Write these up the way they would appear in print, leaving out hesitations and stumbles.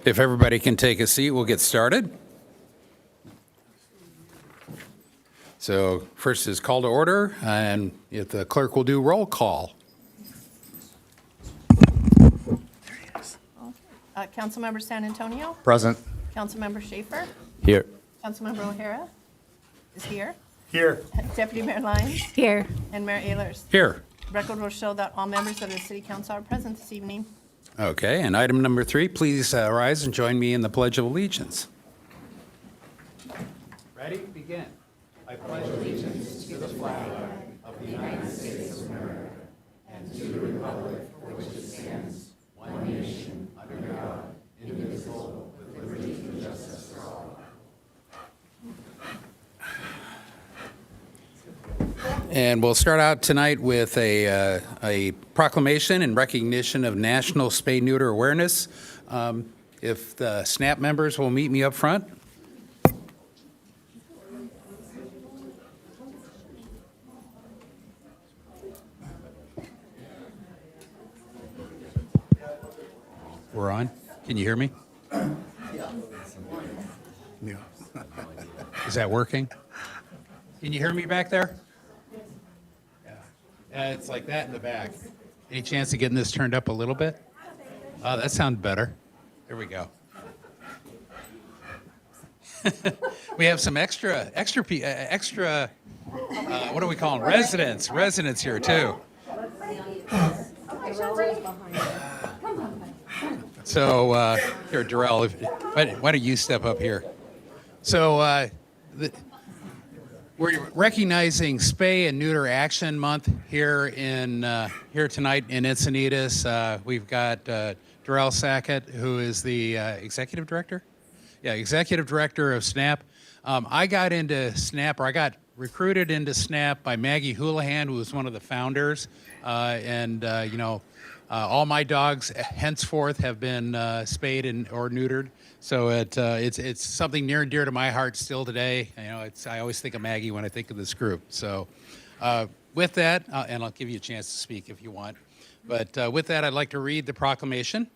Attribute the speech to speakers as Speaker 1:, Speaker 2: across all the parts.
Speaker 1: If everybody can take a seat, we'll get started. So first is call to order, and if the clerk will do roll call.
Speaker 2: Councilmember San Antonio,
Speaker 3: Present.
Speaker 2: Councilmember Schaefer,
Speaker 3: Here.
Speaker 2: Councilmember O'Hara is here,
Speaker 3: Here.
Speaker 2: Deputy Mayor Lyons,
Speaker 4: Here.
Speaker 2: and Mayor Ehlers.
Speaker 1: Here.
Speaker 2: Record will show that all members of the City Council are present this evening.
Speaker 1: Okay, and item number 3, please rise and join me in the Pledge of Allegiance. Ready? Begin. I pledge allegiance to the flag of the United States of America and to the republic for which it stands, one nation, under God, indivisible, with liberty and justice for all. And we'll start out tonight with a proclamation in recognition of National Spay Neuter Awareness. If the SNAP members will meet me up front. We're on. Can you hear me?
Speaker 3: Yeah.
Speaker 1: Is that working? Can you hear me back there? Yeah. It's like that in the back. Any chance of getting this turned up a little bit? Oh, that sounds better. There we go. We have some extra, what do we call them? Residents here too. So, here, Darrell, why don't you step up here? So, we're recognizing Spay and Neuter Action Month here tonight in Encinitas. We've got Darrell Sackett, who is the executive director. Yeah, executive director of SNAP. I got recruited into SNAP by Maggie Houlihan, who was one of the founders, all my dogs henceforth have been spayed or neutered, so it's something near and dear to my heart still today. I always think of Maggie when I think of this group. So, with that, and I'll give you a chance to speak if you want. But with that, I'd like to read the proclamation.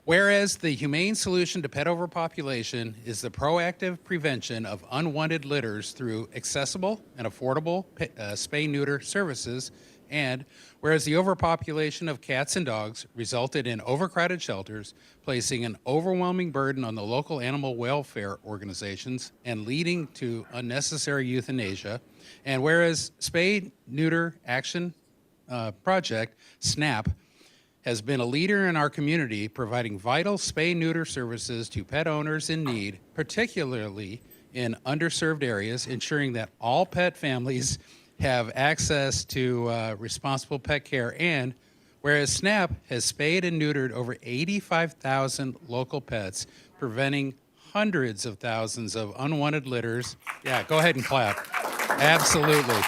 Speaker 1: Whereas the humane solution to pet overpopulation is the proactive prevention of unwanted litters through accessible and affordable spay-neuter services, and whereas the overpopulation of cats and dogs resulted in overcrowded shelters, placing an overwhelming burden on the local animal welfare organizations and leading to unnecessary euthanasia, and whereas Spay Neuter Action Project, SNAP, has been a leader in our community, providing vital spay-neuter services to pet owners in need, particularly in underserved areas, ensuring that all pet families have access to responsible pet care, and whereas SNAP has spayed and neutered over 85,000 local pets, preventing hundreds of thousands of unwanted litters. Yeah, go ahead and clap. Absolutely.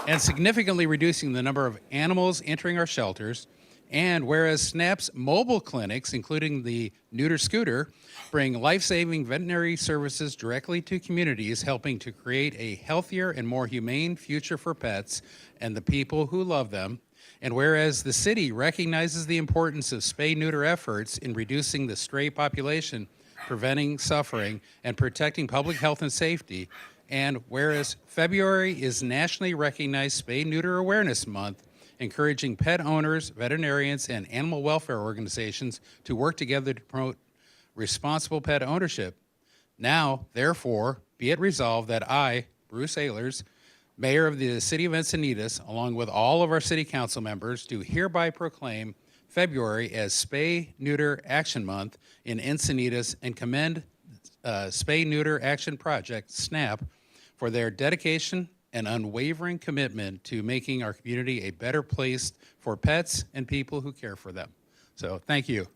Speaker 1: And significantly reducing the number of animals entering our shelters, And whereas SNAP's mobile clinics, including the neuter scooter, bring life-saving veterinary services directly to communities, helping to create a healthier and more humane future for pets and the people who love them. And whereas the city recognizes the importance of spay-neuter efforts in reducing the stray population, preventing suffering, and protecting public health and safety, and whereas February is nationally recognized Spay-Neuter Awareness Month, encouraging pet owners, veterinarians, and animal welfare organizations to work together to promote responsible pet ownership. Now, therefore, be it resolved that I, Bruce Ehlers, Mayor of the City of Encinitas, along with all of our City Council members, do hereby proclaim February as Spay-Neuter Action Month in Encinitas and commend Spay-Neuter Action Project, SNAP, for their dedication and unwavering commitment to making our community a better place for pets and people who care for them. So, thank you.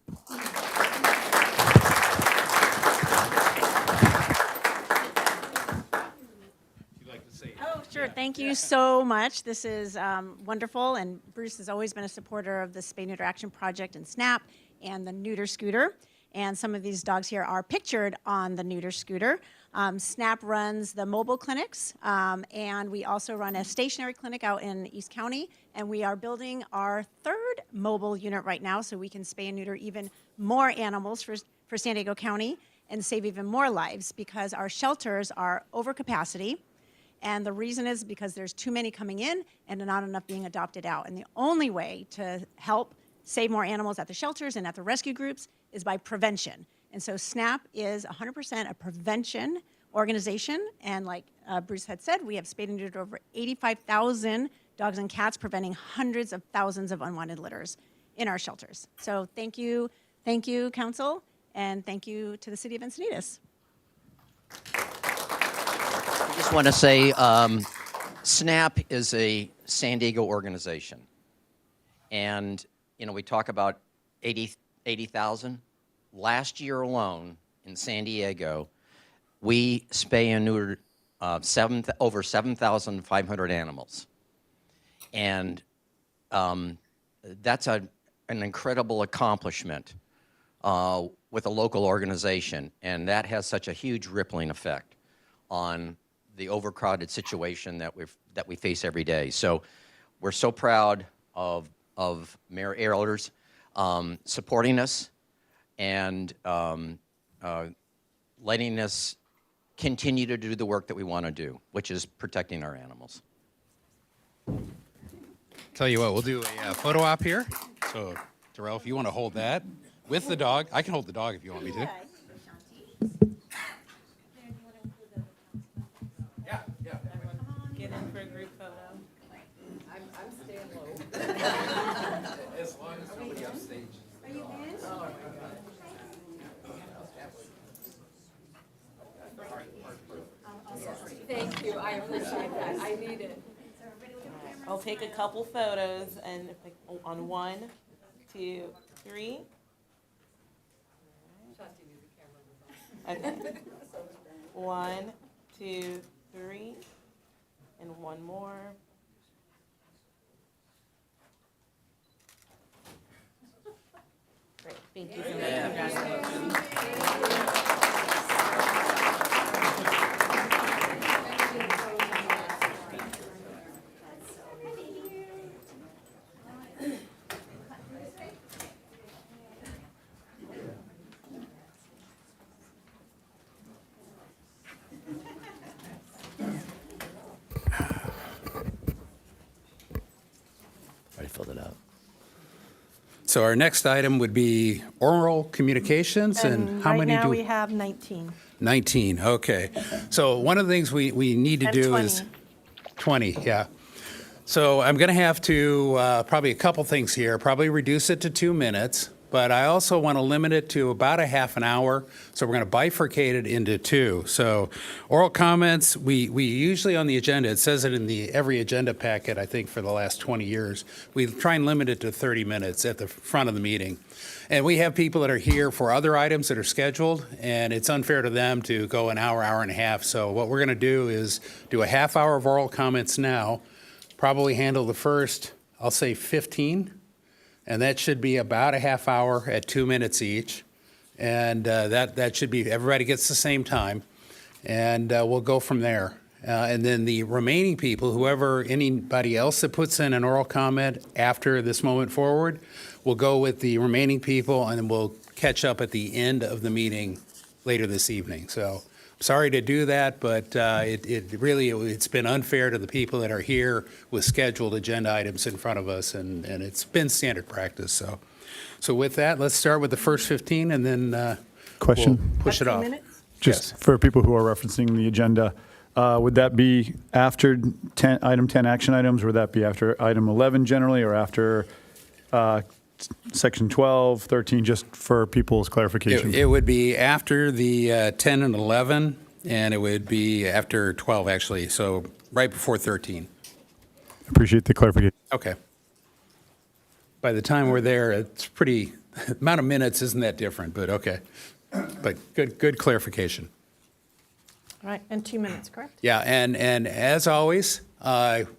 Speaker 3: Oh, sure. Thank you so much. This is wonderful, and Bruce has always been a supporter of the Spay Neuter Action Project and SNAP and the neuter scooter. And some of these dogs here are pictured on the neuter scooter. SNAP runs the mobile clinics, and we also run a stationary clinic out in East County, and we are building our third mobile unit right now so we can spay and neuter even more animals for San Diego County and save even more lives, because our shelters are over capacity. And the reason is because there's too many coming in and not enough being adopted out. And the only way to help save more animals at the shelters and at the rescue groups is by prevention. And so SNAP is 100% a prevention organization. And like Bruce had said, we have spayed and neutered over 85,000 dogs and cats, preventing hundreds of thousands of unwanted litters in our shelters. So thank you, Council, and thank you to the City of Encinitas.
Speaker 4: I just want to say SNAP is a San Diego organization. And, you know, we talk about 80,000. Last year alone in San Diego, we spay and neutered over 7,500 animals. And that's an incredible accomplishment with a local organization. And that has such a huge rippling effect on the overcrowded situation that we face every day. So we're so proud of Mayor Ehlers supporting us and letting us continue to do the work that we want to do, which is protecting our animals.
Speaker 1: Tell you what, we'll do a photo op here. So, Terrell, if you want to hold that with the dog, I can hold the dog if you want me to. Yeah.
Speaker 2: Get in for a group photo.
Speaker 5: I'm staying low.
Speaker 1: As long as somebody upstage.
Speaker 3: Are you in?
Speaker 5: Oh, my God. Thank you. I appreciate that. I need it.
Speaker 2: I'll take a couple photos and on 1, 2, 3. Okay. 1, 2, 3, and one more. Great, thank you so much. Congratulations.
Speaker 4: Already filled it out.
Speaker 1: So our next item would be oral communications, and how many
Speaker 2: Right now,
Speaker 1: do
Speaker 2: we have 19.
Speaker 1: 19, okay. So one of the things we need to
Speaker 2: And
Speaker 1: do
Speaker 2: 20.
Speaker 1: is 20, yeah. So I'm going to have to, probably a couple things here, probably reduce it to 2 minutes, but I also want to limit it to about a half an hour, so we're going to bifurcate it into 2. So oral comments, we usually on the agenda, it says it in every agenda packet, I think, for the last 20 years, we try and limit it to 30 minutes at the front of the meeting. And we have people that are here for other items that are scheduled, and it's unfair to them to go an hour, hour and a half. So what we're going to do is do a half hour of oral comments now, probably handle the first, I'll say 15, and that should be about a half hour at 2 minutes each. And that should be, everybody gets the same time, and we'll go from there. And then the remaining people, anybody else that puts in an oral comment after this moment forward, will go with the remaining people, and then we'll catch up at the end of the meeting later this evening. So sorry to do that, but it's been unfair to the people that are here with scheduled agenda items in front of us, and it's been standard practice. So with that, let's start with the first 15, and then
Speaker 6: Question?
Speaker 1: we'll push it off.
Speaker 6: Just
Speaker 1: Yes.
Speaker 6: for people who are referencing the agenda, would that be after item 10 action items? Or would that be after item 11 generally, or after section 12, 13, just for people's clarification?
Speaker 1: It would be after the 10 and 11, and it would be after 12, actually, so right before 13.
Speaker 6: Appreciate the clarification.
Speaker 1: Okay. By the time we're there, it's pretty, the amount of minutes isn't that different, but okay. But good clarification.
Speaker 3: All right, and 2 minutes, correct?
Speaker 1: Yeah, and as always,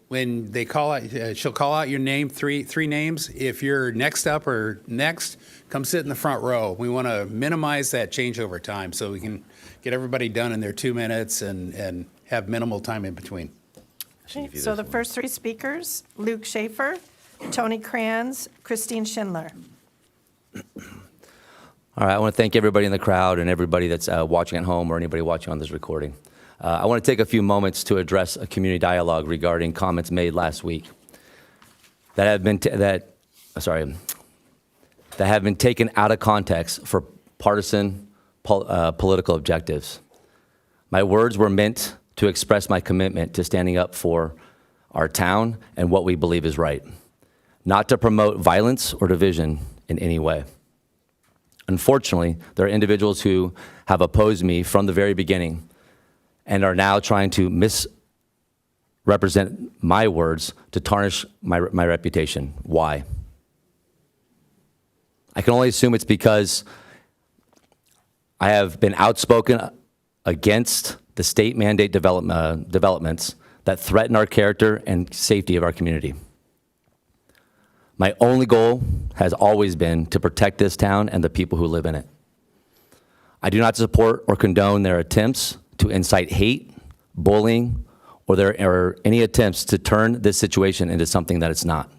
Speaker 1: when they call out, she'll call out your name, three names. If you're next up or next, come sit in the front row. We want to minimize that changeover time so we can get everybody done in their 2 minutes and have minimal time in between.
Speaker 7: Okay, so the first three speakers, Luke Schaefer, Tony Kranz, Christine Schindler.
Speaker 8: All right, I want to thank everybody in the crowd and everybody that's watching at home or anybody watching on this recording. I want to take a few moments to address a community dialogue regarding comments made last week that have been taken out of context for partisan political objectives. My words were meant to express my commitment to standing up for our town and what we believe is right, not to promote violence or division in any way. Unfortunately, there are individuals who have opposed me from the very beginning and are now trying to misrepresent my words to tarnish my reputation. Why? I can only assume it's because I have been outspoken against the state mandate developments that threaten our character and safety of our community. My only goal has always been to protect this town and the people who live in it. I do not support or condone their attempts to incite hate, bullying, or any attempts to turn this situation into something that it's not.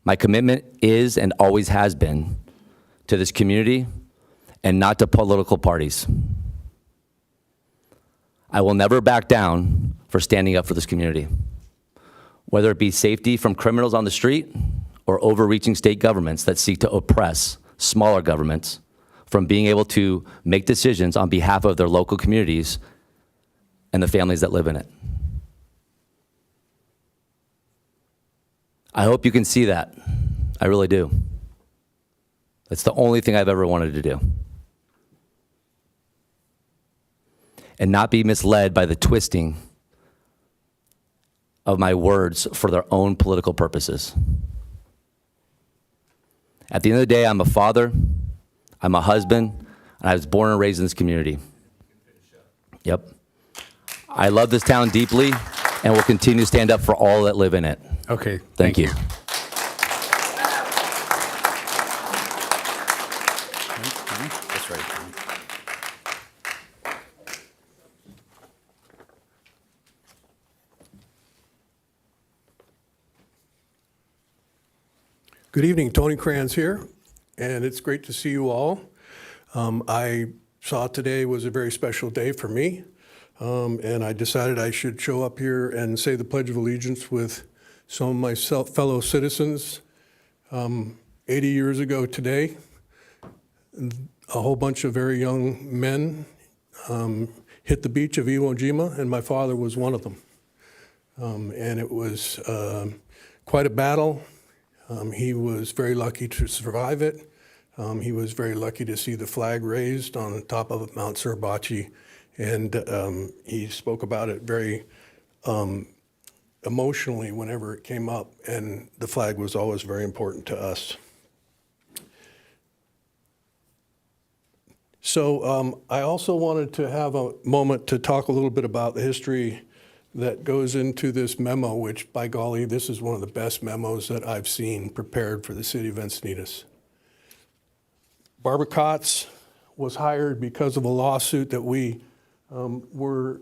Speaker 8: My commitment is and always has been to this community and not to political parties. I will never back down for standing up for this community, whether it be safety from criminals on the street or overreaching state governments that seek to oppress smaller governments from being able to make decisions on behalf of their local communities and the families that live in it. I hope you can see that. I really do. That's the only thing I've ever wanted to do. And not be misled by the twisting of my words for their own political purposes. At the end of the day, I'm a father, I'm a husband, and I was born and raised in this community. Yep. I love this town deeply and will continue to stand up for all that live in it.
Speaker 1: Okay.
Speaker 8: Thank you.
Speaker 1: That's right.
Speaker 9: Good evening, Tony Kranz here, and it's great to see you all. I saw today was a very special day for me, and I decided I should show up here and say the Pledge of Allegiance with some of my fellow citizens. 80 years ago today, a whole bunch of very young men hit the beach of Iwo Jima, and my father was one of them. And it was quite a battle. He was very lucky to survive it. He was very lucky to see the flag raised on the top of Mount Suribachi, and he spoke about it very emotionally whenever it came up, and the flag was always very important to us. So I also wanted to have a moment to talk a little bit about the history that goes into this memo, which, by golly, this is one of the best memos that I've seen prepared for the city of Encinitas. Barbara Kotz was hired because of a lawsuit that we were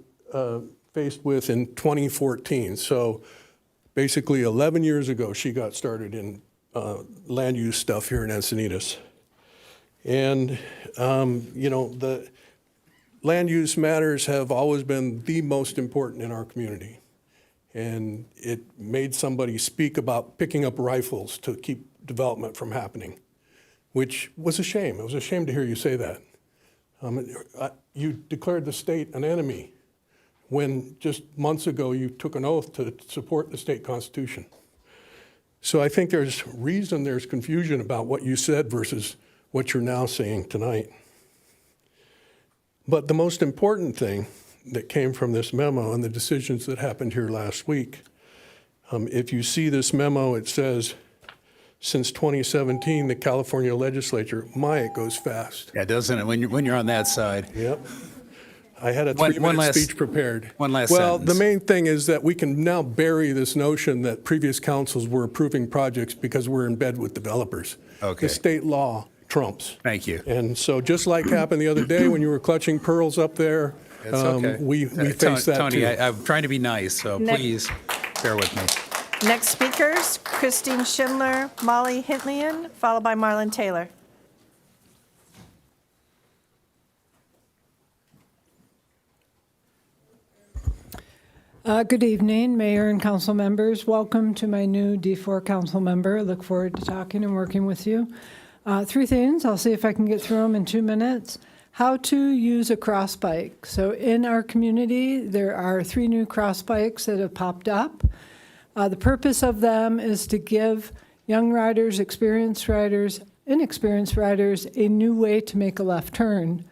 Speaker 9: faced with in 2014. So basically 11 years ago, she got started in land use stuff here in Encinitas. And, the land use matters have always been the most important in our community. And it made somebody speak about picking up rifles to keep development from happening, which was a shame. It was a shame to hear you say that. You declared the state an enemy when just months ago you took an oath to support the state constitution. So I think there's confusion about what you said versus what you're now saying tonight. But the most important thing that came from this memo and the decisions that happened here last week, if you see this memo, it says, since 2017, the California legislature, it goes fast.
Speaker 1: Yeah, doesn't it, when you're on that side?
Speaker 9: Yep. I had a
Speaker 1: One
Speaker 9: 3-minute
Speaker 1: last-
Speaker 9: speech prepared.
Speaker 1: one last
Speaker 9: Well,
Speaker 1: sentence.
Speaker 9: the main thing is that we can now bury this notion that previous councils were approving projects because we're in bed with developers.
Speaker 1: Okay.
Speaker 9: The state law trumps.
Speaker 1: Thank you.
Speaker 9: And so just like happened the other day when you were clutching pearls up there,
Speaker 1: It's okay.
Speaker 9: we face that
Speaker 1: Tony,
Speaker 9: too.
Speaker 1: I'm trying to be nice, so
Speaker 7: Ne-
Speaker 1: please bear with me.
Speaker 7: Next speakers, Christine Schindler, Molly Hintlian, followed by Marlon Taylor.
Speaker 10: Good evening, Mayor and council members. Welcome to my new D4 council member. Look forward to talking and working with you. 3 things. I'll see if I can get through them in 2 minutes. How to use a cross bike. So in our community, there are 3 new cross bikes that have popped up. The purpose of them is to give young riders, experienced riders, inexperienced riders a new way to make a left turn.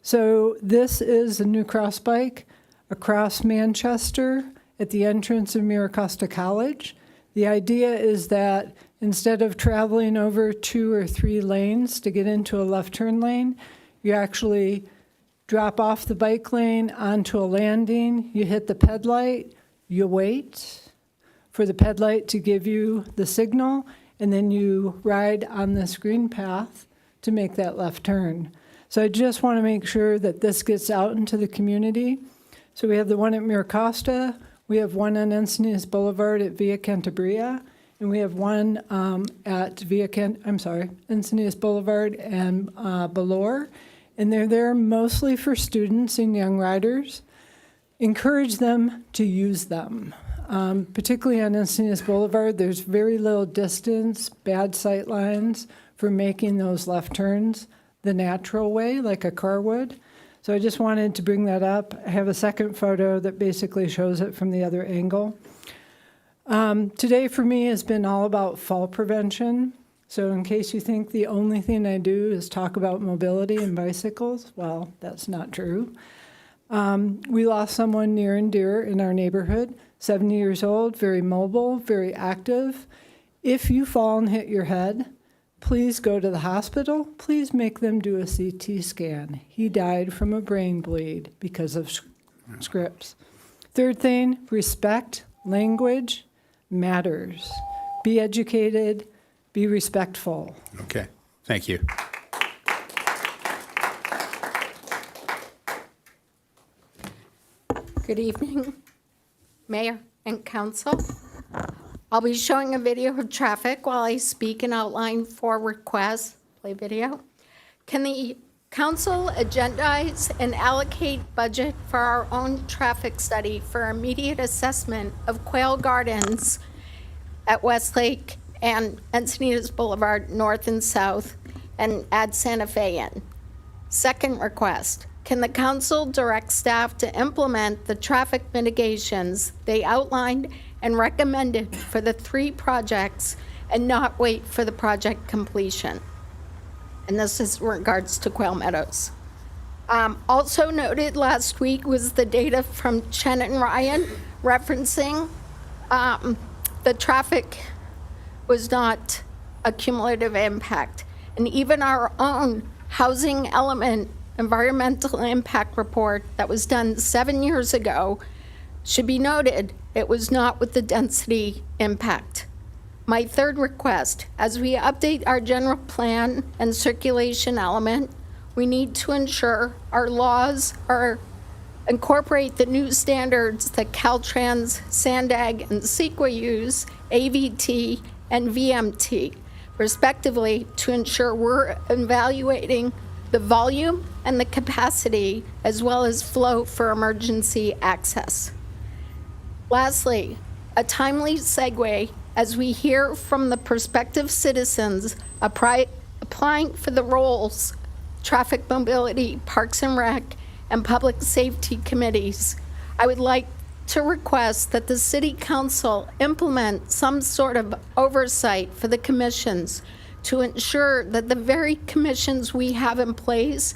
Speaker 10: So this is a new cross bike across Manchester at the entrance of Miracosta College. The idea is that instead of traveling over 2 or 3 lanes to get into a left turn lane, you actually drop off the bike lane onto a landing, you hit the ped light, you wait for the ped light to give you the signal, and then you ride on this green path to make that left turn. So I just want to make sure that this gets out into the community. So we have the one at Miracosta, we have one on Encinitas Boulevard at Via Cantabria, and we have one at Encinitas Boulevard and Belor. And they're there mostly for students and young riders. Encourage them to use them. Particularly on Encinitas Boulevard, there's very little distance, bad sight lines for making those left turns the natural way, like a car would. So I just wanted to bring that up. I have a second photo that basically shows it from the other angle. Today for me has been all about fall prevention. So in case you think the only thing I do is talk about mobility and bicycles, well, that's not true. We lost someone near and dear in our neighborhood, 70 years old, very mobile, very active. If you fall and hit your head, please go to the hospital. Please make them do a CT scan. He died from a brain bleed because of scripts. Third thing, respect. Language matters. Be educated, be respectful.
Speaker 1: Okay, thank you.
Speaker 5: Good evening, Mayor and Council. I'll be showing a video of traffic while I speak and outline 4 requests. Play video. Can the council agendize and allocate budget for our own traffic study for immediate assessment of Quail Gardens at Westlake and Encinitas Boulevard North and South, and add Santa Fe in? Second request, can the council direct staff to implement the traffic mitigations they outlined and recommended for the 3 projects and not wait for the project completion? And this is in regards to Quail Meadows. Also noted last week was the data from Chen and Ryan referencing the traffic was not a cumulative impact. And even our own housing element environmental impact report that was done 7 years ago Should be noted, it was not with the density impact. My third request, as we update our general plan and circulation element, we need to ensure our laws incorporate the new standards that Caltrans, Sandag, and CEQA use, AVT, and VMT, respectively, to ensure we're evaluating the volume and the capacity, as well as flow for emergency access. Lastly, a timely segue as we hear from the prospective citizens applying for the roles, traffic mobility, parks and rec, and public safety committees. I would like to request that the city council implement some sort of oversight for the commissions to ensure that the very commissions we have in place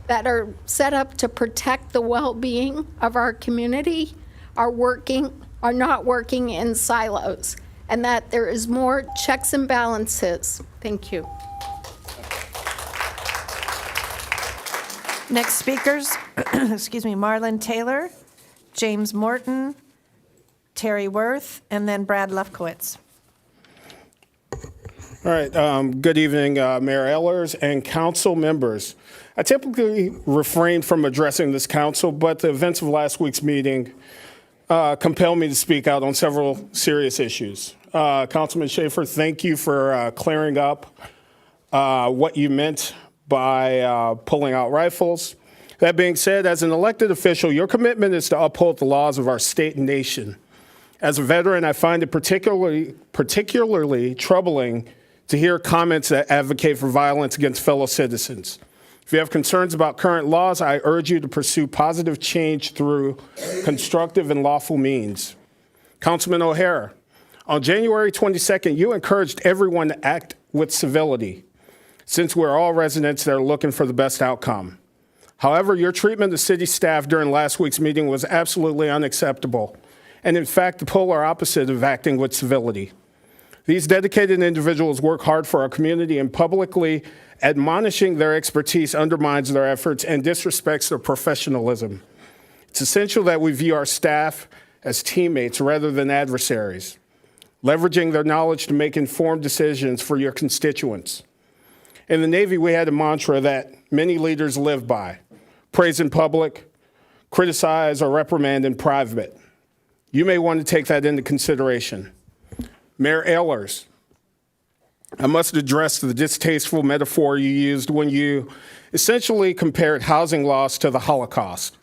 Speaker 5: that are set up to protect the well-being of our community are not working in silos, and that there is more checks and balances. Thank you.
Speaker 7: Next speakers, excuse me, Marlon Taylor, James Morton, Terry Worth, and then Brad Lefkowitz.
Speaker 11: All right. Good evening, Mayor Ehlers and council members. I typically refrain from addressing this council, but the events of last week's meeting compel me to speak out on several serious issues. Councilman Schaefer, thank you for clearing up what you meant by pulling out rifles. That being said, as an elected official, your commitment is to uphold the laws of our state and nation. As a veteran, I find it particularly troubling to hear comments that advocate for violence against fellow citizens. If you have concerns about current laws, I urge you to pursue positive change through constructive and lawful means. Councilman O'Hara, on January 22nd, you encouraged everyone to act with civility, since we're all residents that are looking for the best outcome. However, your treatment of city staff during last week's meeting was absolutely unacceptable, and in fact, the polar opposite of acting with civility. These dedicated individuals work hard for our community, and publicly admonishing their expertise undermines their efforts and disrespects their professionalism. It's essential that we view our staff as teammates rather than adversaries, leveraging their knowledge to make informed decisions for your constituents. In the Navy, we had a mantra that many leaders live by: praise in public, criticize or reprimand in private. You may want to take that into consideration. Mayor Ehlers, I must address the distasteful metaphor you used when you essentially compared housing laws to the Holocaust.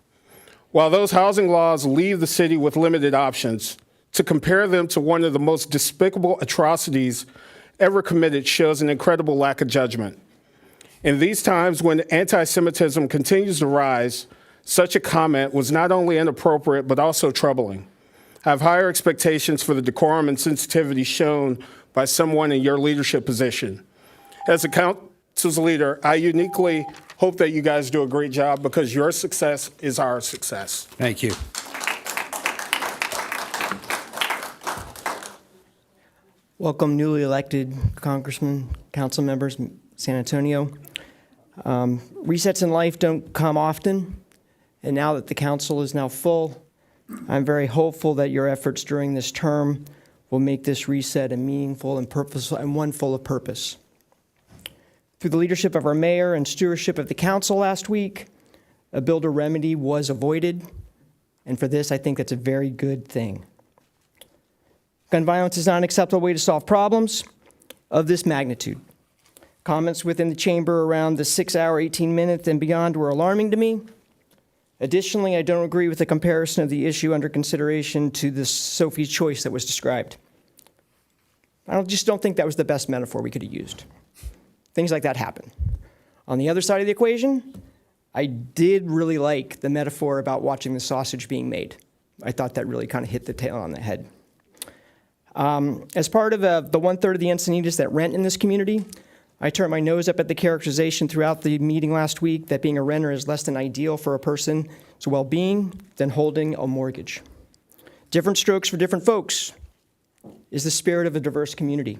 Speaker 11: While those housing laws leave the city with limited options, to compare them to one of the most despicable atrocities ever committed shows an incredible lack of judgment. In these times when anti-Semitism continues to rise, such a comment was not only inappropriate, but also troubling. I have higher expectations for the decorum and sensitivity shown by someone in your leadership position. As a council's leader, I uniquely hope that you guys do a great job, because your success is our success.
Speaker 1: Thank you.
Speaker 12: Welcome, newly elected congressmen, council members, San Antonio. Resets in life don't come often, and now that the council is now full, I'm very hopeful that your efforts during this term will make this reset a meaningful and purposeful and one full of purpose. Through the leadership of our mayor and stewardship of the council last week, a builder remedy was avoided, and for this, I think that's a very good thing. Gun violence is not an acceptable way to solve problems of this magnitude. Comments within the chamber around the 6-hour, 18-minute and beyond were alarming to me. Additionally, I don't agree with the comparison of the issue under consideration to the Sophie's Choice that was described. I just don't think that was the best metaphor we could have used. Things like that happen. On the other side of the equation, I did really like the metaphor about watching the sausage being made. I thought that really kind of hit the tail on the head. As part of the 1/3 of the Encinitas that rent in this community, I turned my nose up at the characterization throughout the meeting last week that being a renter is less than ideal for a person's well-being than holding a mortgage. Different strokes for different folks is the spirit of a diverse community.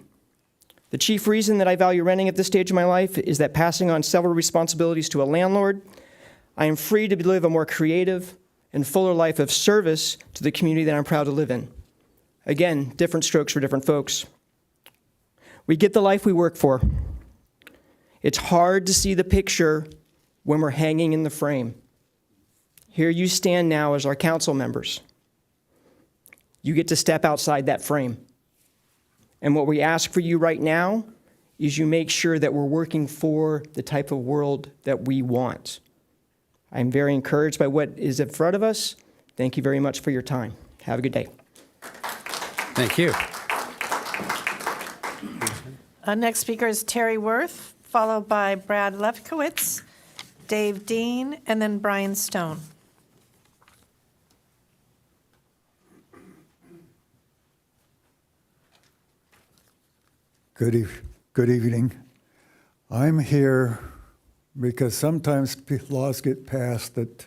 Speaker 12: The chief reason that I value renting at this stage of my life is that passing on several responsibilities to a landlord, I am free to live a more creative and fuller life of service to the community that I'm proud to live in. Again, different strokes for different folks. We get the life we work for. It's hard to see the picture when we're hanging in the frame. Here you stand now as our council members. You get to step outside that frame. And what we ask for you right now is you make sure that we're working for the type of world that we want. I'm very encouraged by what is in front of us. Thank you very much for your time. Have a good day.
Speaker 1: Thank you.
Speaker 7: Next speaker is Terry Worth, followed by Brad Lefkowitz, Dave Dean, and then Brian Stone.
Speaker 13: Good evening. I'm here because sometimes laws get passed that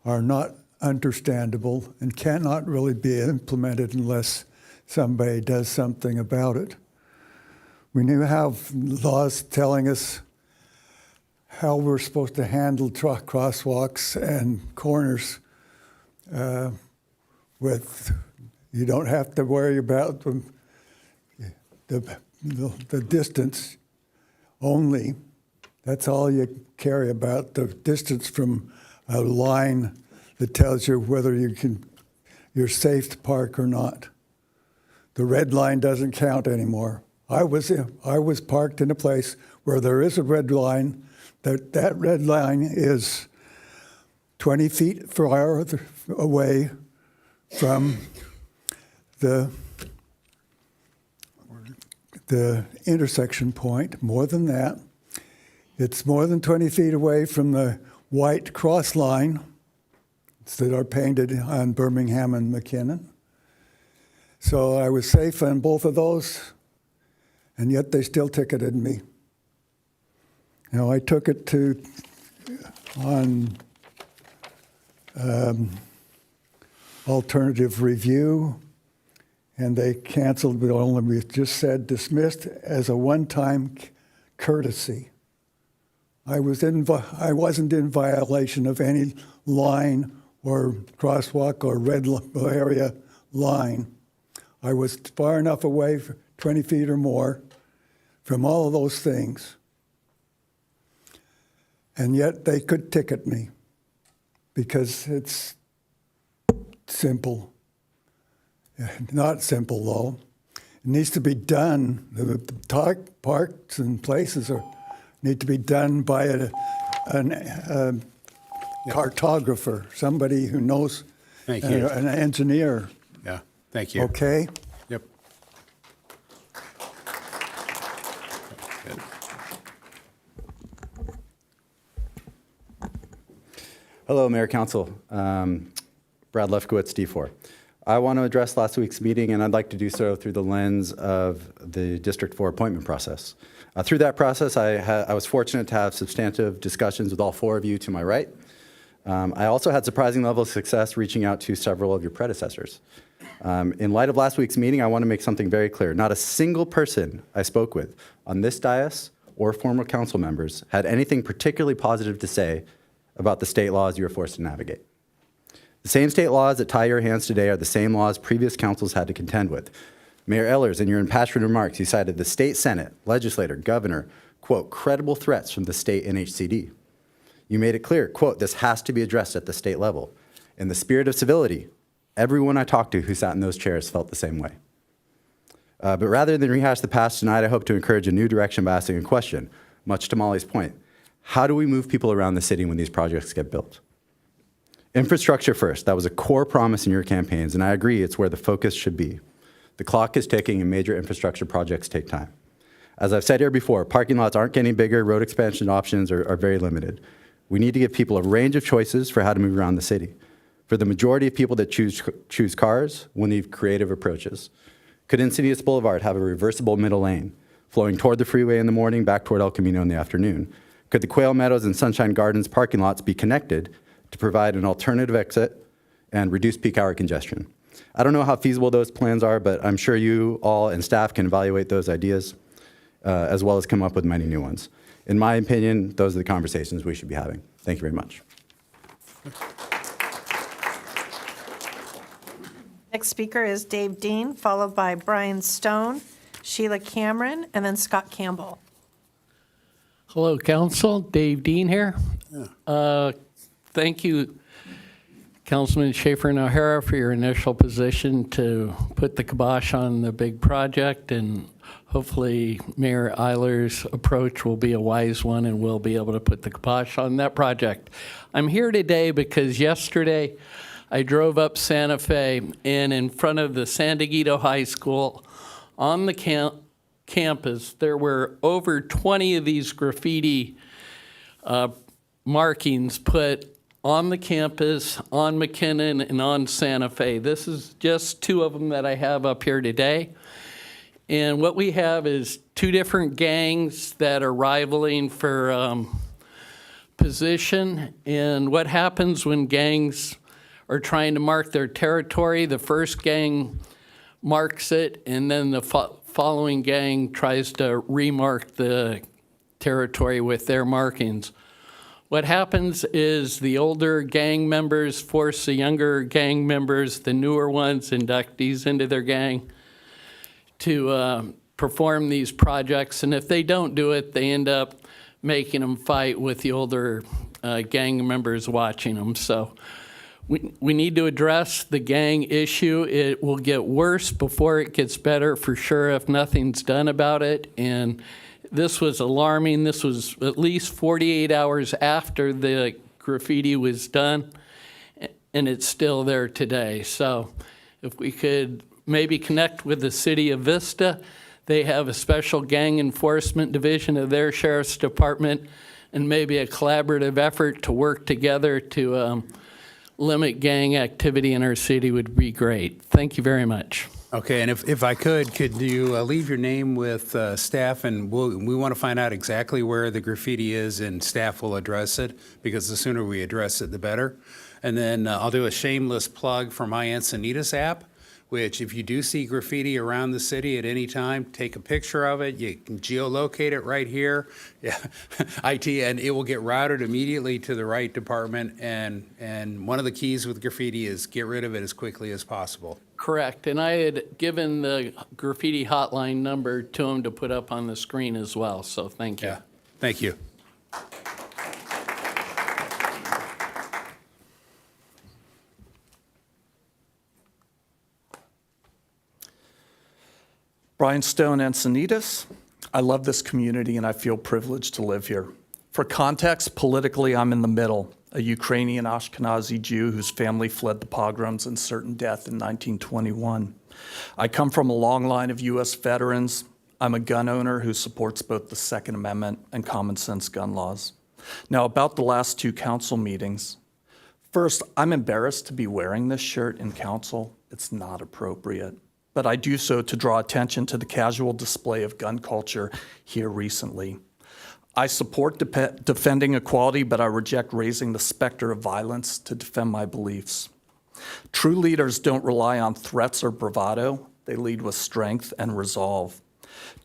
Speaker 13: are not understandable and cannot really be implemented unless somebody does something about it. We now have laws telling us how we're supposed to handle crosswalks and corners with, you don't have to worry about the distance only. That's all you care about, the distance from a line that tells you whether you're safe to park or not. The red line doesn't count anymore. I was parked in a place where there is a red line. That red line is 20 feet farther away from the intersection point. More than that, it's more than 20 feet away from the white cross line that are painted on Birmingham and McKinnon. So I was safe on both of those, and yet they still ticketed me. Now, I took it on alternative review, and they canceled, but only just said dismissed as a one-time courtesy. I wasn't in violation of any line or crosswalk or red area line. I was far enough away, 20 feet or more, from all of those things. And yet they could ticket me because it's simple. Not simple, though. It needs to be done. The parks and places need to be done by a cartographer, somebody who knows,
Speaker 1: Thank you.
Speaker 13: an engineer.
Speaker 1: Yeah, thank you.
Speaker 13: Okay?
Speaker 1: Yep. Good.
Speaker 14: Hello, Mayor Council. Brad Lefkowitz, D4. I want to address last week's meeting, and I'd like to do so through the lens of the District 4 appointment process. Through that process, I was fortunate to have substantive discussions with all four of you to my right. I also had surprising level of success reaching out to several of your predecessors. In light of last week's meeting, I want to make something very clear. Not a single person I spoke with on this dais or former council members had anything particularly positive to say about the state laws you were forced to navigate. The same state laws that tie your hands today are the same laws previous councils had to contend with. Mayor Ehlers, in your impassioned remarks, you cited the state senate, legislator, governor, quote, credible threats from the state NHCD. You made it clear, quote, this has to be addressed at the state level. In the spirit of civility, everyone I talked to who sat in those chairs felt the same way. But rather than rehash the past tonight, I hope to encourage a new direction by asking a question, much to Molly's point. How do we move people around the city when these projects get built? Infrastructure first. That was a core promise in your campaigns, and I agree it's where the focus should be. The clock is ticking, and major infrastructure projects take time. As I've said here before, parking lots aren't getting bigger, road expansion options are very limited. We need to give people a range of choices for how to move around the city. For the majority of people that choose cars, we'll need creative approaches. Could Encinitas Boulevard have a reversible middle lane, flowing toward the freeway in the morning, back toward El Camino in the afternoon? Could the Quail Meadows and Sunshine Gardens parking lots be connected to provide an alternative exit and reduce peak hour congestion? I don't know how feasible those plans are, but I'm sure you all and staff can evaluate those ideas as well as come up with many new ones. In my opinion, those are the conversations we should be having. Thank you very much.
Speaker 7: Next speaker is Dave Dean, followed by Brian Stone, Sheila Cameron, and then Scott Campbell.
Speaker 15: Hello, Council. Dave Dean here. Thank you, Councilman Schaefer and O'Hara, for your initial position to put the kibosh on the big project, and hopefully Mayor Eiler's approach will be a wise one and we'll be able to put the kibosh on that project. I'm here today because yesterday I drove up Santa Fe, and in front of the San Diego High School on the campus, there were over 20 of these graffiti markings put on the campus, on McKinnon, and on Santa Fe. This is just 2 of them that I have up here today. And what we have is 2 different gangs that are rivaling for position. And what happens when gangs are trying to mark their territory, the first gang marks it, and then the following gang tries to remark the territory with their markings. What happens is the older gang members force the younger gang members, the newer ones, inductees into their gang, to perform these projects. And if they don't do it, they end up making them fight with the older gang members watching them. So we need to address the gang issue. It will get worse before it gets better, for sure, if nothing's done about it. And this was alarming. This was at least 48 hours after the graffiti was done, and it's still there today. So if we could maybe connect with the city of Vista. They have a special gang enforcement division of their sheriff's department, and maybe a collaborative effort to work together to limit gang activity in our city would be great. Thank you very much.
Speaker 1: Okay, and if I could you leave your name with staff, and we want to find out exactly where the graffiti is, and staff will address it, because the sooner we address it, the better. And then I'll do a shameless plug for my Encinitas app, which if you do see graffiti around the city at any time, take a picture of it. You can geolocate it right here, IT, and it will get routed immediately to the right department. And one of the keys with graffiti is get rid of it as quickly as possible.
Speaker 15: Correct, and I had given the graffiti hotline number to them to put up on the screen as well, so thank you.
Speaker 1: Yeah, thank you.
Speaker 16: Brian Stone, Encinitas. I love this community and I feel privileged to live here. For context, politically, I'm in the middle, a Ukrainian Ashkenazi Jew whose family fled the pogroms and certain death in 1921. I come from a long line of U.S. veterans. I'm a gun owner who supports both the Second Amendment and common sense gun laws. Now, about the last 2 council meetings. First, I'm embarrassed to be wearing this shirt in council. It's not appropriate. But I do so to draw attention to the casual display of gun culture here recently. I support defending equality, but I reject raising the specter of violence to defend my beliefs. True leaders don't rely on threats or bravado. They lead with strength and resolve.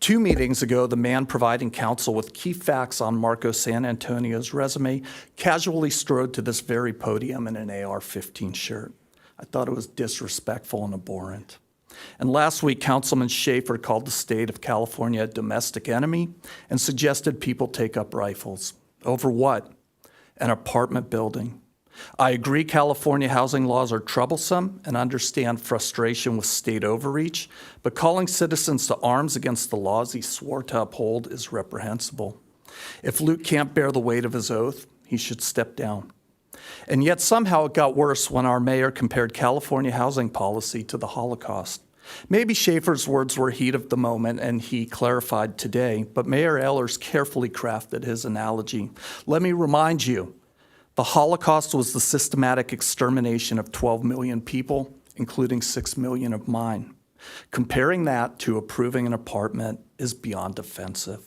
Speaker 16: 2 meetings ago, the man providing counsel with key facts on Marco San Antonio's resume casually strode to this very podium in an AR-15 shirt. I thought it was disrespectful and abhorrent. And last week, Councilman Schaefer called the state of California a domestic enemy and suggested people take up rifles. Over what? An apartment building. I agree California housing laws are troublesome and understand frustration with state overreach, but calling citizens to arms against the laws he swore to uphold is reprehensible. If Luke can't bear the weight of his oath, he should step down. And yet somehow it got worse when our mayor compared California housing policy to the Holocaust. Maybe Schaefer's words were heat of the moment and he clarified today, but Mayor Ehlers carefully crafted his analogy. Let me remind you, the Holocaust was the systematic extermination of 12 million people, including 6 million of mine. Comparing that to approving an apartment is beyond offensive.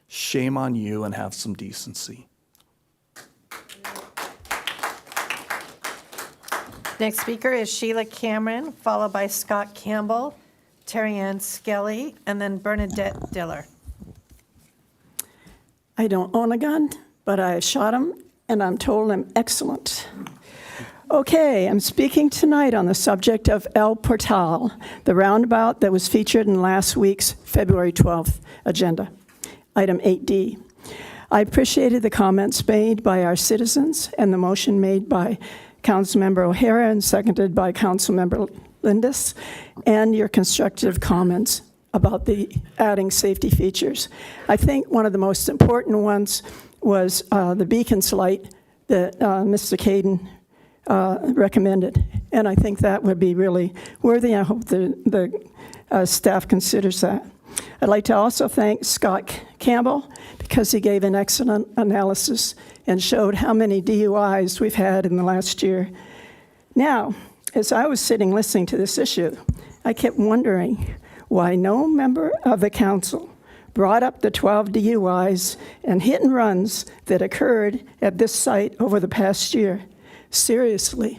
Speaker 16: Shame on you, and have some decency.
Speaker 7: Next speaker is Sheila Cameron, followed by Scott Campbell, Terry Ann Skelly, and then Bernadette Diller.
Speaker 17: I don't own a gun, but I shot him, and I'm told I'm excellent. Okay, I'm speaking tonight on the subject of El Portal, the roundabout that was featured in last week's February 12th agenda, item 8D. I appreciated the comments made by our citizens and the motion made by Councilmember O'Hara and seconded by Councilmember Lindis, and your constructive comments about the adding safety features. I think one of the most important ones was the beacons light that Mr. Caden recommended, and I think that would be really worthy. I hope the staff considers that. I'd like to also thank Scott Campbell because he gave an excellent analysis and showed how many DUIs we've had in the last year. Now, as I was sitting listening to this issue, I kept wondering why no member of the council brought up the 12 DUIs and hit and runs that occurred at this site over the past year. Seriously,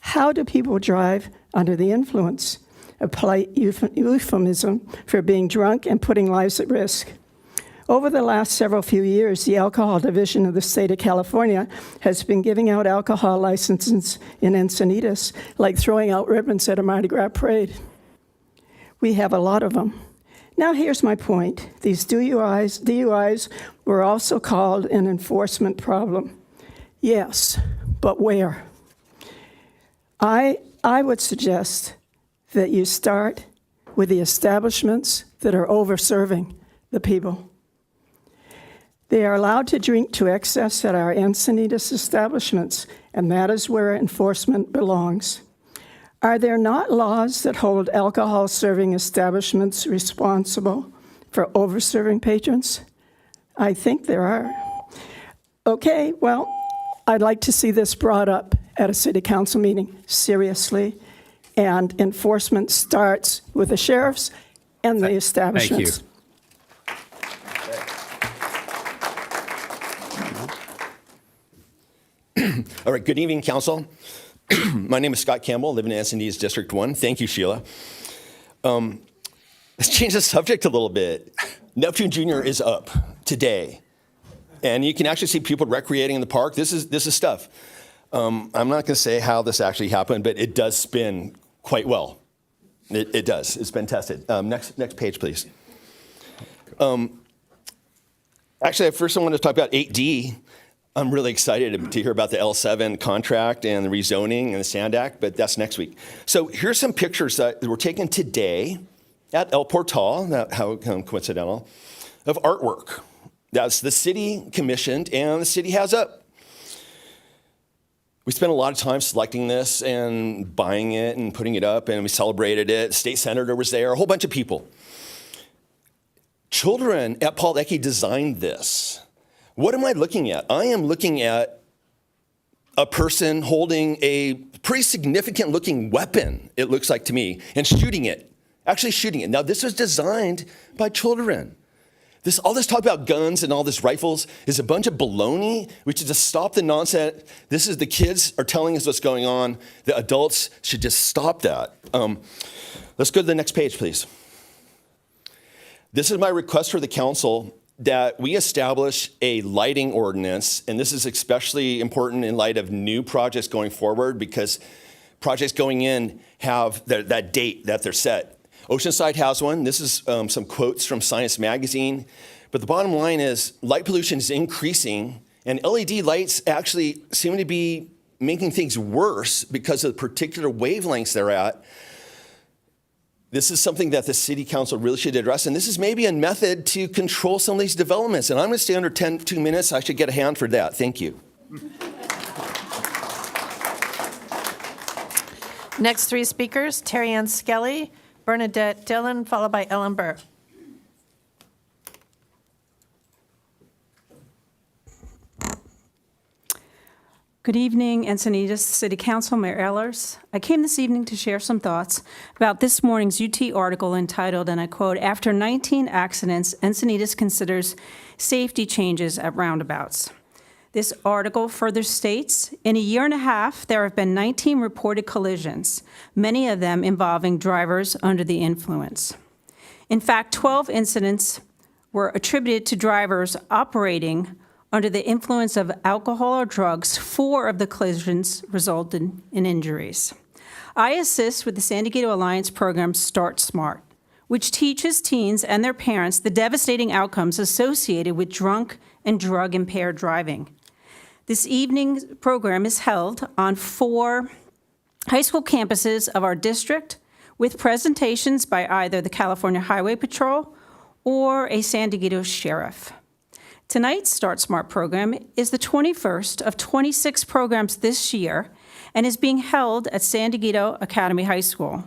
Speaker 17: how do people drive under the influence? A polite euphemism for being drunk and putting lives at risk. Over the last few years, the Alcohol Division of the state of California has been giving out alcohol licenses in Encinitas, like throwing out ribbons at a Mardi Gras parade. We have a lot of them. Now here's my point. These DUIs were also called an enforcement problem. Yes, but where? I would suggest that you start with the establishments that are over-serving the people. They are allowed to drink to excess at our Encinitas establishments, and that is where enforcement belongs. Are there not laws that hold alcohol-serving establishments responsible for over-serving patrons? I think there are. Okay, well, I'd like to see this brought up at a city council meeting, seriously, and enforcement starts with the sheriffs and the establishments.
Speaker 8: Thank you.
Speaker 18: All right, good evening, council. My name is Scott Campbell, living in Encinitas District 1. Thank you, Sheila. Let's change the subject a little bit. Neptune Jr. is up today, and you can actually see people recreating in the park. This is stuff. I'm not going to say how this actually happened, but it does spin quite well. It does. It's been tested. Next page, please. Actually, first I want to talk about 8D. I'm really excited to hear about the L7 contract and the rezoning and the Sand Act, but that's next week. So here's some pictures that were taken today at El Portal, how coincidental, of artwork. That's the city commissioned and the city has up. We spent a lot of time selecting this and buying it and putting it up, and we celebrated it. State senator was there, a whole bunch of people. Children at Paul Ecke designed this. What am I looking at? I am looking at a person holding a pretty significant looking weapon, it looks like to me, and shooting it, actually shooting it. Now, this was designed by children. All this talk about guns and all this rifles is a bunch of baloney. We should just stop the nonsense. The kids are telling us what's going on. The adults should just stop that. Let's go to the next page, please. This is my request for the council that we establish a lighting ordinance, and this is especially important in light of new projects going forward because projects going in have that date that they're set. Oceanside has one. This is some quotes from Science Magazine. But the bottom line is light pollution is increasing, and LED lights actually seem to be making things worse because of the particular wavelengths they're at. This is something that the city council really should address, and this is maybe a method to control some of these developments. And I'm going to stay under 2 minutes. I should get a hand for that. Thank you.
Speaker 7: Next three speakers, Terry Ann Skelly, Bernadette Dillon, followed by Ellen Burr.
Speaker 19: Good evening, Encinitas City Council, Mayor Ehlers. I came this evening to share some thoughts about this morning's UT article entitled, and I quote, "After 19 accidents, Encinitas considers safety changes at roundabouts." This article further states, in a year and a half, there have been 19 reported collisions, many of them involving drivers under the influence. In fact, 12 incidents were attributed to drivers operating under the influence of alcohol or drugs. 4 of the collisions resulted in injuries. I assist with the San Diego Alliance program Start Smart, which teaches teens and their parents the devastating outcomes associated with drunk and drug-impaired driving. This evening's program is held on 4 high school campuses of our district, with presentations by either the California Highway Patrol or a San Diego sheriff. Tonight's Start Smart program is the 21st of 26 programs this year and is being held at San Diego Academy High School.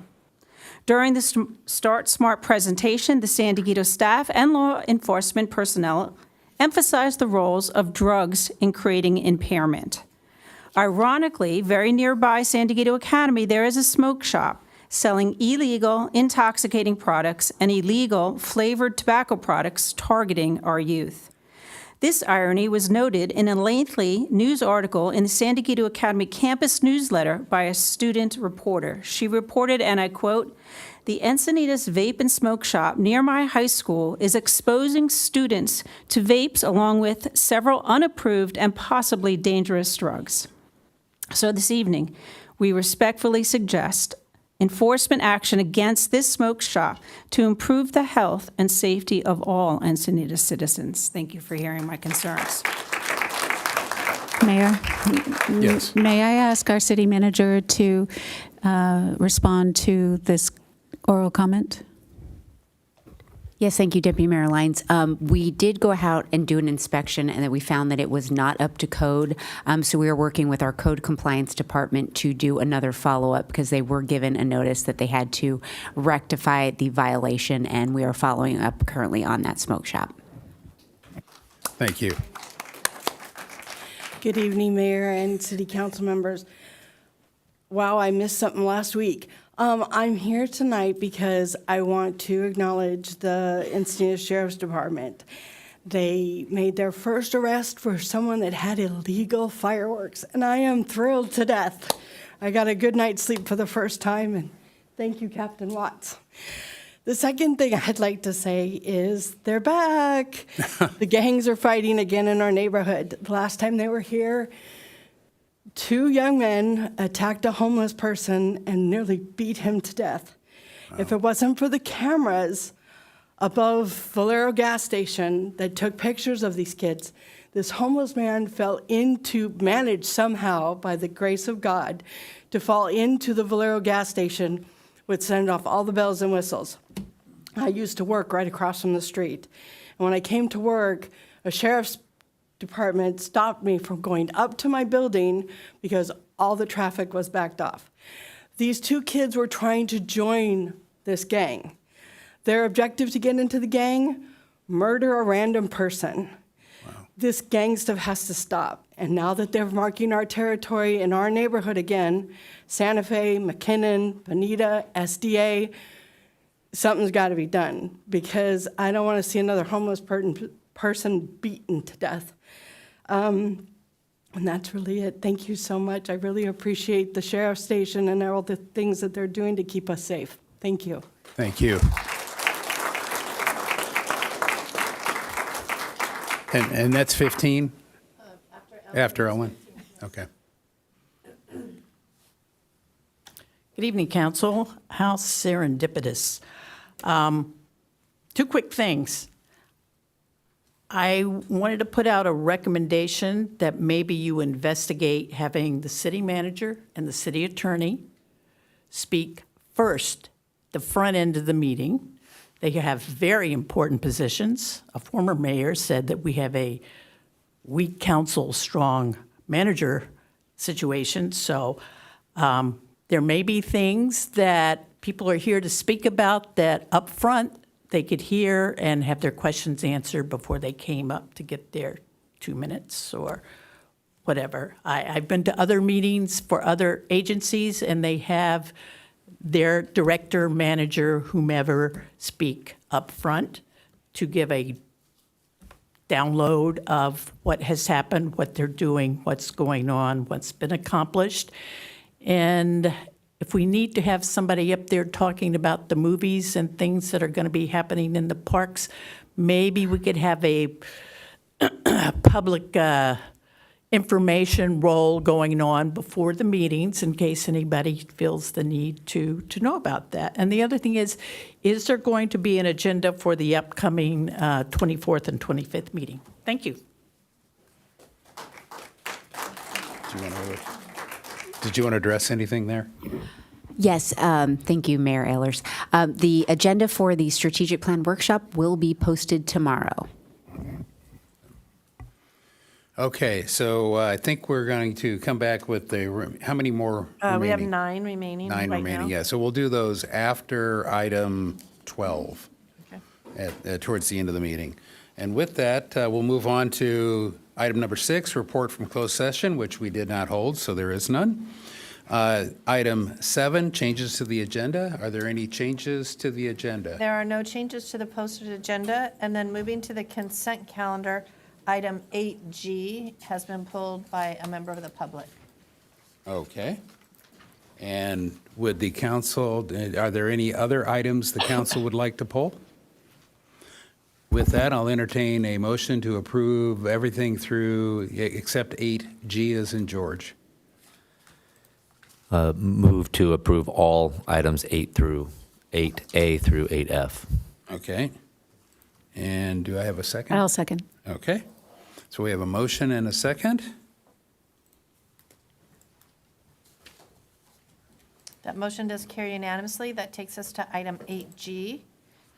Speaker 19: During the Start Smart presentation, the San Diego staff and law enforcement personnel emphasized the roles of drugs in creating impairment. Ironically, very nearby San Diego Academy, there is a smoke shop selling illegal intoxicating products and illegal flavored tobacco products targeting our youth. This irony was noted in a lengthy news article in the San Diego Academy campus newsletter by a student reporter. She reported, and I quote, "The Encinitas vape and smoke shop near my high school is exposing students to vapes along with several unapproved and possibly dangerous drugs." So this evening, we respectfully suggest enforcement action against this smoke shop to improve the health and safety of all Encinitas citizens. Thank you for hearing my concerns.
Speaker 20: Mayor?
Speaker 11: Yes.
Speaker 20: May I ask our city manager to respond to this oral comment?
Speaker 21: Yes, thank you, Deputy Mayor Lyons. We did go out and do an inspection, and that we found that it was not up to code. So we are working with our code compliance department to do another follow-up, because they were given a notice that they had to rectify the violation, and we are following up currently on that smoke shop.
Speaker 1: Thank you.
Speaker 22: Good evening, Mayor and City Council members. Wow, I missed something last week. I'm here tonight because I want to acknowledge the Encinitas Sheriff's Department. They made their first arrest for someone that had illegal fireworks, and I am thrilled to death. I got a good night's sleep for the first time, and thank you, Captain Watts. The second thing I'd like to say is they're back. The gangs are fighting again in our neighborhood. The last time they were here, 2 young men attacked a homeless person and nearly beat him to death. Wow. If it wasn't for the cameras above Valero gas station that took pictures of these kids, this homeless man managed somehow, by the grace of God, to fall into the Valero gas station, which sent off all the bells and whistles. I used to work right across from the street. And when I came to work, a sheriff's department stopped me from going up to my building because all the traffic was backed off. These 2 kids were trying to join this gang. Their objective to get into the gang, murder a random person. Wow. This gang stuff has to stop. And now that they're marking our territory in our neighborhood again, Santa Fe, McKinnon, Bonita, SDA, something's got to be done, because I don't want to see another homeless person beaten to death. And that's really it. Thank you so much. I really appreciate the sheriff's station and all the things that they're doing to keep us safe. Thank you.
Speaker 1: Thank you. And that's 15? After Ellen? Okay.
Speaker 23: Good evening, Council. How serendipitous. 2 quick things. I wanted to put out a recommendation that maybe you investigate having the city manager and the city attorney speak first, the front end of the meeting. They have very important positions. A former mayor said that we have a weak council, strong manager situation. So there may be things that people are here to speak about that up front they could hear and have their questions answered before they came up to get their 2 minutes or whatever. I've been to other meetings for other agencies, and they have their director, manager, whomever speak up front to give a download of what has happened, what they're doing, what's going on, what's been accomplished. And if we need to have somebody up there talking about the movies and things that are going to be happening in the parks, maybe we could have a public information role going on before the meetings in case anybody feels the need to know about that. And the other thing is there going to be an agenda for the upcoming 24th and 25th meeting? Thank you.
Speaker 1: Did you want to address anything there?
Speaker 21: Yes, thank you, Mayor Ehlers. The agenda for the strategic plan workshop will be posted tomorrow.
Speaker 1: Okay, so I think we're going to come back with how many more remaining?
Speaker 7: We have 9 remaining right now.
Speaker 1: 9 remaining, yeah. So we'll do those after item 12, towards the end of the meeting. And with that, we'll move on to item number 6, report from closed session, which we did not hold, so there is none. Item 7, changes to the agenda. Are there any changes to the agenda?
Speaker 7: There are no changes to the posted agenda. And then moving to the consent calendar, item 8G has been pulled by a member of the public.
Speaker 1: Okay. And would the council, are there any other items the council would like to pull? With that, I'll entertain a motion to approve everything through, except 8G as in George.
Speaker 8: Move to approve all items 8A through 8F.
Speaker 1: Okay. And do I have a second?
Speaker 20: I'll second.
Speaker 1: Okay. So we have a motion and a second.
Speaker 7: That motion does carry unanimously. That takes us to item 8G.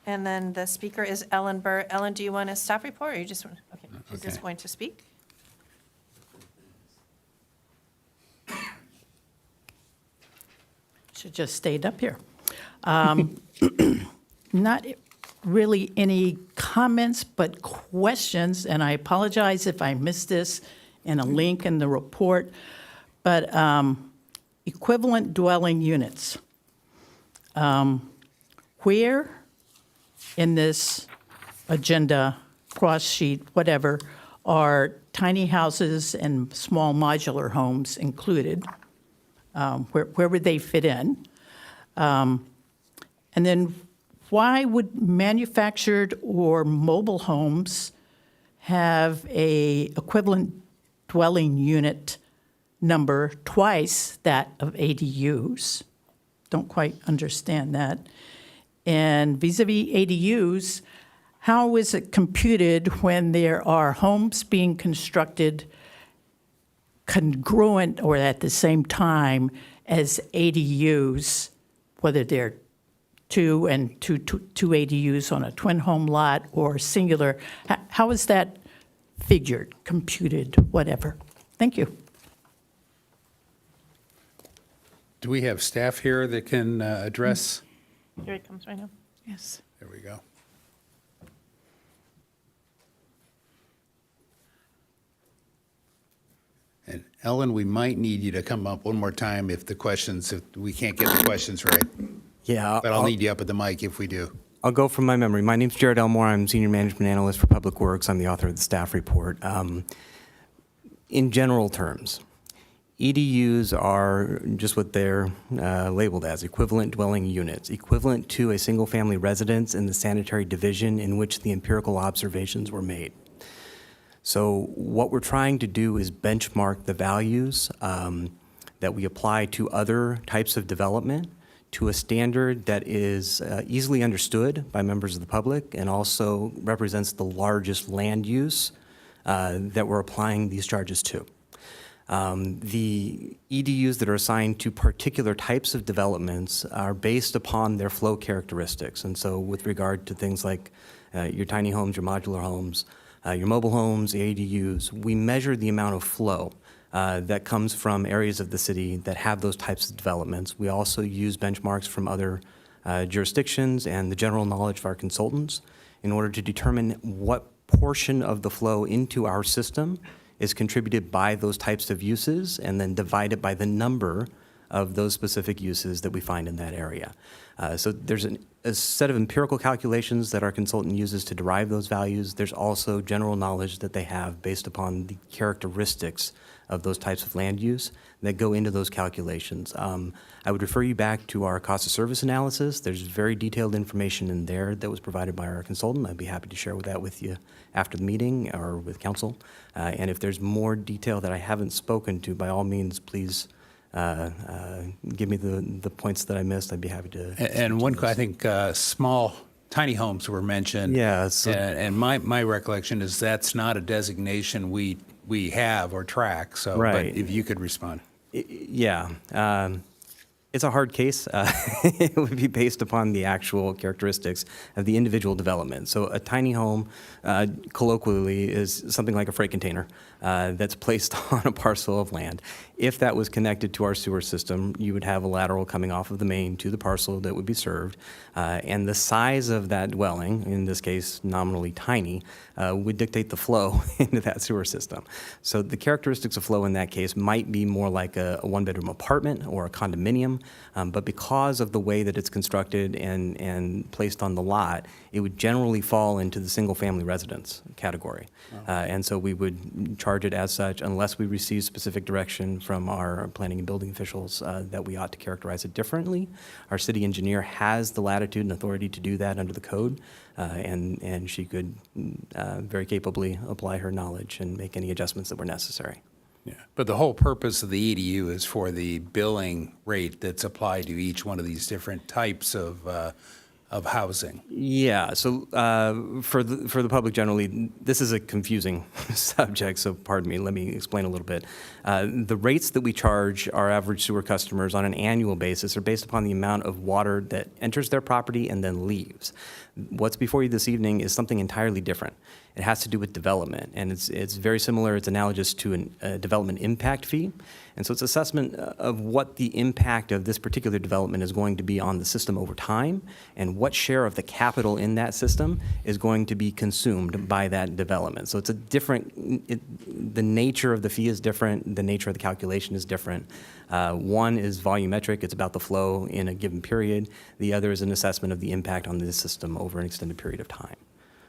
Speaker 7: And then the speaker is Ellen Burr. Ellen, do you want a staff report or you just want, okay, she's just going to speak?
Speaker 23: Should just stayed up here. Not really any comments, but questions, and I apologize if I missed this in a link in the report, but equivalent dwelling units. Where in this agenda, cross sheet, whatever, are tiny houses and small modular homes included? Where would they fit in? And then why would manufactured or mobile homes have a equivalent dwelling unit number twice that of ADUs? Don't quite understand that. And vis-a-vis ADUs, how is it computed when there are homes being constructed congruent or at the same time as ADUs, whether they're two ADUs on a twin home lot or singular? How is that figured, computed, whatever? Thank you.
Speaker 1: Do we have staff here that can address?
Speaker 7: Here it comes right now.
Speaker 23: Yes.
Speaker 1: There we go. And Ellen, we might need you to come up one more time if we can't get the questions right.
Speaker 2: Yeah.
Speaker 1: But I'll need you up at the mic if we do.
Speaker 2: I'll go from my memory. My name's Jared Elmore. I'm Senior Management Analyst for Public Works. I'm the author of the staff report. In general terms, EDUs are just what they're labeled as, equivalent dwelling units, equivalent to a single-family residence in the sanitary division in which the empirical observations were made. So what we're trying to do is benchmark the values that we apply to other types of development to a standard that is easily understood by members of the public and also represents the largest land use that we're applying these charges to. The EDUs that are assigned to particular types of developments are based upon their flow characteristics. And so with regard to things like your tiny homes, your modular homes, your mobile homes, ADUs, we measure the amount of flow that comes from areas of the city that have those types of developments. We also use benchmarks from other jurisdictions and the general knowledge of our consultants in order to determine what portion of the flow into our system is contributed by those types of uses and then divided by the number of those specific uses that we find in that area. So there's a set of empirical calculations that our consultant uses to derive those values. There's also general knowledge that they have based upon the characteristics of those types of land use that go into those calculations. I would refer you back to our cost of service analysis. There's very detailed information in there that was provided by our consultant. I'd be happy to share that with you after the meeting or with council. And if there's more detail that I haven't spoken to, by all means, please give me the points that I missed. I'd be happy to.
Speaker 1: And one, I think, small, tiny homes were mentioned.
Speaker 2: Yeah.
Speaker 1: And my recollection is that's not a designation we have or track. So,
Speaker 2: Right.
Speaker 1: But if you could respond.
Speaker 2: Yeah. It's a hard case. It would be based upon the actual characteristics of the individual development. So a tiny home, colloquially, is something like a freight container that's placed on a parcel of land. If that was connected to our sewer system, you would have a lateral coming off of the main to the parcel that would be served. And the size of that dwelling, in this case nominally tiny, would dictate the flow into that sewer system. So the characteristics of flow in that case might be more like a one-bedroom apartment or a condominium, but because of the way that it's constructed and placed on the lot, it would generally fall into the single-family residence category. And so we would charge it as such unless we receive specific direction from our planning and building officials that we ought to characterize it differently. Our city engineer has the latitude and authority to do that under the code, and she could very capably apply her knowledge and make any adjustments that were necessary.
Speaker 1: Yeah. But the whole purpose of the EDU is for the billing rate that's applied to each one of these different types of housing.
Speaker 2: Yeah, so for the public generally, this is a confusing subject, so pardon me, let me explain a little bit. The rates that we charge our average sewer customers on an annual basis are based upon the amount of water that enters their property and then leaves. What's before you this evening is something entirely different. It has to do with development, and it's very similar, it's analogous to a development impact fee. And so it's assessment of what the impact of this particular development is going to be on the system over time, and what share of the capital in that system is going to be consumed by that development. So it's a different, the nature of the fee is different, the nature of the calculation is different. One is volumetric, it's about the flow in a given period. The other is an assessment of the impact on the system over an extended period of time.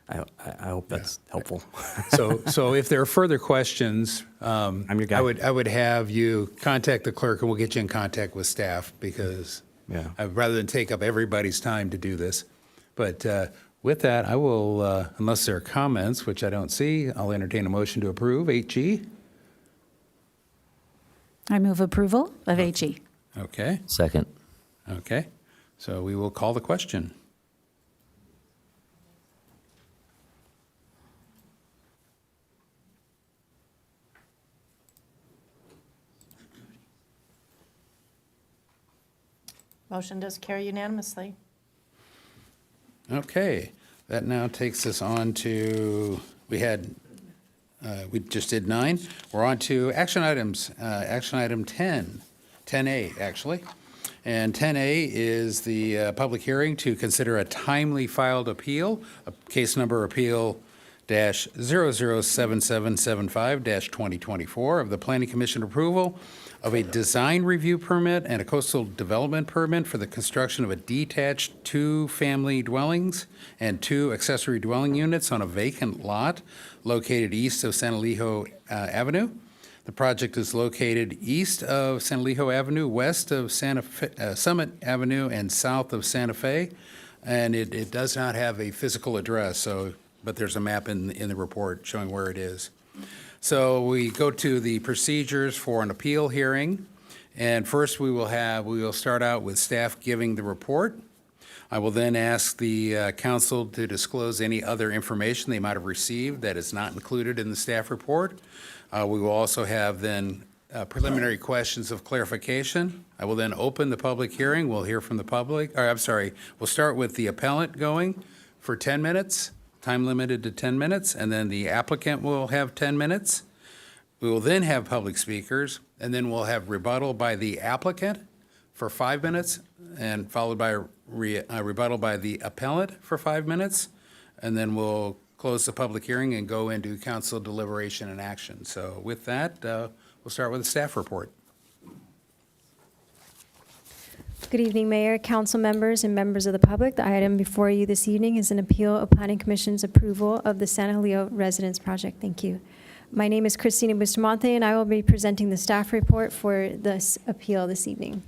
Speaker 2: I hope that's helpful.
Speaker 1: So if there are further questions,
Speaker 2: I'm your guy.
Speaker 1: I would have you contact the clerk and we'll get you in contact with staff because rather than take up everybody's time to do this. But with that, I will, unless there are comments, which I don't see, I'll entertain a motion to approve 8G.
Speaker 20: I move approval of 8G.
Speaker 1: Okay.
Speaker 8: Second.
Speaker 1: Okay. So we will call the question.
Speaker 7: Motion does carry unanimously.
Speaker 1: Okay, that now takes us on to, we just did 9. We're on to action items, action item 10, 10A actually. And 10A is the public hearing to consider a timely filed appeal, case number appeal dash 007775-2024 of the Planning Commission approval of a design review permit and a coastal development permit for the construction of a detached 2-family dwellings and 2 accessory dwelling units on a vacant lot located east of San Elijo Avenue. The project is located east of San Elijo Avenue, west of Summit Avenue, and south of Santa Fe. And it does not have a physical address, but there's a map in the report showing where it is. So we go to the procedures for an appeal hearing. And first we will start out with staff giving the report. I will then ask the council to disclose any other information they might have received that is not included in the staff report. We will also have then preliminary questions of clarification. I will then open the public hearing. We'll hear from the public. We'll start with the appellant going for 10 minutes. Time limited to 10 minutes, and then the applicant will have 10 minutes. We will then have public speakers, and then we'll have rebuttal by the applicant for 5 minutes, and followed by a rebuttal by the appellant for 5 minutes, and then we'll close the public hearing and go into council deliberation and action. So with that, we'll start with the staff report.
Speaker 3: Good evening, Mayor, council members, and members of the public. The item before you this evening is an appeal of Planning Commission's approval of the San Julio Residence Project. Thank you. My name is Christina Bustamante, and I will be presenting the staff report for this appeal this evening.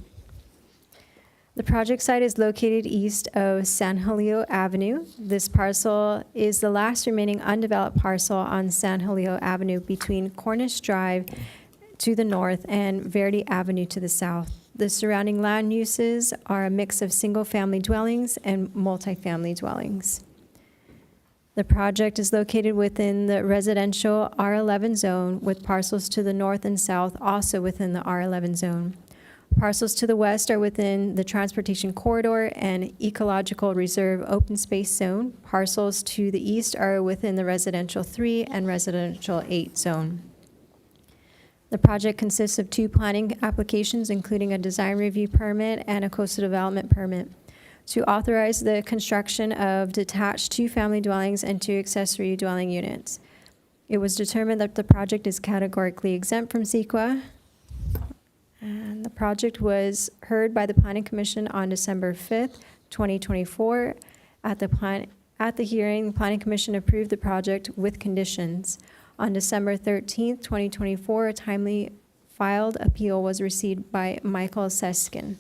Speaker 3: The project site is located east of San Julio Avenue. This parcel is the last remaining undeveloped parcel on San Julio Avenue between Cornish Drive to the north and Verdi Avenue to the south. The surrounding land uses are a mix of single-family dwellings and multifamily dwellings. The project is located within the residential R11 zone, with parcels to the north and south also within the R11 zone. Parcels to the west are within the Transportation Corridor and Ecological Reserve Open Space Zone. Parcels to the east are within the Residential 3 and Residential 8 zone. The project consists of 2 planning applications, including a design review permit and a coastal development permit, to authorize the construction of detached 2-family dwellings and 2 accessory dwelling units. It was determined that the project is categorically exempt from CEQA, and the project was heard by the Planning Commission on December 5th, 2024. At the hearing, the Planning Commission approved the project with conditions. On December 13th, 2024, a timely filed appeal was received by Michael Seskin.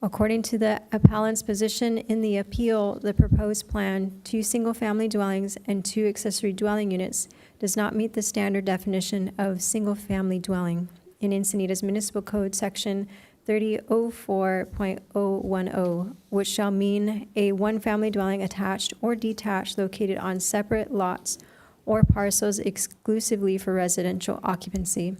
Speaker 3: According to the appellant's position in the appeal, the proposed plan, 2 single-family dwellings and 2 accessory dwelling units, does not meet the standard definition of single-family dwelling in Encinitas Municipal Code Section 3004.010, which shall mean a 1-family dwelling attached or detached located on separate lots or parcels exclusively for residential occupancy.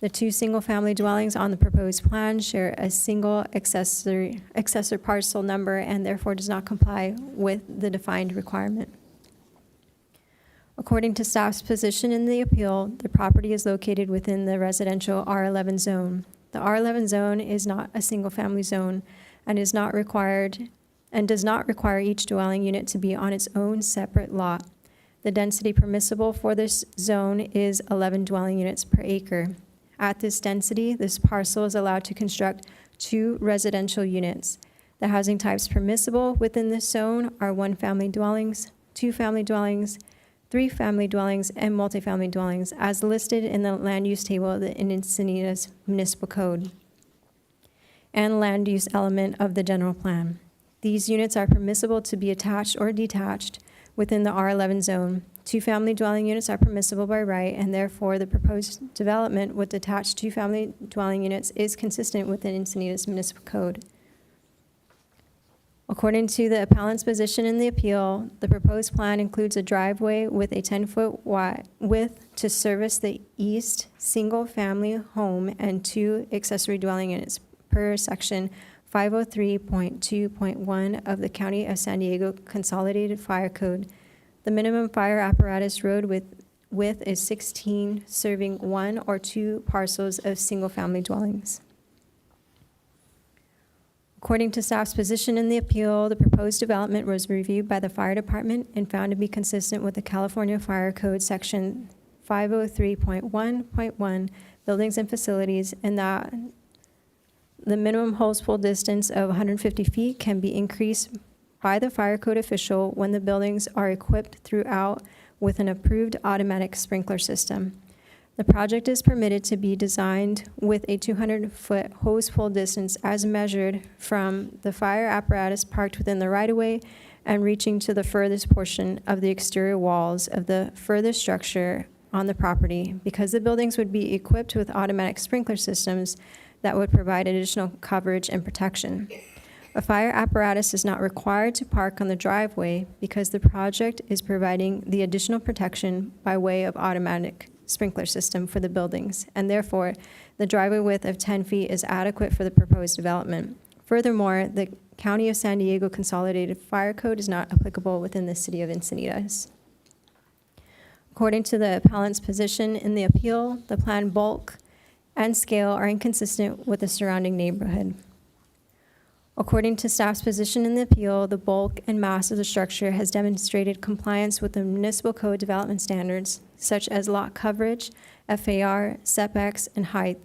Speaker 3: The 2 single-family dwellings on the proposed plan share a single accessor parcel number and therefore does not comply with the defined requirement. According to staff's position in the appeal, the property is located within the residential R11 zone. The R11 zone is not a single-family zone and does not require each dwelling unit to be on its own separate lot. The density permissible for this zone is 11 dwelling units per acre. At this density, this parcel is allowed to construct 2 residential units. The housing types permissible within this zone are 1-family dwellings, 2-family dwellings, 3-family dwellings, and multifamily dwellings, as listed in the land use table of the Encinitas Municipal Code and land use element of the general plan. These units are permissible to be attached or detached within the R11 zone. 2-family dwelling units are permissible by right, and therefore the proposed development with detached 2-family dwelling units is consistent with the Encinitas Municipal Code. According to the appellant's position in the appeal, the proposed plan includes a driveway with a 10-foot width to service the east single-family home and 2 accessory dwelling units per section 503.2.1 of the County of San Diego Consolidated Fire Code. The minimum fire apparatus road width is 16, serving 1 or 2 parcels of single-family dwellings. According to staff's position in the appeal, the proposed development was reviewed by the fire department and found to be consistent with the California Fire Code Section 503.1.1, buildings and facilities, and that the minimum hose pull distance of 150 feet can be increased by the fire code official when the buildings are equipped throughout with an approved automatic sprinkler system. The project is permitted to be designed with a 200-foot hose pull distance as measured from the fire apparatus parked within the right-of-way and reaching to the furthest portion of the exterior walls of the furthest structure on the property, because the buildings would be equipped with automatic sprinkler systems that would provide additional coverage and protection. A fire apparatus is not required to park on the driveway because the project is providing the additional protection by way of automatic sprinkler system for the buildings, and therefore the driveway width of 10 feet is adequate for the proposed development. Furthermore, the County of San Diego Consolidated Fire Code is not applicable within the city of Encinitas. According to the appellant's position in the appeal, the planned bulk and scale are inconsistent with the surrounding neighborhood. According to staff's position in the appeal, the bulk and mass of the structure has demonstrated compliance with the municipal code development standards, such as lot coverage, FAR, setbacks, and height.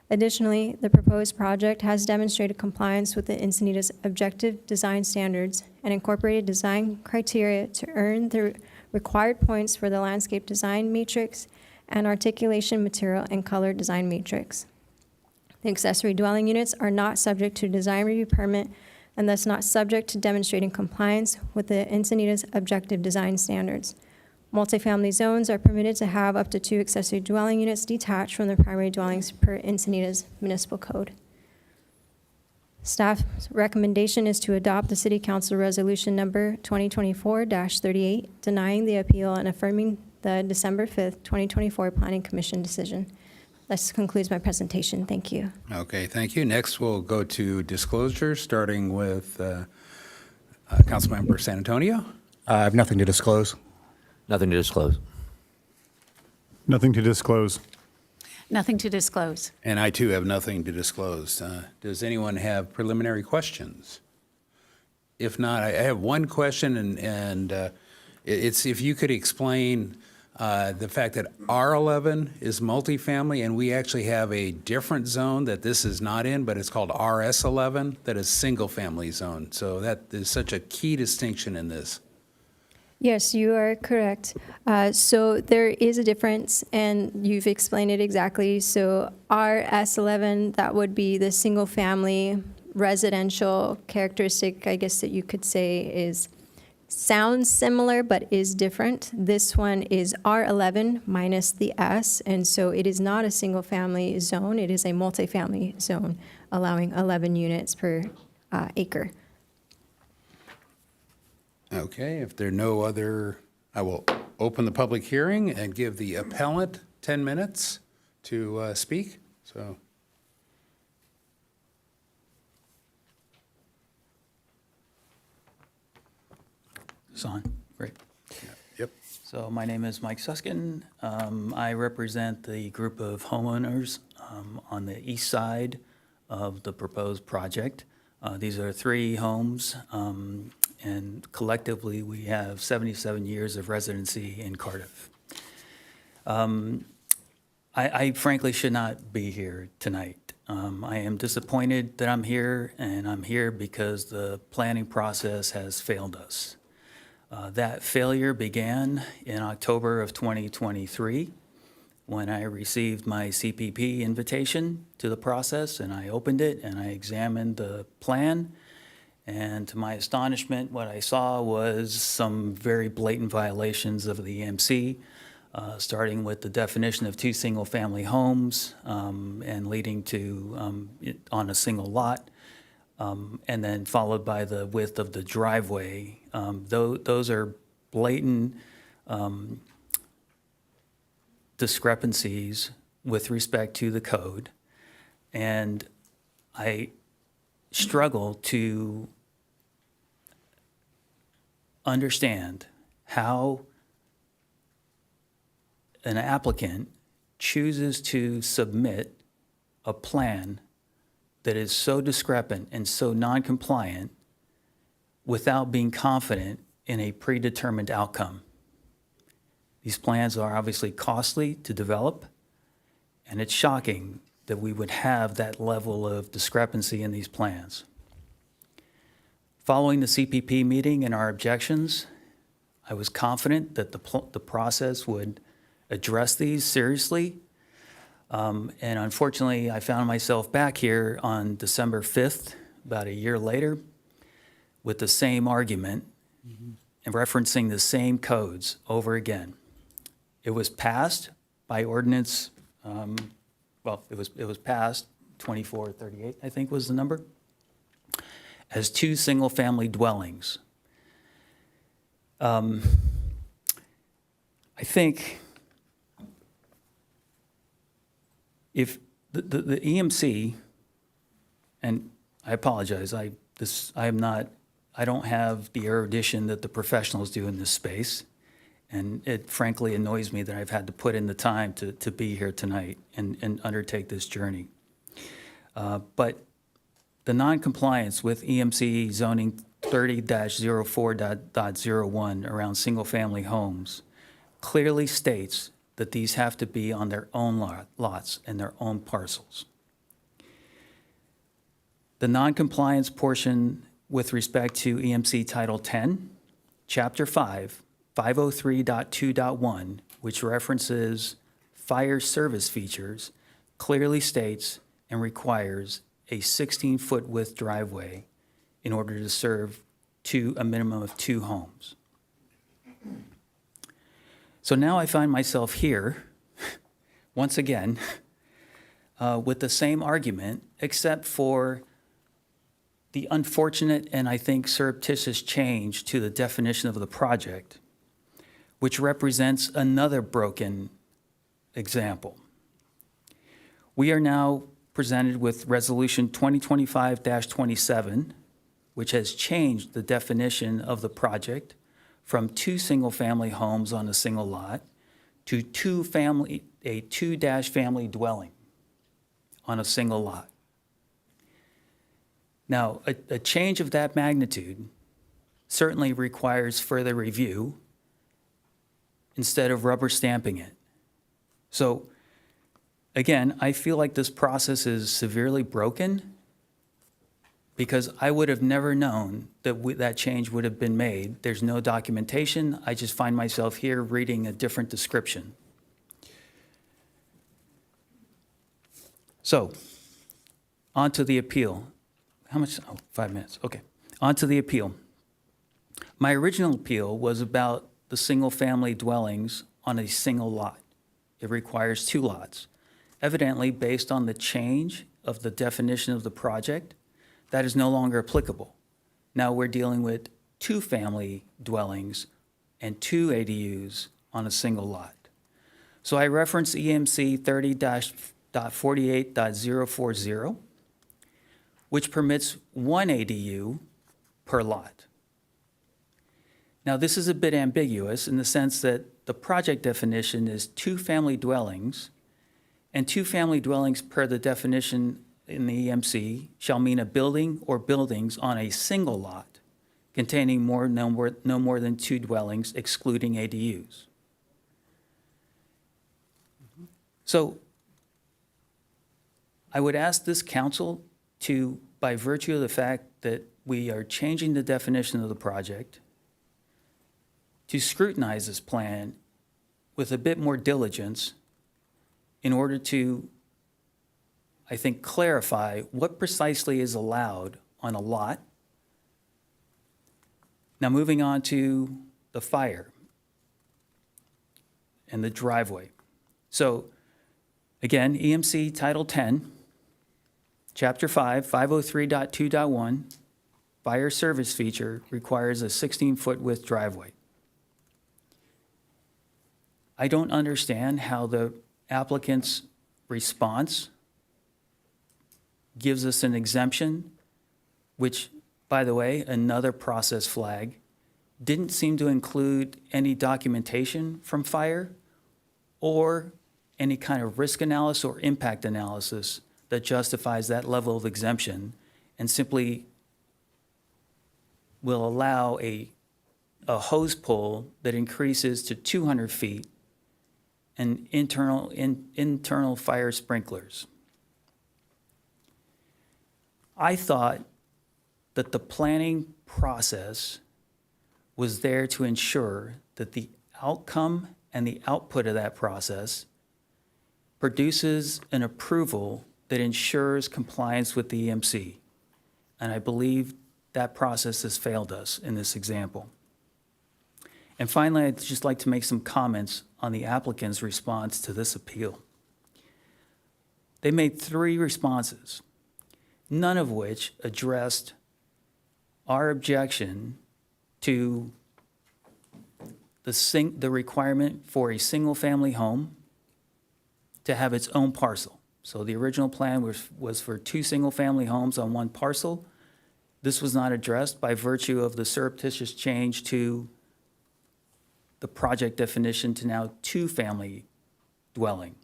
Speaker 3: Additionally, the proposed project has demonstrated compliance with the Encinitas objective design standards and incorporated design criteria to earn the required points for the landscape design matrix and articulation material and color design matrix. The accessory dwelling units are not subject to design review permit and thus not subject to demonstrating compliance with the Encinitas objective design standards. Multifamily zones are permitted to have up to 2 accessory dwelling units detached from the primary dwellings per Encinitas municipal code. Staff's recommendation is to adopt the City Council Resolution Number 2024-38, denying the appeal and affirming the December 5th, 2024 Planning Commission decision. This concludes my presentation. Thank you.
Speaker 1: Okay, thank you. Next, we'll go to disclosure, starting with Councilmember San Antonio.
Speaker 4: I have nothing to disclose.
Speaker 8: Nothing to disclose.
Speaker 4: Nothing to disclose.
Speaker 20: Nothing to disclose.
Speaker 1: And I, too, have nothing to disclose. Does anyone have preliminary questions? If not, I have one question, and it's if you could explain the fact that R11 is multifamily, and we actually have a different zone that this is not in, but it's called RS11, that is single-family zone. So that is such a key distinction in this.
Speaker 3: Yes, you are correct. So there is a difference, and you've explained it exactly. So RS11, that would be the single-family residential characteristic, I guess that you could say sounds similar but is different. This one is R11 minus the S, and so it is not a single-family zone. It is a multifamily zone, allowing 11 units per acre.
Speaker 1: Okay, if there are no other, I will open the public hearing and give the appellant 10 minutes to speak. So,
Speaker 6: It's on. Great.
Speaker 1: yep.
Speaker 6: So my name is Mike Suskin. I represent the group of homeowners on the east side of the proposed project. These are 3 homes, and collectively we have 77 years of residency in Cardiff. I frankly should not be here tonight. I am disappointed that I'm here, and I'm here because the planning process has failed us. That failure began in October of 2023 when I received my CPP invitation to the process, and I opened it and I examined the plan. And to my astonishment, what I saw was some very blatant violations of the EMC, starting with the definition of 2 single-family homes and leading to on a single lot. And then followed by the width of the driveway. Those are blatant discrepancies with respect to the code. And I struggle to understand how an applicant chooses to submit a plan that is so discrepant and so non-compliant without being confident in a predetermined outcome. These plans are obviously costly to develop, and it's shocking that we would have that level of discrepancy in these plans. Following the CPP meeting and our objections, I was confident that the process would address these seriously. And unfortunately, I found myself back here on December 5th, about a year later, with the same argument and referencing the same codes over again. It was passed by ordinance, it was passed, 2438, I think was the number, as 2 single-family dwellings. I think if the EMC, and I apologize, I don't have the erudition that the professionals do in this space, and it frankly annoys me that I've had to put in the time to be here tonight and undertake this journey. But the non-compliance with EMC zoning 30-04.01 around single-family homes clearly states that these have to be on their own lots and their own parcels. The noncompliance portion with respect to EMC Title 10, Chapter 5, 503.2.1, which references fire service features, clearly states and requires a 16-foot width driveway in order to serve a minimum of 2 homes. So now I find myself here, once again, with the same argument, except for the unfortunate and I think surreptitious change to the definition of the project, which represents another broken example. We are now presented with Resolution 2025-27, which has changed the definition of the project from 2 single-family homes on a single lot to a 2-family dwelling on a single lot. Now, a change of that magnitude certainly requires further review instead of rubber stamping it. So, again, I feel like this process is severely broken because I would have never known that that change would have been made. There's no documentation. I just find myself here reading a different description. So, on to the appeal. How much? Oh, 5 minutes. Okay. On to the appeal. My original appeal was about the single-family dwellings on a single lot. It requires 2 lots. Evidently, based on the change of the definition of the project, that is no longer applicable. Now we're dealing with 2-family dwellings and 2 ADUs on a single lot. So I reference EMC 30-48.040, which permits 1 ADU per lot. Now, this is a bit ambiguous in the sense that the project definition is 2-family dwellings, and 2-family dwellings per the definition in the EMC shall mean a building or buildings on a single lot containing no more than 2 dwellings, excluding ADUs. So I would ask this council to, by virtue of the fact that we are changing the definition of the project, to scrutinize this plan with a bit more diligence in order to, I think, clarify what precisely is allowed on a lot. Now, moving on to the fire and the driveway. So, again, EMC Title 10, Chapter 5, 503.2.1, fire service feature requires a 16-foot width driveway. I don't understand how the applicant's response gives us an exemption, which, by the way, another process flag, didn't seem to include any documentation from fire or any kind of risk analysis or impact analysis that justifies that level of exemption, and simply will allow a hose pull that increases to 200 feet and internal fire sprinklers. I thought that the planning process was there to ensure that the outcome and the output of that process produces an approval that ensures compliance with the EMC. And I believe that process has failed us in this example. And finally, I'd just like to make some comments on the applicant's response to this appeal. They made 3 responses, none of which addressed our objection to the requirement for a single-family home to have its own parcel. So the original plan was for 2 single-family homes on 1 parcel. This was not addressed by virtue of the surreptitious change to the project definition to now 2-family dwelling.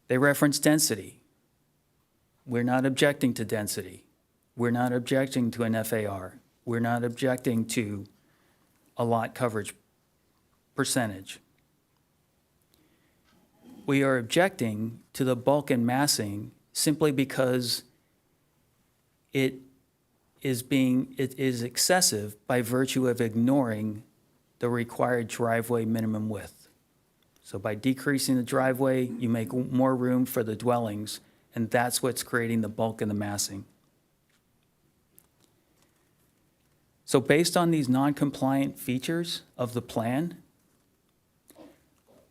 Speaker 6: They reference density. We're not objecting to density. We're not objecting to an FAR. We're not objecting to a lot coverage percentage. We are objecting to the bulk and massing simply because it is excessive by virtue of ignoring the required driveway minimum width. So by decreasing the driveway, you make more room for the dwellings, and that's what's creating the bulk and the massing. So based on these non-compliant features of the plan,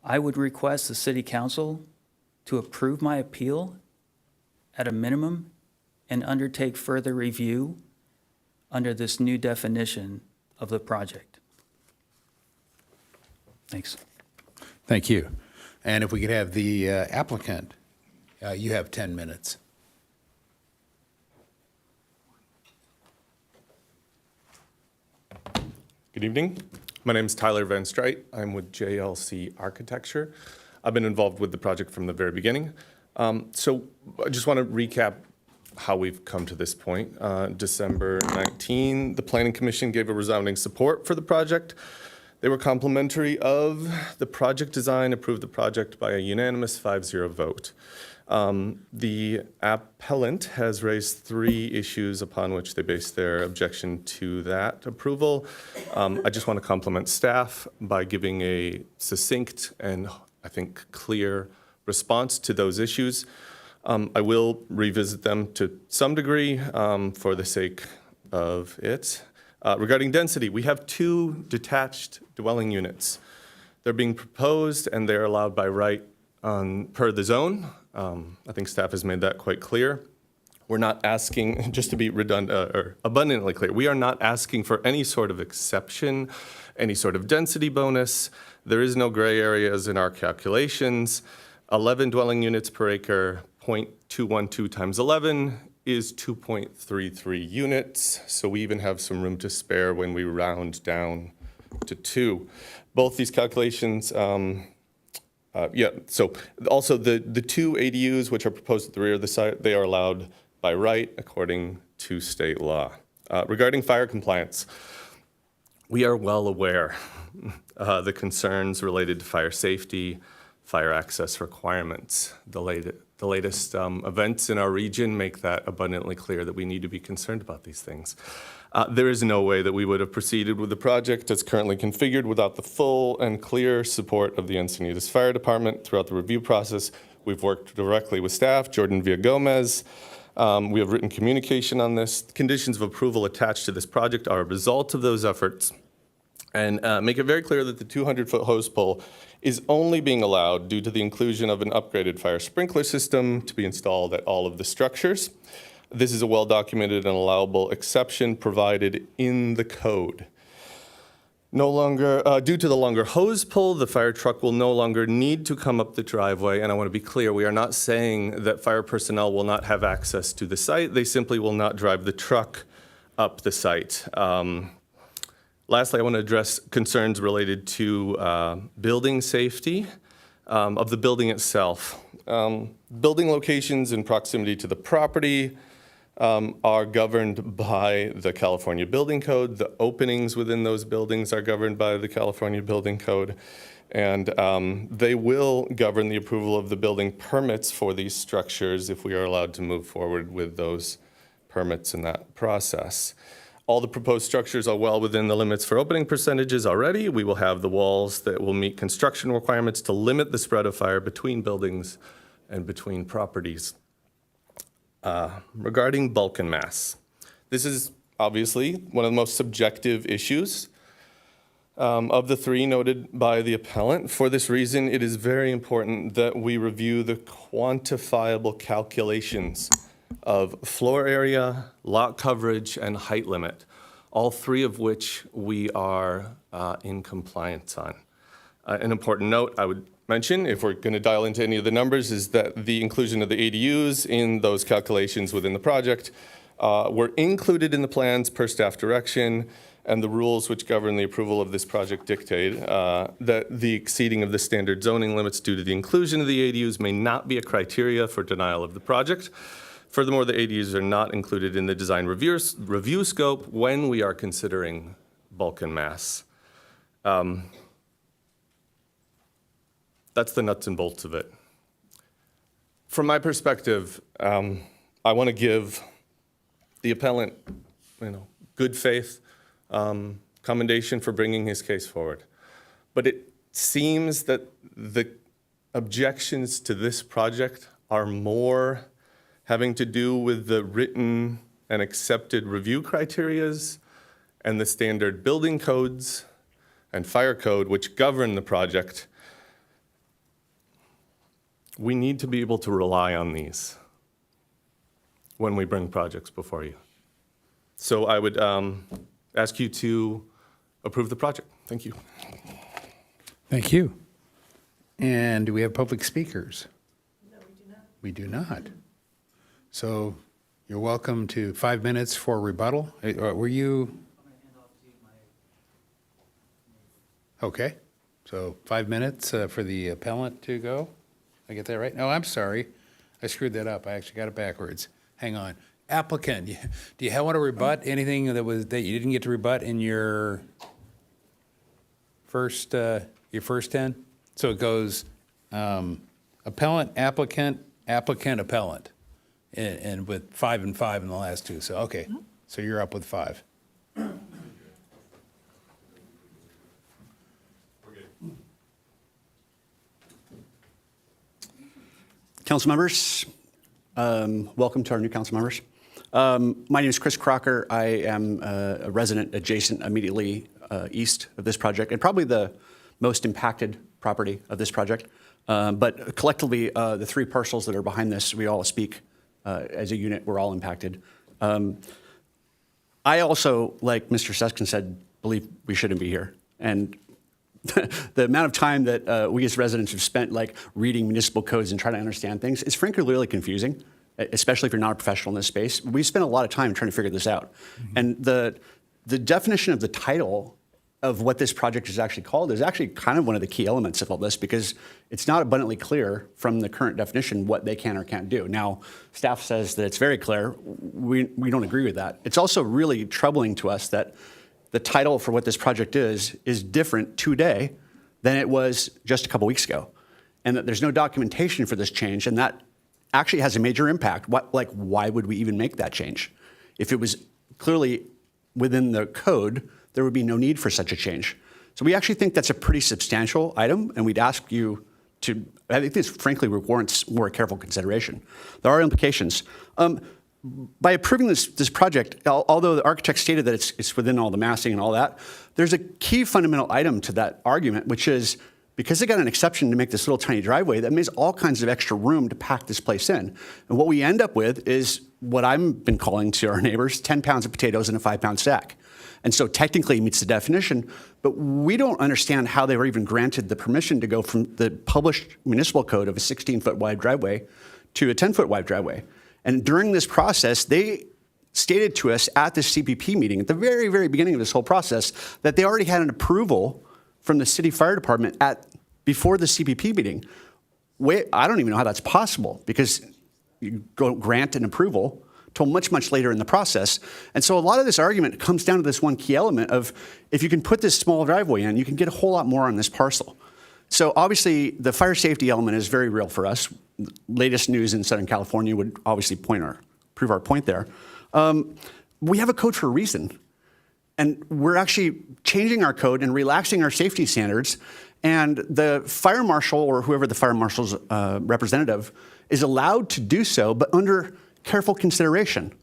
Speaker 6: I would request the city council to approve my appeal at a minimum and undertake further review under this new definition of the project. Thanks.
Speaker 1: Thank you. And if we could have the applicant, you have 10 minutes.
Speaker 5: Good evening. My name is Tyler Van Streit. I'm with JLC Architecture. I've been involved with the project from the very beginning. So I just want to recap how we've come to this point. December 19, the Planning Commission gave a resounding support for the project. They were complimentary of the project design, approved the project by a unanimous 5-0 vote. The appellant has raised 3 issues upon which they base their objection to that approval. I just want to compliment staff by giving a succinct and, I think, clear response to those issues. I will revisit them to some degree for the sake of it. Regarding density, we have 2 detached dwelling units. They're being proposed and they're allowed by right per the zone. I think staff has made that quite clear. We're not asking, just to be redundant or abundantly clear, we are not asking for any sort of exception, any sort of density bonus. There is no gray areas in our calculations. 11 dwelling units per acre, 0.212 times 11 is 2.33 units. So we even have some room to spare when we round down to 2. Both these calculations, so also the 2 ADUs which are proposed at the rear of the site, they are allowed by right according to state law. Regarding fire compliance, we are well aware the concerns related to fire safety, fire access requirements. The latest events in our region make that abundantly clear that we need to be concerned about these things. There is no way that we would have proceeded with the project as currently configured without the full and clear support of the Encinitas Fire Department throughout the review process. We've worked directly with staff, Jordan Villagomez. We have written communication on this. Conditions of approval attached to this project are a result of those efforts, and make it very clear that the 200-foot hose pole is only being allowed due to the inclusion of an upgraded fire sprinkler system to be installed at all of the structures. This is a well-documented and allowable exception provided in the code. No longer, due to the longer hose pull, the fire truck will no longer need to come up the driveway. And I want to be clear, we are not saying that fire personnel will not have access to the site. They simply will not drive the truck up the site. Lastly, I want to address concerns related to building safety of the building itself. Building locations in proximity to the property are governed by the California Building Code. The openings within those buildings are governed by the California Building Code. And they will govern the approval of the building permits for these structures if we are allowed to move forward with those permits in that process. All the proposed structures are well within the limits for opening percentages already. We will have the walls that will meet construction requirements to limit the spread of fire between buildings and between properties. Regarding bulk and mass, this is obviously one of the most subjective issues of the 3 noted by the appellant. For this reason, it is very important that we review the quantifiable calculations of floor area, lot coverage, and height limit, all 3 of which we are in compliance on. An important note I would mention, if we're going to dial into any of the numbers, is that the inclusion of the ADUs in those calculations within the project were included in the plans per staff direction, and the rules which govern the approval of this project dictate that the exceeding of the standard zoning limits due to the inclusion of the ADUs may not be a criteria for denial of the project. Furthermore, the ADUs are not included in the design review scope when we are considering bulk and mass. That's the nuts and bolts of it. From my perspective, I want to give the appellant, good faith commendation for bringing his case forward. But it seems that the objections to this project are more having to do with the written and accepted review criterias and the standard building codes and fire code which govern the project. We need to be able to rely on these when we bring projects before you. So I would ask you to approve the project. Thank you.
Speaker 1: Thank you. And do we have public speakers? No, we do not. We do not. So you're welcome to 5 minutes for rebuttal. Were you? Okay. So 5 minutes for the appellant to go. I get that right? No, I'm sorry. I screwed that up. I actually got it backwards. Hang on. Applicant, do you want to rebut anything that you didn't get to rebut in your first 10? So it goes appellant, applicant, applicant, appellant, and with 5 and 5 in the last two. So, okay. So you're up with 5.
Speaker 9: Council members, welcome to our new council members. My name is Chris Crocker. I am a resident adjacent immediately east of this project and probably the most impacted property of this project. But collectively, the 3 parcels that are behind this, we all speak as a unit, we're all impacted. I also, like Mr. Suskin said, believe we shouldn't be here. And the amount of time that we as residents have spent reading municipal codes and trying to understand things is frankly really confusing, especially if you're not a professional in this space. We spent a lot of time trying to figure this out. Mm-hmm. And the definition of the title of what this project is actually called is actually kind of one of the key elements of all this, because it's not abundantly clear from the current definition what they can or can't do. Now, staff says that it's very clear. We don't agree with that. It's also really troubling to us that the title for what this project is different today than it was just a couple weeks ago, and that there's no documentation for this change, and that actually has a major impact. Why would we even make that change? If it was clearly within the code, there would be no need for such a change. So we actually think that's a pretty substantial item, and we'd ask you to, I think this frankly warrants more careful consideration. There are implications. By approving this project, although the architect stated that it's within all the massing and all that, there's a key fundamental item to that argument, which is because they got an exception to make this little tiny driveway, that means all kinds of extra room to pack this place in. And what we end up with is what I've been calling to our neighbors 10 pounds of potatoes in a 5-pound sack. And so technically it meets the definition, but we don't understand how they were even granted the permission to go from the published municipal code of a 16-foot wide driveway to a 10-foot wide driveway. And during this process, they stated to us at this CPP meeting, at the very, very beginning of this whole process, that they already had an approval from the city fire department before the CPP meeting. I don't even know how that's possible, because you go grant an approval till much, much later in the process. And so a lot of this argument comes down to this one key element of, if you can put this small driveway in, you can get a whole lot more on this parcel. So obviously, the fire safety element is very real for us. Latest news in Southern California would obviously prove our point there. We have a code for a reason. And we're actually changing our code and relaxing our safety standards. And the fire marshal, or whoever the fire marshal's representative, is allowed to do so, but under careful consideration.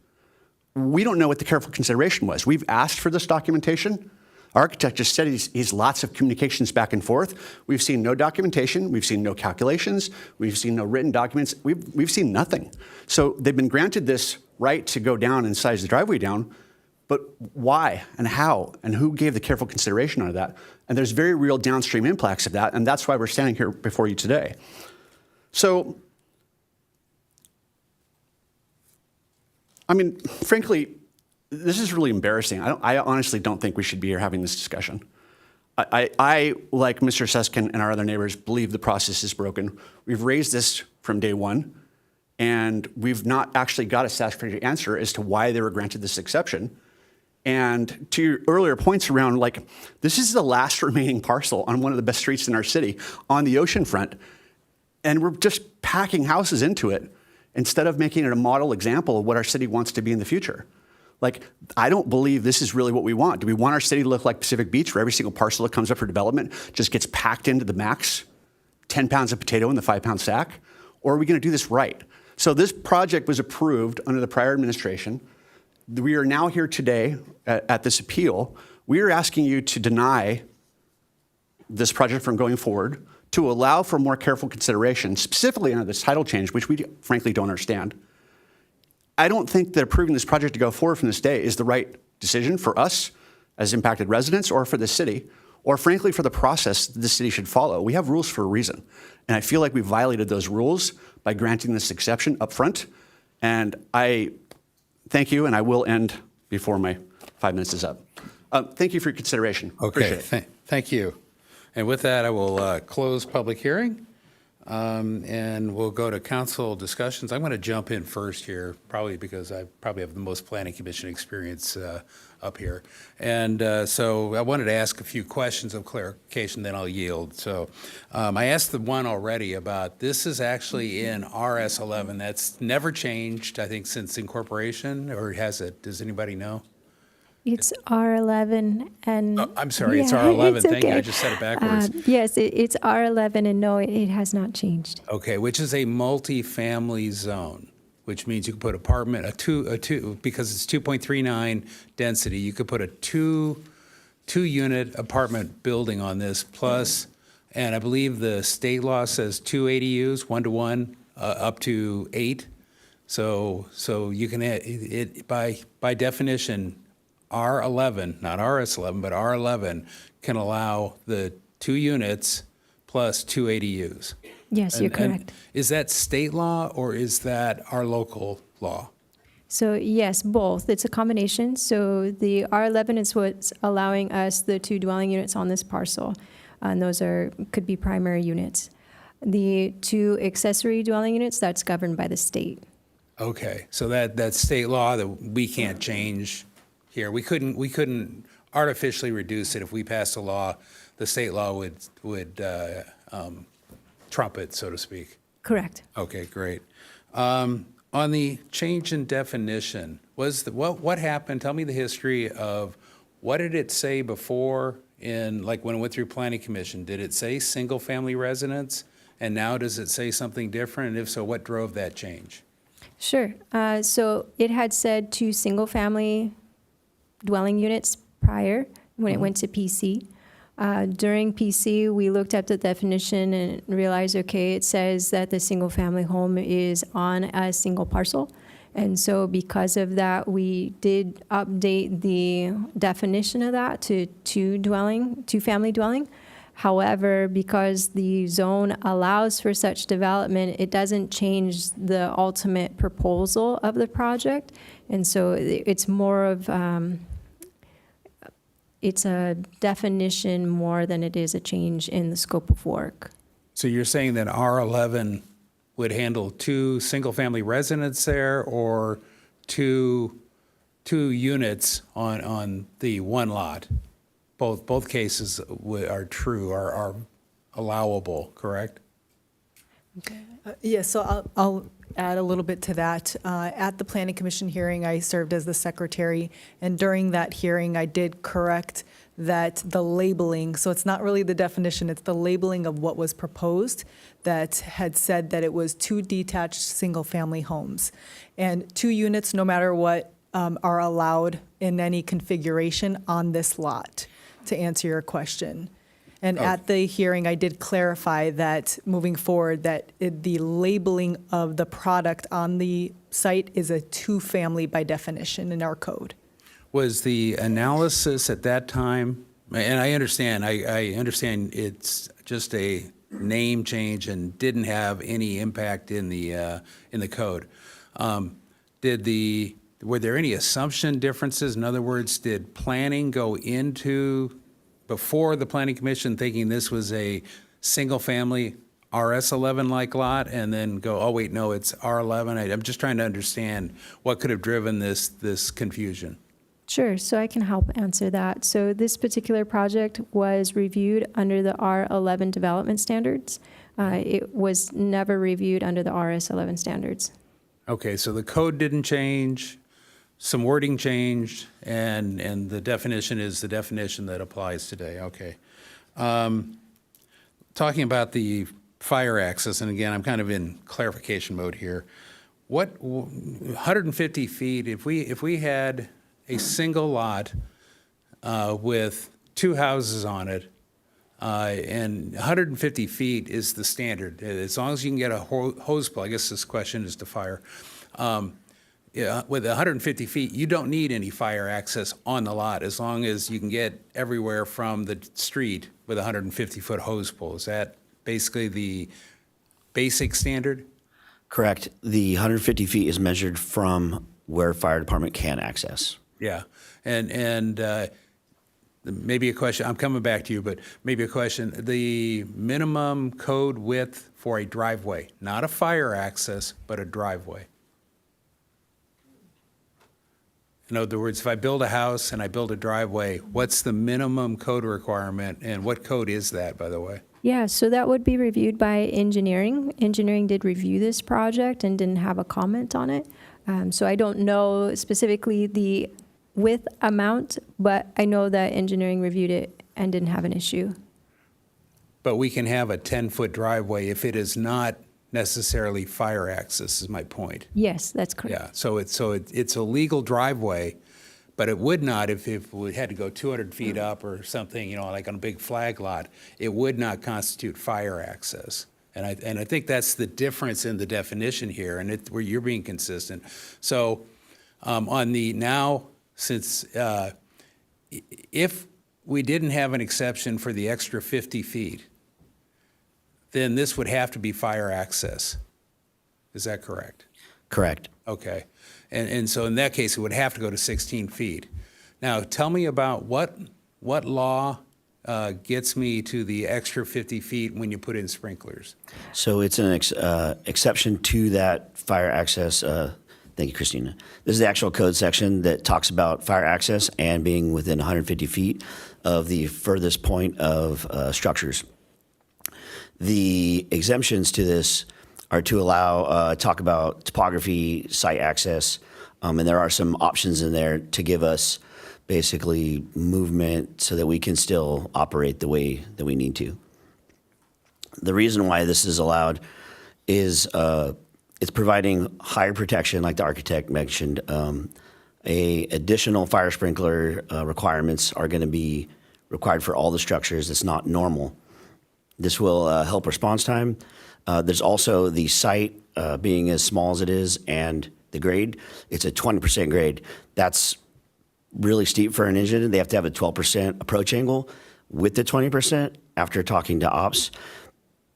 Speaker 9: We don't know what the careful consideration was. We've asked for this documentation. Our architect just said he's lots of communications back and forth. We've seen no documentation. We've seen no calculations. We've seen no written documents. We've seen nothing. So they've been granted this right to go down and size the driveway down, but why and how and who gave the careful consideration on that? And there's very real downstream impacts of that, and that's why we're standing here before you today. So, I mean, frankly, this is really embarrassing. I honestly don't think we should be here having this discussion. I, like Mr. Suskin and our other neighbors, believe the process is broken. We've raised this from day one, and we've not actually got a satisfactory answer as to why they were granted this exception. And to your earlier points around, this is the last remaining parcel on one of the best streets in our city on the ocean front, and we're just packing houses into it instead of making it a model example of what our city wants to be in the future. Like, I don't believe this is really what we want. Do we want our city to look like Pacific Beach, where every single parcel that comes up for development just gets packed into the max, 10 pounds of potato in the 5-pound sack? Or are we going to do this right? So this project was approved under the prior administration. We are now here today at this appeal. We are asking you to deny this project from going forward, to allow for more careful consideration, specifically under this title change, which we frankly don't understand. I don't think that approving this project to go forward from this day is the right decision for us as impacted residents, or for the city, or frankly for the process that the city should follow. We have rules for a reason, and I feel like we violated those rules by granting this exception up front. And I thank you, and I will end before my 5 minutes is up. Thank you for your consideration.
Speaker 1: Okay,
Speaker 9: Appreciate it.
Speaker 1: thank you. And with that, I will close public hearing, and we'll go to council discussions. I'm going to jump in first here, probably because I probably have the most planning commission experience up here. And so I wanted to ask a few questions of clarification, then I'll yield. So I asked the one already about, this is actually in RS 11. That's never changed, I think, since incorporation, or has it? Does anybody know?
Speaker 3: It's R11 and...
Speaker 1: Oh, I'm sorry, it's
Speaker 3: Yeah,
Speaker 1: R11.
Speaker 3: it's
Speaker 1: Thank you. I
Speaker 3: okay.
Speaker 1: just said it backwards.
Speaker 3: Yes, it's R11, and no, it has not changed.
Speaker 1: Okay, which is a multi-family zone, which means you could put apartment, because it's 2.39 density, you could put a two-unit apartment building on this, plus, and I believe the state law says 2 ADUs, 1-to-1, up to 8. So you can add, by definition, R11, not RS11, but R11 can allow the 2 units plus 2 ADUs.
Speaker 3: Yes, you're
Speaker 1: And
Speaker 3: correct.
Speaker 1: is that state law or is that our local law?
Speaker 3: So yes, both. It's a combination. So the R11 is what's allowing us the 2 dwelling units on this parcel, and those could be primary units. The 2 accessory dwelling units, that's governed by the state.
Speaker 1: Okay, so that's state law that we can't change here. We couldn't artificially reduce it. If we passed a law, the state law would trump it, so to speak.
Speaker 3: Correct.
Speaker 1: Okay, great. On the change in definition, what happened? Tell me the history of what did it say before when it went through Planning Commission? Did it say single-family residence, and now does it say something different? And if so, what drove that change?
Speaker 3: Sure. So it had said 2 single-family dwelling units prior when it went to PC. During PC, we looked at the definition and realized, okay, it says that the single-family home is on a single parcel. And so because of that, we did update the definition of that to 2-family dwelling. However, because the zone allows for such development, it doesn't change the ultimate proposal of the project. And so it's more of, it's a definition more than it is a change in the scope of work.
Speaker 1: So you're saying that R11 would handle 2 single-family residents there, or two units on the one lot? Both cases are true, are allowable, correct?
Speaker 10: Yes, so I'll add a little bit to that. At the Planning Commission hearing, I served as the secretary, and during that hearing, I did correct that the labeling, so it's not really the definition, it's the labeling of what was proposed that had said that it was 2 detached single-family homes. And 2 units, no matter what, are allowed in any configuration on this lot, to answer your question. And at the hearing, I did clarify that moving forward, that the labeling of the product on the site is a 2-family by definition in our code.
Speaker 1: Was the analysis at that time, and I understand it's just a name change and didn't have any impact in the code. Were there any assumption differences? In other words, did planning go into, before the Planning Commission, thinking this was a single-family RS11-like lot, and then go, oh, wait, no, it's R11? I'm just trying to understand what could have driven this confusion.
Speaker 3: Sure, so I can help answer that. So this particular project was reviewed under the R11 development standards. It was never reviewed under the RS11 standards.
Speaker 1: Okay, so the code didn't change. some wording changed, and the definition is the definition that applies today. Okay. Talking about the fire access, and again, I'm kind of in clarification mode here. What 150 feet? If we had a single lot with 2 houses on it, and 150 feet is the standard. As long as you can get a hose pull, I guess this question is to fire. Yeah, with 150 feet, you don't need any fire access on the lot as long as you can get everywhere from the street with a 150-foot hose pull. Is that basically the basic standard?
Speaker 12: Correct. The 150 feet is measured from where fire department can access.
Speaker 1: Yeah, and maybe a question, I'm coming back to you, but maybe a question. The minimum code width for a driveway, not a fire access, but a driveway. In other words, if I build a house and I build a driveway, what's the minimum code requirement, and what code is that, by the way?
Speaker 3: Yeah, so that would be reviewed by engineering. Engineering did review this project and didn't have a comment on it. So I don't know specifically the width amount, but I know that engineering reviewed it and didn't have an issue.
Speaker 1: But we can have a 10-foot driveway if it is not necessarily fire access, is my point.
Speaker 3: Yes, that's correct.
Speaker 1: Yeah, so it's a legal driveway, but it would not if we had to go 200 feet up or something, like on a big flag lot, it would not constitute fire access. And I think that's the difference in the definition here, and where you're being consistent. So on the now, since if we didn't have an exception for the extra 50 feet, then this would have to be fire access. Is that correct?
Speaker 12: Correct.
Speaker 1: Okay. And so in that case, it would have to go to 16 feet. Now, tell me about what law gets me to the extra 50 feet when you put in sprinklers?
Speaker 12: So it's an exception to that fire access. Thank you, Christina. This is the actual code section that talks about fire access and being within 150 feet of the furthest point of structures. The exemptions to this are to allow, talk about topography, site access, and there are some options in there to give us basically movement so that we can still operate the way that we need to. The reason why this is allowed is it's providing higher protection, like the architect mentioned. Additional fire sprinkler requirements are going to be required for all the structures. It's not normal. This will help response time. There's also the site being as small as it is and the grade. It's a 20% grade. That's really steep for an engine. They have to have a 12% approach angle with the 20%. After talking to ops,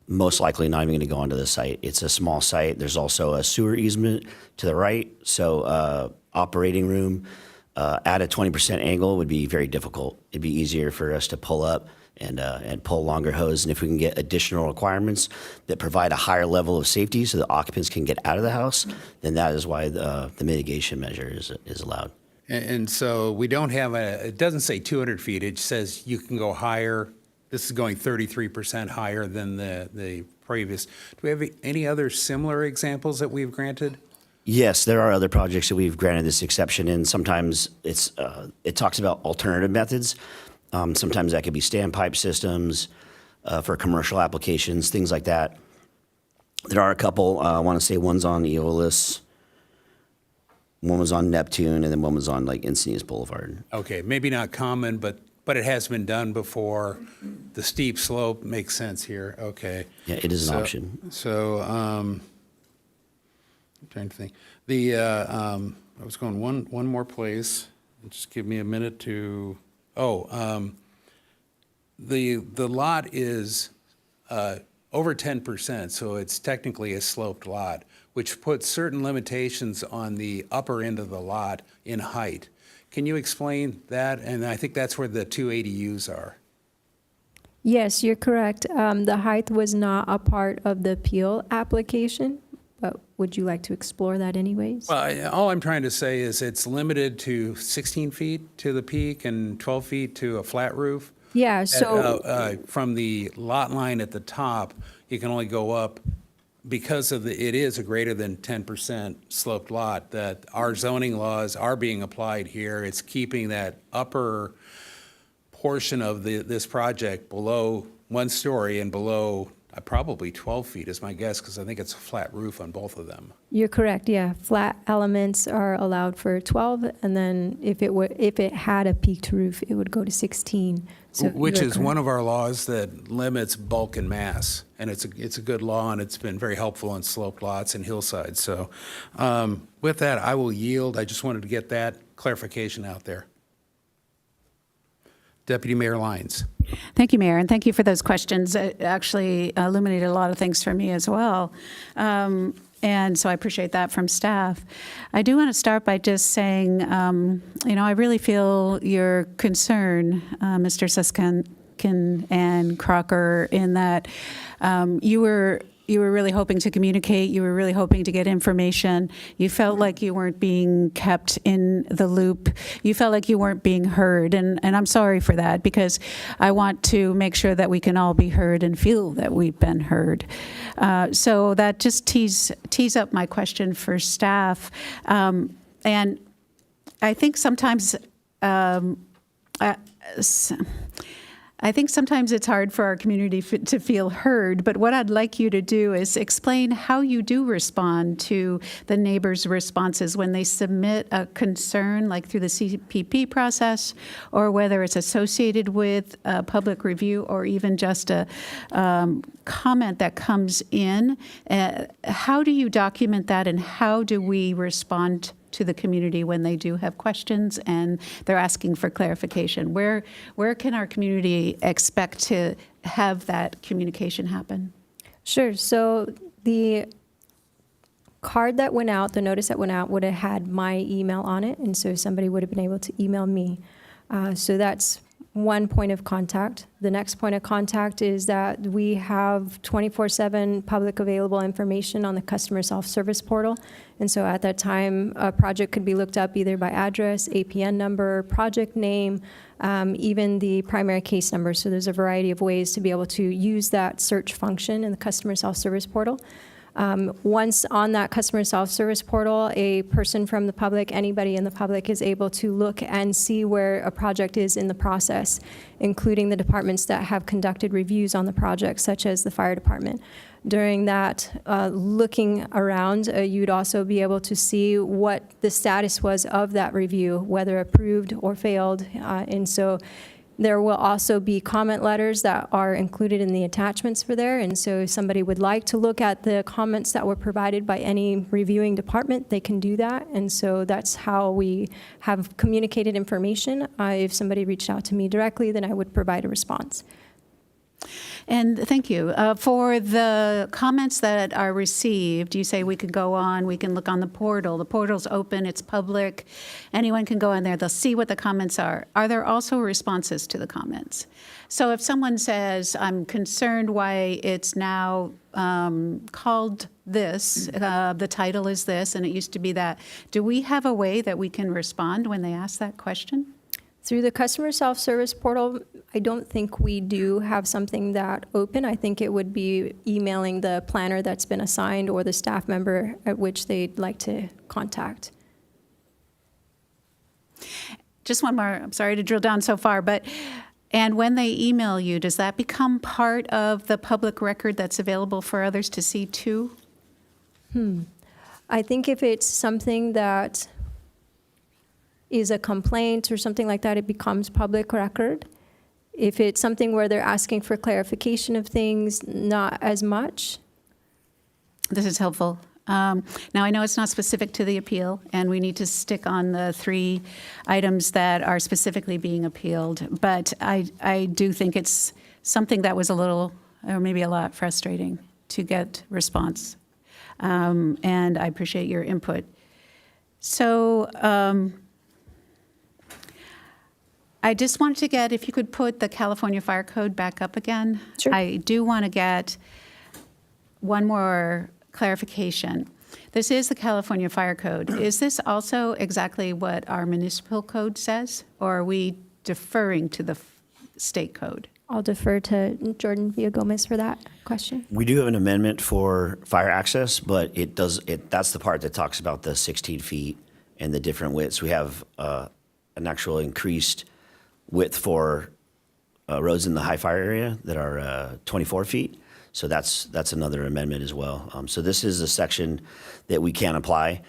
Speaker 12: most likely not even going to go onto the site. It's a small site. There's also a sewer easement to the right. So operating room at a 20% angle would be very difficult. It'd be easier for us to pull up and pull longer hose. And if we can get additional requirements that provide a higher level of safety so the occupants can get out of the house, then that is why the mitigation measure is allowed.
Speaker 1: And so we don't have it doesn't say 200 feet. It says you can go higher. This is going 33% higher than the previous. Do we have any other similar examples that we've granted?
Speaker 12: Yes, there are other projects that we've granted this exception in. Sometimes it talks about alternative methods. Sometimes that could be standpipe systems for commercial applications, things like that. There are a couple, I want to say one's on Eolus, one was on Neptune, and then one was on like Encinitas Boulevard.
Speaker 1: Okay, maybe not common, but it has been done before. The steep slope makes sense here. Okay.
Speaker 12: Yeah, it is an option.
Speaker 1: So I'm trying to think. I was going one more place. Just give me a minute to. The lot is over 10%, so it's technically a sloped lot, which puts certain limitations on the upper end of the lot in height. Can you explain that? And I think that's where the 2 ADUs are.
Speaker 3: Yes, you're correct. The height was not a part of the appeal application, but would you like to explore that anyways?
Speaker 1: Well, all I'm trying to say is it's limited to 16 feet to the peak and 12 feet to a flat roof.
Speaker 3: Yeah, so
Speaker 1: From the lot line at the top, you can only go up because it is a greater than 10% sloped lot, that our zoning laws are being applied here. It's keeping that upper portion of this project below 1 story and below probably 12 feet is my guess, because I think it's a flat roof on both of them.
Speaker 3: You're correct, yeah. Flat elements are allowed for 12, and then if it had a peaked roof, it would go to 16. So
Speaker 1: Which
Speaker 3: you're
Speaker 1: is
Speaker 3: correct.
Speaker 1: one of our laws that limits bulk and mass, and it's a good law, and it's been very helpful on sloped lots and hillsides. So with that, I will yield. I just wanted to get that clarification out there. Deputy Mayor Lyons.
Speaker 20: Thank you, Mayor, and thank you for those questions. It actually illuminated a lot of things for me as well. And so I appreciate that from staff. I do want to start by just saying, I really feel your concern, Mr. Susskind and Crocker, in that you were really hoping to communicate. You were really hoping to get information. You felt like you weren't being kept in the loop. You felt like you weren't being heard. And I'm sorry for that, because I want to make sure that we can all be heard and feel that we've been heard. So that just tees up my question for staff. And I think sometimes I think sometimes it's hard for our community to feel heard, but what I'd like you to do is explain how you do respond to the neighbors' responses when they submit a concern, like through the CPP process, or whether it's associated with a public review or even just a comment that comes in. How do you document that, and how do we respond to the community when they do have questions and they're asking for clarification? Where can our community expect to have that communication happen?
Speaker 3: Sure. So the card that went out, the notice that went out, would have had my email on it, and so somebody would have been able to email me. So that's one point of contact. The next point of contact is that we have 24/7 public available information on the customer self-service portal. And so at that time, a project could be looked up either by address, APN number, project name, even the primary case number. So there's a variety of ways to be able to use that search function in the customer self-service portal. Once on that customer self-service portal, a person from the public, anybody in the public, is able to look and see where a project is in the process, including the departments that have conducted reviews on the project, such as the fire department. During that looking around, you'd also be able to see what the status was of that review, whether approved or failed. And so there will also be comment letters that are included in the attachments for there. And so if somebody would like to look at the comments that were provided by any reviewing department, they can do that. And so that's how we have communicated information. If somebody reached out to me directly, then I would provide a response.
Speaker 20: And thank you. For the comments that are received, you say we could go on, we can look on the portal. The portal's open, it's public. Anyone can go in there, they'll see what the comments are. Are there also responses to the comments? So if someone says, I'm concerned why it's now called this, the title is this, and it used to be that, do we have a way that we can respond when they ask that question?
Speaker 3: Through the customer self-service portal, I don't think we do have something that open. I think it would be emailing the planner that's been assigned or the staff member at which they'd like to contact.
Speaker 20: Just one more, I'm sorry to drill down so far, but, and when they email you, does that become part of the public record that's available for others to see too?
Speaker 3: I think if it's something that is a complaint or something like that, it becomes public record. If it's something where they're asking for clarification of things, not as much.
Speaker 20: This is helpful. Now, I know it's not specific to the appeal, and we need to stick on the 3 items that are specifically being appealed, but I do think it's something that was a little, or maybe a lot, frustrating to get response. And I appreciate your input. So, I just wanted to get, if you could put the California Fire Code back up again.
Speaker 3: Sure.
Speaker 20: I do want to get one more clarification. This is the California Fire Code. Is this also exactly what our municipal code says, or are we deferring to the state code?
Speaker 3: I'll defer to Jordan Villagomez for that question.
Speaker 12: We do have an amendment for fire access, but that's the part that talks about the 16 feet and the different widths. We have an actual increased width for roads in the high fire area that are 24 feet. So that's another amendment as well. So this is a section that we can apply.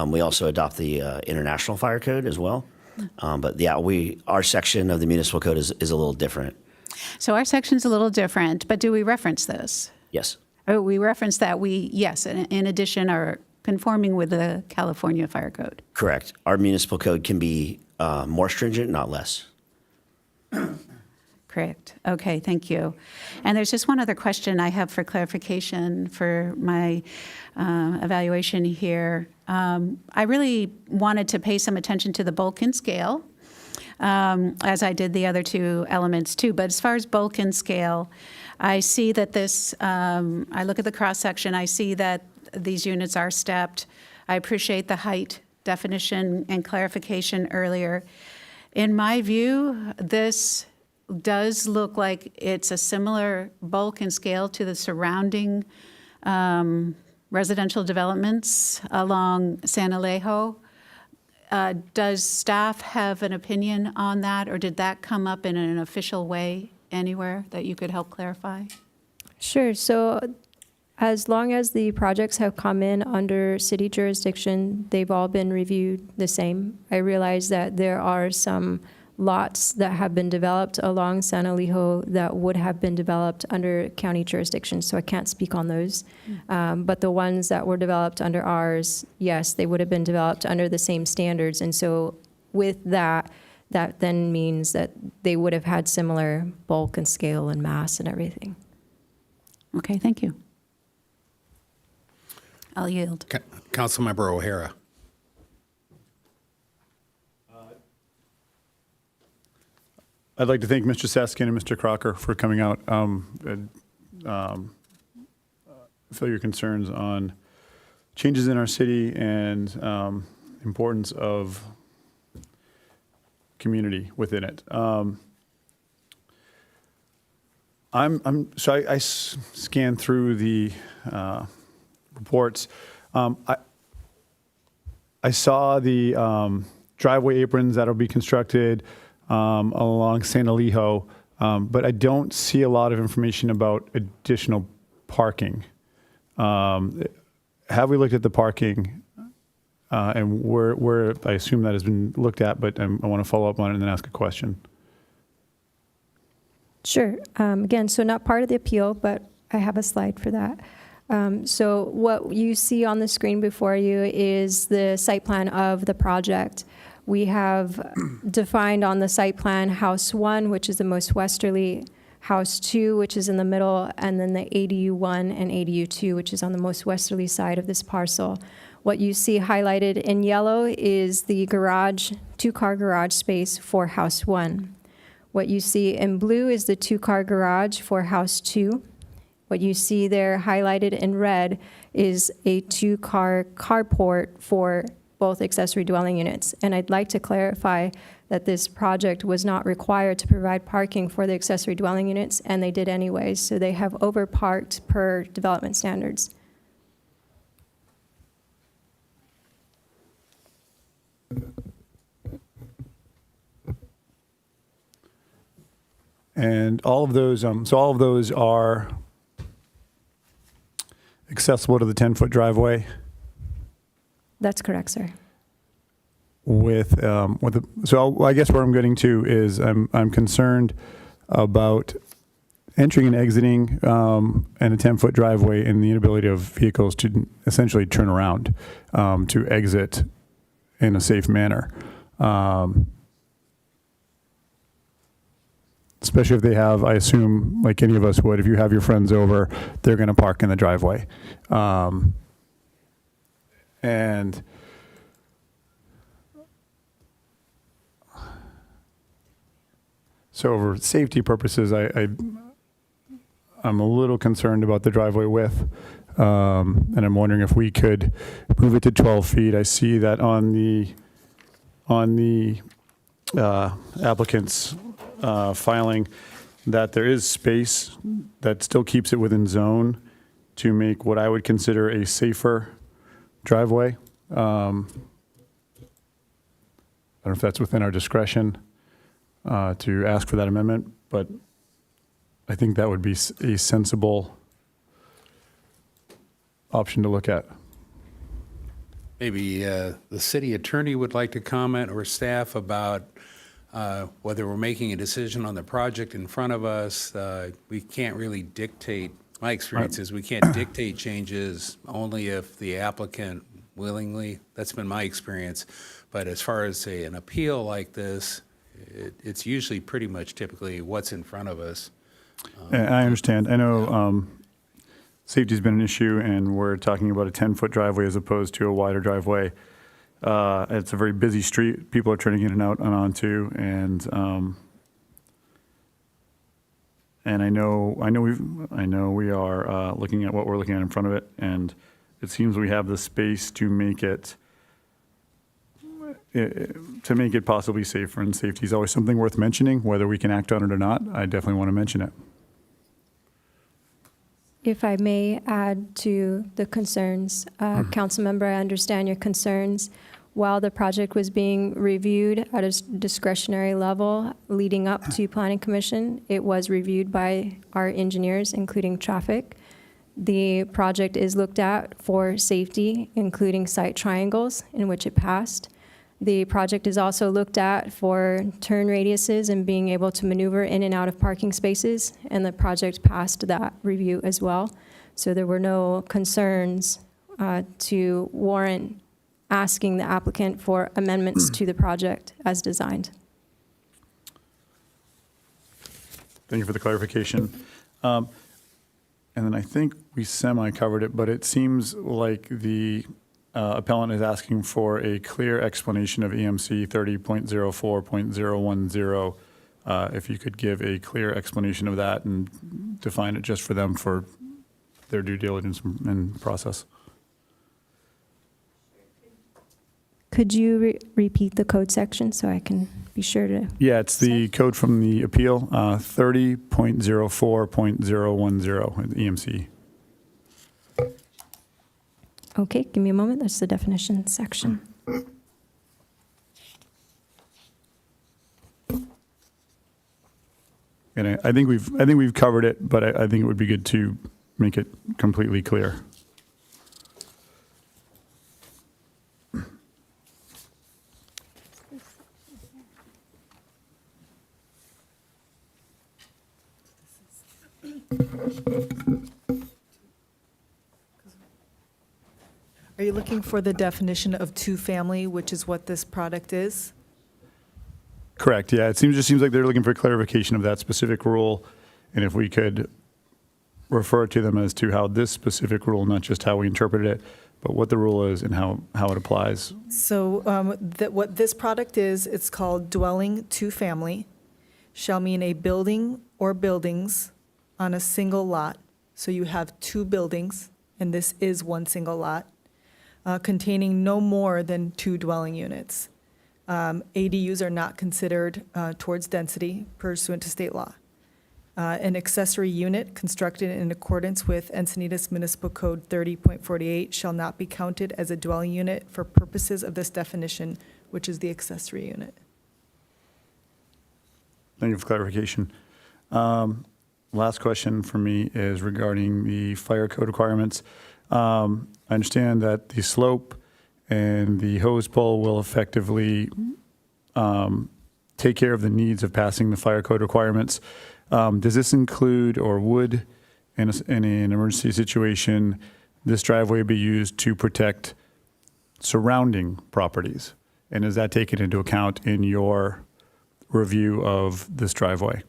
Speaker 12: We also adopt the International Fire Code as well. But yeah, our section of the municipal code is a little different.
Speaker 20: So our section's a little different, but do we reference this?
Speaker 12: Yes.
Speaker 20: Oh, we reference that yes, in addition, are conforming with the California Fire Code.
Speaker 12: Correct. Our municipal code can be more stringent, not less.
Speaker 20: Correct. Okay, thank you. And there's just one other question I have for clarification for my evaluation here. I really wanted to pay some attention to the bulk and scale, as I did the other two elements too. But as far as bulk and scale, I see that I look at the cross-section, I see that these units are stepped. I appreciate the height definition and clarification earlier. In my view, this does look like it's a similar bulk and scale to the surrounding residential developments along San Alejo. Does staff have an opinion on that, or did that come up in an official way anywhere that you could help clarify?
Speaker 3: Sure. So as long as the projects have come in under city jurisdiction, they've all been reviewed the same. I realize that there are some lots that have been developed along San Alejo that would have been developed under county jurisdiction, so I can't speak on those. But the ones that were developed under ours, yes, they would have been developed under the same standards. And so with that then means that they would have had similar bulk and scale and mass and everything.
Speaker 20: Okay, thank you. I'll yield.
Speaker 1: Councilmember O'Hara.
Speaker 4: I'd like to thank Mr. Seskin and Mr. Crocker for coming out. Feel your concerns on changes in our city and importance of community within it. I scanned through the reports. I saw the driveway aprons that'll be constructed along San Alejo, but I don't see a lot of information about additional parking. Have we looked at the parking and where I assume that has been looked at, but I want to follow up on it and then ask a question.
Speaker 3: Sure. Again, so not part of the appeal, but I have a slide for that. So what you see on the screen before you is the site plan of the project. We have defined on the site plan House 1, which is the most westerly, House 2, which is in the middle, and then the ADU 1 and ADU 2, which is on the most westerly side of this parcel. What you see highlighted in yellow is the garage, two-car garage space for House 1. What you see in blue is the two-car garage for House 2. What you see there highlighted in red is a two-car carport for both accessory dwelling units. And I'd like to clarify that this project was not required to provide parking for the accessory dwelling units, and they did anyways. So they have overparked per development standards.
Speaker 4: And all of those, so all of those are accessible to the 10-foot driveway
Speaker 3: That's correct, sir.
Speaker 4: So I guess where I'm getting to is I'm concerned about entering and exiting and a 10-foot driveway and the inability of vehicles to essentially turn around to exit in a safe manner. Especially if they have, I assume, like any of us would, if you have your friends over, they're going to park in the driveway. And so for safety purposes, I'm a little concerned about the driveway width. And I'm wondering if we could move it to 12 feet. I see that on the applicant's filing, that there is space that still keeps it within zone to make what I would consider a safer driveway. I don't know if that's within our discretion to ask for that amendment, but I think that would be a sensible option to look at.
Speaker 1: Maybe the city attorney would like to comment, or staff, about whether we're making a decision on the project in front of us. We can't really dictate, my experience is we can't dictate changes only if the applicant willingly, that's been my experience. But as far as, say, an appeal like this, it's usually pretty much typically what's in front of us.
Speaker 4: I understand. I know safety's been an issue, and we're talking about a 10-foot driveway as opposed to a wider driveway. It's a very busy street. People are turning in and out and onto, and I know we are looking at what we're looking at in front of it, and it seems we have the space to make it possibly safer. And safety is always something worth mentioning, whether we can act on it or not. I definitely want to mention it.
Speaker 3: If I may add to the concerns, Councilmember, I understand your concerns. While the project was being reviewed at a discretionary level leading up to Planning Commission, it was reviewed by our engineers, including traffic. The project is looked at for safety, including site triangles in which it passed. The project is also looked at for turn radiuses and being able to maneuver in and out of parking spaces, and the project passed that review as well. So there were no concerns to warrant asking the applicant for amendments to the project as designed.
Speaker 4: Thank you for the clarification. And then I think we semi-covered it, but it seems like the appellant is asking for a clear explanation of EMC 30.04.010. If you could give a clear explanation of that and define it just for them for their due diligence and process.
Speaker 3: Could you repeat the code section so I can be sure to?
Speaker 4: Yeah, it's the code from the appeal, 30.04.010, EMC.
Speaker 3: Okay, give me a moment. That's the definition section.
Speaker 4: And I think we've covered it, but I think it would be good to make it completely clear.
Speaker 10: Are you looking for the definition of two-family, which is what this product is?
Speaker 4: Correct, yeah. It just seems like they're looking for clarification of that specific rule, and if we could refer to them as to how this specific rule, not just how we interpreted it, but what the rule is and how it applies.
Speaker 10: So what this product is, it's called dwelling two-family, shall mean a building or buildings on a single lot. So you have two buildings, and this is one single lot, containing no more than two dwelling units. ADUs are not considered towards density pursuant to state law. An accessory unit constructed in accordance with Encinitas Municipal Code 30.48 shall not be counted as a dwelling unit for purposes of this definition, which is the accessory unit.
Speaker 4: Thank you for clarification. Last question for me is regarding the fire code requirements. I understand that the slope and the hose pole will effectively take care of the needs of passing the fire code requirements. Does this include, or would, in an emergency situation, this driveway be used to protect surrounding properties? And is that taken into account in your review of this driveway?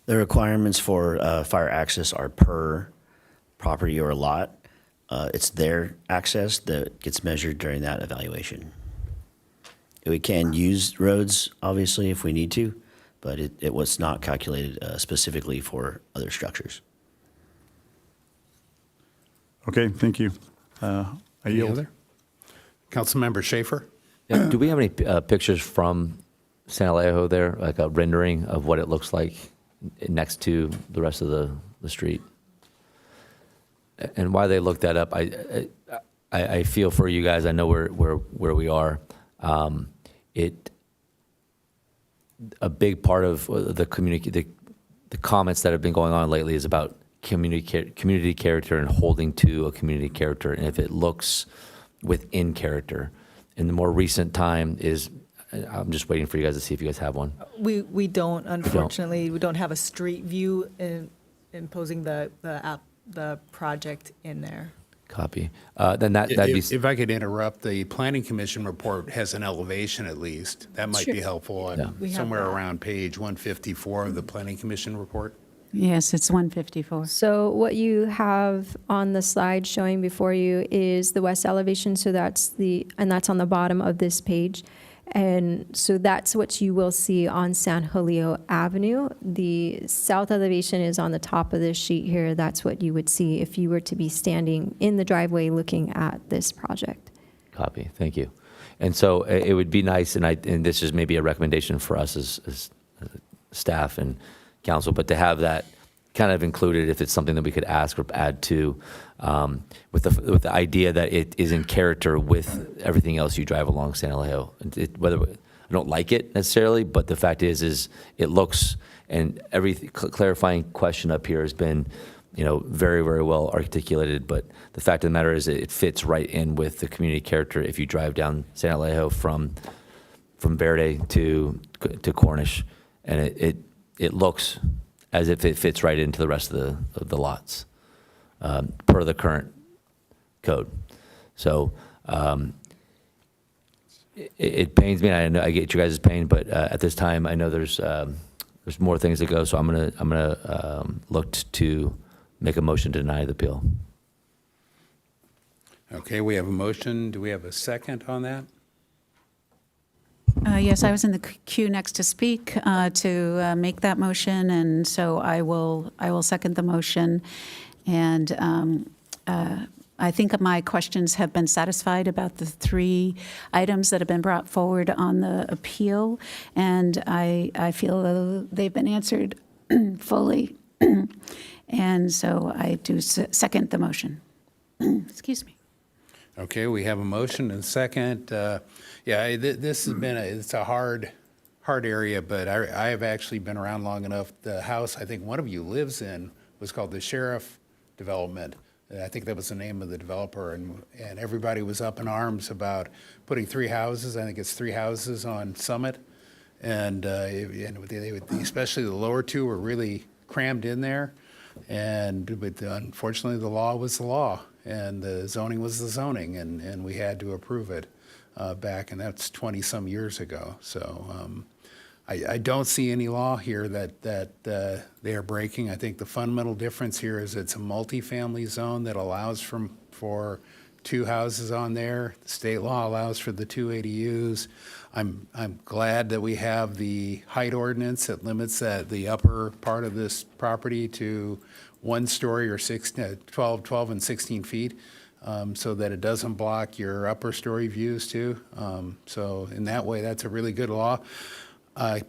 Speaker 12: The requirements for fire access are per property or lot. It's their access that gets measured during that evaluation. We can use roads, obviously, if we need to, but it was not calculated specifically for other structures.
Speaker 4: Okay, thank you. I yield.
Speaker 1: Councilmember Schaefer?
Speaker 8: Yeah, do we have any pictures from San Alejo there, like a rendering of what it looks like next to the rest of the street. And why they looked that up, I feel for you guys. I know where we are. A big part of the comments that have been going on lately is about community character and holding to a community character, and if it looks within character. In the more recent time is, I'm just waiting for you guys to see if you guys have one.
Speaker 10: We don't, unfortunately, we don't have a street view imposing the project in there.
Speaker 8: Copy. Then that'd be.
Speaker 1: If I could interrupt, the Planning Commission report has an elevation at least. That might be helpful.
Speaker 10: We have
Speaker 1: Somewhere
Speaker 10: that.
Speaker 1: around page 154 of the Planning Commission report.
Speaker 20: Yes, it's 154.
Speaker 3: So what you have on the slide showing before you is the west elevation, so that's on the bottom of this page. And so that's what you will see on San Julio Avenue. The south elevation is on the top of this sheet here. That's what you would see if you were to be standing in the driveway looking at this project.
Speaker 8: Copy. Thank you. And so it would be nice, and this is maybe a recommendation for us as staff and council, but to have that kind of included if it's something that we could ask or add to, with the idea that it is in character with everything else you drive along San Alejo. Whether I don't like it necessarily, but the fact is it looks, and every clarifying question up here has been, very, very well articulated. But the fact of the matter is it fits right in with the community character if you drive down San Alejo from Verde to Cornish, and it looks as if it fits right into the rest of the lots, per the current code. So it pains me, and I know I get you guys' pain, but at this time, I know there's more things to go. So I'm gonna look to make a motion to deny the appeal.
Speaker 1: Okay, we have a motion. Do we have a second on that?
Speaker 20: Yes, I was in the queue next to speak to make that motion, and so I will second the motion. And I think my questions have been satisfied about the 3 items that have been brought forward on the appeal, and I feel they've been answered fully. And so I do second the motion. Excuse me.
Speaker 1: Okay, we have a motion and a second. This has been it's a hard area, but I have actually been around long enough. The house I think one of you lives in was called the Sheriff Development. I think that was the name of the developer, and everybody was up in arms about putting 3 houses. I think it's 3 houses on Summit, and especially the lower 2 were really crammed in there. But unfortunately, the law was the law, and the zoning was the zoning, and we had to approve it back, and that's 20-some years ago. So I don't see any law here that they are breaking. I think the fundamental difference here is it's a multifamily zone that allows for 2 houses on there. The state law allows for the 2 ADUs. I'm glad that we have the height ordinance that limits the upper part of this property to 1 story or 12 and 16 feet, so that it doesn't block your upper story views too. So in that way, that's a really good law.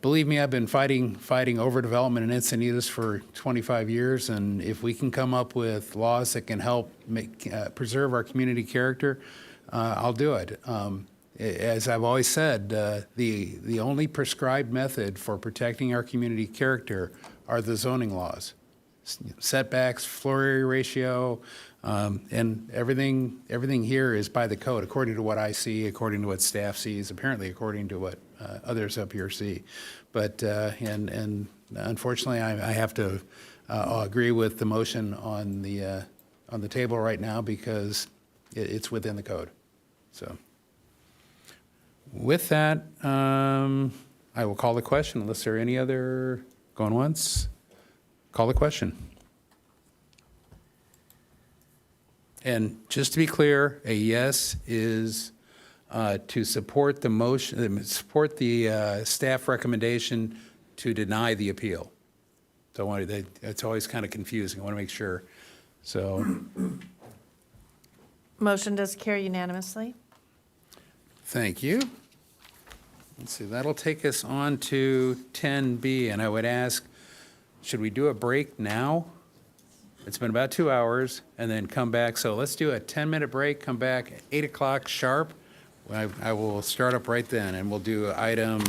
Speaker 1: Believe me, I've been fighting overdevelopment in Encinitas for 25 years, and if we can come up with laws that can help preserve our community character, I'll do it. As I've always said, the only prescribed method for protecting our community character are the zoning laws. Setbacks, floor area ratio, and everything here is by the code, according to what I see, according to what staff sees, apparently according to what others up here see. But and unfortunately, I have to agree with the motion on the table right now because it's within the code. So with that, I will call the question unless there are any other going once. Call the question. And just to be clear, a yes is to support the motion, support the staff recommendation to deny the appeal. So it's always kind of confusing. I want to make sure. So,
Speaker 7: Motion does carry unanimously.
Speaker 1: thank you. Let's see, that'll take us on to 10B, and I would ask, should we do a break now? It's been about 2 hours, and then come back. So let's do a 10-minute break, come back at 8 o'clock sharp. I will start up right then, and we'll do item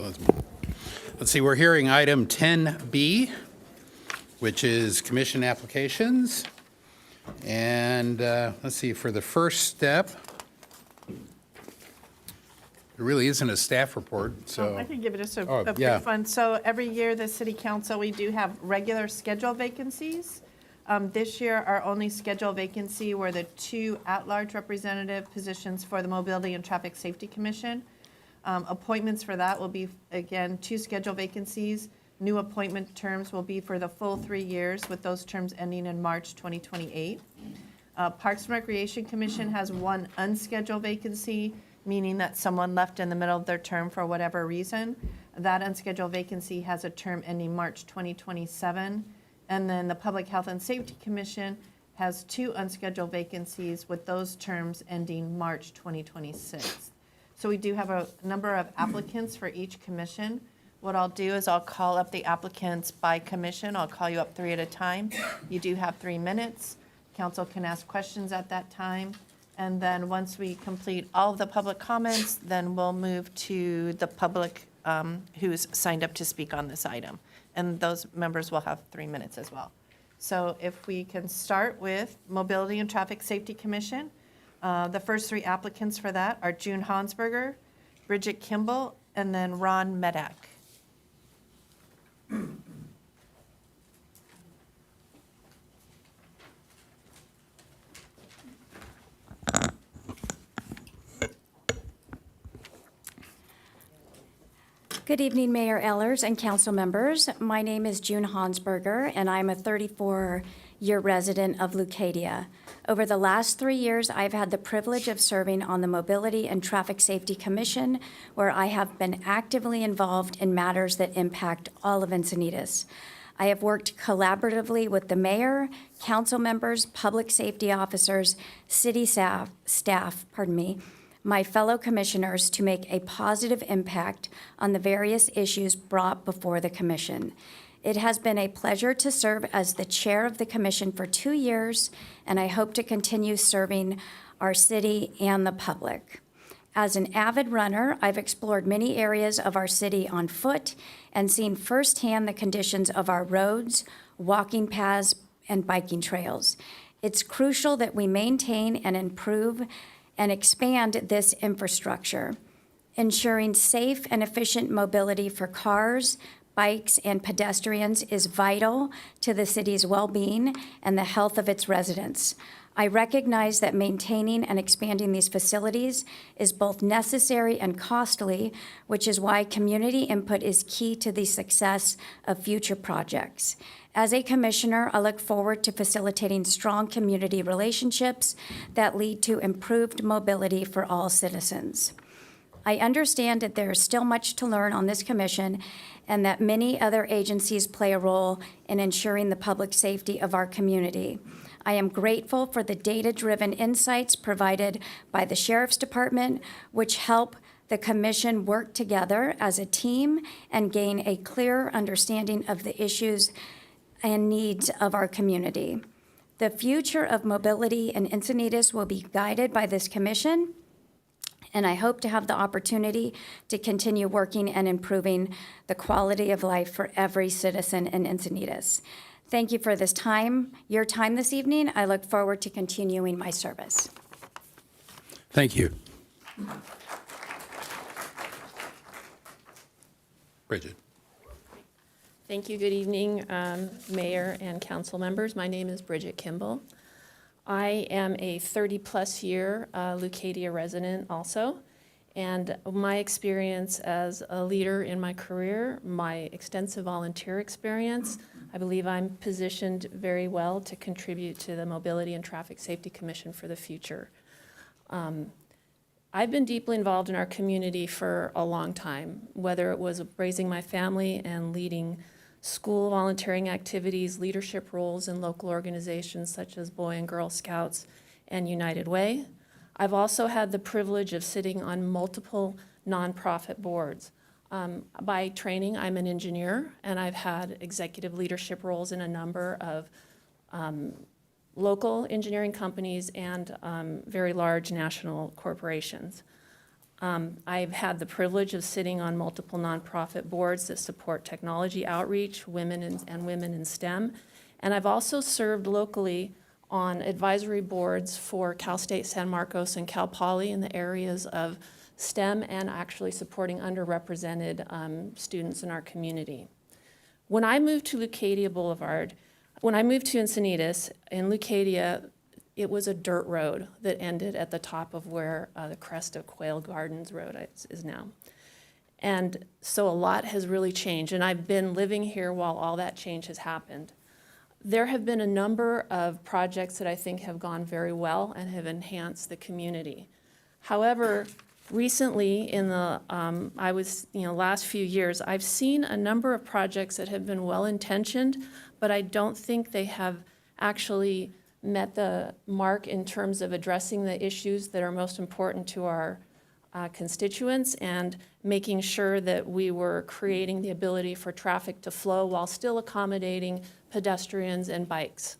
Speaker 1: let's see, we're hearing item 10B, which is commission applications. And let's see, for the first step, there really isn't a staff report, so.
Speaker 7: I can give it just a
Speaker 1: yeah.
Speaker 7: brief one. So every year, the city council, we do have regular schedule vacancies. This year, our only scheduled vacancy were the 2 at-large representative positions for the Mobility and Traffic Safety Commission. Appointments for that will be, again, 2 scheduled vacancies. New appointment terms will be for the full 3 years, with those terms ending in March 2028. Parks and Recreation Commission has 1 unscheduled vacancy, meaning that someone left in the middle of their term for whatever reason. That unscheduled vacancy has a term ending March 2027. And then the Public Health and Safety Commission has 2 unscheduled vacancies, with those terms ending March 2026. So we do have a number of applicants for each commission. What I'll do is I'll call up the applicants by commission. I'll call you up 3 at a time. You do have 3 minutes. Council can ask questions at that time. And then once we complete all of the public comments, then we'll move to the public who's signed up to speak on this item. And those members will have 3 minutes as well. So if we can start with Mobility and Traffic Safety Commission. The first 3 applicants for that are June Hansberger, Bridget Kimball, and then Ron Medak.
Speaker 3: Good evening, Mayor Ehlers and council members. My name is June Hansberger, and I'm a 34-year resident of Leucadia. Over the last 3 years, I've had the privilege of serving on the Mobility and Traffic Safety Commission, where I have been actively involved in matters that impact all of Encinitas. I have worked collaboratively with the mayor, council members, public safety officers, city staff, my fellow commissioners, to make a positive impact on the various issues brought before the commission. It has been a pleasure to serve as the chair of the commission for 2 years, and I hope to continue serving our city and the public. As an avid runner, I've explored many areas of our city on foot and seen firsthand the conditions of our roads, walking paths, and biking trails. It's crucial that we maintain and improve and expand this infrastructure. Ensuring safe and efficient mobility for cars, bikes, and pedestrians is vital to the city's well-being and the health of its residents. I recognize that maintaining and expanding these facilities is both necessary and costly, which is why community input is key to the success of future projects. As a commissioner, I look forward to facilitating strong community relationships that lead to improved mobility for all citizens. I understand that there is still much to learn on this commission and that many other agencies play a role in ensuring the public safety of our community. I am grateful for the data-driven insights provided by the Sheriff's Department, which help the commission work together as a team and gain a clearer understanding of the issues and needs of our community. The future of mobility in Encinitas will be guided by this commission, and I hope to have the opportunity to continue working and improving the quality of life for every citizen in Encinitas. Thank you for this time, your time this evening. I look forward to continuing my service.
Speaker 1: Thank you. Bridget.
Speaker 13: Thank you. Good evening, Mayor and council members. My name is Bridget Kimball. I am a 30-plus year Leucadia resident also, and my experience as a leader in my career, my extensive volunteer experience, I believe I'm positioned very well to contribute to the Mobility and Traffic Safety Commission for the future. I've been deeply involved in our community for a long time, whether it was raising my family and leading school volunteering activities, leadership roles in local organizations such as Boy and Girl Scouts and United Way. I've also had the privilege of sitting on multiple nonprofit boards. By training, I'm an engineer, and I've had executive leadership roles in a number of local engineering companies and very large national corporations. I've had the privilege of sitting on multiple nonprofit boards that support technology outreach, women and women in STEM. And I've also served locally on advisory boards for Cal State San Marcos and Cal Poly in the areas of STEM and actually supporting underrepresented students in our community. When I moved to Leucadia Boulevard, when I moved to Encinitas, in Leucadia, it was a dirt road that ended at the top of where the crest of Quail Gardens Road is now. And so a lot has really changed, and I've been living here while all that change has happened. There have been a number of projects that I think have gone very well and have enhanced the community. However, recently in the, last few years, I've seen a number of projects that have been well-intentioned, but I don't think they have actually met the mark in terms of addressing the issues that are most important to our constituents and making sure that we were creating the ability for traffic to flow while still accommodating pedestrians and bikes.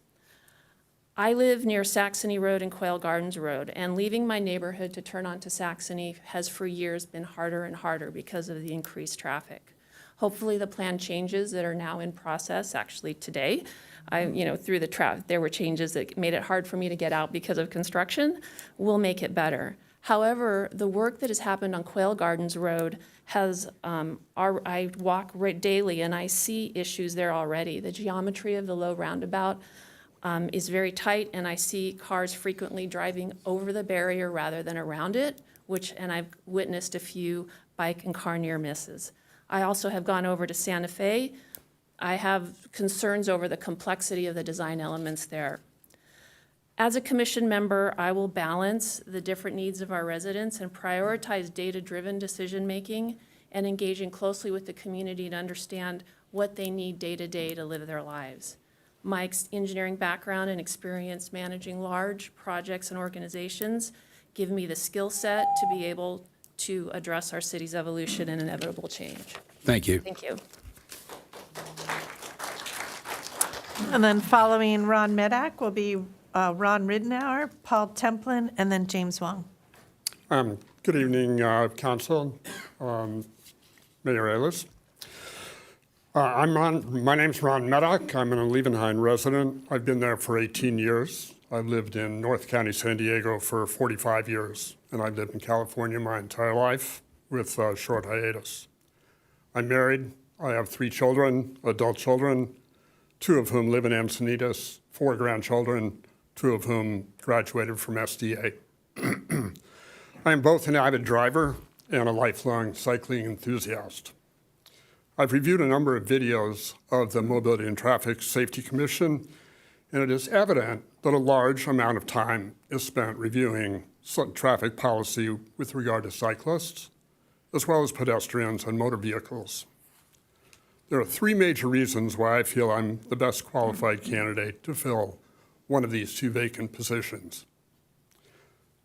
Speaker 13: I live near Saxony Road and Quail Gardens Road, and leaving my neighborhood to turn onto Saxony has for years been harder and harder because of the increased traffic. Hopefully the plan changes that are now in process, actually today, through the traffic, there were changes that made it hard for me to get out because of construction, will make it better. However, the work that has happened on Quail Gardens Road has, I walk daily and I see issues there already. The geometry of the low roundabout is very tight, and I see cars frequently driving over the barrier rather than around it, and I've witnessed a few bike and car near misses. I also have gone over to Santa Fe. I have concerns over the complexity of the design elements there. As a commission member, I will balance the different needs of our residents and prioritize data-driven decision-making and engaging closely with the community to understand what they need day-to-day to live their lives. My engineering background and experience managing large projects and organizations give me the skill set to be able to address our city's evolution and inevitable change.
Speaker 14: Thank you.
Speaker 13: Thank you.
Speaker 7: And then following Ron Medak will be Ron Ridenour, Paul Templin, and then James Wong.
Speaker 15: Good evening, Council, Mayor Ayers. My name's Ron Medak. I'm an Levenhain resident. I've been there for 18 years. I've lived in North County, San Diego for 45 years, and I've lived in California my entire life with a short hiatus. I'm married. I have 3 children, adult children, 2 of whom live in Encinitas, 4 grandchildren, 2 of whom graduated from SDA. I am both an avid driver and a lifelong cycling enthusiast. I've reviewed a number of videos of the Mobility and Traffic Safety Commission, and it is evident that a large amount of time is spent reviewing traffic policy with regard to cyclists, as well as pedestrians and motor vehicles. There are 3 major reasons why I feel I'm the best qualified candidate to fill one of these 2 vacant positions.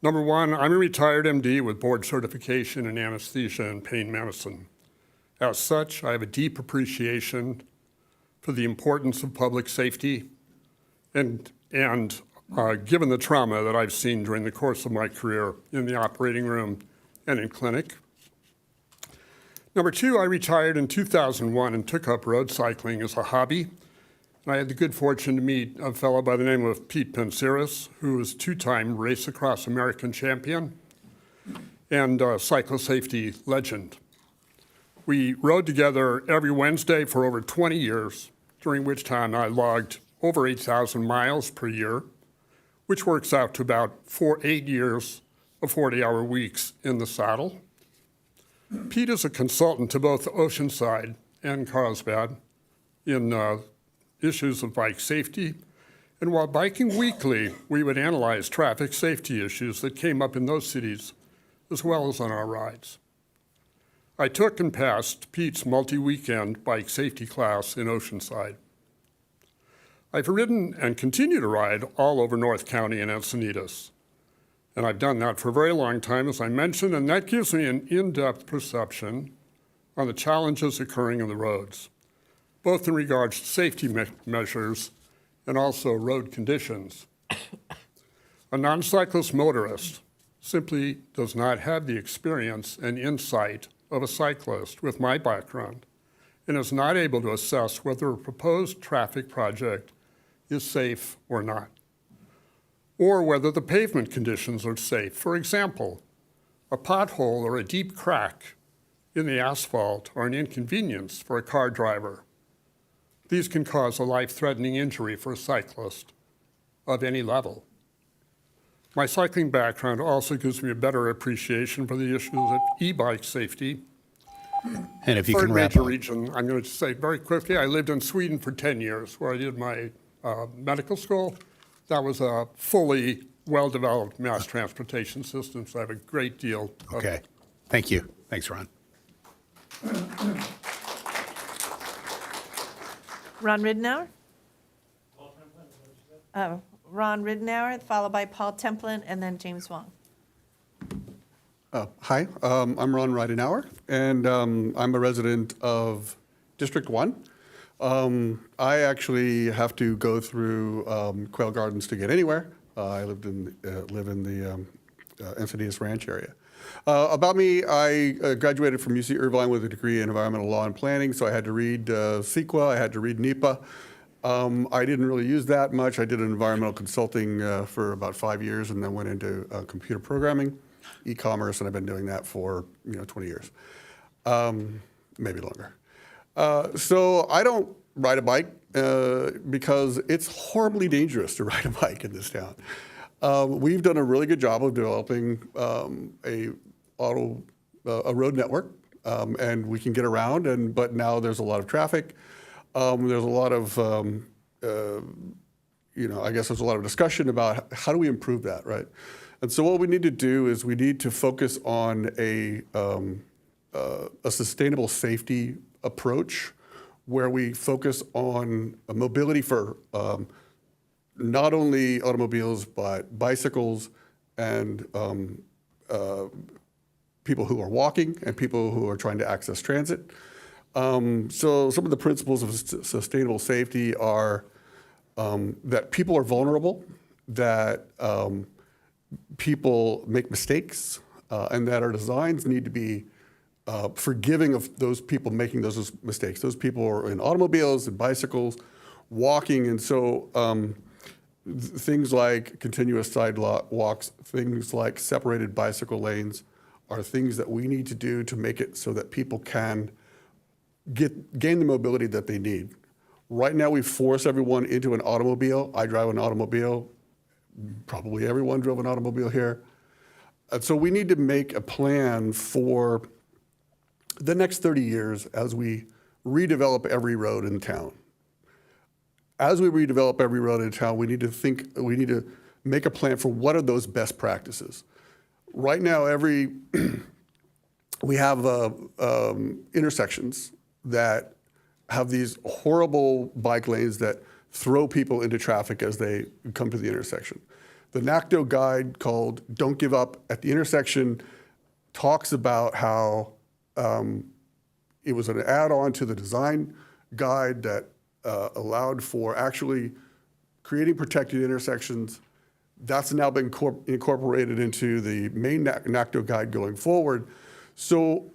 Speaker 15: Number 1, I'm a retired MD with board certification in anesthesia and pain medicine. As such, I have a deep appreciation for the importance of public safety and given the trauma that I've seen during the course of my career in the operating room and in clinic. Number 2, I retired in 2001 and took up road cycling as a hobby. And I had the good fortune to meet a fellow by the name of Pete Penseris, who was 2-time Race Across American champion and cycle safety legend. We rode together every Wednesday for over 20 years, during which time I logged over 8,000 miles per year, which works out to about 8 years of 40-hour weeks in the saddle. Pete is a consultant to both Oceanside and Carlsbad in issues of bike safety. And while biking weekly, we would analyze traffic safety issues that came up in those cities, as well as on our rides. I took and passed Pete's multi-weekend bike safety class in Oceanside. I've ridden and continue to ride all over North County and Encinitas. And I've done that for a very long time, as I mentioned, and that gives me an in-depth perception on the challenges occurring on the roads, both in regards to safety measures and also road conditions. A non-cyclist motorist simply does not have the experience and insight of a cyclist with my background and is not able to assess whether a proposed traffic project is safe or not, or whether the pavement conditions are safe. For example, a pothole or a deep crack in the asphalt are an inconvenience for a car driver. These can cause a life-threatening injury for a cyclist of any level. My cycling background also gives me a better appreciation for the issues of e-bike safety.
Speaker 1: And if you
Speaker 15: Third
Speaker 1: can wrap
Speaker 15: major
Speaker 1: up.
Speaker 15: region, I'm going to say very quickly, I lived in Sweden for 10 years where I did my medical school. That was a fully well-developed mass transportation system, so I have a great deal of
Speaker 1: Okay. Thank you. Thanks, Ron.
Speaker 7: Ron Ridenour? Ron Ridenour, followed by Paul Templin, and then James Wong.
Speaker 14: Hi, I'm Ron Ridenour, and I'm a resident of District 1. I actually have to go through Quail Gardens to get anywhere. I live in the Encinitas Ranch area. About me, I graduated from UC Irvine with a degree in environmental law and planning, so I had to read CEQA, I had to read NEPA. I didn't really use that much. I did environmental consulting for about 5 years and then went into computer programming, e-commerce, and I've been doing that for 20 years, maybe longer. So I don't ride a bike because it's horribly dangerous to ride a bike in this town. We've done a really good job of developing a road network, and we can get around. But now there's a lot of traffic. There's a lot of I guess there's a lot of discussion about how do we improve that, right? And so what we need to do is we need to focus on a sustainable safety approach where we focus on mobility for not only automobiles, but bicycles and people who are walking and people who are trying to access transit. So some of the principles of sustainable safety are that people are vulnerable, that people make mistakes, and that our designs need to be forgiving of those people making those mistakes. Those people are in automobiles and bicycles, walking, and so things like continuous sidewalks, things like separated bicycle lanes are things that we need to do to make it so that people can gain the mobility that they need. Right now, we force everyone into an automobile. I drive an automobile. Probably everyone drove an automobile here. And so we need to make a plan for the next 30 years as we redevelop every road in town. As we redevelop every road in town, we need to make a plan for what are those best practices. Right now, we have intersections that have these horrible bike lanes that throw people into traffic as they come to the intersection. The NACDO guide called Don't Give Up at the Intersection talks about how it was an add-on to the design guide that allowed for actually creating protected intersections. That's now been incorporated into the main NACDO guide going forward. So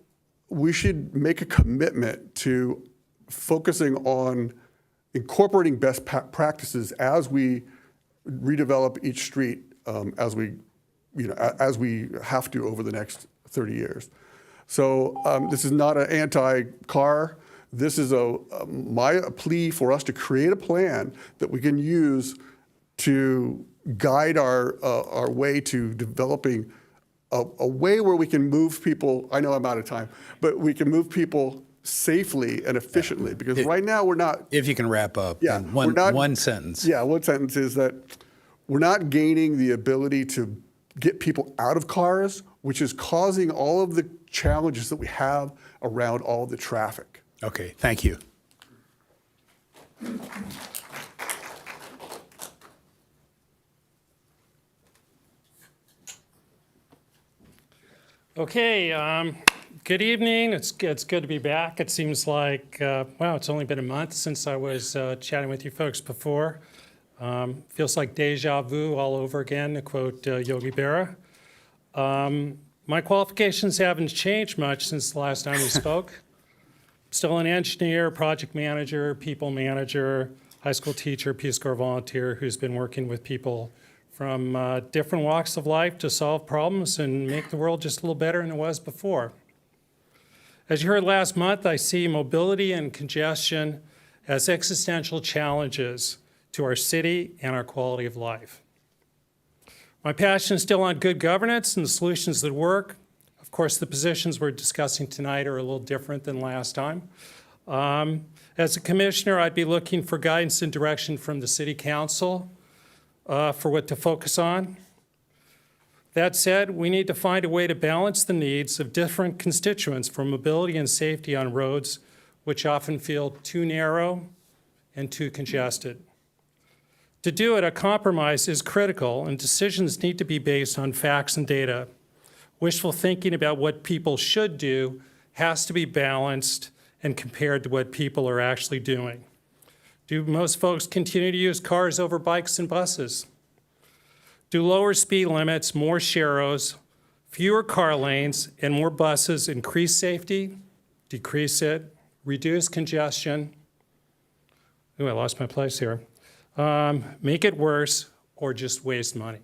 Speaker 14: we should make a commitment to focusing on incorporating best practices as we redevelop each street as we have to over the next 30 years. So this is not an anti-car. This is my plea for us to create a plan that we can use to guide our way to developing a way where we can move people. I know I'm out of time, but we can move people safely and efficiently, because right now we're not.
Speaker 1: If you can wrap up,
Speaker 14: yeah,
Speaker 1: in one sentence.
Speaker 14: Yeah, one sentence is that we're not gaining the ability to get people out of cars, which is causing all of the challenges that we have around all the traffic.
Speaker 1: Okay, thank you.
Speaker 16: Okay, good evening. It's good to be back. It seems like, wow, it's only been a month since I was chatting with you folks before. Feels like deja vu all over again, to quote Yogi Berra. My qualifications haven't changed much since the last time we spoke. Still an engineer, project manager, people manager, high school teacher, Peace Corps volunteer who's been working with people from different walks of life to solve problems and make the world just a little better than it was before. As you heard last month, I see mobility and congestion as existential challenges to our city and our quality of life. My passion is still on good governance and the solutions that work. Of course, the positions we're discussing tonight are a little different than last time. As a commissioner, I'd be looking for guidance and direction from the city council for what to focus on. That said, we need to find a way to balance the needs of different constituents for mobility and safety on roads which often feel too narrow and too congested. To do it, a compromise is critical, and decisions need to be based on facts and data. Wishful thinking about what people should do has to be balanced and compared to what people are actually doing. Do most folks continue to use cars over bikes and buses? Do lower speed limits, more sharrows, fewer car lanes, and more buses increase safety, decrease it, reduce congestion? Ooh, I lost my place here. Make it worse, or just waste money?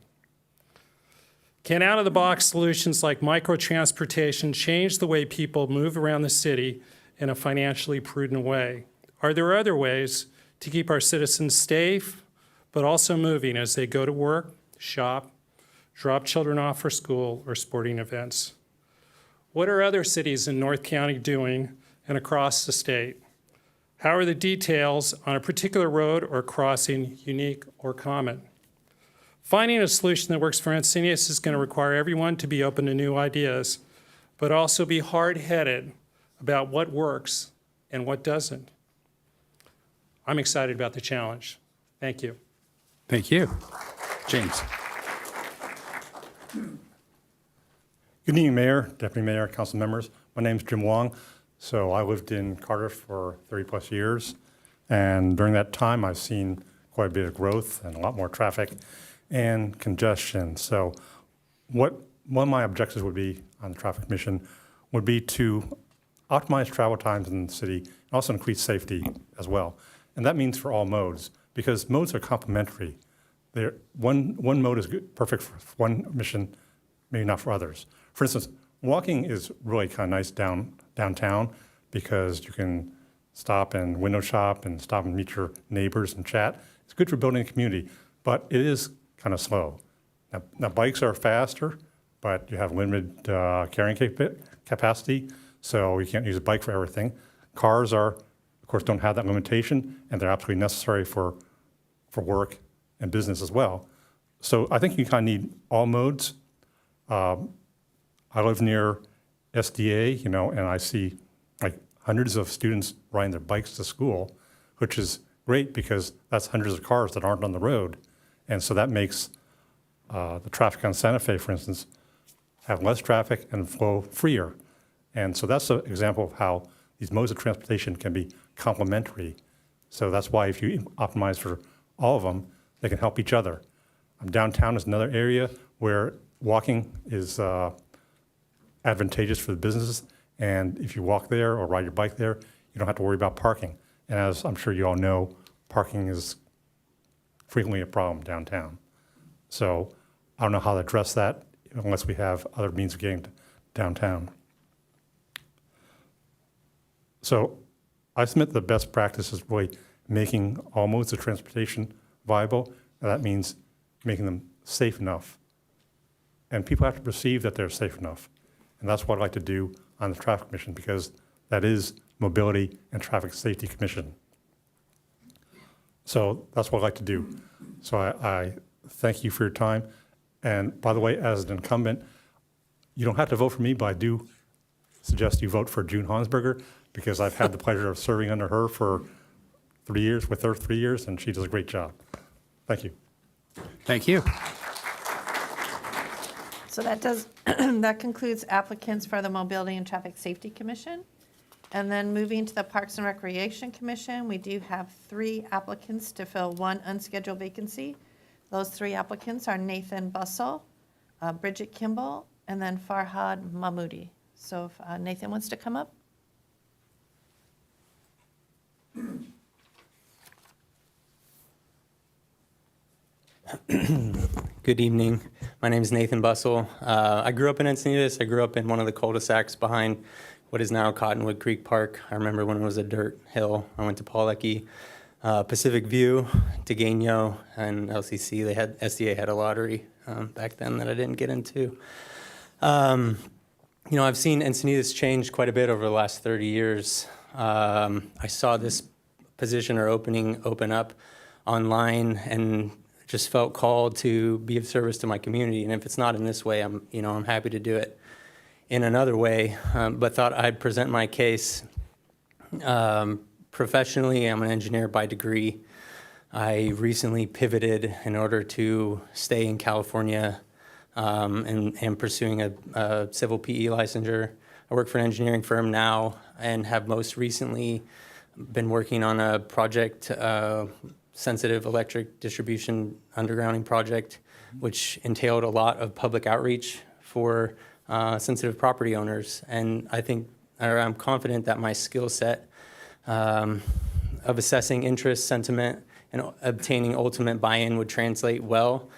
Speaker 16: Can out-of-the-box solutions like micro-transportation change the way people move around the city in a financially prudent way? Are there other ways to keep our citizens safe, but also moving as they go to work, shop, drop children off for school or sporting events? What are other cities in North County doing and across the state? How are the details on a particular road or crossing unique or common? Finding a solution that works for Encinitas is going to require everyone to be open to new ideas, but also be hard-headed about what works and what doesn't. I'm excited about the challenge. Thank you.
Speaker 1: Thank you. James.
Speaker 17: Good evening, Mayor, Deputy Mayor, Council members. My name is Jim Wong. So I lived in Cardiff for 30 plus years. And during that time, I've seen quite a bit of growth and a lot more traffic and congestion. So one of my objectives would be on the Traffic Commission would be to optimize travel times in the city and also increase safety as well. And that means for all modes, because modes are complementary. One mode is perfect for one mission, maybe not for others. For instance, walking is really kind of nice downtown because you can stop and window shop and stop and meet your neighbors and chat. It's good for building a community, but it is kind of slow. Now bikes are faster, but you have limited carrying capacity, so you can't use a bike for everything. Cars of course, don't have that limitation, and they're absolutely necessary for work and business as well. So I think you kind of need all modes. I live near SDA, and I see like hundreds of students riding their bikes to school, which is great because that's hundreds of cars that aren't on the road. And so that makes the traffic on Santa Fe, for instance, have less traffic and flow freer. And so that's an example of how these modes of transportation can be complementary. So that's why if you optimize for all of them, they can help each other. Downtown is another area where walking is advantageous for the businesses, and if you walk there or ride your bike there, you don't have to worry about parking. And as I'm sure you all know, parking is frequently a problem downtown. So I don't know how to address that unless we have other means of getting to downtown. So I submit the best practice is really making all modes of transportation viable, and that means making them safe enough. And people have to perceive that they're safe enough. And that's what I'd like to do on the Traffic Commission, because that is Mobility and Traffic Safety Commission. So that's what I'd like to do. So I thank you for your time. And by the way, as an incumbent, you don't have to vote for me, but I do suggest you vote for June Hansberger, because I've had the pleasure of serving under her for 3 years, with her 3 years, and she does a great job. Thank you.
Speaker 1: Thank you.
Speaker 7: So that concludes applicants for the Mobility and Traffic Safety Commission. And then moving to the Parks and Recreation Commission, we do have 3 applicants to fill 1 unscheduled vacancy. Those 3 applicants are Nathan Bussell, Bridget Kimball, and then Farhad Mahmoudi. So if Nathan wants to come up.
Speaker 11: Good evening. My name is Nathan Bussell. I grew up in Encinitas. I grew up in one of the cul-de-sacs behind what is now Cottonwood Creek Park. I remember when it was a dirt hill. I went to Pawlecki, Pacific View, Degano, and LCC. SDA had a lottery back then that I didn't get into. I've seen Encinitas change quite a bit over the last 30 years. I saw this position or opening open up online and just felt called to be of service to my community. And if it's not in this way, I'm happy to do it in another way. But thought I'd present my case. Professionally, I'm an engineer by degree. I recently pivoted in order to stay in California and pursuing a civil PE licensure. I work for an engineering firm now and have most recently been working on a project, sensitive electric distribution undergrounding project, which entailed a lot of public outreach for sensitive property owners. And I'm confident that my skill set of assessing interest, sentiment, and obtaining ultimate buy-in would translate well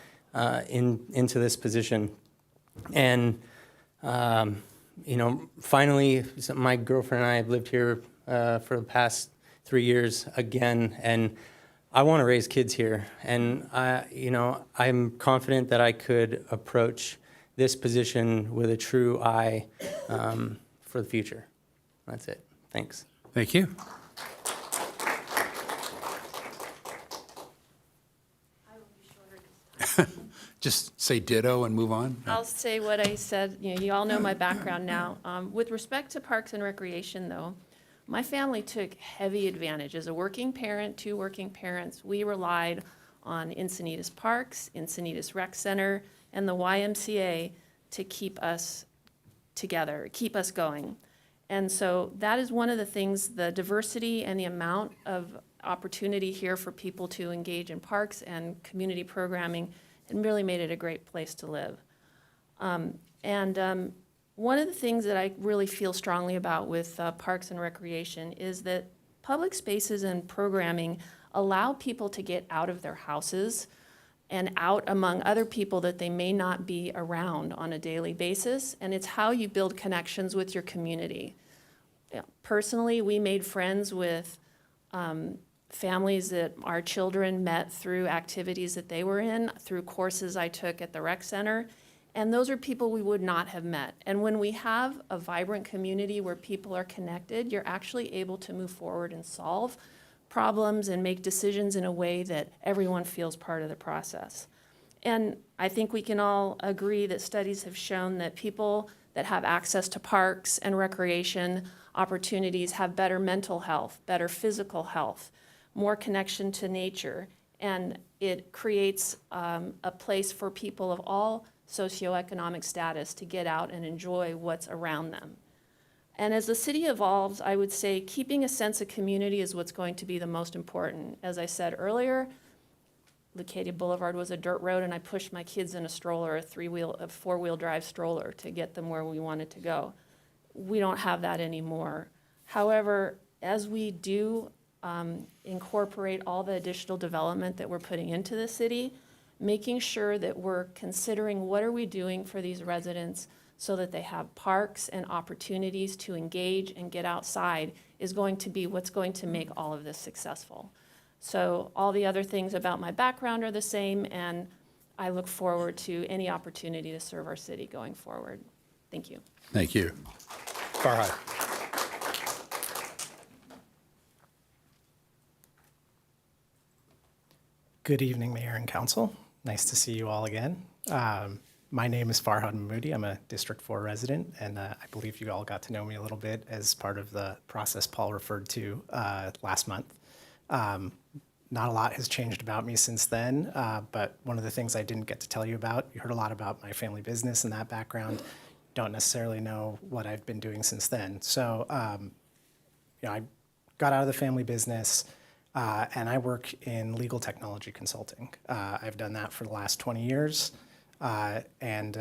Speaker 11: into this position. And, finally, my girlfriend and I have lived here for the past 3 years again, and I want to raise kids here. And, I'm confident that I could approach this position with a true eye for the future. That's it. Thanks.
Speaker 1: Thank you. Just say ditto and move on?
Speaker 13: I'll say what I said. You all know my background now. With respect to Parks and Recreation, though, my family took heavy advantage. As a working parent, 2 working parents, we relied on Encinitas Parks, Encinitas Rec Center, and the YMCA to keep us together, keep us going. And so that is one of the things, the diversity and the amount of opportunity here for people to engage in parks and community programming, it really made it a great place to live. One of the things that I really feel strongly about with Parks and Recreation is that public spaces and programming allow people to get out of their houses and out among other people that they may not be around on a daily basis, and it's how you build connections with your community. Personally, we made friends with families that our children met through activities that they were in, through courses I took at the rec center, and those are people we would not have met. And when we have a vibrant community where people are connected, you're actually able to move forward and solve problems and make decisions in a way that everyone feels part of the process. And I think we can all agree that studies have shown that people that have access to parks and recreation opportunities have better mental health, better physical health, more connection to nature, and it creates a place for people of all socioeconomic status to get out and enjoy what's around them. And as the city evolves, I would say keeping a sense of community is what's going to be the most important. As I said earlier, Leucadia Boulevard was a dirt road, and I pushed my kids in a stroller, a 4-wheel drive stroller, to get them where we wanted to go. We don't have that anymore. However, as we do incorporate all the additional development that we're putting into the city, making sure that we're considering what are we doing for these residents so that they have parks and opportunities to engage and get outside is going to be what's going to make all of this successful. So all the other things about my background are the same, and I look forward to any opportunity to serve our city going forward. Thank you.
Speaker 1: Thank you. Farhad.
Speaker 18: Good evening, Mayor and Council. Nice to see you all again. My name is Farhad Mahmoudi. I'm a District 4 resident, and I believe you all got to know me a little bit as part of the process Paul referred to last month. Not a lot has changed about me since then, but one of the things I didn't get to tell you about, you heard a lot about my family business and that background. Don't necessarily know what I've been doing since then. So, I got out of the family business, and I work in legal technology consulting. I've done that for the last 20 years, and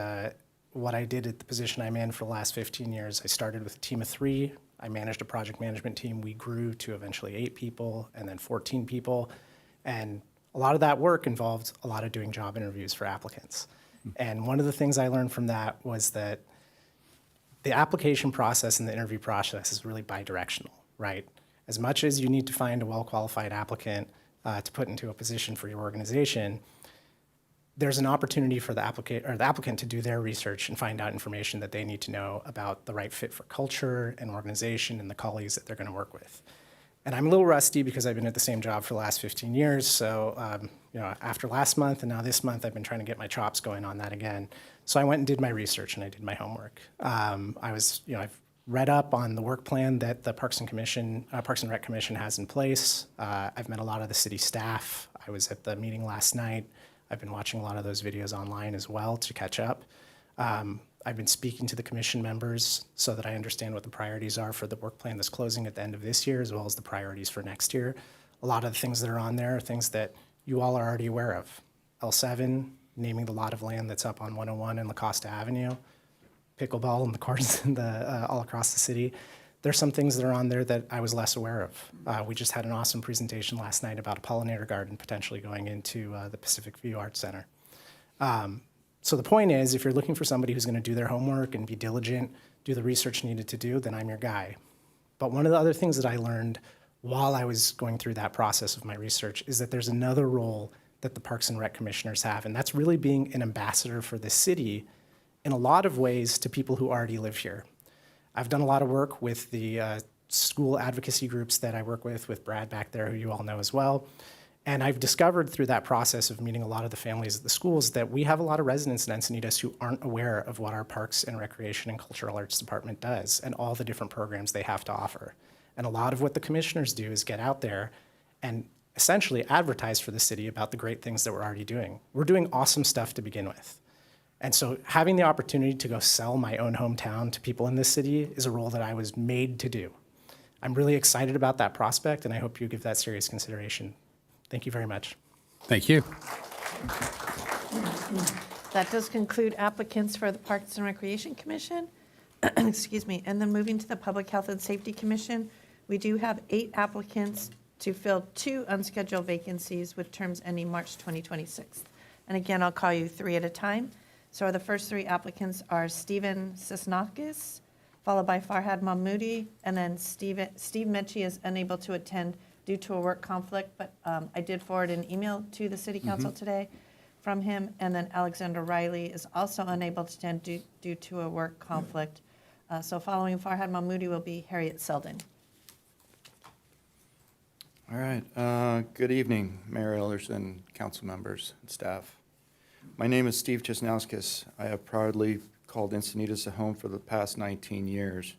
Speaker 18: what I did at the position I'm in for the last 15 years, I started with a team of 3. I managed a project management team. We grew to eventually 8 people and then 14 people. And a lot of that work involved a lot of doing job interviews for applicants. And one of the things I learned from that was that the application process and the interview process is really bidirectional, right? As much as you need to find a well-qualified applicant to put into a position for your organization, there's an opportunity for the applicant to do their research and find out information that they need to know about the right fit for culture and organization and the colleagues that they're going to work with. And I'm a little rusty because I've been at the same job for the last 15 years. So, after last month and now this month, I've been trying to get my chops going on that again. So I went and did my research and I did my homework. I've read up on the work plan that the Parks and Rec Commission has in place. I've met a lot of the city staff. I was at the meeting last night. I've been watching a lot of those videos online as well to catch up. I've been speaking to the commission members so that I understand what the priorities are for the work plan that's closing at the end of this year, as well as the priorities for next year. A lot of the things that are on there are things that you all are already aware of. L7, naming the lot of land that's up on 101 and La Costa Avenue, pickleball in the courts all across the city. There's some things that are on there that I was less aware of. We just had an awesome presentation last night about a pollinator garden potentially going into the Pacific View Arts Center. So the point is, if you're looking for somebody who's going to do their homework and be diligent, do the research needed to do, then I'm your guy. But one of the other things that I learned while I was going through that process of my research is that there's another role that the Parks and Rec commissioners have, and that's really being an ambassador for the city in a lot of ways to people who already live here. I've done a lot of work with the school advocacy groups that I work with Brad back there, who you all know as well. And I've discovered through that process of meeting a lot of the families at the schools that we have a lot of residents in Encinitas who aren't aware of what our Parks and Recreation and Cultural Arts Department does and all the different programs they have to offer. And a lot of what the commissioners do is get out there and essentially advertise for the city about the great things that we're already doing. We're doing awesome stuff to begin with. And so having the opportunity to go sell my own hometown to people in this city is a role that I was made to do. I'm really excited about that prospect, and I hope you give that serious consideration. Thank you very much.
Speaker 1: Thank you.
Speaker 7: That does conclude applicants for the Parks and Recreation Commission. Excuse me. And then moving to the Public Health and Safety Commission, we do have 8 applicants to fill 2 unscheduled vacancies with terms ending March 2026. And again, I'll call you 3 at a time. So the first 3 applicants are Stephen Sisnakis, followed by Farhad Mahmoudi, and then Steve Mechie is unable to attend due to a work conflict, but I did forward an email to the City Council today from him, and then Alexander Riley is also unable to attend due to a work conflict. So following Farhad Mahmoudi will be Harriet Selden.
Speaker 19: All right. Good evening, Mayor Ellerson, council members, and staff. My name is Steve Chesnowskis. I have proudly called Encinitas a home for the past 19 years.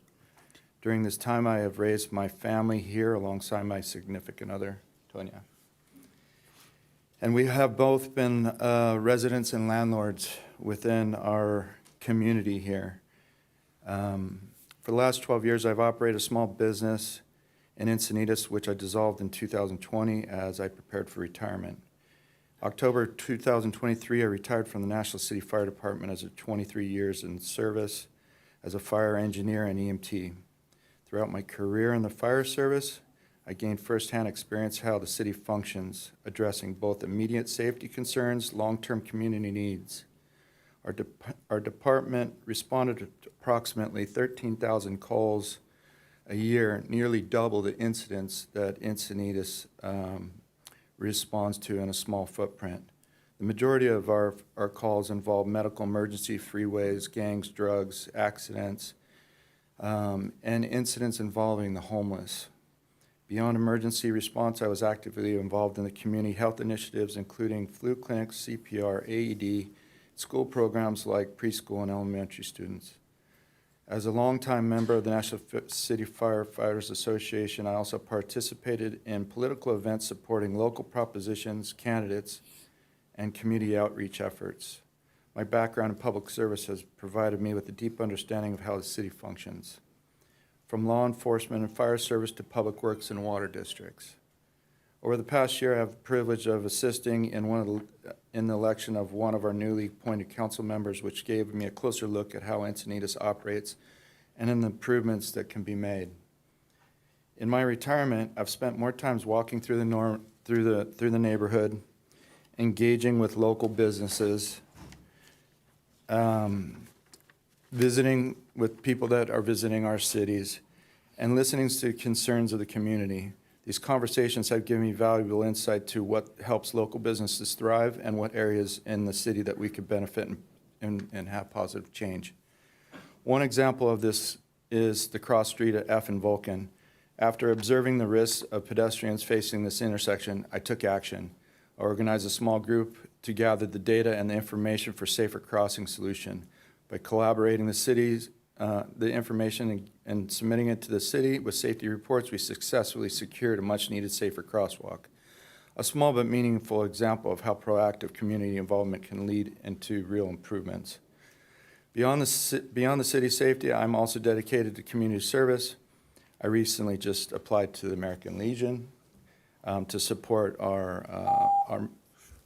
Speaker 19: During this time, I have raised my family here alongside my significant other, Tonya. And we have both been residents and landlords within our community here. For the last 12 years, I've operated a small business in Encinitas, which I dissolved in 2020 as I prepared for retirement. October 2023, I retired from the National City Fire Department as 23 years in service as a fire engineer and EMT. Throughout my career in the fire service, I gained firsthand experience how the city functions, addressing both immediate safety concerns, long-term community needs. Our department responded to approximately 13,000 calls a year, nearly double the incidents that Encinitas responds to in a small footprint. The majority of our calls involve medical emergency, freeways, gangs, drugs, accidents, and incidents involving the homeless. Beyond emergency response, I was actively involved in the community health initiatives, including flu clinics, CPR, AED, school programs like preschool and elementary students. As a longtime member of the National City Firefighters Association, I also participated in political events supporting local propositions, candidates, and community outreach efforts. My background in public service has provided me with a deep understanding of how the city functions, from law enforcement and fire service to public works and water districts. Over the past year, I have the privilege of assisting in the election of one of our newly appointed council members, which gave me a closer look at how Encinitas operates and in the improvements that can be made. In my retirement, I've spent more times walking through the neighborhood, engaging with local businesses, visiting with people that are visiting our cities, and listening to concerns of the community. These conversations have given me valuable insight to what helps local businesses thrive and what areas in the city that we could benefit and have positive change. One example of this is the cross street at F and Vulcan. After observing the risks of pedestrians facing this intersection, I took action. I organized a small group to gather the data and the information for safer crossing solution. By collaborating the information and submitting it to the city with safety reports, we successfully secured a much-needed safer crosswalk. A small but meaningful example of how proactive community involvement can lead into real improvements. Beyond the city's safety, I'm also dedicated to community service. I recently just applied to the American Legion to support our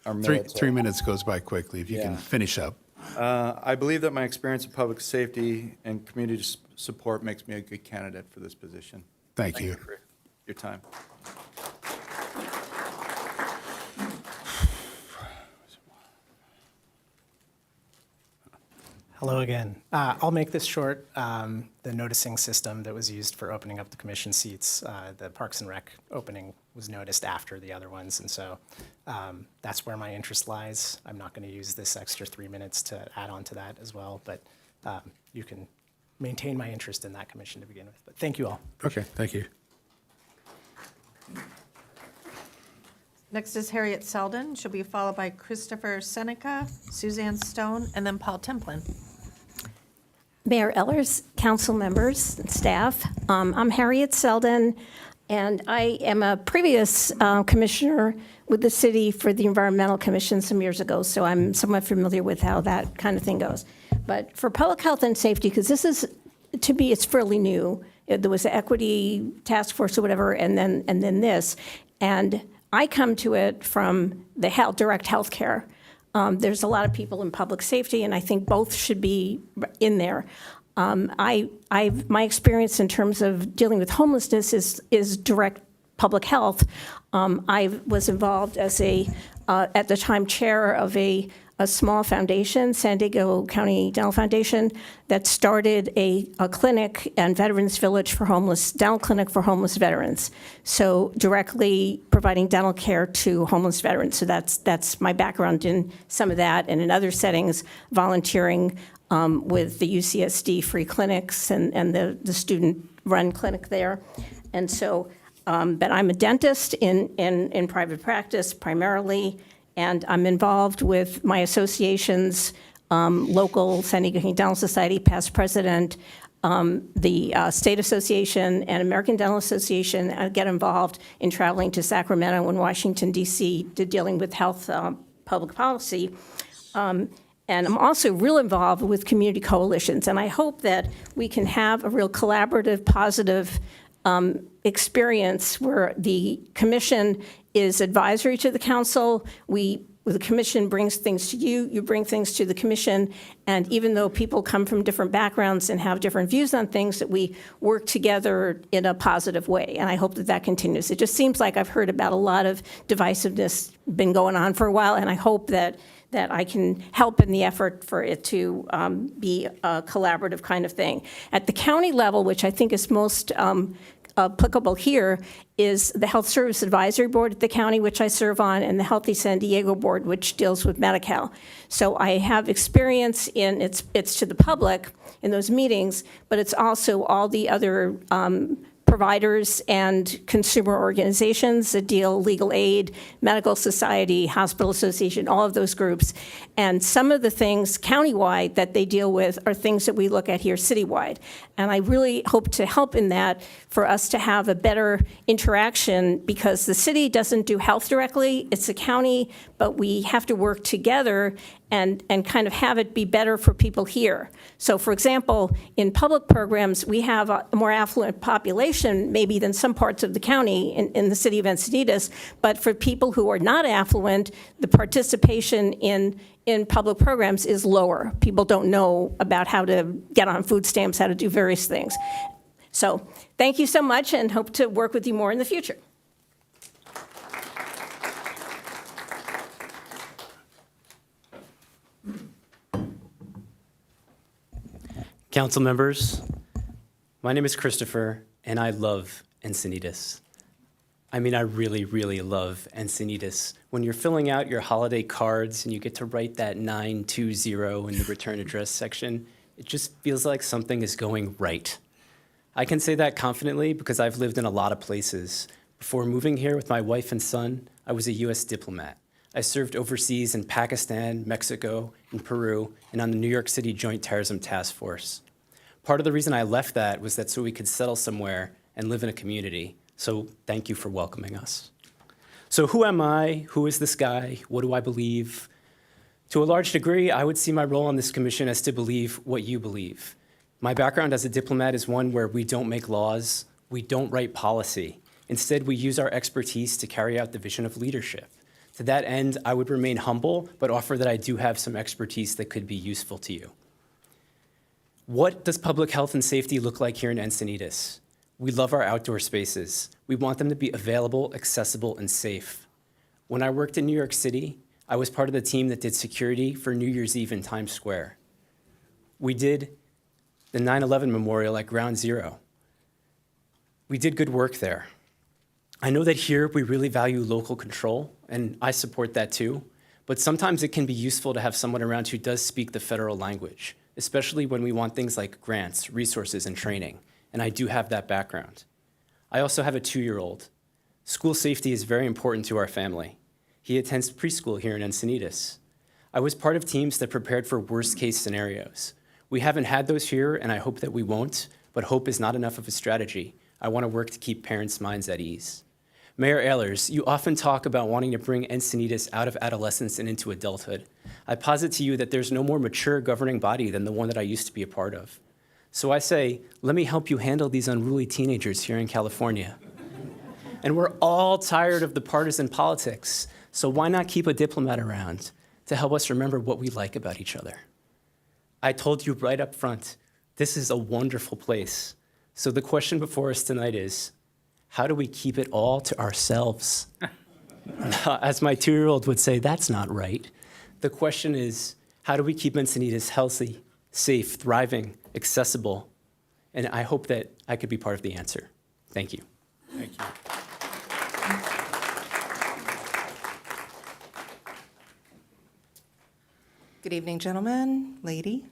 Speaker 19: military.
Speaker 1: 3 minutes goes by quickly if you can finish up.
Speaker 19: I believe that my experience in public safety and community support makes me a good candidate for this position.
Speaker 1: Thank you.
Speaker 19: For your time.
Speaker 18: Hello again. I'll make this short. The noticing system that was used for opening up the commission seats, the Parks and Rec opening was noticed after the other ones, and so that's where my interest lies. I'm not going to use this extra 3 minutes to add on to that as well, but you can maintain my interest in that commission to begin with. But thank you all.
Speaker 1: Okay, thank you.
Speaker 7: Next is Harriet Selden. She'll be followed by Christopher Seneca, Suzanne Stone, and then Paul Templin.
Speaker 21: Mayor Ellers, council members, and staff. I'm Harriet Selden, and I am a previous commissioner with the city for the Environmental Commission some years ago, so I'm somewhat familiar with how that kind of thing goes. But for public health and safety, because this is, to me, it's fairly new. There was an equity task force or whatever, and then this. And I come to it from the direct health care. There's a lot of people in public safety, and I think both should be in there. My experience in terms of dealing with homelessness is direct public health. I was involved as at the time, chair of a small foundation, San Diego County Dental Foundation, that started a clinic and Veterans Village for homeless, dental clinic for homeless veterans. So directly providing dental care to homeless veterans. So that's my background in some of that, and in other settings, volunteering with the UCSD free clinics and the student-run clinic there. And so, but I'm a dentist in private practice primarily, and I'm involved with my associations, local San Diego County Dental Society, past president, the State Association and American Dental Association. I get involved in traveling to Sacramento and Washington, D.C. to dealing with health public policy. And I'm also real involved with community coalitions. And I hope that we can have a real collaborative, positive experience where the commission is advisory to the council. The commission brings things to you, you bring things to the commission, and even though people come from different backgrounds and have different views on things, that we work together in a positive way, and I hope that that continues. It just seems like I've heard about a lot of divisiveness been going on for a while, and I hope that I can help in the effort for it to be a collaborative kind of thing. At the county level, which I think is most applicable here, is the Health Service Advisory Board at the county, which I serve on, and the Healthy San Diego Board, which deals with Medi-Cal. So I have experience in, it's to the public in those meetings, but it's also all the other providers and consumer organizations that deal, legal aid, medical society, hospital association, all of those groups. And some of the things countywide that they deal with are things that we look at here citywide. And I really hope to help in that for us to have a better interaction, because the city doesn't do health directly, it's the county, but we have to work together and kind of have it be better for people here. So for example, in public programs, we have a more affluent population maybe than some parts of the county in the city of Encinitas, but for people who are not affluent, the participation in public programs is lower. People don't know about how to get on food stamps, how to do various things. So thank you so much, and hope to work with you more in the future.
Speaker 2: Council members, my name is Christopher, and I love Encinitas. I mean, I really, really love Encinitas. When you're filling out your holiday cards and you get to write that 920 in the return address section, it just feels like something is going right. I can say that confidently because I've lived in a lot of places. Before moving here with my wife and son, I was a U.S. diplomat. I served overseas in Pakistan, Mexico, and Peru, and on the New York City Joint Terrorism Task Force. Part of the reason I left that was that so we could settle somewhere and live in a community. So thank you for welcoming us. So who am I? Who is this guy? What do I believe? To a large degree, I would see my role on this commission as to believe what you believe. My background as a diplomat is one where we don't make laws, we don't write policy. Instead, we use our expertise to carry out the vision of leadership. To that end, I would remain humble, but offer that I do have some expertise that could be useful to you. What does public health and safety look like here in Encinitas? We love our outdoor spaces. We want them to be available, accessible, and safe. When I worked in New York City, I was part of the team that did security for New Year's Eve in Times Square. We did the 9/11 memorial at Ground Zero. We did good work there. I know that here we really value local control, and I support that too, but sometimes it can be useful to have someone around who does speak the federal language, especially when we want things like grants, resources, and training, and I do have that background. I also have a 2-year-old. School safety is very important to our family. He attends preschool here in Encinitas. I was part of teams that prepared for worst-case scenarios. We haven't had those here, and I hope that we won't, but hope is not enough of a strategy. I want to work to keep parents' minds at ease. Mayor Ehlers, you often talk about wanting to bring Encinitas out of adolescence and into adulthood. I posit to you that there's no more mature governing body than the one that I used to be a part of. So I say, let me help you handle these unruly teenagers here in California. And we're all tired of the partisan politics, so why not keep a diplomat around to help us remember what we like about each other? I told you right up front, this is a wonderful place. So the question before us tonight is, how do we keep it all to ourselves? As my 2-year-old would say, that's not right. The question is, how do we keep Encinitas healthy, safe, thriving, accessible? And I hope that I could be part of the answer. Thank you.
Speaker 19: Thank you.
Speaker 22: Good evening, gentlemen, lady.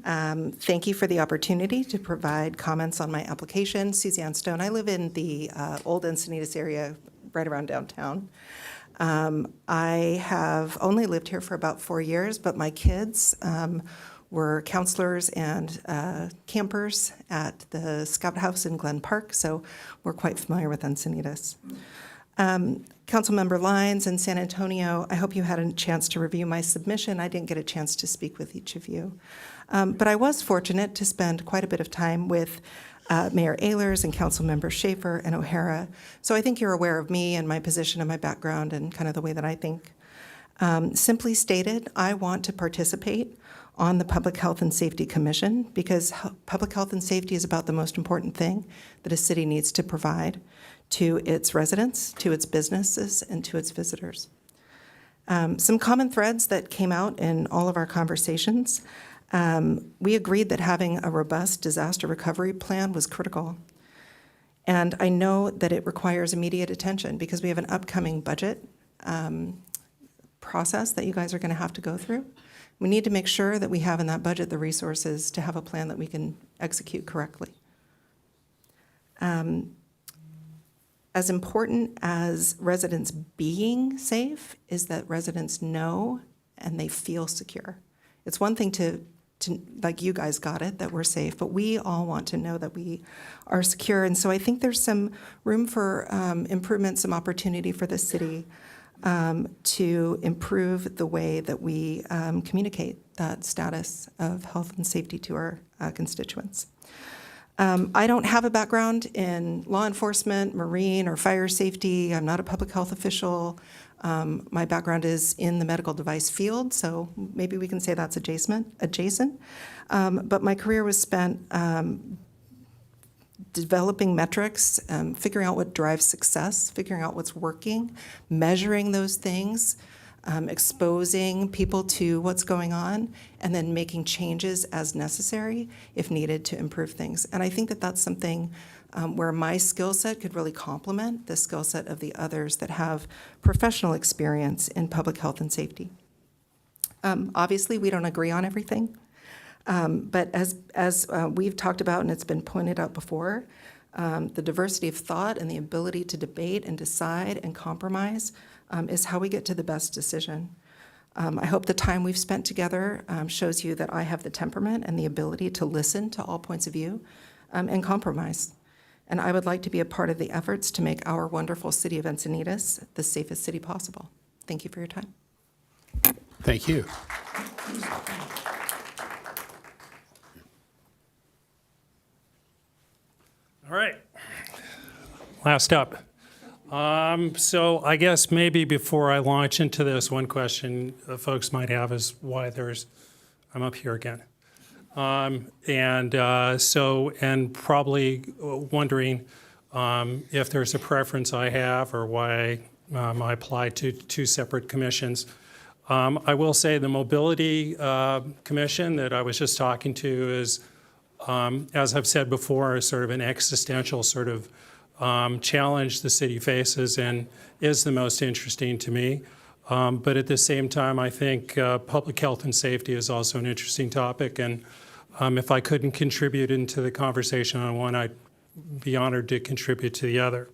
Speaker 22: Thank you for the opportunity to provide comments on my application. Suzanne Stone. I live in the old Encinitas area right around downtown. I have only lived here for about 4 years, but my kids were counselors and campers at the Scout House in Glen Park, so we're quite familiar with Encinitas. Councilmember Lyons in San Antonio, I hope you had a chance to review my submission. I didn't get a chance to speak with each of you. But I was fortunate to spend quite a bit of time with Mayor Ehlers and Councilmember Schaefer and O'Hara. So I think you're aware of me and my position and my background and kind of the way that I think. Simply stated, I want to participate on the Public Health and Safety Commission because public health and safety is about the most important thing that a city needs to provide to its residents, to its businesses, and to its visitors. Some common threads that came out in all of our conversations. We agreed that having a robust disaster recovery plan was critical. And I know that it requires immediate attention because we have an upcoming budget process that you guys are going to have to go through. We need to make sure that we have in that budget the resources to have a plan that we can execute correctly. As important as residents being safe is that residents know and they feel secure. It's one thing to like you guys got it, that we're safe, but we all want to know that we are secure. And so I think there's some room for improvement, some opportunity for the city to improve the way that we communicate that status of health and safety to our constituents. I don't have a background in law enforcement, marine, or fire safety. I'm not a public health official. My background is in the medical device field, so maybe we can say that's adjacent. But my career was spent developing metrics, figuring out what drives success, figuring out what's working, measuring those things, exposing people to what's going on, and then making changes as necessary if needed to improve things. And I think that that's something where my skill set could really complement the skill set of the others that have professional experience in public health and safety. Obviously, we don't agree on everything. But as we've talked about and it's been pointed out before, the diversity of thought and the ability to debate and decide and compromise is how we get to the best decision. I hope the time we've spent together shows you that I have the temperament and the ability to listen to all points of view and compromise. And I would like to be a part of the efforts to make our wonderful city of Encinitas the safest city possible. Thank you for your time.
Speaker 1: Thank you.
Speaker 16: All right. Last up. So I guess maybe before I launch into this, one question folks might have is why I'm up here again. And probably wondering if there's a preference I have or why I applied to two separate commissions. I will say the Mobility Commission that I was just talking to is, as I've said before, sort of an existential sort of challenge the city faces and is the most interesting to me. But at the same time, I think public health and safety is also an interesting topic. And if I couldn't contribute into the conversation on one, I'd be honored to contribute to the other.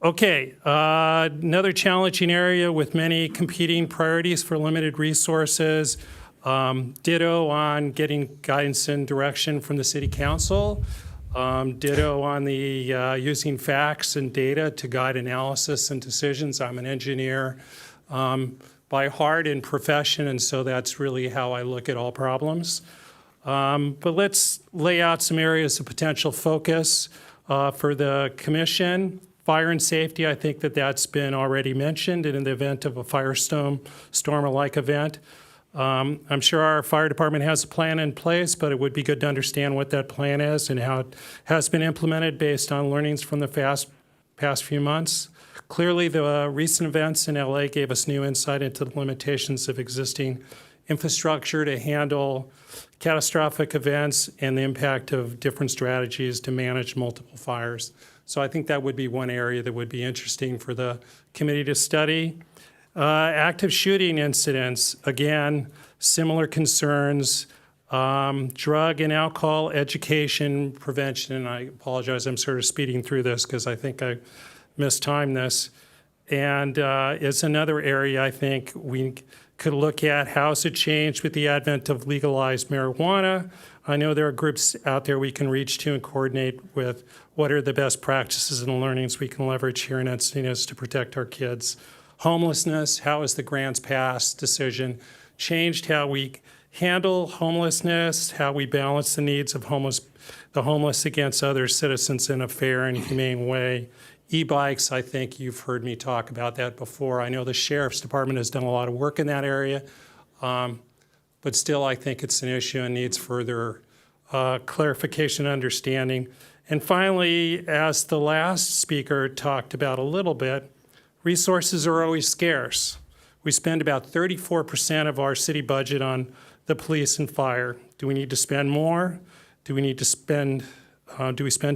Speaker 16: Okay, another challenging area with many competing priorities for limited resources. Ditto on getting guidance and direction from the City Council. Ditto on the using facts and data to guide analysis and decisions. I'm an engineer by heart and profession, and so that's really how I look at all problems. But let's lay out some areas of potential focus for the commission. Fire and safety, I think that's been already mentioned in the event of a firestorm-like event. I'm sure our fire department has a plan in place, but it would be good to understand what that plan is and how it has been implemented based on learnings from the past few months. Clearly, the recent events in LA gave us new insight into the limitations of existing infrastructure to handle catastrophic events and the impact of different strategies to manage multiple fires. So I think that would be one area that would be interesting for the committee to study. Active shooting incidents, again, similar concerns. Drug and alcohol education, prevention, and I apologize, I'm sort of speeding through this because I think I mistimed this. And it's another area I think we could look at. How has it changed with the advent of legalized marijuana? I know there are groups out there we can reach to and coordinate with. What are the best practices and learnings we can leverage here in Encinitas to protect our kids? Homelessness, how has the grants passed decision changed how we handle homelessness, how we balance the needs of the homeless against other citizens in a fair and humane way? E-bikes, I think you've heard me talk about that before. I know the Sheriff's Department has done a lot of work in that area, but still I think it's an issue and needs further clarification and understanding. And finally, as the last speaker talked about a little bit, resources are always scarce. We spend about 34% of our city budget on the police and fire. Do we need to spend more? Do we spend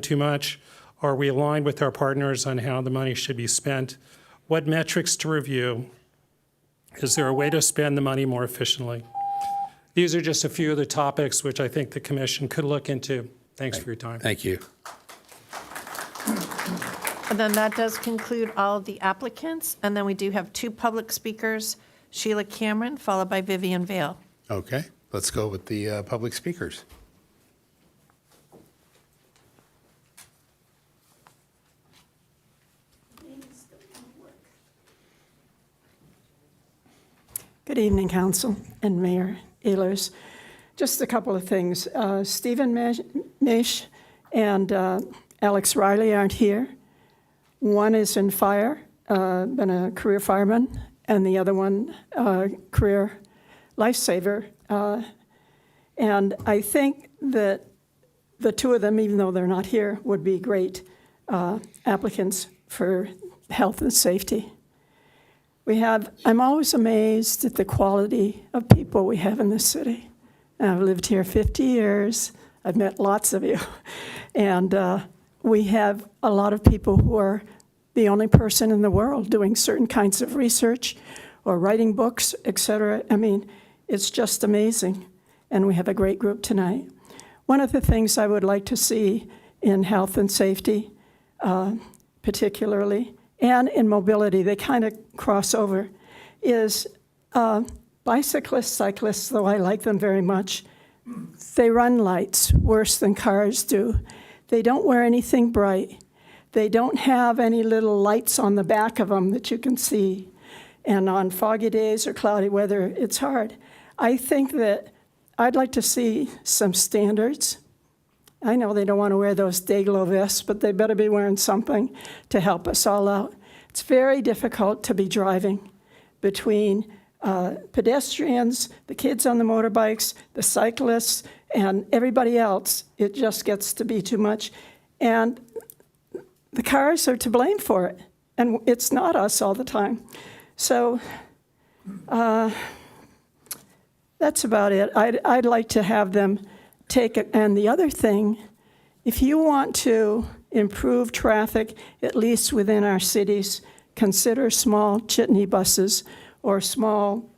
Speaker 16: too much? Are we aligned with our partners on how the money should be spent? What metrics to review? Is there a way to spend the money more efficiently? These are just a few of the topics which I think the commission could look into. Thanks for your time.
Speaker 1: Thank you.
Speaker 7: And then that does conclude all of the applicants. And then we do have two public speakers, Sheila Cameron, followed by Vivian Vale.
Speaker 1: Okay, let's go with the public speakers.
Speaker 5: Good evening, Council and Mayor Ehlers. Just a couple of things. Stephen Mish and Alex Riley aren't here. One is in fire, been a career fireman, and the other one, career lifesaver. And I think that the two of them, even though they're not here, would be great applicants for health and safety. I'm always amazed at the quality of people we have in this city. I've lived here 50 years. I've met lots of you. And we have a lot of people who are the only person in the world doing certain kinds of research or writing books, et cetera. I mean, it's just amazing. And we have a great group tonight. One of the things I would like to see in health and safety, particularly, and in mobility, they kind of cross over, is bicyclists, cyclists, though I like them very much, they run lights worse than cars do. They don't wear anything bright. They don't have any little lights on the back of them that you can see. And on foggy days or cloudy weather, it's hard. I think that I'd like to see some standards. I know they don't want to wear those Dayglow vests, but they better be wearing something to help us all out. It's very difficult to be driving between pedestrians, the kids on the motorbikes, the cyclists, and everybody else. It just gets to be too much. And the cars are to blame for it. And it's not us all the time. So that's about it. I'd like to have them take it. And the other thing, if you want to improve traffic, at least within our cities, consider small chitney buses or small,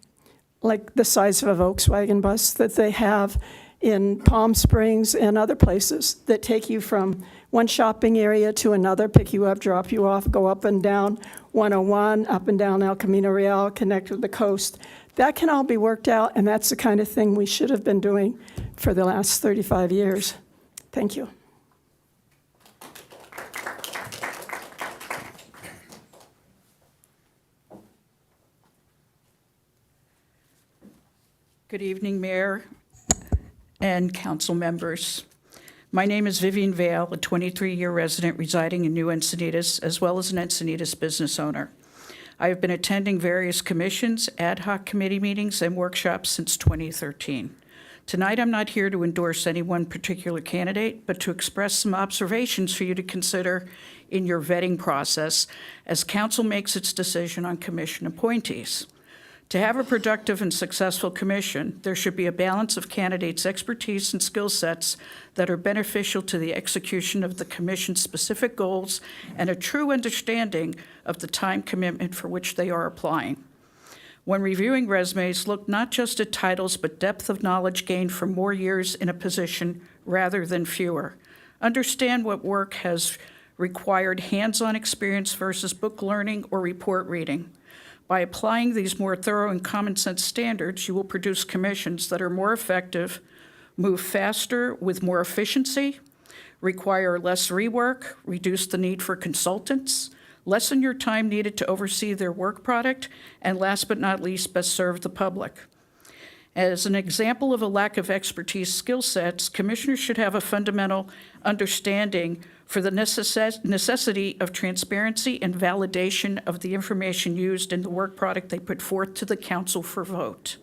Speaker 5: like the size of a Volkswagen bus that they have in Palm Springs and other places that take you from one shopping area to another, pick you up, drop you off, go up and down 101, up and down El Camino Real, connect with the coast. That can all be worked out, and that's the kind of thing we should have been doing for the last 35 years. Thank you.
Speaker 6: Good evening, Mayor and council members. My name is Vivian Vale, a 23-year resident residing in New Encinitas, as well as an Encinitas business owner. I have been attending various commissions, ad hoc committee meetings, and workshops since 2013. Tonight, I'm not here to endorse any one particular candidate, but to express some observations for you to consider in your vetting process as council makes its decision on commission appointees. To have a productive and successful commission, there should be a balance of candidates' expertise and skill sets that are beneficial to the execution of the commission's specific goals and a true understanding of the time commitment for which they are applying. When reviewing resumes, look not just at titles, but depth of knowledge gained from more years in a position rather than fewer. Understand what work has required hands-on experience versus book learning or report reading. By applying these more thorough and common sense standards, you will produce commissions that are more effective, move faster with more efficiency, require less rework, reduce the need for consultants, lessen your time needed to oversee their work product, and last but not least, best serve the public. As an example of a lack of expertise skill sets, commissioners should have a fundamental understanding for the necessity of transparency and validation of the information used in the work product they put forth to the council for vote.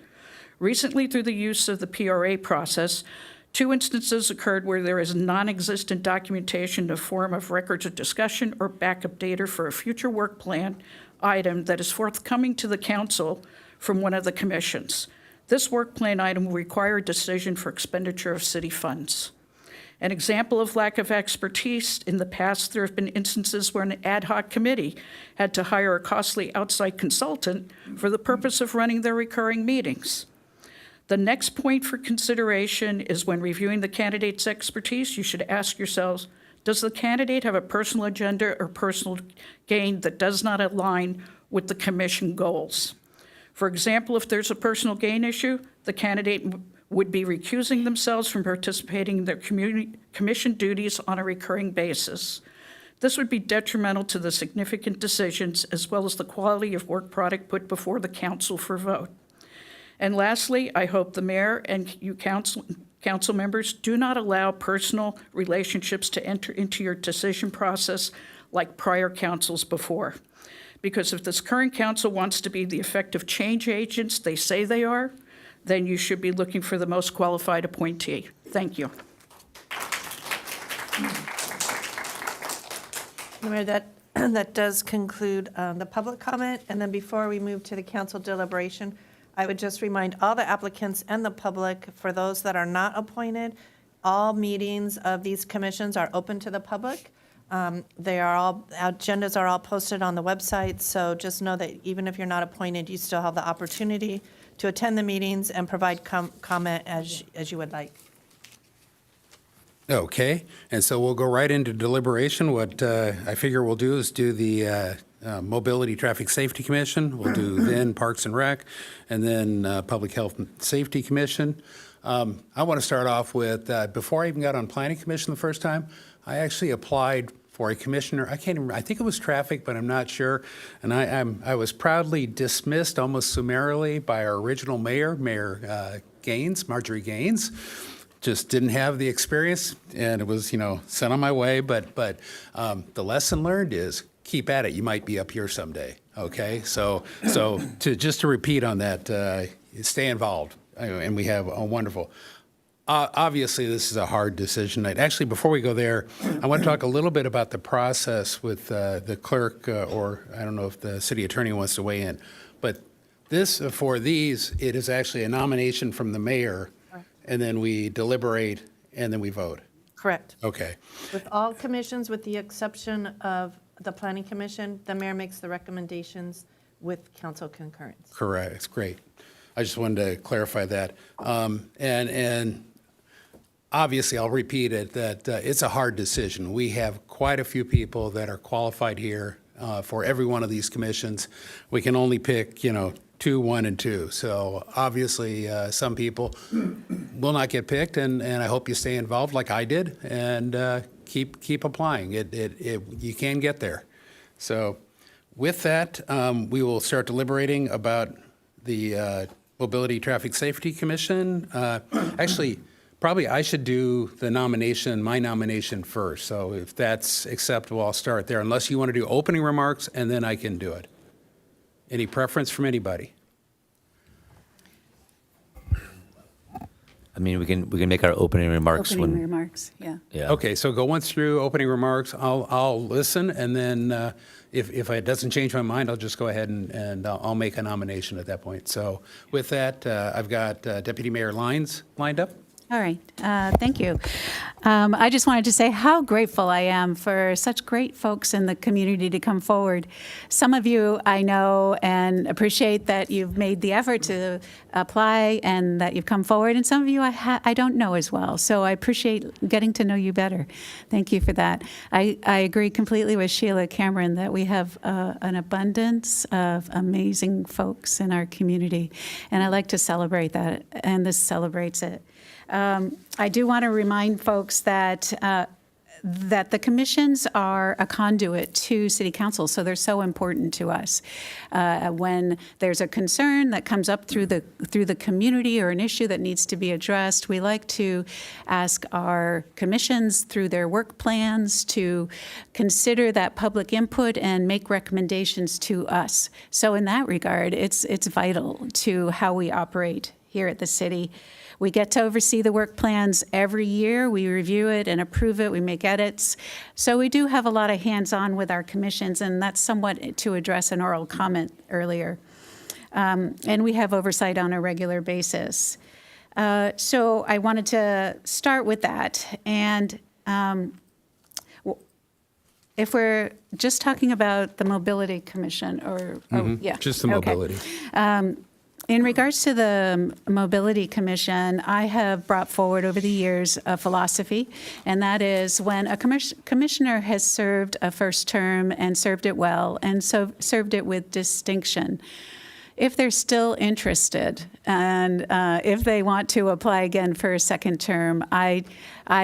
Speaker 6: Recently, through the use of the PRA process, 2 instances occurred where there is non-existent documentation in the form of records of discussion or backup data for a future work plan item that is forthcoming to the council from one of the commissions. This work plan item will require a decision for expenditure of city funds. An example of lack of expertise, in the past there have been instances where an ad hoc committee had to hire a costly outside consultant for the purpose of running their recurring meetings. The next point for consideration is when reviewing the candidate's expertise, you should ask yourselves, does the candidate have a personal agenda or personal gain that does not align with the commission goals? For example, if there's a personal gain issue, the candidate would be recusing themselves from participating in their commission duties on a recurring basis. This would be detrimental to the significant decisions as well as the quality of work product put before the council for vote. And lastly, I hope the mayor and you council members do not allow personal relationships to enter into your decision process like prior councils before. Because if this current council wants to be the effective change agents they say they are, then you should be looking for the most qualified appointee. Thank you.
Speaker 7: Mayor, that does conclude the public comment. And then before we move to the council deliberation, I would just remind all the applicants and the public, for those that are not appointed, all meetings of these commissions are open to the public. Agendas are all posted on the website, so just know that even if you're not appointed, you still have the opportunity to attend the meetings and provide comment as you would like.
Speaker 1: Okay, and so we'll go right into deliberation. What I figure we'll do is do the Mobility Traffic Safety Commission. We'll do then Parks and Rec, and then Public Health and Safety Commission. I want to start off with, before I even got on Planning Commission the first time, I actually applied for a commissioner. I can't even, I think it was traffic, but I'm not sure. And I was proudly dismissed almost summarily by our original mayor, Marjorie Gaines. Just didn't have the experience, and it was, sent on my way. But the lesson learned is keep at it. You might be up here someday. Okay, so to repeat on that, stay involved, and we have a wonderful. Obviously, this is a hard decision. Actually, before we go there, I want to talk a little bit about the process with the clerk, or I don't know if the city attorney wants to weigh in, but for these, it is actually a nomination from the mayor, and then we deliberate, and then we vote.
Speaker 7: Correct.
Speaker 1: Okay.
Speaker 7: With all commissions, with the exception of the Planning Commission, the mayor makes the recommendations with council concurrence.
Speaker 1: Correct. It's great. I just wanted to clarify that. And obviously, I'll repeat it, that it's a hard decision. We have quite a few people that are qualified here for every one of these commissions. We can only pick, 2, 1, and 2. So obviously, some people will not get picked, and I hope you stay involved like I did, and keep applying. You can get there. So with that, we will start deliberating about the Mobility Traffic Safety Commission. Actually, probably I should do my nomination first. So if that's acceptable, I'll start there, unless you want to do opening remarks, and then I can do it. Any preference from anybody?
Speaker 8: I mean, we can make our opening remarks
Speaker 20: Opening remarks, yeah.
Speaker 8: Yeah.
Speaker 1: Okay, so go once through opening remarks. I'll listen, and then if it doesn't change my mind, I'll just go ahead and I'll make a nomination at that point. So with that, I've got Deputy Mayor Lyons lined up.
Speaker 20: All right, thank you. I just wanted to say how grateful I am for such great folks in the community to come forward. Some of you I know and appreciate that you've made the effort to apply and that you've come forward, and some of you I don't know as well, so I appreciate getting to know you better. Thank you for that. I agree completely with Sheila Cameron that we have an abundance of amazing folks in our community, and I like to celebrate that, and this celebrates it. I do want to remind folks that the commissions are a conduit to City Council, so they're so important to us. When there's a concern that comes up through the community or an issue that needs to be addressed, we like to ask our commissions through their work plans to consider that public input and make recommendations to us. So in that regard, it's vital to how we operate here at the city. We get to oversee the work plans every year. We review it and approve it. We make edits. So we do have a lot of hands-on with our commissions, and that's somewhat to address an oral comment earlier. And we have oversight on a regular basis. So I wanted to start with that. And if we're just talking about the Mobility Commission, yeah.
Speaker 1: Just the mobility.
Speaker 20: Okay. In regards to the Mobility Commission, I have brought forward over the years a philosophy, and that is when a commissioner has served a first term and served it well and so served it with distinction, if they're still interested and if they want to apply again for a second term, I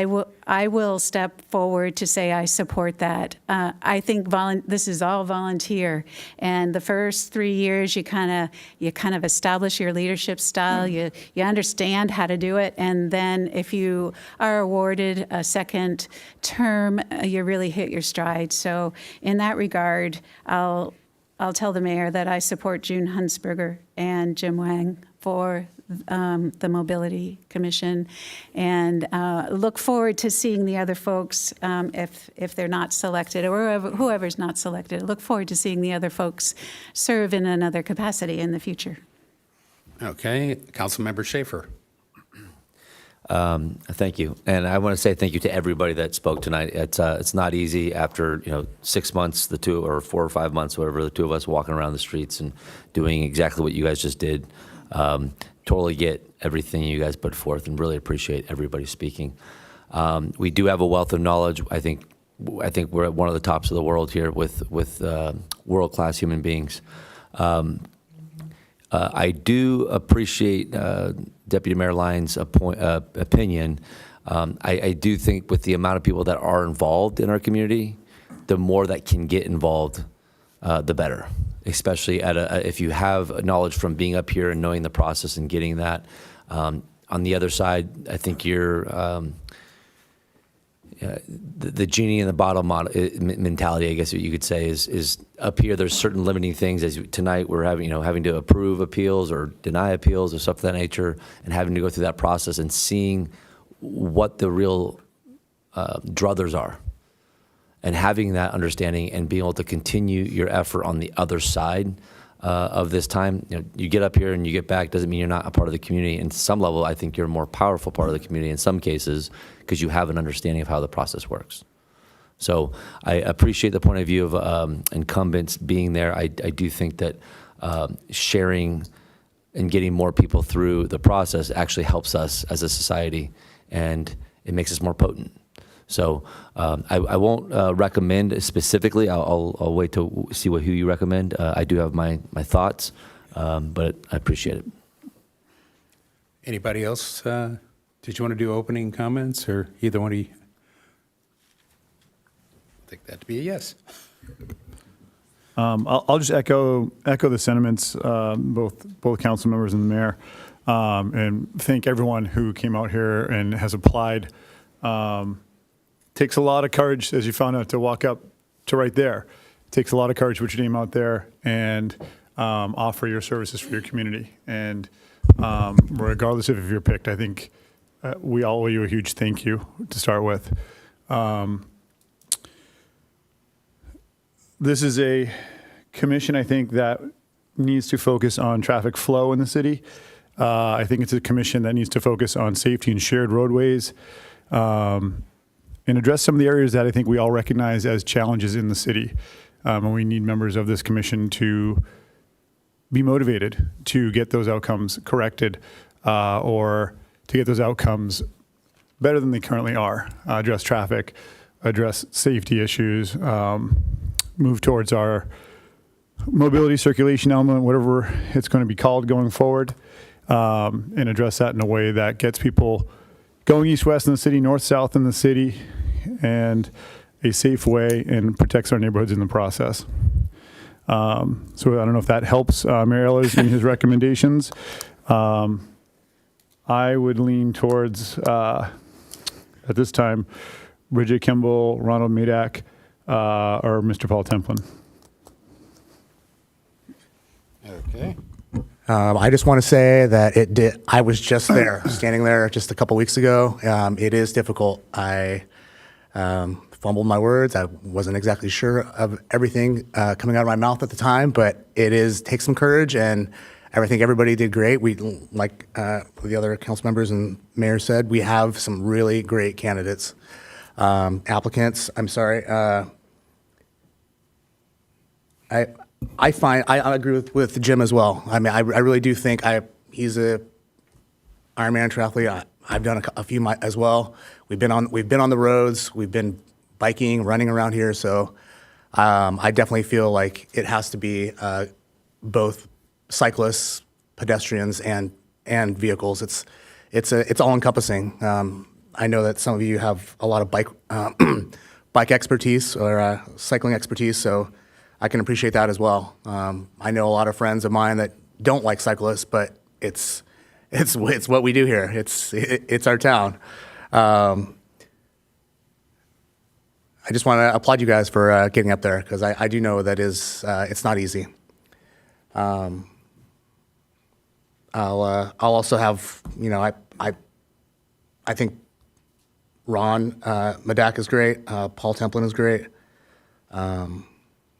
Speaker 20: will step forward to say I support that. I think this is all volunteer, and the first 3 years you kind of establish your leadership style. You understand how to do it, and then if you are awarded a second term, you really hit your stride. So in that regard, I'll tell the mayor that I support June Hunsberger and Jim Wang for the Mobility Commission, and look forward to seeing the other folks if they're not selected, or whoever's not selected. Look forward to seeing the other folks serve in another capacity in the future.
Speaker 1: Okay, Councilmember Schaefer.
Speaker 8: Thank you, and I want to say thank you to everybody that spoke tonight. It's not easy after 6 months, the two, or 4 or 5 months, whatever, the two of us walking around the streets and doing exactly what you guys just did. Totally get everything you guys put forth, and really appreciate everybody speaking. We do have a wealth of knowledge. I think we're at one of the tops of the world here with world-class human beings. I do appreciate Deputy Mayor Lyon's opinion. I do think with the amount of people that are involved in our community, the more that can get involved, the better. Especially if you have knowledge from being up here and knowing the process and getting that. On the other side, I think you're the genie in the bottle mentality, I guess what you could say, is up here. There's certain limiting things. As tonight, we're having to approve appeals or deny appeals or stuff of that nature, and having to go through that process and seeing what the real druthers are, and having that understanding and being able to continue your effort on the other side of this time. You get up here and you get back, doesn't mean you're not a part of the community. In some level, I think you're a more powerful part of the community in some cases, because you have an understanding of how the process works. So I appreciate the point of view of incumbents being there. I do think that sharing and getting more people through the process actually helps us as a society, and it makes us more potent. So I won't recommend specifically. I'll wait to see who you recommend. I do have my thoughts, but I appreciate it.
Speaker 1: Anybody else? Did you want to do opening comments, or either one of you? I think that to be a yes.
Speaker 4: I'll just echo the sentiments, both council members and the mayor, and thank everyone who came out here and has applied. Takes a lot of courage, as you found out, to walk up to right there. It takes a lot of courage to put your name out there and offer your services for your community. And regardless of if you're picked, I think we all owe you a huge thank you to start with. This is a commission, I think, that needs to focus on traffic flow in the city. I think it's a commission that needs to focus on safety and shared roadways, and address some of the areas that I think we all recognize as challenges in the city. And we need members of this commission to be motivated to get those outcomes corrected, or to get those outcomes better than they currently are. Address traffic, address safety issues, move towards our mobility circulation element, whatever it's going to be called going forward, and address that in a way that gets people going east-west in the city, north-south in the city, and a safe way, and protects our neighborhoods in the process. So I don't know if that helps Mayor Ehlers in his recommendations. I would lean towards, at this time, Bridget Kimball, Ronald Medak, or Mr. Paul Templin.
Speaker 1: Okay.
Speaker 9: I just want to say that I was just there, standing there just a couple weeks ago. It is difficult. I fumbled my words. I wasn't exactly sure of everything coming out of my mouth at the time, but takes some courage, and I think everybody did great. We, like the other council members and mayor said, we have some really great candidates, applicants. I'm sorry. I agree with Jim as well. I mean, I really do think he's a Ironman triathlete. I've done a few as well. We've been on the roads. We've been biking, running around here. So I definitely feel like it has to be both cyclists, pedestrians, and vehicles. It's all encompassing. I know that some of you have a lot of bike expertise or cycling expertise, so I can appreciate that as well. I know a lot of friends of mine that don't like cyclists, but it's what we do here. It's our town. I just want to applaud you guys for getting up there, because I do know that it's not easy. I'll also have, I think Ron Medak is great. Paul Templin is great.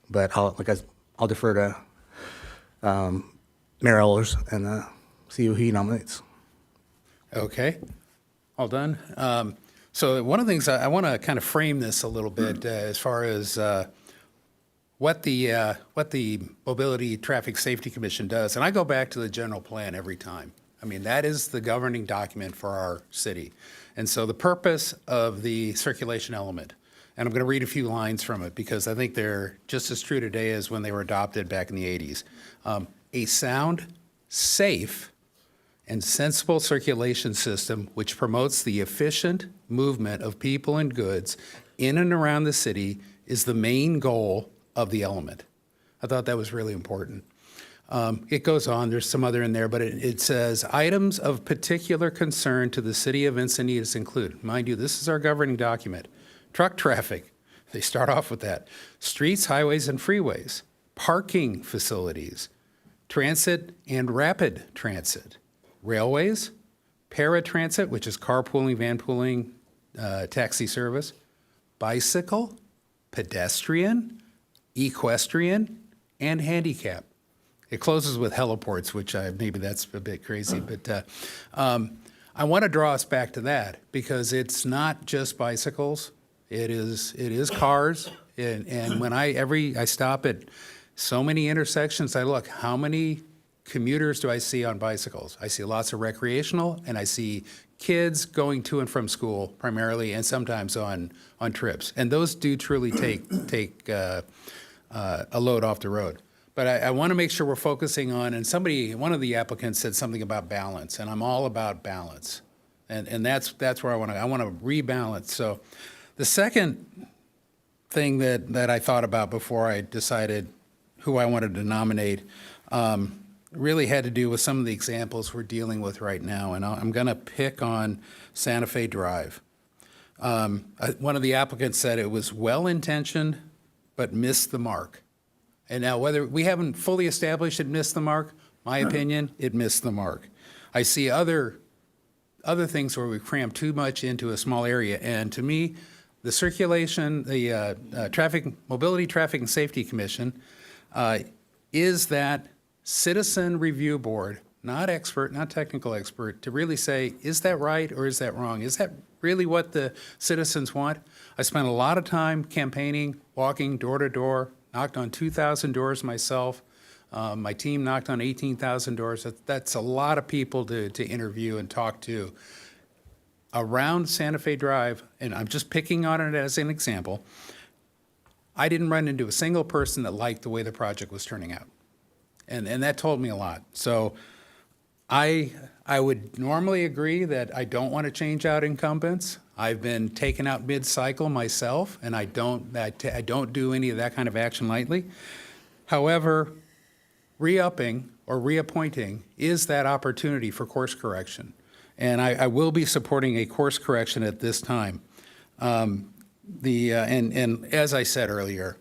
Speaker 9: But I'll defer to Mayor Ehlers and see who he nominates.
Speaker 1: Okay, all done. So one of the things I want to kind of frame this a little bit as far as what the Mobility Traffic Safety Commission does, and I go back to the general plan every time. I mean, that is the governing document for our city. And so the purpose of the circulation element, and I'm going to read a few lines from it because I think they're just as true today as when they were adopted back in the 80s. A sound, safe, and sensible circulation system which promotes the efficient movement of people and goods in and around the city is the main goal of the element. I thought that was really important. It goes on, there's some other in there, but it says, items of particular concern to the city of Encinitas include, mind you, this is our governing document, truck traffic, they start off with that, streets, highways, and freeways, parking facilities, transit and rapid transit, railways, paratransit, which is carpooling, vanpooling, taxi service, bicycle, pedestrian, equestrian, and handicap. It closes with heliports, which maybe that's a bit crazy, but I want to draw us back to that because it's not just bicycles. It is cars, and when I stop at so many intersections, I look, how many commuters do I see on bicycles? I see lots of recreational, and I see kids going to and from school primarily, and sometimes on trips. And those do truly take a load off the road. But I want to make sure we're focusing on, and one of the applicants said something about balance, and I'm all about balance. And that's where I want to rebalance. So the second thing that I thought about before I decided who I wanted to nominate really had to do with some of the examples we're dealing with right now. And I'm going to pick on Santa Fe Drive. One of the applicants said it was well-intentioned, but missed the mark. And now whether we haven't fully established it missed the mark, my opinion, it missed the mark. I see other things where we cram too much into a small area. And to me, the circulation, the Mobility, Traffic, and Safety Commission is that citizen review board, not expert, not technical expert, to really say, is that right or is that wrong? Is that really what the citizens want? I spent a lot of time campaigning, walking door to door, knocked on 2,000 doors myself. My team knocked on 18,000 doors. That's a lot of people to interview and talk to. Around Santa Fe Drive, and I'm just picking on it as an example, I didn't run into a single person that liked the way the project was turning out. And that told me a lot. So I would normally agree that I don't want to change out incumbents. I've been taken out mid-cycle myself, and I don't do any of that kind of action lightly. However, re-upping or reappointing is that opportunity for course correction. And I will be supporting a course correction at this time. And as I said earlier,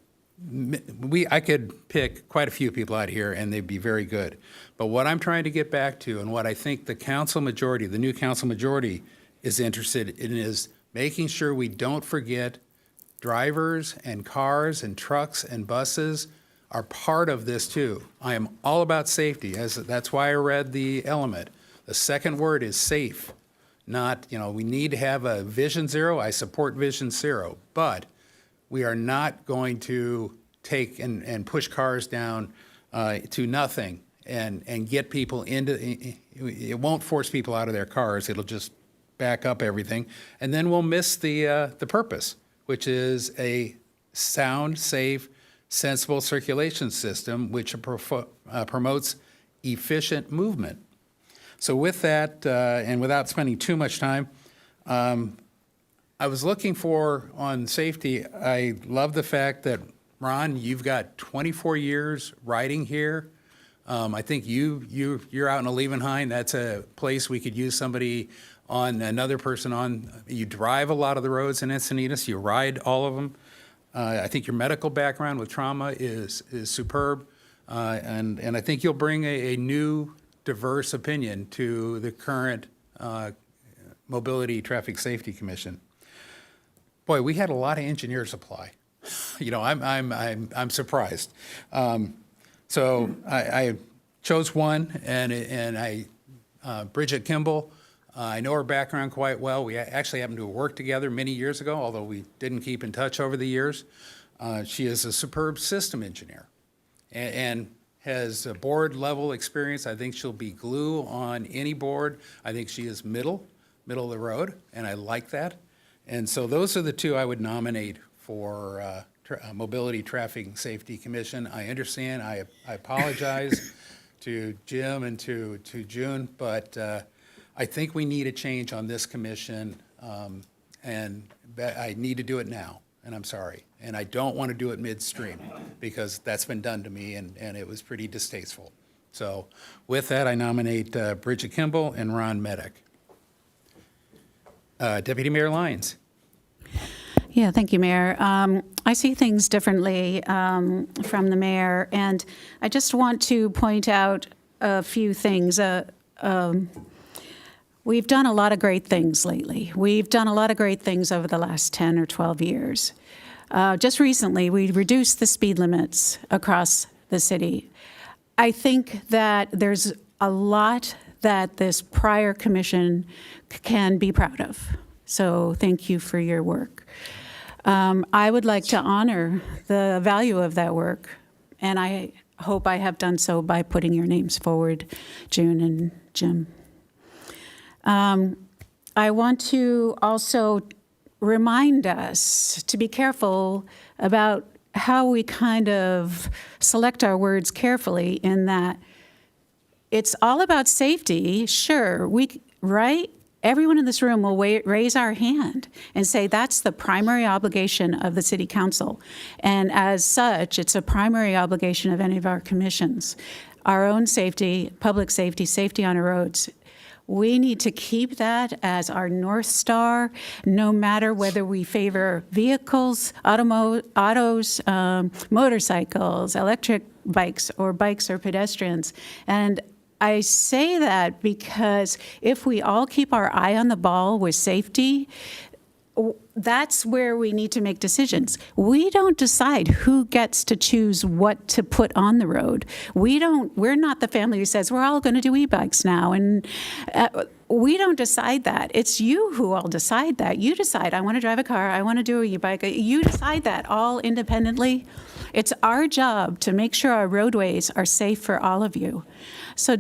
Speaker 1: I could pick quite a few people out here and they'd be very good. But what I'm trying to get back to and what I think the council majority, the new council majority is interested in is making sure we don't forget drivers and cars and trucks and buses are part of this too. I am all about safety. That's why I read the element. The second word is safe, not, we need to have a vision zero. I support vision zero, but we are not going to take and push cars down to nothing and get people it won't force people out of their cars. It'll just back up everything. And then we'll miss the purpose, which is a sound, safe, sensible circulation system, which promotes efficient movement. So with that, and without spending too much time, I was looking for, on safety, I love the fact that, Ron, you've got 24 years riding here. I think you're out in Levenheim. That's a place we could use somebody on, another person on. You drive a lot of the roads in Encinitas. You ride all of them. I think your medical background with trauma is superb. And I think you'll bring a new, diverse opinion to the current Mobility Traffic Safety Commission. Boy, we had a lot of engineers apply. You know, I'm surprised. So I chose one, and Bridget Kimball. I know her background quite well. We actually happened to work together many years ago, although we didn't keep in touch over the years. She is a superb system engineer and has a board level experience. I think she'll be glue on any board. I think she is middle of the road, and I like that. And so those are the two I would nominate for Mobility Traffic Safety Commission. I understand, I apologize to Jim and to June, but I think we need a change on this commission, and I need to do it now, and I'm sorry. And I don't want to do it midstream, because that's been done to me, and it was pretty distasteful. So with that, I nominate Bridget Kimball and Ron Medic. Deputy Mayor Lyons.
Speaker 20: Yeah, thank you, Mayor. I see things differently from the mayor, and I just want to point out a few things. We've done a lot of great things lately. We've done a lot of great things over the last 10 or 12 years. Just recently, we reduced the speed limits across the city. I think that there's a lot that this prior commission can be proud of. So thank you for your work. I would like to honor the value of that work, and I hope I have done so by putting your names forward, June and Jim. I want to also remind us to be careful about how we kind of select our words carefully, in that it's all about safety. Sure, right? Everyone in this room will raise our hand and say that's the primary obligation of the City Council. And as such, it's a primary obligation of any of our commissions. Our own safety, public safety, safety on our roads. We need to keep that as our North Star, no matter whether we favor vehicles, autos, motorcycles, electric bikes or pedestrians. And I say that because if we all keep our eye on the ball with safety, that's where we need to make decisions. We don't decide who gets to choose what to put on the road. We're not the family who says, we're all going to do e-bikes now. And we don't decide that. It's you who all decide that. You decide, I want to drive a car, I want to do an e-bike. You decide that all independently. It's our job to make sure our roadways are safe for all of you. So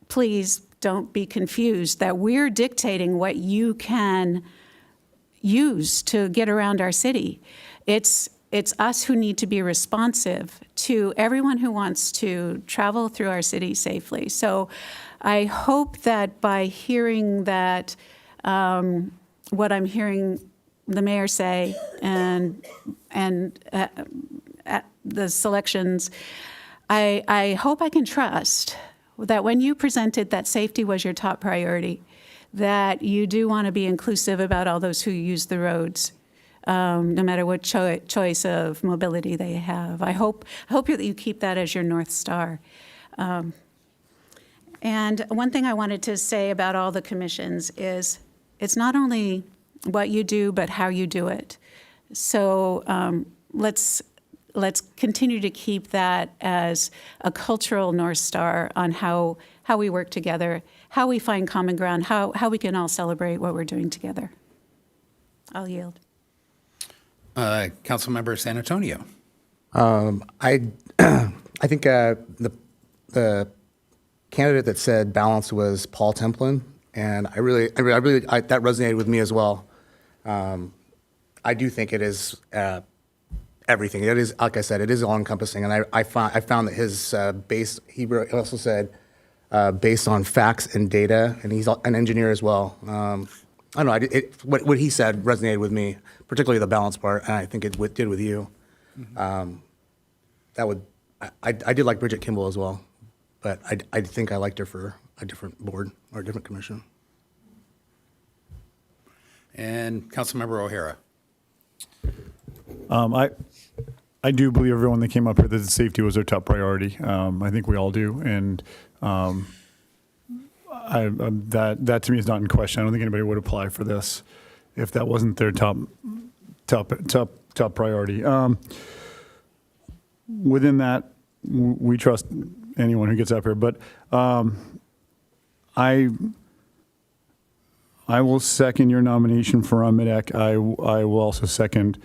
Speaker 20: please don't be confused that we're dictating what you can use to get around our city. It's us who need to be responsive to everyone who wants to travel through our city safely. So I hope that by hearing that, what I'm hearing the mayor say and the selections, I hope I can trust that when you presented that safety was your top priority, that you do want to be inclusive about all those who use the roads, no matter what choice of mobility they have. I hope that you keep that as your North Star. And one thing I wanted to say about all the commissions is it's not only what you do, but how you do it. So let's continue to keep that as a cultural North Star on how we work together, how we find common ground, how we can all celebrate what we're doing together. I'll yield.
Speaker 1: Councilmember San Antonio.
Speaker 9: I think the candidate that said balance was Paul Templin, and I really that resonated with me as well. I do think it is everything. It is, like I said, it is all encompassing, and I found that his base. He also said based on facts and data, and he's an engineer as well. I don't know, what he said resonated with me, particularly the balance part, and I think it did with you. I did like Bridget Kimball as well, but I think I liked her for a different board or a different commission.
Speaker 1: And Councilmember O'Hara.
Speaker 4: I do believe everyone that came up here that safety was their top priority. I think we all do, and that to me is not in question. I don't think anybody would apply for this if that wasn't their top priority. Within that, we trust anyone who gets up here, but I will second your nomination for Ron Midak. I will also second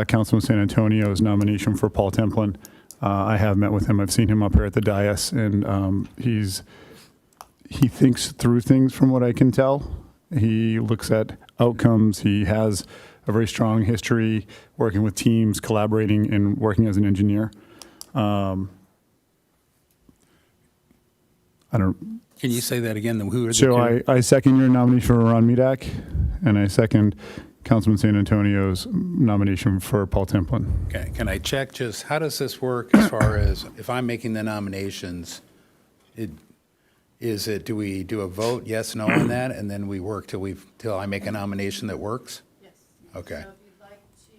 Speaker 4: Councilman San Antonio's nomination for Paul Templin. I have met with him. I've seen him up here at the dais, and he thinks through things from what I can tell. He looks at outcomes. He has a very strong history working with teams, collaborating, and working as an engineer.
Speaker 1: Can you say that again? Who are the
Speaker 4: So
Speaker 1: two?
Speaker 4: I second your nomination for Ron Midak, and I second Councilman San Antonio's nomination for Paul Templin.
Speaker 1: Okay, can I check just, how does this work as far as if I'm making the nominations? Do we do a vote, yes, no on that, and then we work till I make a nomination that works?
Speaker 13: Yes.
Speaker 1: Okay.
Speaker 13: So if you'd like to,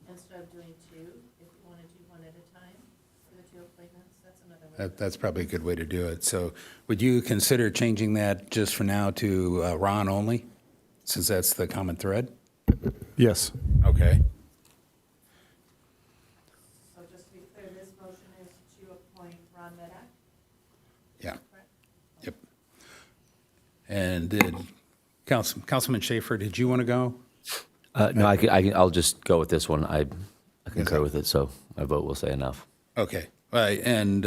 Speaker 13: instead of doing two, if you want to do one at a time for the two appointments, that's another way.
Speaker 1: That's probably a good way to do it. So would you consider changing that just for now to Ron only, since that's the common thread?
Speaker 4: Yes.
Speaker 1: Okay.
Speaker 13: So just to be clear, this motion is to appoint Ron Medak?
Speaker 1: Yeah. Yep. And did Councilman Schaefer, did you want to go?
Speaker 8: No, I'll just go with this one. I concur with it, so my vote will say enough.
Speaker 1: Okay. And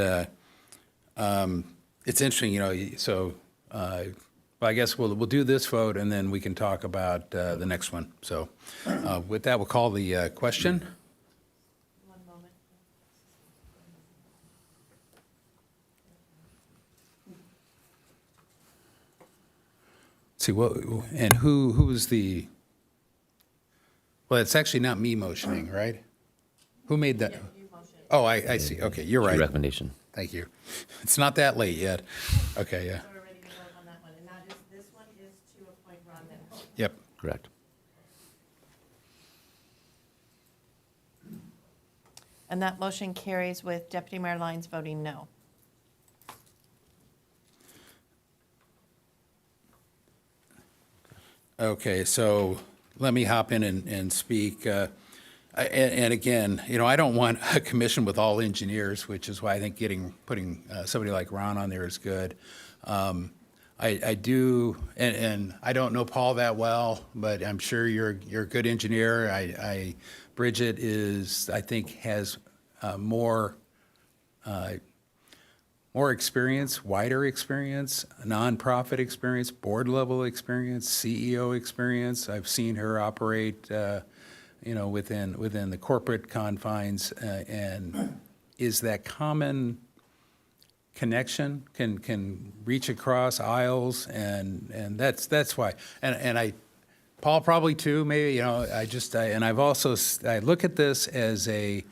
Speaker 1: it's interesting, so I guess we'll do this vote, and then we can talk about the next one. So with that, we'll call the question.
Speaker 13: One moment.
Speaker 1: See and who was the? Well, it's actually not me motioning, right? Who made that? Oh, I see. Okay, you're right.
Speaker 8: Recommendation.
Speaker 1: Thank you. It's not that late yet. Okay, yeah.
Speaker 13: So we're ready to vote on that one, and that is, this one is to appoint Ron Medak.
Speaker 1: Yep.
Speaker 8: Correct.
Speaker 7: And that motion carries with Deputy Mayor Lyons voting no.
Speaker 1: Okay, so let me hop in and speak. And again, I don't want a commission with all engineers, which is why I think putting somebody like Ron on there is good. I do, and I don't know Paul that well, but I'm sure you're a good engineer. Bridget I think, has more experience, wider experience, nonprofit experience, board level experience, CEO experience. I've seen her operate, within the corporate confines, and is that common connection can reach across aisles, and that's why. And Paul probably too, maybe, and I've also, I look at this as a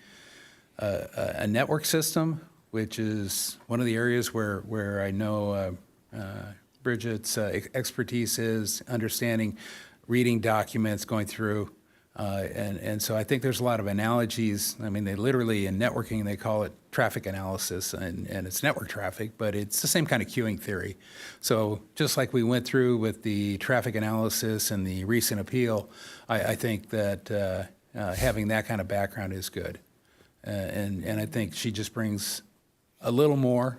Speaker 1: network system, which is one of the areas where I know Bridget's expertise is, understanding, reading documents, going through. And so I think there's a lot of analogies. I mean, they literally, in networking, they call it traffic analysis, and it's network traffic, but it's the same kind of queuing theory. So just like we went through with the traffic analysis and the recent appeal, I think that having that kind of background is good. And I think she just brings a little more.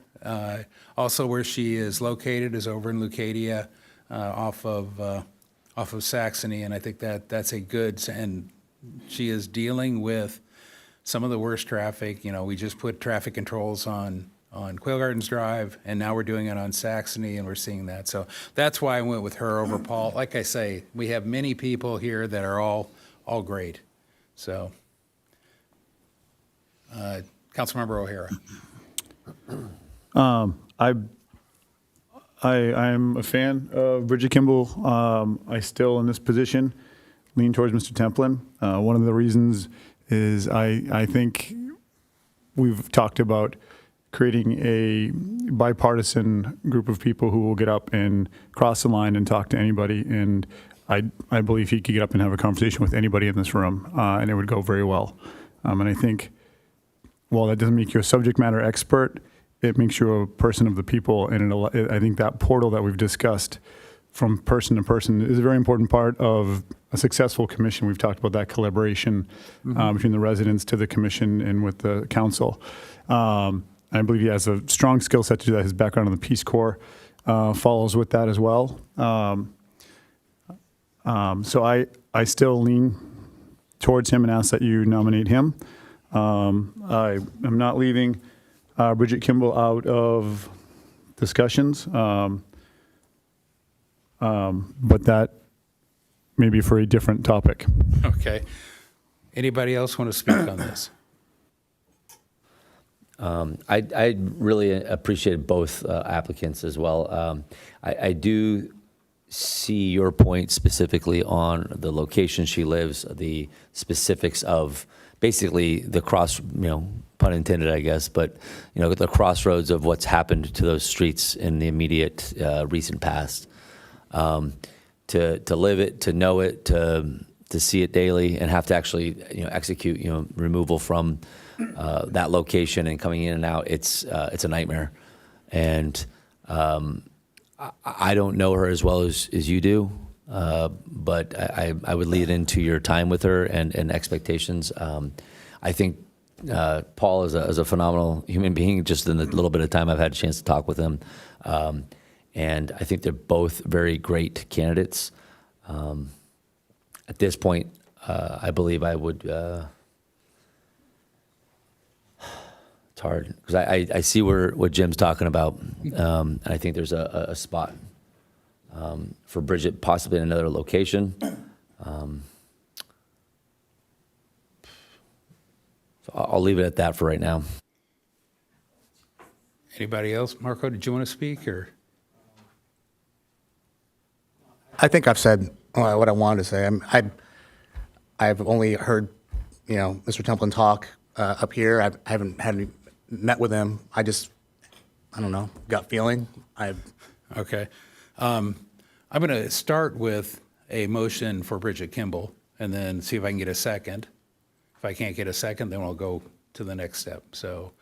Speaker 1: Also, where she is located is over in Leucadia, off of Saxony, and I think that's a good, and she is dealing with some of the worst traffic. We just put traffic controls on Quail Gardens Drive, and now we're doing it on Saxony, and we're seeing that. So that's why I went with her over Paul. Like I say, we have many people here that are all great. So, Councilmember O'Hara.
Speaker 4: I'm a fan of Bridget Kimball. I still, in this position, lean towards Mr. Templin. One of the reasons is I think we've talked about creating a bipartisan group of people who will get up and cross the line and talk to anybody. And I believe he could get up and have a conversation with anybody in this room, and it would go very well. And I think, while that doesn't make you a subject matter expert, it makes you a person of the people. And I think that portal that we've discussed from person to person is a very important part of a successful commission. We've talked about that collaboration between the residents to the commission and with the council. I believe he has a strong skill set to do that. His background in the Peace Corps follows with that as well. So I still lean towards him and ask that you nominate him. I am not leaving Bridget Kimball out of discussions, but that may be for a different topic.
Speaker 1: Okay. Anybody else want to speak on this?
Speaker 8: I really appreciate both applicants as well. I do see your point specifically on the location she lives, the specifics of basically the pun intended, I guess, but the crossroads of what's happened to those streets in the immediate recent past. To live it, to know it, to see it daily, and have to actually execute removal from that location and coming in and out. It's a nightmare, and I don't know her as well as you do, but I would lead into your time with her and expectations. I think Paul is a phenomenal human being, just in the little bit of time I've had a chance to talk with him. And I think they're both very great candidates. At this point, I believe I would, it's hard, because I see what Jim's talking about. And I think there's a spot for Bridget, possibly in another location. So I'll leave it at that for right now.
Speaker 1: Anybody else? Marco, did you want to speak, or?
Speaker 9: I think I've said what I wanted to say. I've only heard, Mr. Templin talk up here. I haven't met with him. I don't know, gut feeling.
Speaker 1: Okay. I'm going to start with a motion for Bridget Kimball and then see if I can get a second. If I can't get a second, then we'll go to the next step. So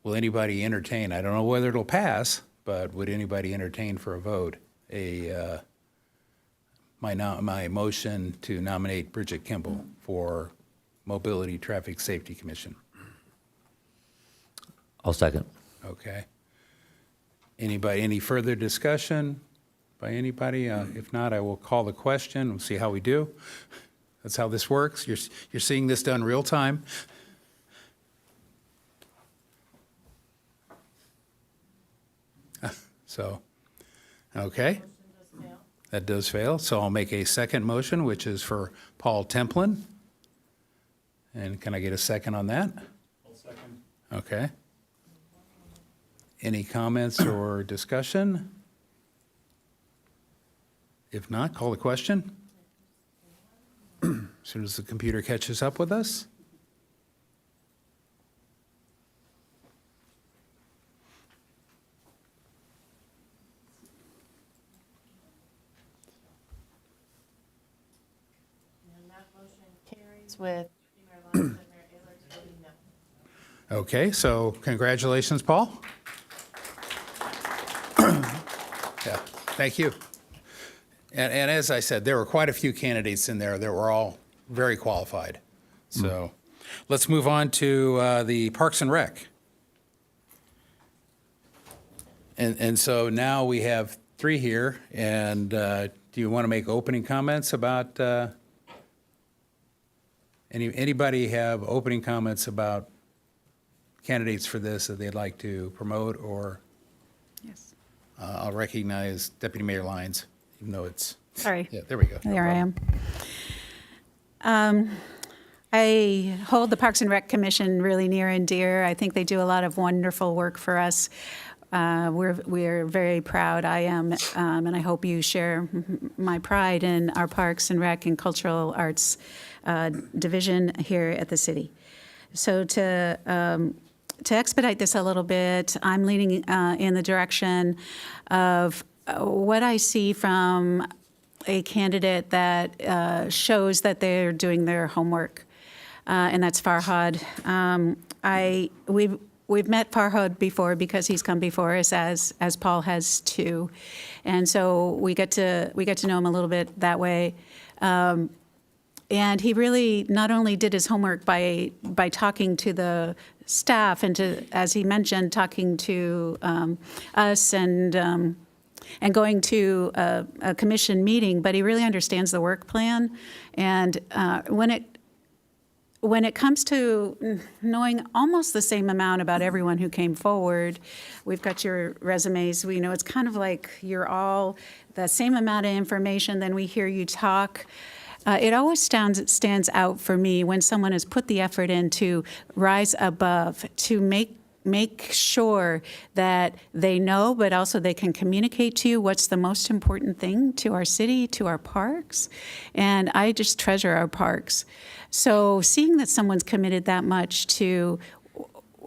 Speaker 1: will anybody entertain, I don't know whether it'll pass, but would anybody entertain for a vote my motion to nominate Bridget Kimball for Mobility Traffic Safety Commission?
Speaker 8: I'll second.
Speaker 1: Okay. Anybody, any further discussion by anybody? If not, I will call the question. We'll see how we do. That's how this works. You're seeing this done real time. So, okay. That does fail. So I'll make a second motion, which is for Paul Templin. And can I get a second on that? I'll second. Okay. Any comments or discussion? If not, call the question. As soon as the computer catches up with us.
Speaker 7: And that motion carries with
Speaker 1: Okay, so congratulations, Paul. Yeah, thank you. And as I said, there were quite a few candidates in there that were all very qualified. So let's move on to the Parks and Rec. And so now we have three here. And do you want to make opening comments about, anybody have opening comments about candidates for this that they'd like to promote? Or
Speaker 20: Yes.
Speaker 1: I'll recognize Deputy Mayor Lyons, even though it's,
Speaker 20: Sorry.
Speaker 1: yeah, there we go. No
Speaker 20: There I
Speaker 1: problem.
Speaker 20: am. I hold the Parks and Rec Commission really near and dear. I think they do a lot of wonderful work for us. we're very proud. I am, and I hope you share my pride in our Parks and Rec and Cultural Arts division here at the city. So to expedite this a little bit, I'm leaning in the direction of what I see from a candidate that shows that they're doing their homework, and that's Farhad. We've met Farhad before because he's come before us as Paul has too, and so we get to know him a little bit that way. And he really not only did his homework by talking to the staff and to, as he mentioned, talking to us and going to a commission meeting, but he really understands the work plan. And when it comes to knowing almost the same amount about everyone who came forward, we've got your resumes. We know it's kind of like you're all the same amount of information. Then we hear you talk. It always stands out for me when someone has put the effort in to rise above, to make sure that they know, but also they can communicate to you what's the most important thing to our city, to our parks. And I just treasure our parks. So seeing that someone's committed that much to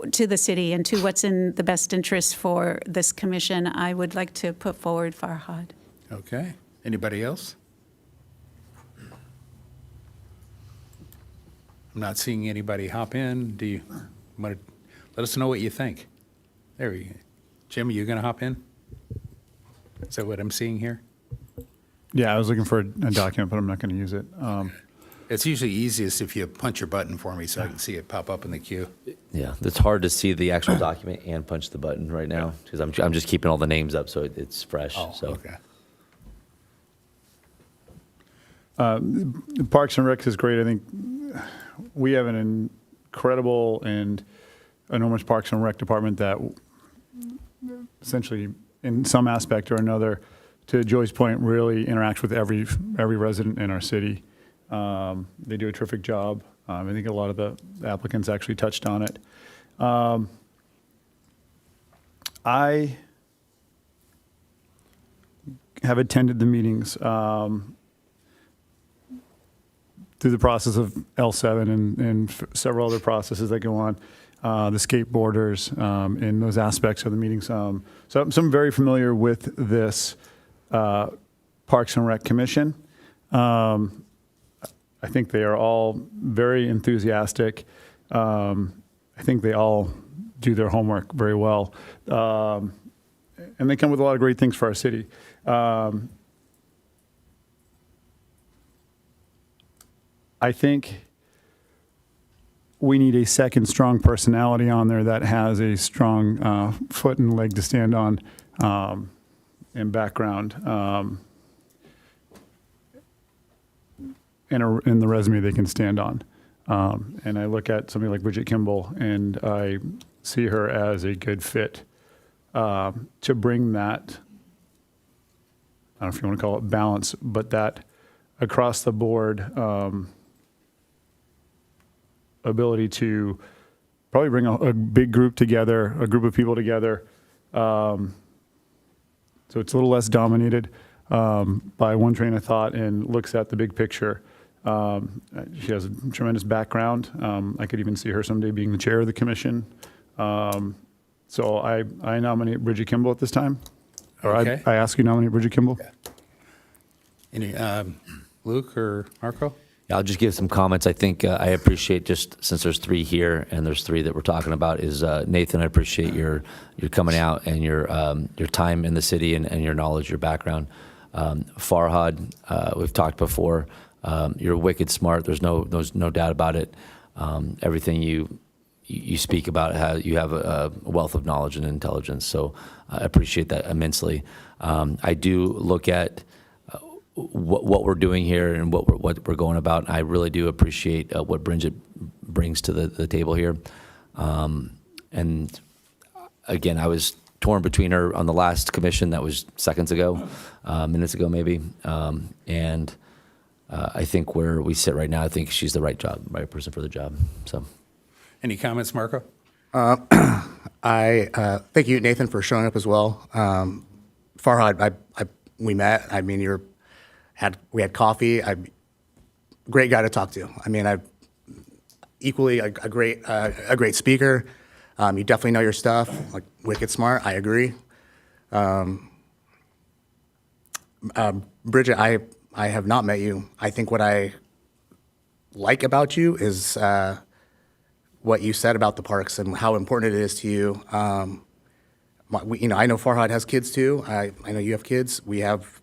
Speaker 20: the city and to what's in the best interest for this commission, I would like to put forward Farhad.
Speaker 1: Okay. Anybody else? I'm not seeing anybody hop in. Do you want to let us know what you think? There we go. Jim, are you going to hop in? Is that what I'm seeing here?
Speaker 4: Yeah, I was looking for a document, but I'm not going to use it.
Speaker 1: It's usually easiest if you punch your button for me so I can see it pop up in the queue.
Speaker 8: Yeah, it's hard to see the actual document and punch the button right now because I'm just keeping all the names up so it's fresh.
Speaker 1: Oh,
Speaker 8: so.
Speaker 1: okay.
Speaker 4: Parks and Rec is great. I think we have an incredible and enormous Parks and Rec department that essentially, in some aspect or another, to Joy's point, really interacts with every resident in our city. They do a terrific job. I think a lot of the applicants actually touched on it. I have attended the meetings through the process of L7 and several other processes that go on, the skateboarders, in those aspects of the meetings. So I'm very familiar with this Parks and Rec Commission. I think they are all very enthusiastic. I think they all do their homework very well. And they come with a lot of great things for our city. I think we need a second strong personality on there that has a strong foot and leg to stand on and background in the resume they can stand on. And I look at somebody like Bridget Kimball and I see her as a good fit to bring that, I don't know if you want to call it balance, but that across the board ability to probably bring a big group together, a group of people together. So it's a little less dominated by one train of thought and looks at the big picture. She has a tremendous background. I could even see her someday being the chair of the commission. So I nominate Bridget Kimball at this time. Or
Speaker 1: Okay.
Speaker 4: I ask you to nominate Bridget Kimball.
Speaker 1: Any, Luke or Marco?
Speaker 8: Yeah, I'll just give some comments. I think I appreciate, just since there's three here and there's three that we're talking about, is Nathan, I appreciate your coming out and your time in the city and your knowledge, your background. Farhad, we've talked before. You're wicked smart. There's no doubt about it. Everything you speak about, how you have a wealth of knowledge and intelligence. So I appreciate that immensely. I do look at what we're doing here and what we're going about. I really do appreciate what Bridget brings to the table here. And again, I was torn between her on the last commission that was minutes ago maybe. And I think where we sit right now, I think she's the right person for the job. So,
Speaker 1: Any comments, Marco?
Speaker 9: Thank you, Nathan, for showing up as well. Farhad, we met. I mean, we had coffee. Great guy to talk to. I mean, equally a great speaker. You definitely know your stuff. Like wicked smart. I agree. Bridget, I have not met you. I think what I like about you is what you said about the parks and how important it is to you. I know Farhad has kids too. I know you have kids. We have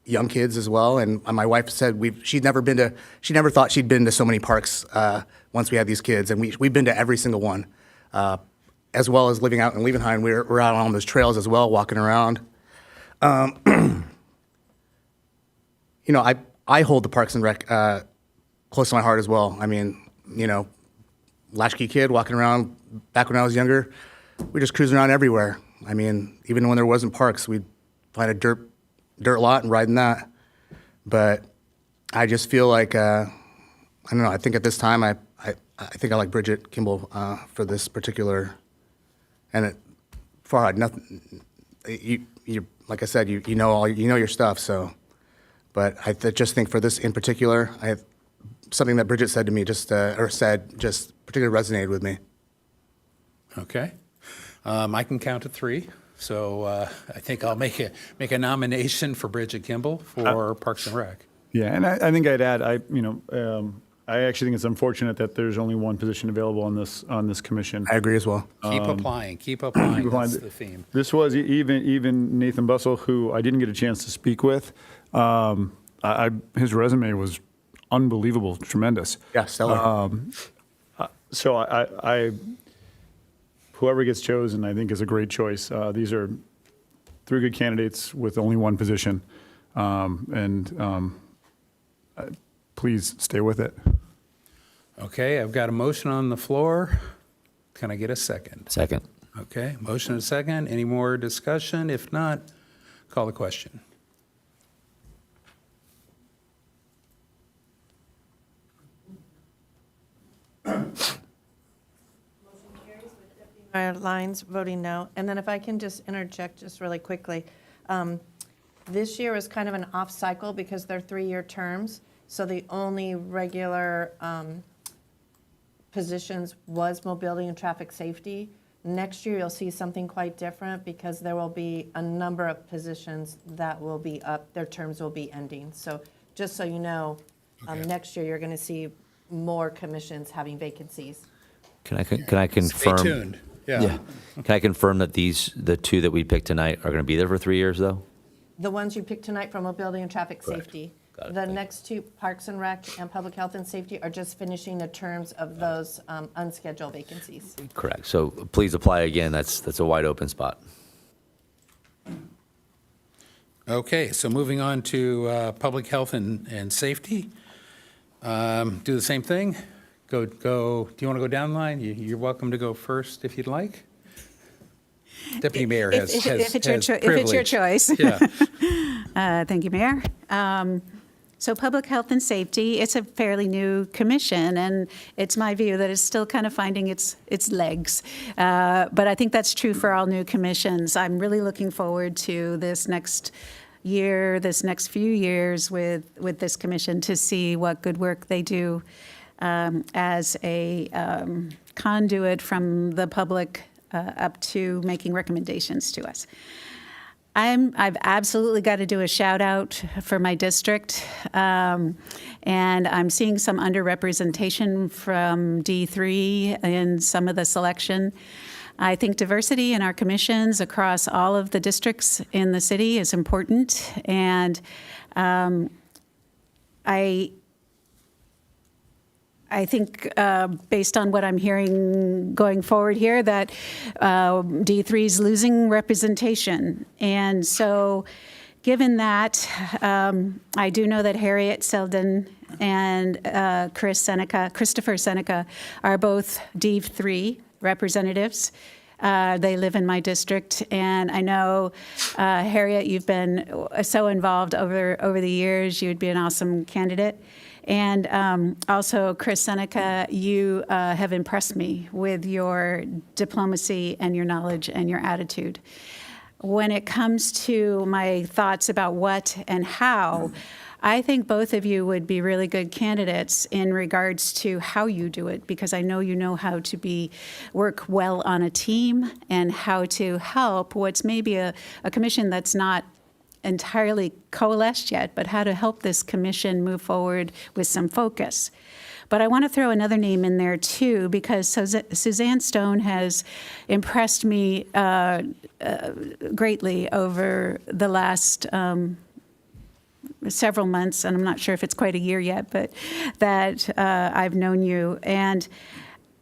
Speaker 9: young kids as well. And my wife said she never thought she'd been to so many parks once we had these kids. And we've been to every single one. As well as living out in Liebenheim, we're out on those trails as well, walking around. I hold the Parks and Rec close to my heart as well. I mean, latchkey kid walking around back when I was younger, we just cruising around everywhere. I mean, even when there wasn't parks, we'd find a dirt lot and ride in that. But I just feel like, I don't know, I think at this time, I think I like Bridget Kimball for this particular, and Farhad, nothing, you like I said, you know your stuff, so. But I just think for this in particular, I have something that Bridget said to me just particularly resonated with me.
Speaker 1: Okay. I can count to 3. So I think I'll make a nomination for Bridget Kimball for Parks and Rec.
Speaker 4: Yeah, and I think I'd add, I actually think it's unfortunate that there's only one position available on this commission.
Speaker 9: I agree as well.
Speaker 1: Keep applying. That's the theme.
Speaker 4: This was even Nathan Bussell, who I didn't get a chance to speak with. His resume was unbelievable, tremendous.
Speaker 9: Yeah, stellar.
Speaker 4: So I whoever gets chosen, I think, is a great choice. These are 3 good candidates with only one position, please stay with it.
Speaker 1: Okay, I've got a motion on the floor. Can I get a second?
Speaker 8: Second.
Speaker 1: Okay, motion and a second. Any more discussion? If not, call the question.
Speaker 7: Our lines voting no. And then if I can just interject just really quickly. This year is kind of an off cycle because they're 3-year terms. So the only regular positions was mobility and traffic safety. Next year, you'll see something quite different because there will be a number of positions that will be up, their terms will be ending. So just so you know, next year, you're going to see more commissions having vacancies.
Speaker 8: Can I confirm?
Speaker 1: Stay tuned. Yeah.
Speaker 8: Can I confirm that the 2 that we picked tonight are going to be there for 3 years, though?
Speaker 7: The ones you picked tonight for mobility and traffic safety.
Speaker 8: Got it.
Speaker 7: The next 2, Parks and Rec and Public Health and Safety, are just finishing the terms of those unscheduled vacancies.
Speaker 8: Correct. So please apply again. That's a wide open spot.
Speaker 1: Okay, so moving on to Public Health and Safety. Do the same thing. Go. Do you want to go down the line? You're welcome to go first if you'd like. Deputy Mayor has
Speaker 20: if it's your
Speaker 1: privilege.
Speaker 20: choice.
Speaker 1: Yeah.
Speaker 20: Thank you, Mayor. So Public Health and Safety, it's a fairly new commission, and it's my view that it's still kind of finding its legs. But I think that's true for all new commissions. I'm really looking forward to this next year, this next few years with this commission to see what good work they do as a conduit from the public up to making recommendations to us. I've absolutely got to do a shout out for my district, and I'm seeing some underrepresentation from D3 in some of the selection. I think diversity in our commissions across all of the districts in the city is important, and I think based on what I'm hearing going forward here, that D3 is losing representation. And so given that, I do know that Harriet Selden and Christopher Seneca are both D3 representatives. They live in my district, and I know, Harriet, you've been so involved over the years. You would be an awesome candidate. And also, Chris Seneca, you have impressed me with your diplomacy and your knowledge and your attitude. When it comes to my thoughts about what and how, I think both of you would be really good candidates in regards to how you do it, because I know you know how to work well on a team and how to help what's maybe a commission that's not entirely coalesced yet, but how to help this commission move forward with some focus. But I want to throw another name in there too, because Suzanne Stone has impressed me greatly over the last several months, and I'm not sure if it's quite a year yet, but that I've known you. And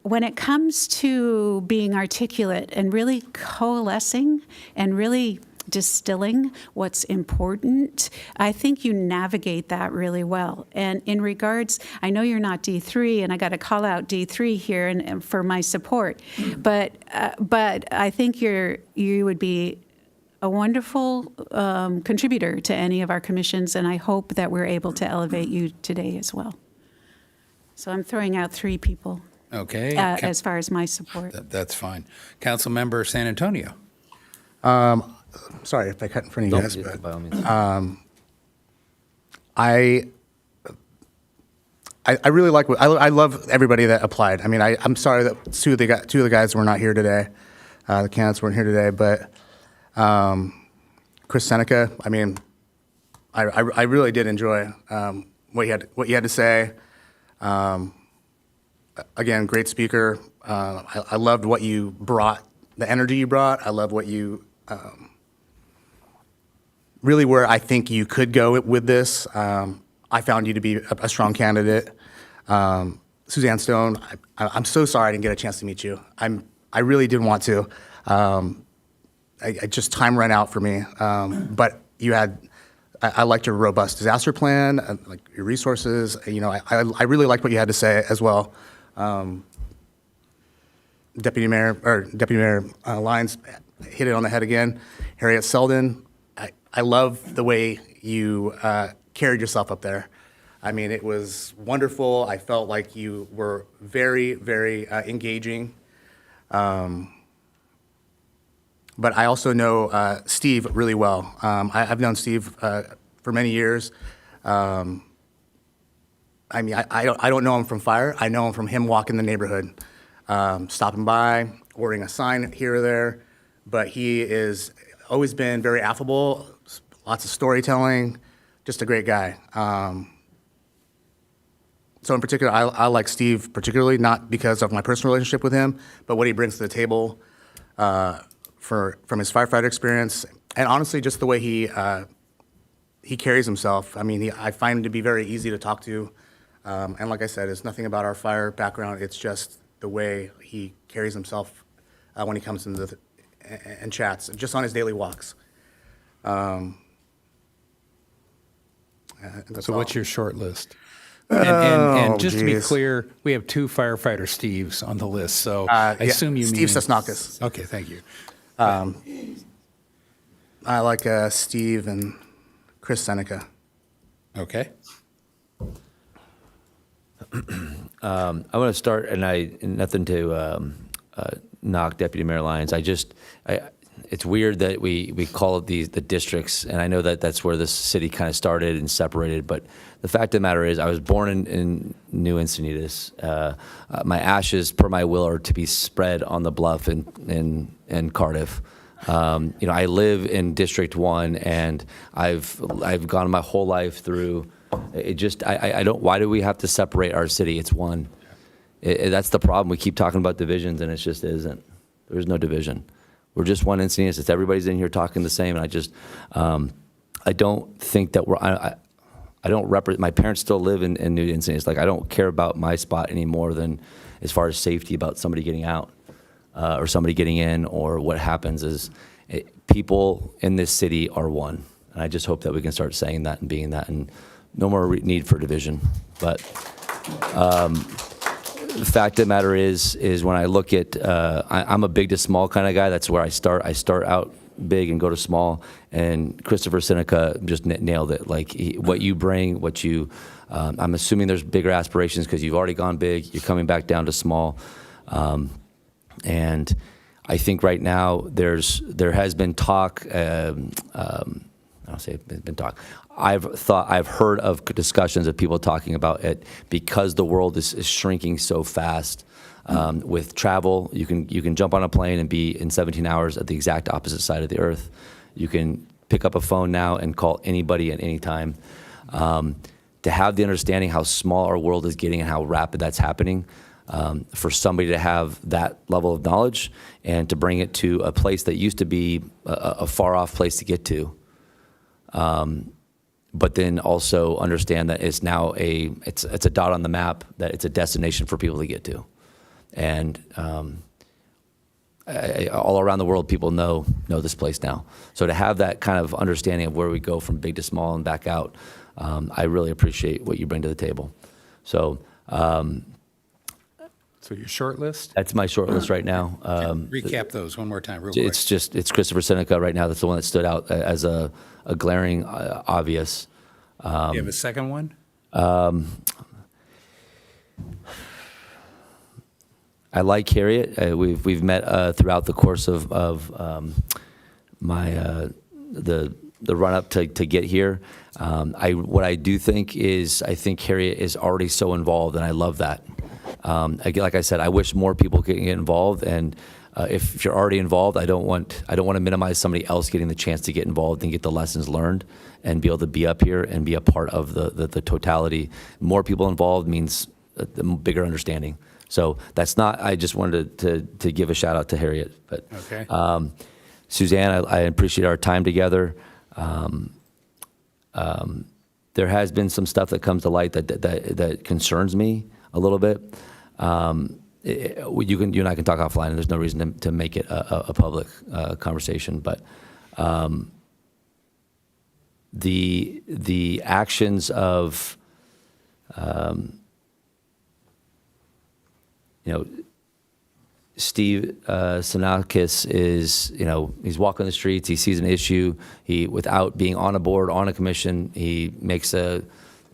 Speaker 20: when it comes to being articulate and really coalescing and really distilling what's important, I think you navigate that really well. And in regards, I know you're not D3, and I got to call out D3 here and for my support, but I think you would be a wonderful contributor to any of our commissions, and I hope that we're able to elevate you today as well. So I'm throwing out 3 people.
Speaker 1: Okay.
Speaker 20: As far as my support.
Speaker 1: That's fine. Council Member San Antonio.
Speaker 9: Sorry if I cut in front of you guys, but
Speaker 8: by all means.
Speaker 9: I really like I love everybody that applied. I mean, I'm sorry that two of the guys were not here today. The candidates weren't here today, but Chris Seneca. I mean, I really did enjoy what you had to say. Again, great speaker. I loved what you brought, the energy you brought. I love what you. Really where I think you could go with this. I found you to be a strong candidate. Suzanne Stone, I'm so sorry I didn't get a chance to meet you. I really did want to. I just time ran out for me. But you had, I liked your robust disaster plan, like your resources. You know, I really liked what you had to say as well. Deputy Mayor Lyons hit it on the head again. Harriet Seldon, I love the way you carried yourself up there. I mean, it was wonderful. I felt like you were very, very engaging. But I also know Steve really well. I've known Steve for many years. I mean, I don't know him from fire. I know him from him walking the neighborhood, stopping by, ordering a sign here or there. But he is always been very affable, lots of storytelling, just a great guy. So in particular, I like Steve particularly, not because of my personal relationship with him, but what he brings to the table from his firefighter experience, and honestly, just the way he carries himself. I mean, I find him to be very easy to talk to, and like I said, it's nothing about our fire background. It's just the way he carries himself when he comes into and chats, just on his daily walks.
Speaker 1: So what's your short list?
Speaker 9: And
Speaker 1: just to be clear, we have 2 firefighter Steves on the list, so I
Speaker 9: yeah,
Speaker 1: assume you
Speaker 9: Steve
Speaker 1: mean...
Speaker 9: Sosnakis.
Speaker 1: Okay, thank you.
Speaker 9: I like Steve and Chris Seneca.
Speaker 1: Okay.
Speaker 8: I want to start, and nothing to knock Deputy Mayor Lyons. It's weird that we call it the districts, and I know that that's where this city kind of started and separated, but the fact of the matter is I was born in New Encinitas. My ashes, per my will, are to be spread on the bluff in Cardiff. You know, I live in District 1, and I've gone my whole life through. It just, I don't, why do we have to separate our city? It's one. That's the problem. We keep talking about divisions, and it just isn't. There's no division. We're just one Encinitas. It's everybody's in here talking the same, and I don't think that I don't represent, my parents still live in New Encinitas. Like, I don't care about my spot any more than as far as safety about somebody getting out or somebody getting in, or what happens is people in this city are one. And I just hope that we can start saying that and being that, and no more need for division. But the fact of the matter is when I look at, I'm a big to small kind of guy. That's where I start. I start out big and go to small. And Christopher Seneca just nailed it. Like what you bring, what you, I'm assuming there's bigger aspirations because you've already gone big. You're coming back down to small. And I think right now there has been talk. I'll say it's been talk. I've heard of discussions of people talking about it because the world is shrinking so fast. With travel, you can jump on a plane and be in 17 hours at the exact opposite side of the earth. You can pick up a phone now and call anybody at any time. To have the understanding how small our world is getting and how rapid that's happening, for somebody to have that level of knowledge and to bring it to a place that used to be a far-off place to get to, but then also understand that it's now it's a dot on the map, that it's a destination for people to get to. And all around the world, people know this place now. So to have that kind of understanding of where we go from big to small and back out, I really appreciate what you bring to the table. So
Speaker 1: your short list?
Speaker 8: That's my short list right now.
Speaker 1: Recap those one more time real quick.
Speaker 8: It's Christopher Seneca right now. That's the one that stood out as a glaring obvious.
Speaker 1: Do you have a second one?
Speaker 8: I like Harriet. We've met throughout the course of my the run up to get here. What I do think is I think Harriet is already so involved, and I love that. Again, like I said, I wish more people could get involved. And if you're already involved, I don't want to minimize somebody else getting the chance to get involved and get the lessons learned and be able to be up here and be a part of the totality. More people involved means a bigger understanding. So that's not, I just wanted to give a shout out to Harriet. But
Speaker 1: okay.
Speaker 8: Suzanne, I appreciate our time together. There has been some stuff that comes to light that concerns me a little bit. You and I can talk offline, and there's no reason to make it a public conversation. But the actions of Steve Sinakis is, he's walking the streets, he sees an issue, without being on a board, on a commission, he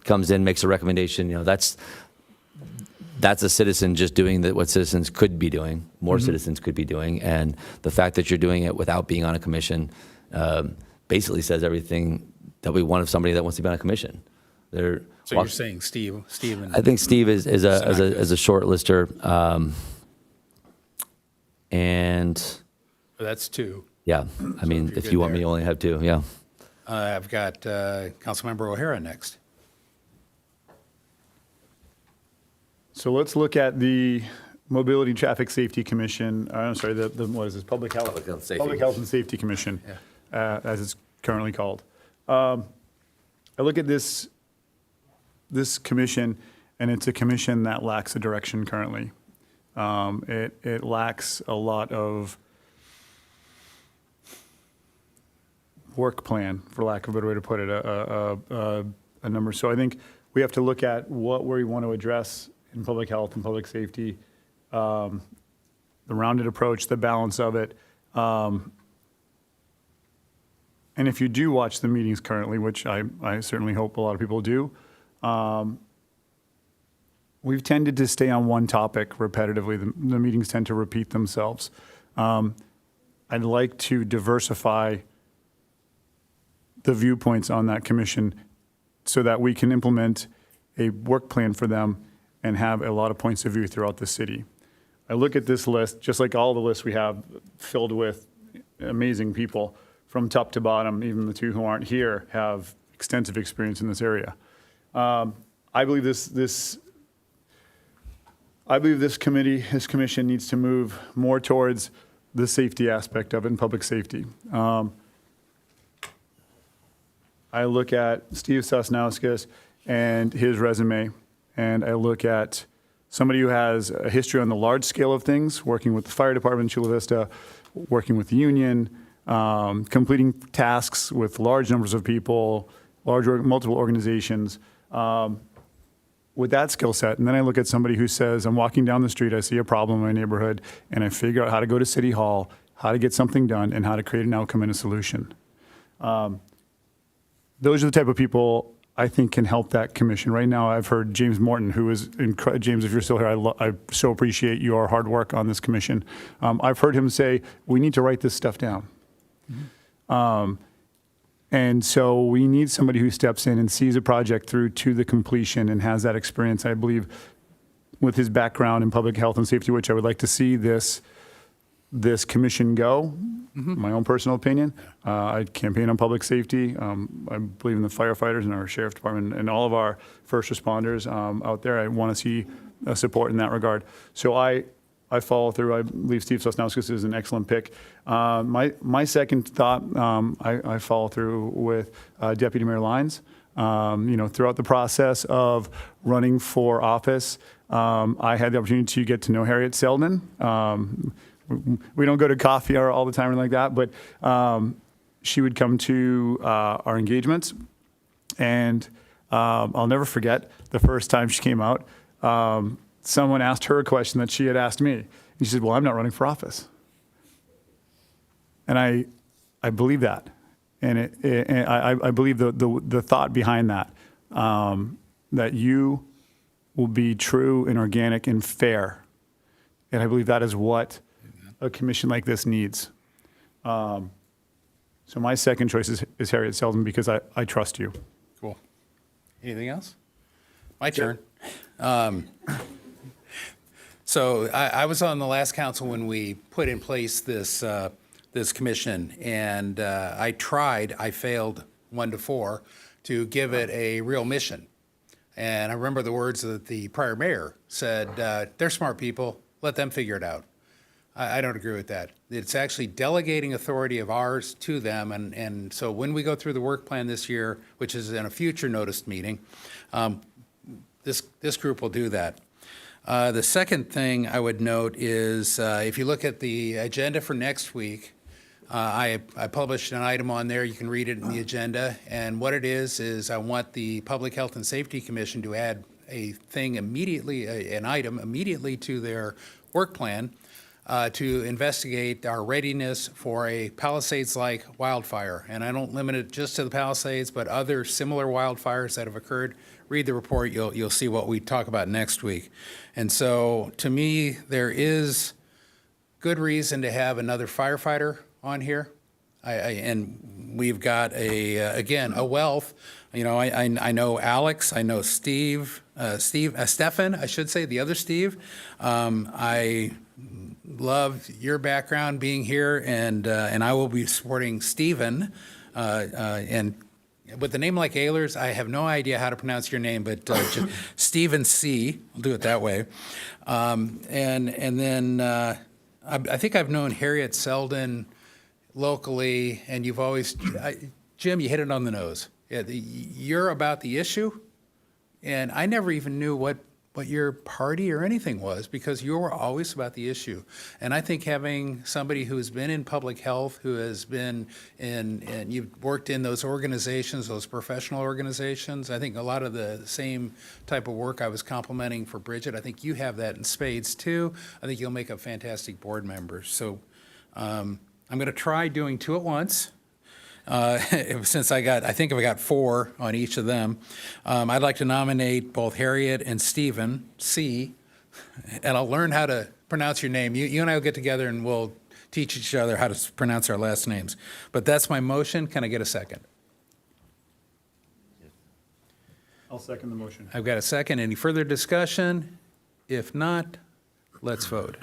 Speaker 8: comes in, makes a recommendation. That's a citizen just doing what citizens could be doing, more citizens could be doing. And the fact that you're doing it without being on a commission basically says everything that we want of somebody that wants to be on a commission.
Speaker 1: So you're saying Steve and
Speaker 8: I think Steve is a short lister. And
Speaker 1: that's two.
Speaker 8: Yeah, I mean, if you want me, you only have two. Yeah.
Speaker 1: I've got Councilmember O'Hara next.
Speaker 4: So let's look at the Mobility Traffic Safety Commission. I'm sorry, what is this? Public Health and Safety Commission, as it's currently called. I look at this commission, and it's a commission that lacks a direction currently. It lacks a lot of work plan, for lack of a better way to put it, a number. So I think we have to look at what we want to address in public health and public safety, the rounded approach, the balance of it. And if you do watch the meetings currently, which I certainly hope a lot of people do, we've tended to stay on one topic repetitively. The meetings tend to repeat themselves. I'd like to diversify the viewpoints on that commission so that we can implement a work plan for them and have a lot of points of view throughout the city. I look at this list, just like all the lists we have, filled with amazing people from top to bottom. Even the two who aren't here have extensive experience in this area. I believe this commission needs to move more towards the safety aspect of it and public safety. I look at Steve Sosnauskas and his resume, and I look at somebody who has a history on the large scale of things, working with the fire department in Chula Vista, working with the union, completing tasks with large numbers of people, multiple organizations. With that skill set, and then I look at somebody who says, I'm walking down the street, I see a problem in my neighborhood, and I figure out how to go to City Hall how to get something done, and how to create an outcome and a solution. Those are the type of people I think can help that commission. Right now, I've heard James Morton, who is, James, if you're still here, I so appreciate your hard work on this commission. I've heard him say, we need to write this stuff down. And so we need somebody who steps in and sees a project through to the completion and has that experience. I believe with his background in public health and safety, which I would like to see this commission go, my own personal opinion. I campaign on public safety. I believe in the firefighters and our sheriff department and all of our first responders out there. I want to see support in that regard. So I follow through. I believe Steve Sosnauskas is an excellent pick. My second thought, I follow through with Deputy Mayor Lyons. Throughout the process of running for office, I had the opportunity to get to know Harriet Selden. We don't go to coffee all the time or like that, but she would come to our engagements, and I'll never forget the first time she came out. Someone asked her a question that she had asked me, and she said, "Well, I'm not running for office," and I believe that, and I believe the thought behind that, that you will be true and organic and fair, and I believe that is what a commission like this needs. So my second choice is Harriet Selden because I trust you.
Speaker 1: Cool. Anything else? My turn. So I was on the last council when we put in place this commission, and I failed 1-4 to give it a real mission. And I remember the words that the prior mayor said, they're smart people, let them figure it out. I don't agree with that. It's actually delegating authority of ours to them, and so when we go through the work plan this year, which is in a future noticed meeting, this group will do that. The second thing I would note is if you look at the agenda for next week, I published an item on there. You can read it in the agenda, and what it is I want the Public Health and Safety Commission to add a thing immediately, an item immediately to their work plan, to investigate our readiness for a Palisades-like wildfire. And I don't limit it just to the Palisades, but other similar wildfires that have occurred. Read the report, you'll see what we talk about next week. And so, to me, there is good reason to have another firefighter on here. And we've got again, a wealth. I know Alex, I know Stefan, I should say, the other Steve. I love your background being here, and I will be supporting Stephen. And with a name like Ehlers, I have no idea how to pronounce your name, but Stephen C. I'll do it that way. And then I think I've known Harriet Selden locally, and you've always, Jim, you hit it on the nose. Yeah, you're about the issue, and I never even knew what your party or anything was, because you were always about the issue. And I think having somebody who's been in public health, who has been and you've worked in those organizations, those professional organizations, I think a lot of the same type of work I was complimenting for Bridget, I think you have that in spades too. I think you'll make a fantastic board member. So I'm going to try doing two at once. Since I think I got 4 on each of them. I'd like to nominate both Harriet and Stephen C. And I'll learn how to pronounce your name. You and I will get together and we'll teach each other how to pronounce our last names. But that's my motion. Can I get a second?
Speaker 4: I'll second the motion.
Speaker 1: I've got a second. Any further discussion? If not, let's vote.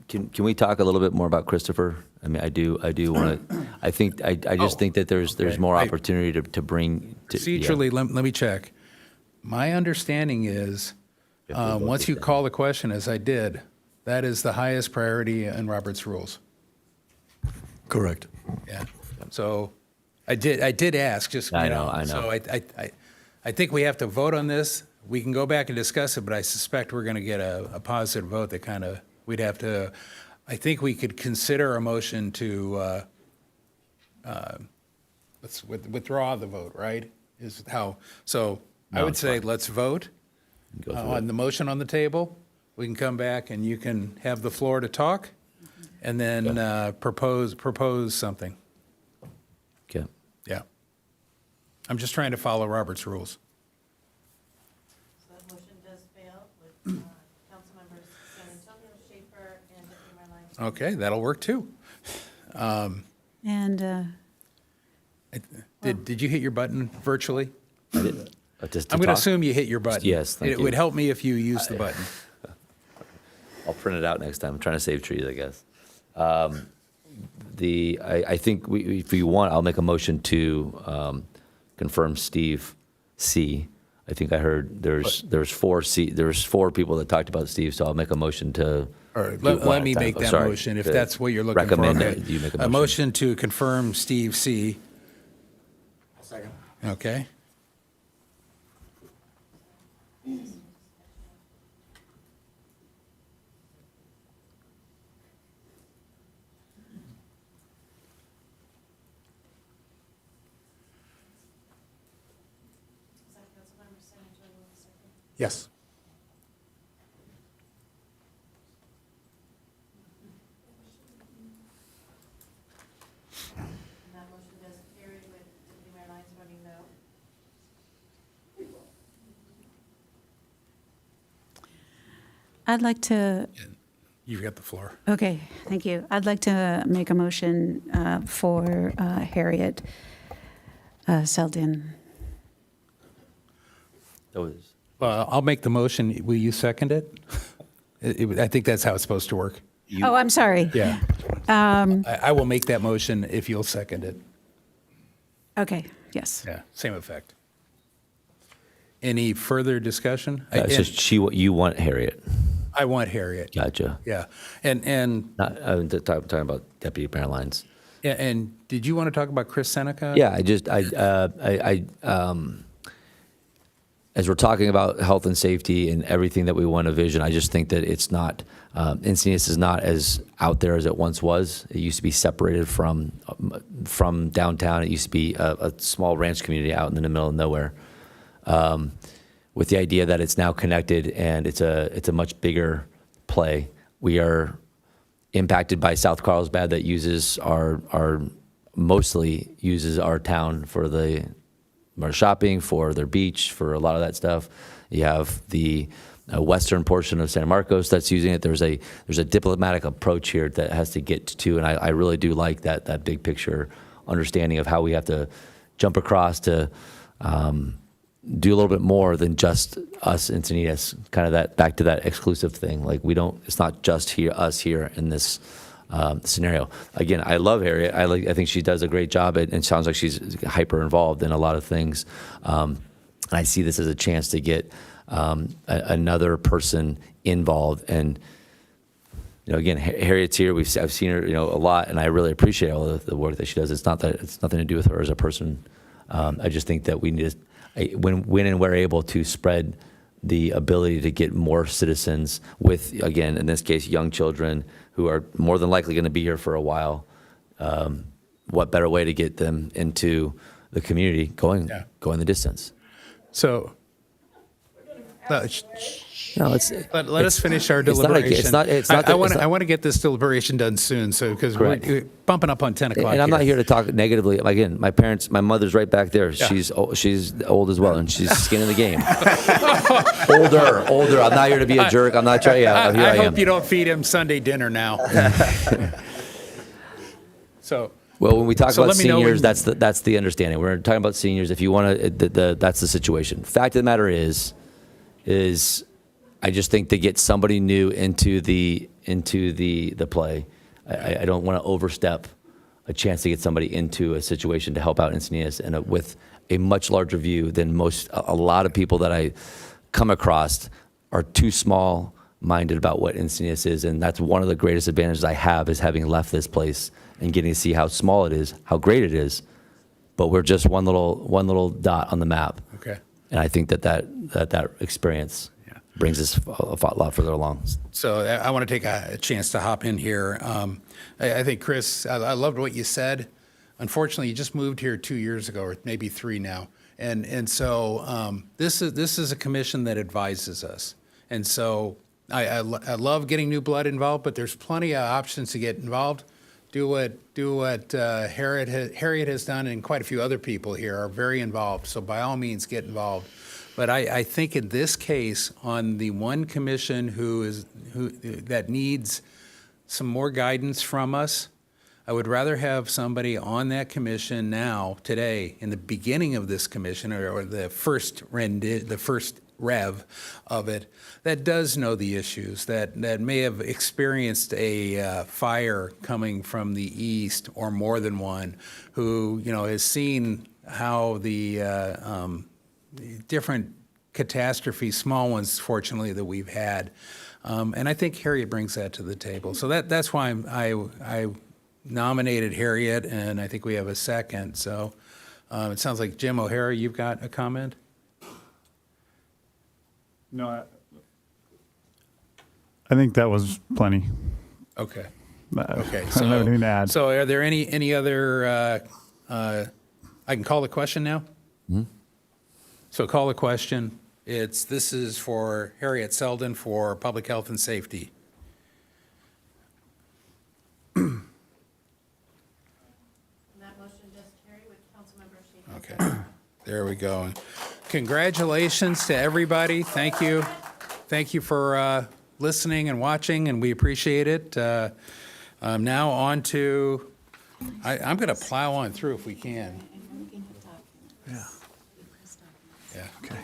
Speaker 8: Can we talk a little bit more about Christopher? I mean, I do want to. I just think that there's more opportunity to bring.
Speaker 1: Procedurally, let me check. My understanding is, once you call the question, as I did, that is the highest priority in Robert's rules.
Speaker 8: Correct.
Speaker 1: Yeah. So, I did ask. Just
Speaker 8: I know.
Speaker 1: So I think we have to vote on this. We can go back and discuss it, but I suspect we're going to get a positive vote that kind of. We'd have to, I think we could consider a motion to let's withdraw the vote, right? Is how, so I would say let's vote
Speaker 8: Go through
Speaker 1: on
Speaker 8: it.
Speaker 1: the motion on the table. We can come back and you can have the floor to talk and then propose something.
Speaker 8: Okay.
Speaker 1: Yeah. I'm just trying to follow Robert's rules.
Speaker 7: So that motion does fail with Councilmembers San Antonio, Schaefer, and Deputy Mayor Lyons.
Speaker 1: Okay, that'll work too.
Speaker 20: And
Speaker 1: Did you hit your button virtually?
Speaker 8: I did. Just to
Speaker 1: I'm going to
Speaker 8: talk?
Speaker 1: assume you hit your button.
Speaker 8: Yes, thank
Speaker 1: It
Speaker 8: you.
Speaker 1: would help me if you used the button.
Speaker 8: I'll print it out next time. I'm trying to save trees, I guess. I think if you want, I'll make a motion to confirm Steve C. I think I heard there's 4 people that talked about Steve, so I'll make a motion to.
Speaker 1: All right, let me make that motion if that's what you're looking for.
Speaker 8: Recommend
Speaker 1: Okay.
Speaker 8: it. You make
Speaker 1: A motion to confirm Steve C.
Speaker 9: Second.
Speaker 1: Okay.
Speaker 9: Yes.
Speaker 7: And that motion does carry with Deputy Mayor Lyons voting no.
Speaker 20: I'd like to,
Speaker 1: You've got the floor.
Speaker 20: okay, thank you. I'd like to make a motion for Harriet Seldin.
Speaker 1: Well, I'll make the motion. Will you second it? I think that's how it's supposed to work.
Speaker 20: Oh, I'm sorry.
Speaker 1: Yeah. I will make that motion if you'll second it.
Speaker 20: Okay, yes.
Speaker 1: Yeah, same effect. Any further discussion?
Speaker 8: It's just you want Harriet.
Speaker 1: I want Harriet.
Speaker 8: Gotcha.
Speaker 1: Yeah, and
Speaker 8: I'm talking about Deputy Mayor Lyons.
Speaker 1: yeah, and did you want to talk about Chris Seneca?
Speaker 8: Yeah, as we're talking about health and safety and everything that we want to vision, I just think that it's not, Encinitas is not as out there as it once was. It used to be separated from downtown. It used to be a small ranch community out in the middle of nowhere. With the idea that it's now connected and it's a much bigger play. We are impacted by South Carlsbad that uses mostly uses our town for our shopping, for their beach, for a lot of that stuff. You have the western portion of San Marcos that's using it. There's a diplomatic approach here that has to get to, and I really do like that big picture understanding of how we have to jump across to do a little bit more than just us Encinitas, kind of that back to that exclusive thing. Like it's not just us here in this scenario. Again, I love Harriet. I think she does a great job. It sounds like she's hyper involved in a lot of things. And I see this as a chance to get another person involved. And again, Harriet's here. I've seen her a lot, and I really appreciate all the work that she does. It's nothing to do with her as a person. I just think that we need to, when and we're able to spread the ability to get more citizens with, again, in this case, young children who are more than likely going to be here for a while. What better way to get them into the community going the distance?
Speaker 1: So,
Speaker 8: no,
Speaker 1: let us finish our deliberation. I want to get this deliberation done soon, because we're bumping up on 10 o'clock.
Speaker 8: And I'm not here to talk negatively. Again, my mother's right back there. Yeah. She's old as well, and she's skin in the game. older. I'm not here to be a jerk. I'm not trying. Yeah, here I am.
Speaker 1: hope you don't feed him Sunday dinner now. So.
Speaker 8: Well, when we talk about seniors, that's the understanding. We're talking about seniors. If you want to, that's the situation. Fact of the matter is I just think to get somebody new into the play, I don't want to overstep a chance to get somebody into a situation to help out Encinitas and with a much larger view than a lot of people that I come across are too small-minded about what Encinitas is, and that's one of the greatest advantages I have is having left this place and getting to see how small it is, how great it is, but we're just one little dot on the map.
Speaker 1: Okay.
Speaker 8: And I think that experience brings us a lot further along.
Speaker 1: So I want to take a chance to hop in here. I think, Chris, I loved what you said. Unfortunately, you just moved here 2 years ago, or maybe 3 now. And so this is a commission that advises us. And so I love getting new blood involved, but there's plenty of options to get involved. Do what Harriet has done, and quite a few other people here are very involved. So by all means, get involved. But I think in this case, on the one commission that needs some more guidance from us, I would rather have somebody on that commission now, today, in the beginning of this commission, or the first rev of it, that does know the issues, that may have experienced a fire coming from the east or more than one, who has seen how the different catastrophes, small ones, fortunately, that we've had. And I think Harriet brings that to the table. So that's why I nominated Harriet, and I think we have a second. So it sounds like Jim O'Hara, you've got a comment?
Speaker 4: No, I think that was plenty.
Speaker 1: Okay.
Speaker 4: Okay. I don't have anything to add.
Speaker 1: So are there any other, I can call the question now?
Speaker 8: Mm-hmm.
Speaker 1: So call the question. This is for Harriet Selden for Public Health and Safety. Okay, there we go. Congratulations to everybody. Thank you. Thank you for listening and watching, and we appreciate it. Now on to, I'm going to plow on through if we can.
Speaker 4: Yeah.
Speaker 1: Yeah.
Speaker 4: Okay.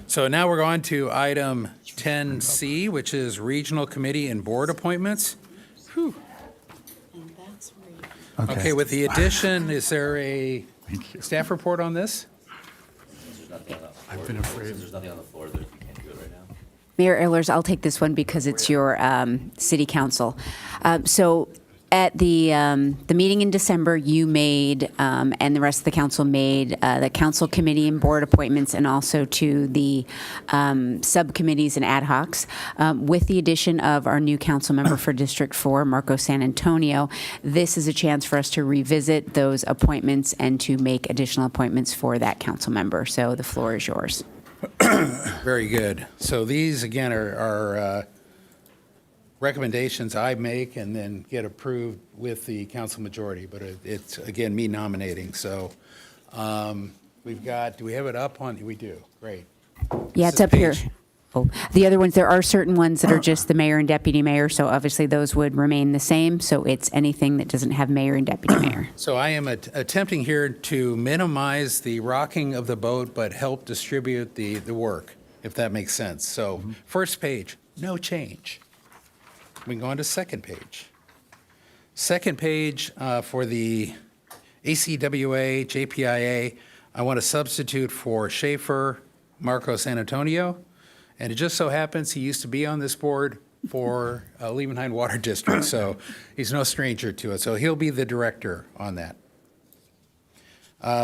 Speaker 1: So now we're on to item 10C, which is Regional Committee and Board Appointments. Whew. Okay, with the addition, is there a staff report on this?
Speaker 4: I've been afraid.
Speaker 8: There's nothing on the floor that you can't do it right now.
Speaker 10: Mayor Ehlers, I'll take this one because it's your city council. So at the meeting in December, you made, and the rest of the council made, the council committee and board appointments, and also to the subcommittees and ad hocs. With the addition of our new council member for District 4, Marco San Antonio, this is a chance for us to revisit those appointments and to make additional appointments for that council member. So the floor is yours.
Speaker 1: Very good. So these, again, are recommendations I make and then get approved with the council majority, but it's, again, me nominating. So we've got, do we have it up on? We do. Great.
Speaker 10: Yeah,
Speaker 1: This
Speaker 10: it's
Speaker 1: is
Speaker 10: up here.
Speaker 1: page-
Speaker 10: Oh, the other ones, there are certain ones that are just the mayor and deputy mayor, so obviously those would remain the same. So it's anything that doesn't have mayor and deputy mayor.
Speaker 1: So I am attempting here to minimize the rocking of the boat, but help distribute the work, if that makes sense. So first page, no change. We can go on to second page. Second page for the ACWA, JPIA, I want to substitute for Schaefer, Marco San Antonio. And it just so happens he used to be on this board for Liebenhain Water District, so he's no stranger to it. So he'll be the director on that.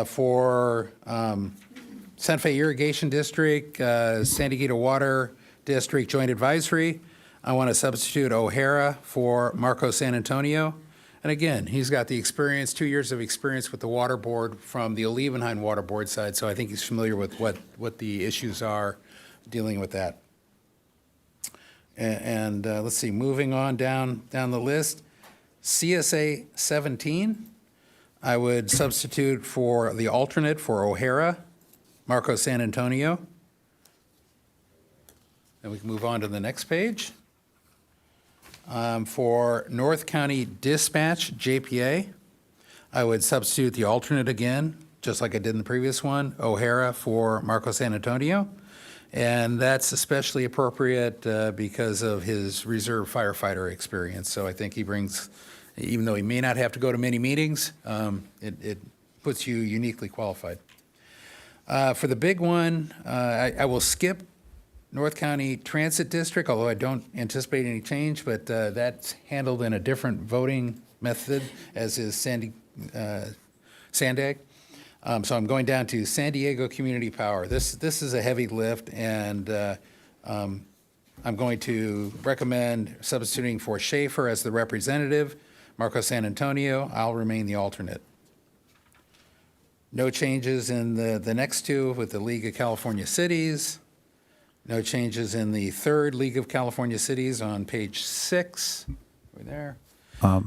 Speaker 1: For Santa Fe Irrigation District, San Diego Water District Joint Advisory, I want to substitute O'Hara for Marco San Antonio. And again, he's got the experience, 2 years of experience with the water board from the Liebenhain Water Board side, so I think he's familiar with what the issues are dealing with that. And let's see, moving on down the list, CSA 17, I would substitute for the alternate for O'Hara, Marco San Antonio. And we can move on to the next page. For North County Dispatch, JPA, I would substitute the alternate again, just like I did in the previous one, O'Hara for Marco San Antonio. And that's especially appropriate because of his reserve firefighter experience. So I think he brings, even though he may not have to go to many meetings, it puts you uniquely qualified. For the big one, I will skip North County Transit District, although I don't anticipate any change, but that's handled in a different voting method, as is Sandag. So I'm going down to San Diego Community Power. This is a heavy lift, and I'm going to recommend substituting for Schaefer as the representative, Marco San Antonio. I'll remain the alternate. No changes in the next two with the League of California Cities. No changes in the third League of California Cities on page 6. Over there. Why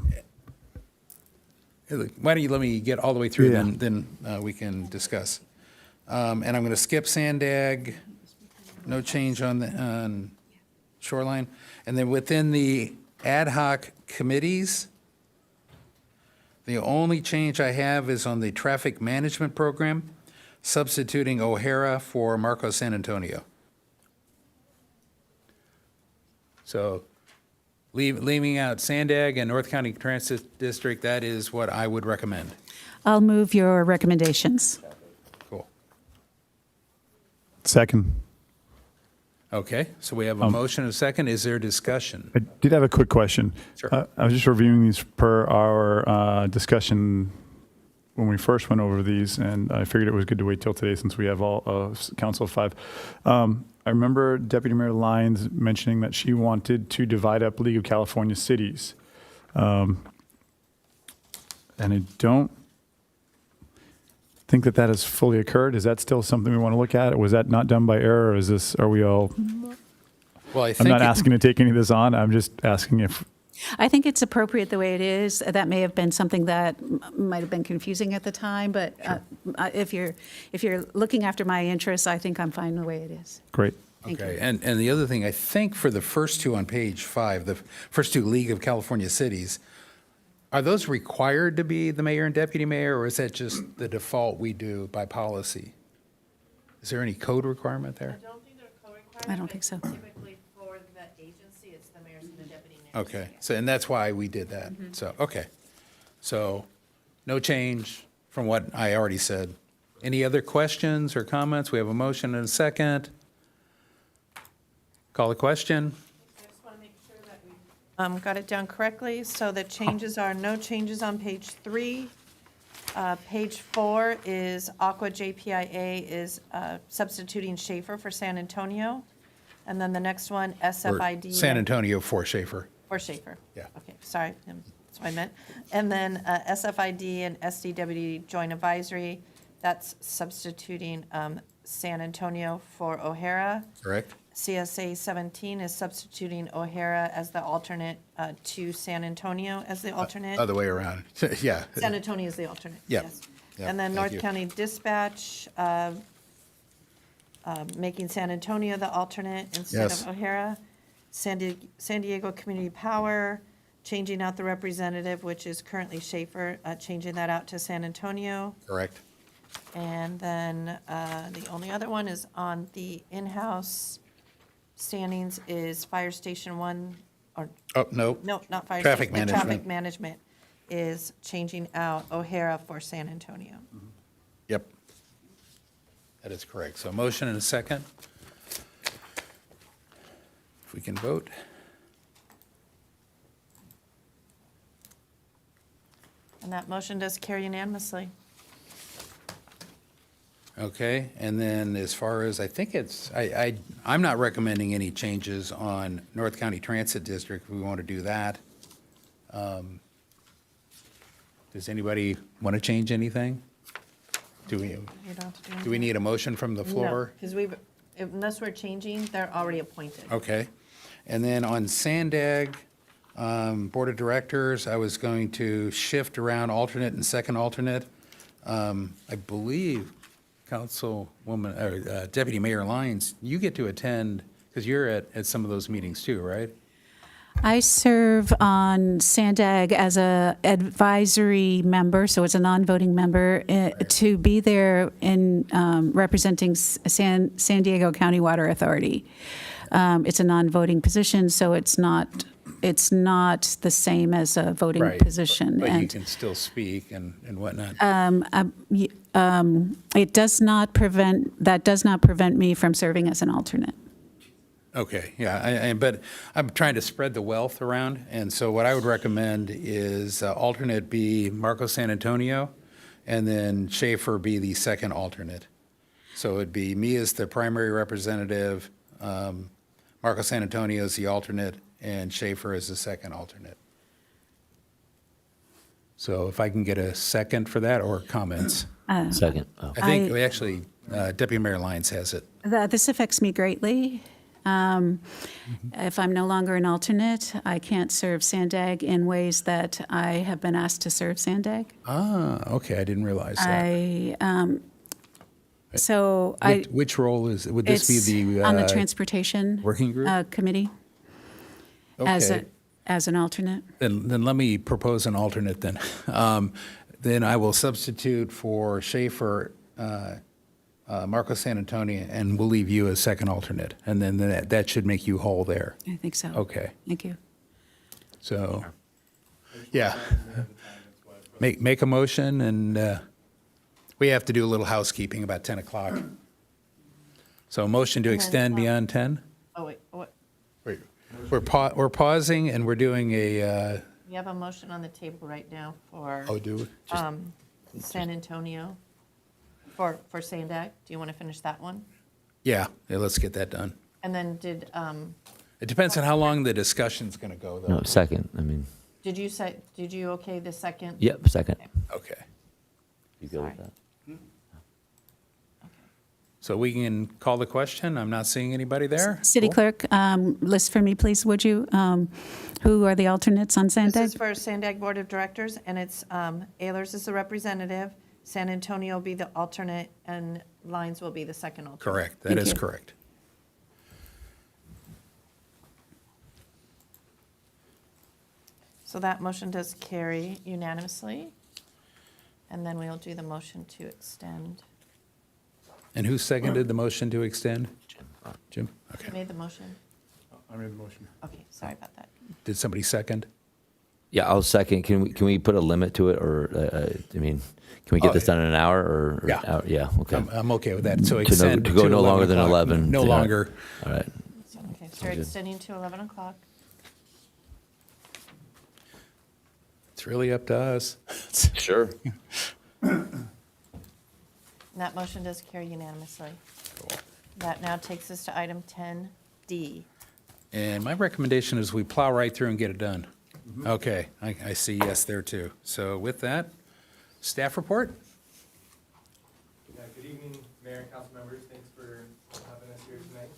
Speaker 1: don't you let me get all the way through,
Speaker 4: Yeah.
Speaker 1: then we can discuss. And I'm going to skip Sandag. No change on shoreline. And then within the ad hoc committees, the only change I have is on the traffic management program, substituting O'Hara for Marco San Antonio. So leaving out Sandag and North County Transit District, that is what I would recommend.
Speaker 20: I'll move your recommendations.
Speaker 1: Cool.
Speaker 4: Second.
Speaker 1: Okay, so we have a motion and a second. Is there discussion?
Speaker 4: I did have a quick question.
Speaker 1: Sure.
Speaker 4: I was just reviewing these per our discussion when we first went over these, and I figured it was good to wait till today since we have all council of 5. I remember Deputy Mayor Lyons mentioning that she wanted to divide up League of California Cities. And I don't think that that has fully occurred. Is that still something we want to look at? Was that not done by error, or is this, are we all?
Speaker 1: Well, I
Speaker 4: I'm
Speaker 1: think
Speaker 4: not asking to take any of this on. I'm just asking if.
Speaker 20: I think it's appropriate the way it is. That may have been something that might have been confusing at the time, but if you're looking after my interests, I think I'm fine the way it is.
Speaker 4: Great.
Speaker 20: Thank
Speaker 1: Okay,
Speaker 20: you.
Speaker 1: and the other thing, I think for the first two on page 5, the first two League of California Cities, are those required to be the mayor and deputy mayor, or is that just the default we do by policy? Is there any code requirement there?
Speaker 7: I don't think they're co-required.
Speaker 20: I don't think so.
Speaker 7: Typically for the agency, it's the mayor's and the deputy mayor.
Speaker 1: Okay, so, and that's why we did that. So, okay. So, no change from what I already said. Any other questions or comments? We have a motion and a second. Call the question.
Speaker 7: I just want to make sure that we got it down correctly. So the changes are no changes on page 3. Page 4 is Aqua JPIA is substituting Schaefer for San Antonio. And then the next one,
Speaker 1: Or
Speaker 7: SFID.
Speaker 1: San Antonio for Schaefer.
Speaker 7: For Schaefer.
Speaker 1: Yeah.
Speaker 7: Okay, sorry, that's what I meant. And then SFID and SDWD Joint Advisory, that's substituting San Antonio for O'Hara.
Speaker 1: Correct?
Speaker 7: CSA 17 is substituting O'Hara as the alternate to San Antonio as the alternate.
Speaker 1: Other way around. Yeah.
Speaker 7: San Antonio is the alternate.
Speaker 1: Yep.
Speaker 7: Yes.
Speaker 1: Yep,
Speaker 7: And then
Speaker 1: thank
Speaker 7: North
Speaker 1: you.
Speaker 7: County Dispatch, making San Antonio the alternate instead
Speaker 1: Yes.
Speaker 7: of O'Hara. San Diego Community Power, changing out the representative, which is currently Schaefer, changing that out to San Antonio.
Speaker 1: Correct.
Speaker 7: And then the only other one is on the in-house standings is Fire Station 1, or,
Speaker 1: Oh, no.
Speaker 7: no, not Fire
Speaker 1: Traffic
Speaker 7: Station.
Speaker 1: management.
Speaker 7: Traffic Management is changing out O'Hara for San Antonio.
Speaker 1: Yep. That is correct. So motion and a second. If we can vote.
Speaker 7: And that motion does carry unanimously.
Speaker 1: Okay, and then as far as, I think it's, I'm not recommending any changes on North County Transit District. If we want to do that. Does anybody want to change anything? Do we,
Speaker 7: You don't have to do
Speaker 1: do we need a motion from the floor?
Speaker 7: Because unless we're changing, they're already appointed.
Speaker 1: Okay. And then on Sandag, Board of Directors, I was going to shift around alternate and second alternate. I believe Councilwoman, or Deputy Mayor Lyons, you get to attend, because you're at some of those meetings too, right?
Speaker 20: I serve on Sandag as a advisory member, so it's a non-voting member, to be there in representing San Diego County Water Authority. It's a non-voting position, so it's not the same as a voting
Speaker 1: Right.
Speaker 20: position.
Speaker 1: But you
Speaker 20: And
Speaker 1: can still speak and whatnot.
Speaker 20: it does not prevent me from serving as an alternate.
Speaker 1: Okay, yeah, but I'm trying to spread the wealth around, and so what I would recommend is alternate be Marco San Antonio, and then Schaefer be the second alternate. So it'd be me as the primary representative, Marco San Antonio as the alternate, and Schaefer as the second alternate. So if I can get a second for that, or comments?
Speaker 8: Second. Oh.
Speaker 1: I think we actually, Deputy Mayor Lyons has it.
Speaker 20: This affects me greatly. If I'm no longer an alternate, I can't serve Sandag in ways that I have been asked to serve Sandag.
Speaker 1: Okay, I didn't realize that. Which role would this be the?
Speaker 20: On the Transportation
Speaker 1: Working Group?
Speaker 20: Committee.
Speaker 1: Okay.
Speaker 20: As an alternate.
Speaker 1: Then let me propose an alternate then. Then I will substitute for Schaefer, Marco San Antonio, and we'll leave you as second alternate. And then that should make you whole there.
Speaker 20: I think so.
Speaker 1: Okay.
Speaker 20: Thank you.
Speaker 1: So, yeah. Make a motion, and we have to do a little housekeeping about 10 o'clock. So a motion to extend beyond 10?
Speaker 7: Oh, wait, what?
Speaker 1: Wait, we're pausing, and we're doing a,
Speaker 7: We have a motion on the table right now for
Speaker 1: do we?
Speaker 7: San Antonio, for Sandag. Do you want to finish that one?
Speaker 1: Yeah, let's get that done.
Speaker 7: And then did
Speaker 1: It depends on how long the discussion's going to go, though.
Speaker 8: No, second. I mean,
Speaker 7: did you okay the second?
Speaker 8: yep, second.
Speaker 1: Okay.
Speaker 8: You go with that?
Speaker 1: So we can call the question? I'm not seeing anybody there?
Speaker 20: City
Speaker 1: Cool.
Speaker 20: Clerk, list for me, please, would you? Who are the alternates on
Speaker 7: This
Speaker 20: Sandag?
Speaker 7: is for Sandag Board of Directors, and it's Ehlers is the representative, San Antonio will be the alternate, and Lyons will be the second alternate.
Speaker 1: Correct, that is correct.
Speaker 7: So that motion does carry unanimously. And then we'll do the motion to extend.
Speaker 1: And who seconded the motion to extend? Jim?
Speaker 7: Who
Speaker 1: Okay.
Speaker 7: made the motion?
Speaker 4: I made the motion.
Speaker 7: Okay, sorry about that.
Speaker 1: Did somebody second?
Speaker 8: Yeah, I'll second. Can we put a limit to it, or I mean, can we get this done in an hour or
Speaker 1: Yeah.
Speaker 8: hour? Yeah. Okay.
Speaker 1: I'm okay with that. So
Speaker 8: To
Speaker 1: extend
Speaker 8: go no longer than
Speaker 1: o'clock.
Speaker 8: 11.
Speaker 1: No
Speaker 8: Yeah.
Speaker 1: longer.
Speaker 8: All right.
Speaker 7: Okay, so we're
Speaker 8: good.
Speaker 7: extending to 11 o'clock.
Speaker 1: It's really up to us.
Speaker 8: Sure.
Speaker 7: And that motion does carry unanimously. That now takes us to item 10D.
Speaker 1: And my recommendation is we plow right through and get it done. Okay, I see yes there too. So with that, staff report?
Speaker 3: Good evening, Mayor and council members. Thanks for having us here tonight.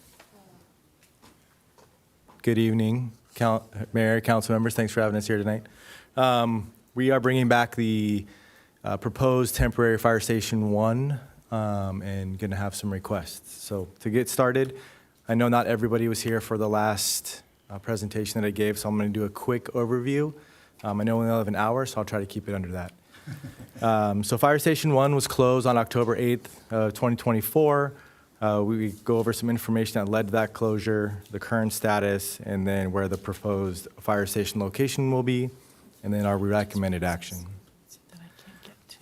Speaker 3: Good evening, Mayor, council members. Thanks for having us here tonight. We are bringing back the proposed temporary fire station 1 and going to have some requests. So to get started, I know not everybody was here for the last presentation that I gave, so I'm going to do a quick overview. I know we only have an hour, so I'll try to keep it under that. So Fire Station 1 was closed on October 8th, 2024. We go over some information that led to that closure, the current status, and then where the proposed fire station location will be, and then our recommended action.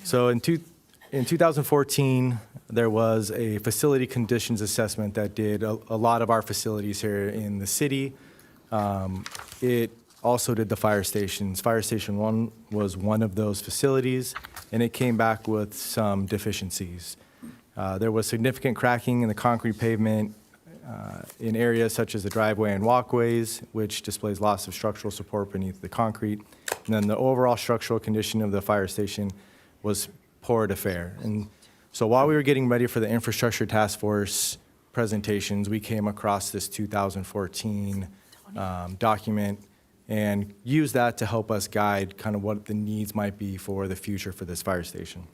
Speaker 3: So in 2014, there was a facility conditions assessment that did a lot of our facilities here in the city. It also did the fire stations. Fire Station 1 was one of those facilities, and it came back with some deficiencies. There was significant cracking in the concrete pavement in areas such as the driveway and walkways, which displays loss of structural support beneath the concrete. And then the overall structural condition of the fire station was poor to fair. And so while we were getting ready for the infrastructure task force presentations, we came across this 2014 document and used that to help us guide kind of what the needs might be for the future for this fire station.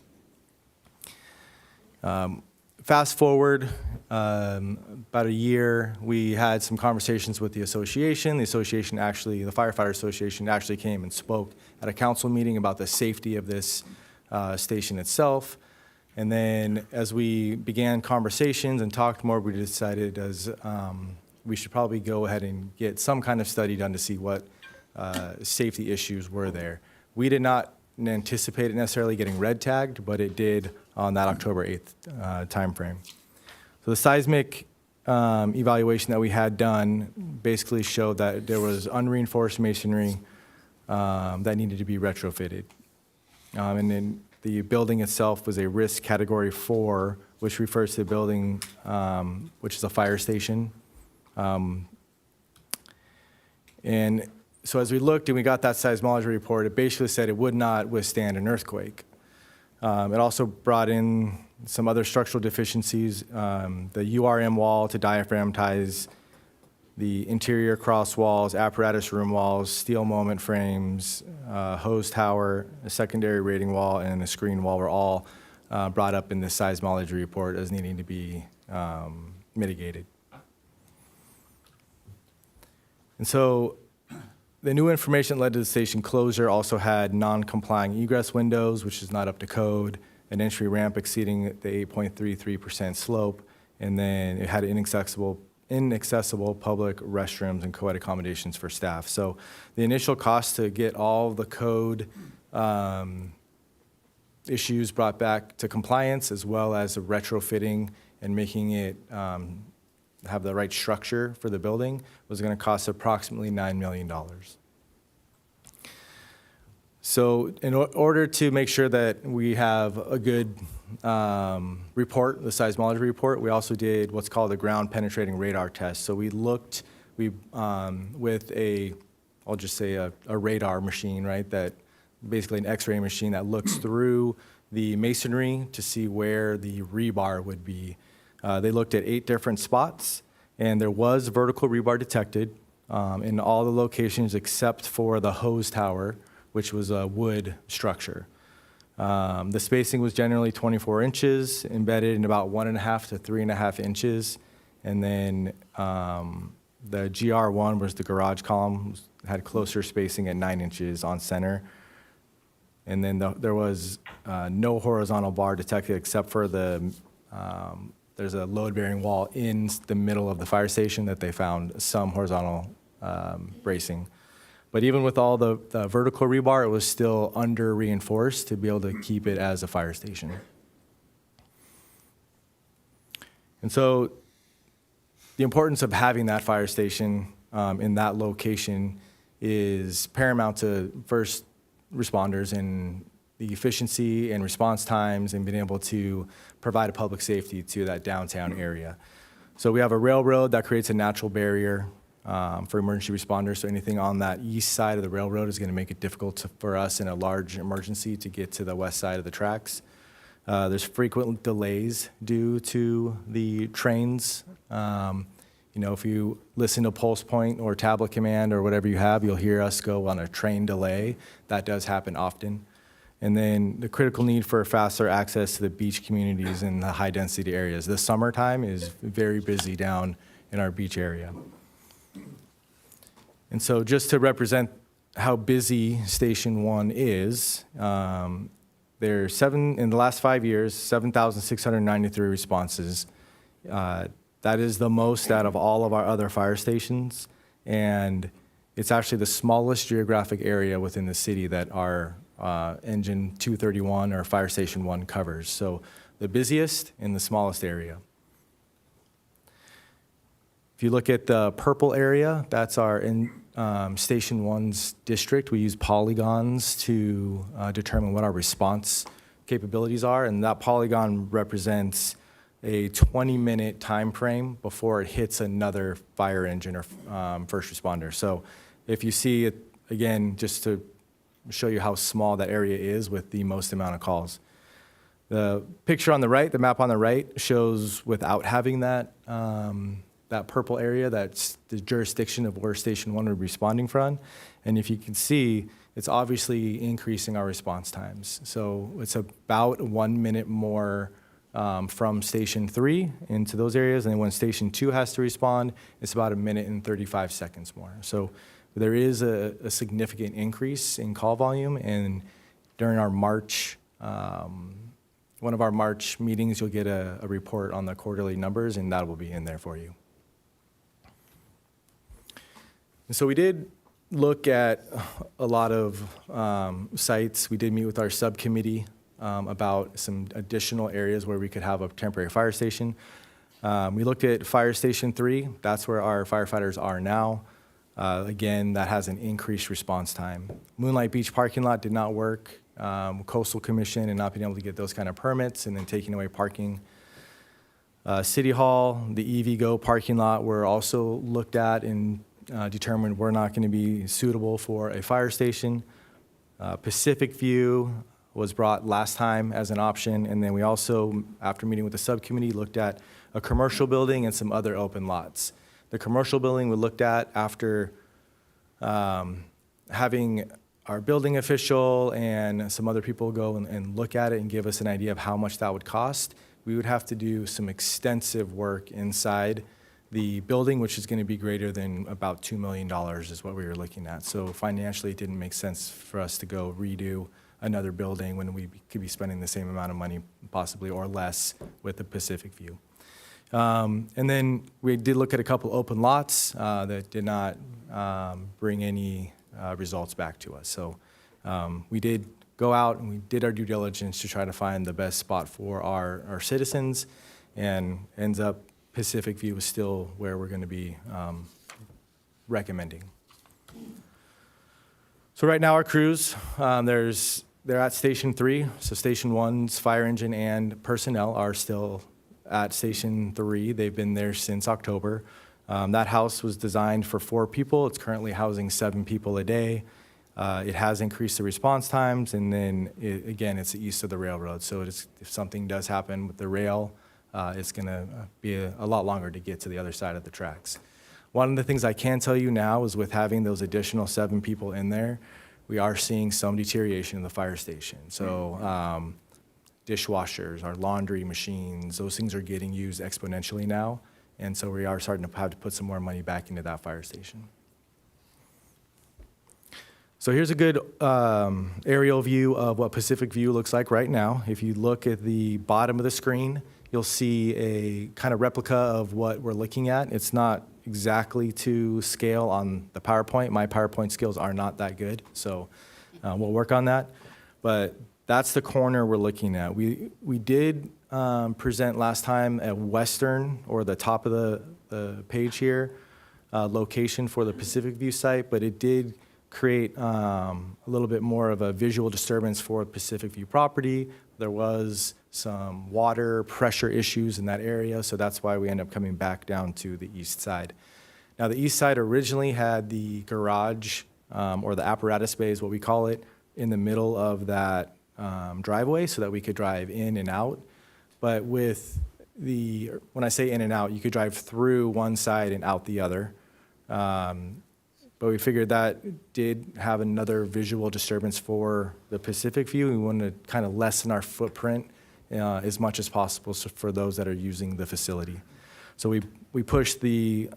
Speaker 3: Fast forward about a year, we had some conversations with the association. The association actually, the Firefighter Association actually came and spoke at a council meeting about the safety of this station itself. And then as we began conversations and talked more, we decided we should probably go ahead and get some kind of study done to see what safety issues were there. We did not anticipate it necessarily getting red tagged, but it did on that October 8th timeframe. So the seismic evaluation that we had done basically showed that there was unreinforced masonry that needed to be retrofitted. And then the building itself was a risk category 4, which refers to the building, which is a fire station. And so as we looked and we got that seismology report, it basically said it would not withstand an earthquake. It also brought in some other structural deficiencies. The URM wall to diaphragm ties, the interior cross walls, apparatus room walls, steel moment frames, hose tower, a secondary rating wall, and a screen wall were all brought up in the seismology report as needing to be mitigated. And so the new information that led to the station closure also had non-complying egress windows, which is not up to code, an entry ramp exceeding the 8.33% slope, and then it had inaccessible public restrooms and co-ed accommodations for staff. So the initial cost to get all the code issues brought back to compliance, as well as the retrofitting and making it have the right structure for the building, was going to cost approximately $9 million. So in order to make sure that we have a good report, the seismology report, we also did what's called a ground penetrating radar test. So we looked with I'll just say a radar machine, right, that basically an X-ray machine that looks through the masonry to see where the rebar would be. They looked at 8 different spots, and there was vertical rebar detected in all the locations except for the hose tower, which was a wood structure. The spacing was generally 24 inches, embedded in about 1.5 to 3.5 inches. And then the GR1 was the garage column, had closer spacing at 9 inches on center. And then there was no horizontal bar detected except for there's a load-bearing wall in the middle of the fire station that they found some horizontal bracing. But even with all the vertical rebar, it was still under-reinforced to be able to keep it as a fire station. And so the importance of having that fire station in that location is paramount to first responders and the efficiency and response times and being able to provide a public safety to that downtown area. So we have a railroad that creates a natural barrier for emergency responders. So anything on that east side of the railroad is going to make it difficult for us in a large emergency to get to the west side of the tracks. There's frequent delays due to the trains. If you listen to Pulse Point or Tablet Command or whatever you have, you'll hear us go on a train delay. That does happen often. And then the critical need for faster access to the beach communities in the high-density areas. The summertime is very busy down in our beach area. And so just to represent how busy Station 1 is, there's in the last 5 years, 7,693 responses. That is the most out of all of our other fire stations, and it's actually the smallest geographic area within the city that our Engine 231 or Fire Station 1 covers. So the busiest in the smallest area. If you look at the purple area, that's our Station 1's district. We use polygons to determine what our response capabilities are, and that polygon represents a 20-minute time frame before it hits another fire engine or first responder. So if you see it, again, just to show you how small that area is with the most amount of calls. The picture on the right, the map on the right, shows without having that purple area, that's the jurisdiction of where Station 1 would be responding from. And if you can see, it's obviously increasing our response times. So it's about 1 minute more from Station 3 into those areas. And then when Station 2 has to respond, it's about 1 minute and 35 seconds more. So there is a significant increase in call volume. And during our March, one of our March meetings, you'll get a report on the quarterly numbers, and that will be in there for you. And so we did look at a lot of sites. We did meet with our subcommittee about some additional areas where we could have a temporary fire station. We looked at Fire Station 3. That's where our firefighters are now. Again, that has an increased response time. Moonlight Beach parking lot did not work. Coastal Commission and not being able to get those kind of permits and then taking away parking. City Hall, the EVgo parking lot were also looked at and determined we're not going to be suitable for a fire station. Pacific View, was brought last time as an option. And then we also, after meeting with the subcommittee, looked at a commercial building and some other open lots. The commercial building we looked at after having our building official and some other people go and look at it and give us an idea of how much that would cost. We would have to do some extensive work inside the building, which is going to be greater than about $2 million is what we were looking at. So financially, it didn't make sense for us to go redo another building when we could be spending the same amount of money possibly or less with the Pacific View. And then we did look at a couple open lots that did not bring any results back to us. So we did go out and we did our due diligence to try to find the best spot for our citizens, and ends up Pacific View is still where we're going to be recommending. So right now our crews, they're at Station 3. So Station 1's fire engine and personnel are still at Station 3. They've been there since October. That house was designed for 4 people. It's currently housing 7 people a day. It has increased the response times, and then again, it's east of the railroad. So if something does happen with the rail, it's going to be a lot longer to get to the other side of the tracks. One of the things I can tell you now is with having those additional 7 people in there, we are seeing some deterioration in the fire station. So dishwashers, our laundry machines, those things are getting used exponentially now. And so we are starting to have to put some more money back into that fire station. So here's a good aerial view of what Pacific View looks like right now. If you look at the bottom of the screen, you'll see a kind of replica of what we're looking at. It's not exactly to scale on the PowerPoint. My PowerPoint skills are not that good, so we'll work on that. But that's the corner we're looking at. We did present last time a western, or the top of the page here, location for the Pacific View site, but it did create a little bit more of a visual disturbance for Pacific View property. There was some water pressure issues in that area, so that's why we end up coming back down to the east side. Now, the east side originally had the garage, or the apparatus bay is what we call it, in the middle of that driveway so that we could drive in and out. But with when I say in and out, you could drive through one side and out the other. But we figured that did have another visual disturbance for the Pacific View. We wanted to kind of lessen our footprint as much as possible for those that are using the facility. So we pushed the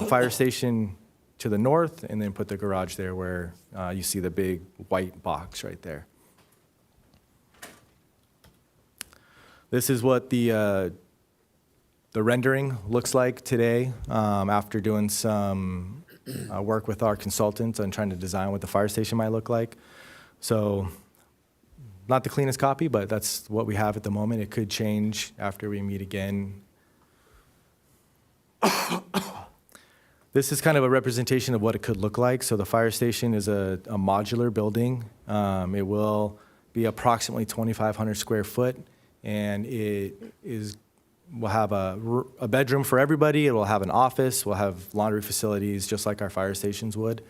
Speaker 3: fire station to the north and then put the garage there where you see the big white box right there. This is what the rendering looks like today after doing some work with our consultants on trying to design what the fire station might look like. So not the cleanest copy, but that's what we have at the moment. It could change after we meet again. This is kind of a representation of what it could look like. So the fire station is a modular building. It will be approximately 2,500 square foot, and we'll have a bedroom for everybody. It will have an office. We'll have laundry facilities just like our fire stations would.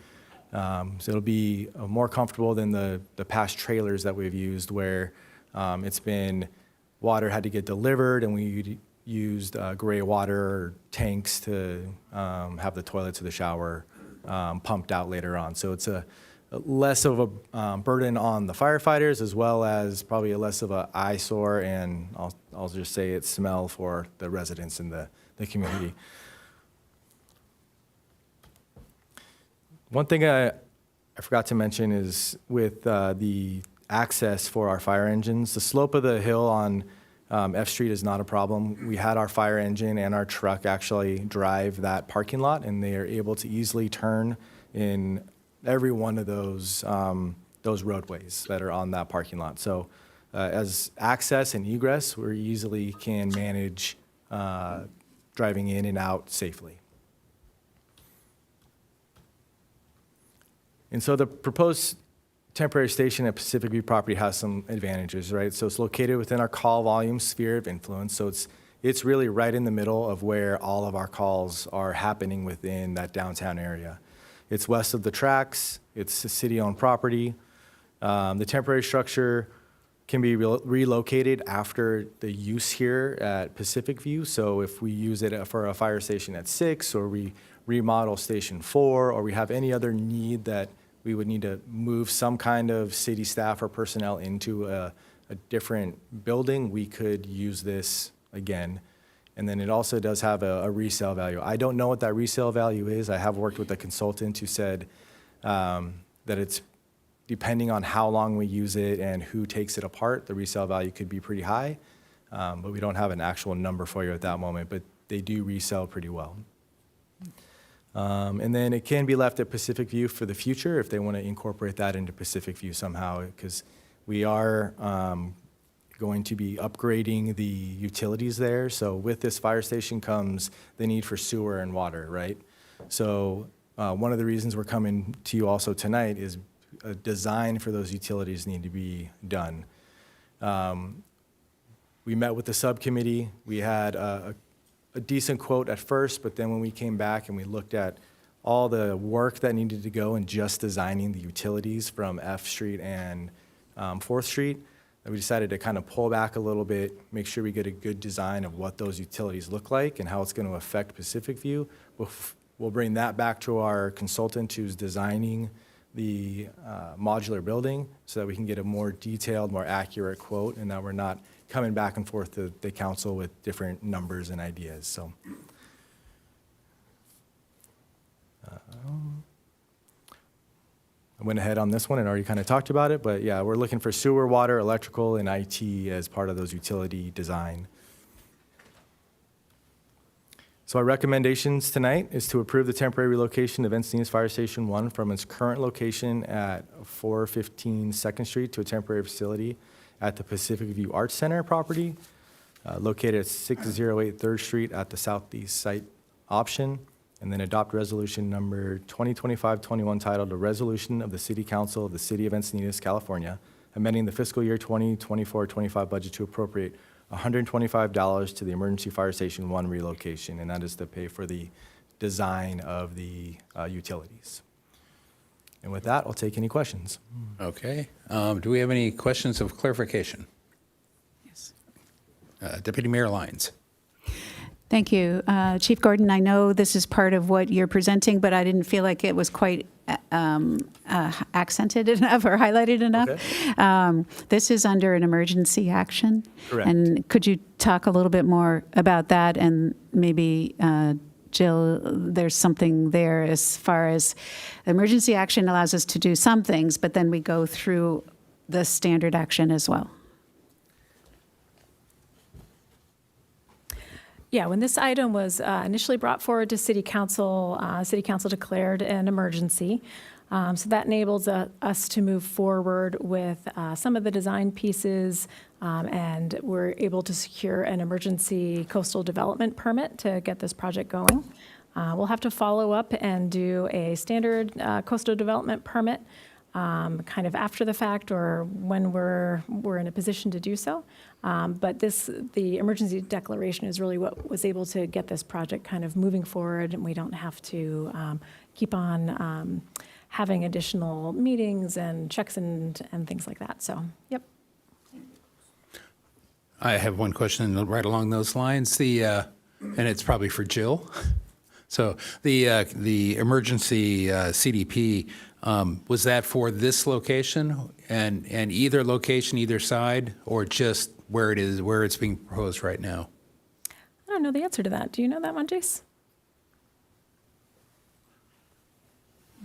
Speaker 3: So it'll be more comfortable than the past trailers that we've used where it's been water had to get delivered and we used gray water tanks to have the toilets or the shower pumped out later on. So it's a less of a burden on the firefighters as well as probably a less of an eyesore and I'll just say it's smell for the residents in the community. One thing I forgot to mention is with the access for our fire engines, the slope of the hill on F Street is not a problem. We had our fire engine and our truck actually drive that parking lot and they are able to easily turn in every one of those roadways that are on that parking lot. So as access and egress, we easily can manage driving in and out safely. And so the proposed temporary station at Pacific View property has some advantages, right? So it's located within our call volume sphere of influence. So it's really right in the middle of where all of our calls are happening within that downtown area. It's west of the tracks. It's a city-owned property. The temporary structure can be relocated after the use here at Pacific View. So if we use it for a fire station at 6, or we remodel Station 4, or we have any other need that we would need to move some kind of city staff or personnel into a different building, we could use this again. And then it also does have a resale value. I don't know what that resale value is. I have worked with a consultant who said that it's depending on how long we use it and who takes it apart, the resale value could be pretty high. But we don't have an actual number for you at that moment, but they do resell pretty well. And then it can be left at Pacific View for the future if they want to incorporate that into Pacific View somehow, because we are going to be upgrading the utilities there. So with this fire station comes the need for sewer and water, right? So one of the reasons we're coming to you also tonight is a design for those utilities need to be done. We met with the subcommittee. We had a decent quote at first, but then when we came back and we looked at all the work that needed to go in just designing the utilities from F Street and 4th Street, we decided to kind of pull back a little bit, make sure we get a good design of what those utilities look like and how it's going to affect Pacific View. We'll bring that back to our consultant who's designing the modular building so that we can get a more detailed, more accurate quote, and that we're not coming back and forth to the council with different numbers and ideas. So. I went ahead on this one and already kind of talked about it, but yeah, we're looking for sewer, water, electrical, and IT as part of those utility design. So our recommendations tonight is to approve the temporary relocation of Encinitas Fire Station 1 from its current location at 415 2nd Street to a temporary facility at the Pacific View Arts Center property, located at 608 3rd Street at the southeast site option. And then adopt resolution number 2025-21 titled, "A Resolution of the City Council of the City of Encinitas, California, amending the fiscal year 2024-25 budget to appropriate $125 to the Emergency Fire Station 1 relocation," and that is to pay for the design of the utilities. And with that, I'll take any questions.
Speaker 1: Okay. Do we have any questions of clarification? Yes. Deputy Mayor Lyons.
Speaker 20: Thank you. Chief Gordon, I know this is part of what you're presenting, but I didn't feel like it was quite accented enough or highlighted enough.
Speaker 3: Okay.
Speaker 20: This is under an emergency action.
Speaker 3: Correct.
Speaker 20: And could you talk a little bit more about that? And maybe, Jill, there's something there as far as emergency action allows us to do some things, but then we go through the standard action as well.
Speaker 13: Yeah, when this item was initially brought forward to City Council declared an emergency. So that enables us to move forward with some of the design pieces, and we're able to secure an emergency coastal development permit to get this project going. We'll have to follow up and do a standard coastal development permit kind of after the fact or when we're in a position to do so. But the emergency declaration is really what was able to get this project kind of moving forward, and we don't have to keep on having additional meetings and checks and things like that. So, yep.
Speaker 1: I have one question right along those lines. And it's probably for Jill. So the emergency CDP, was that for this location and either location, either side, or just where it is, where it's being proposed right now?
Speaker 13: I don't know the answer to that. Do you know that one, Jace?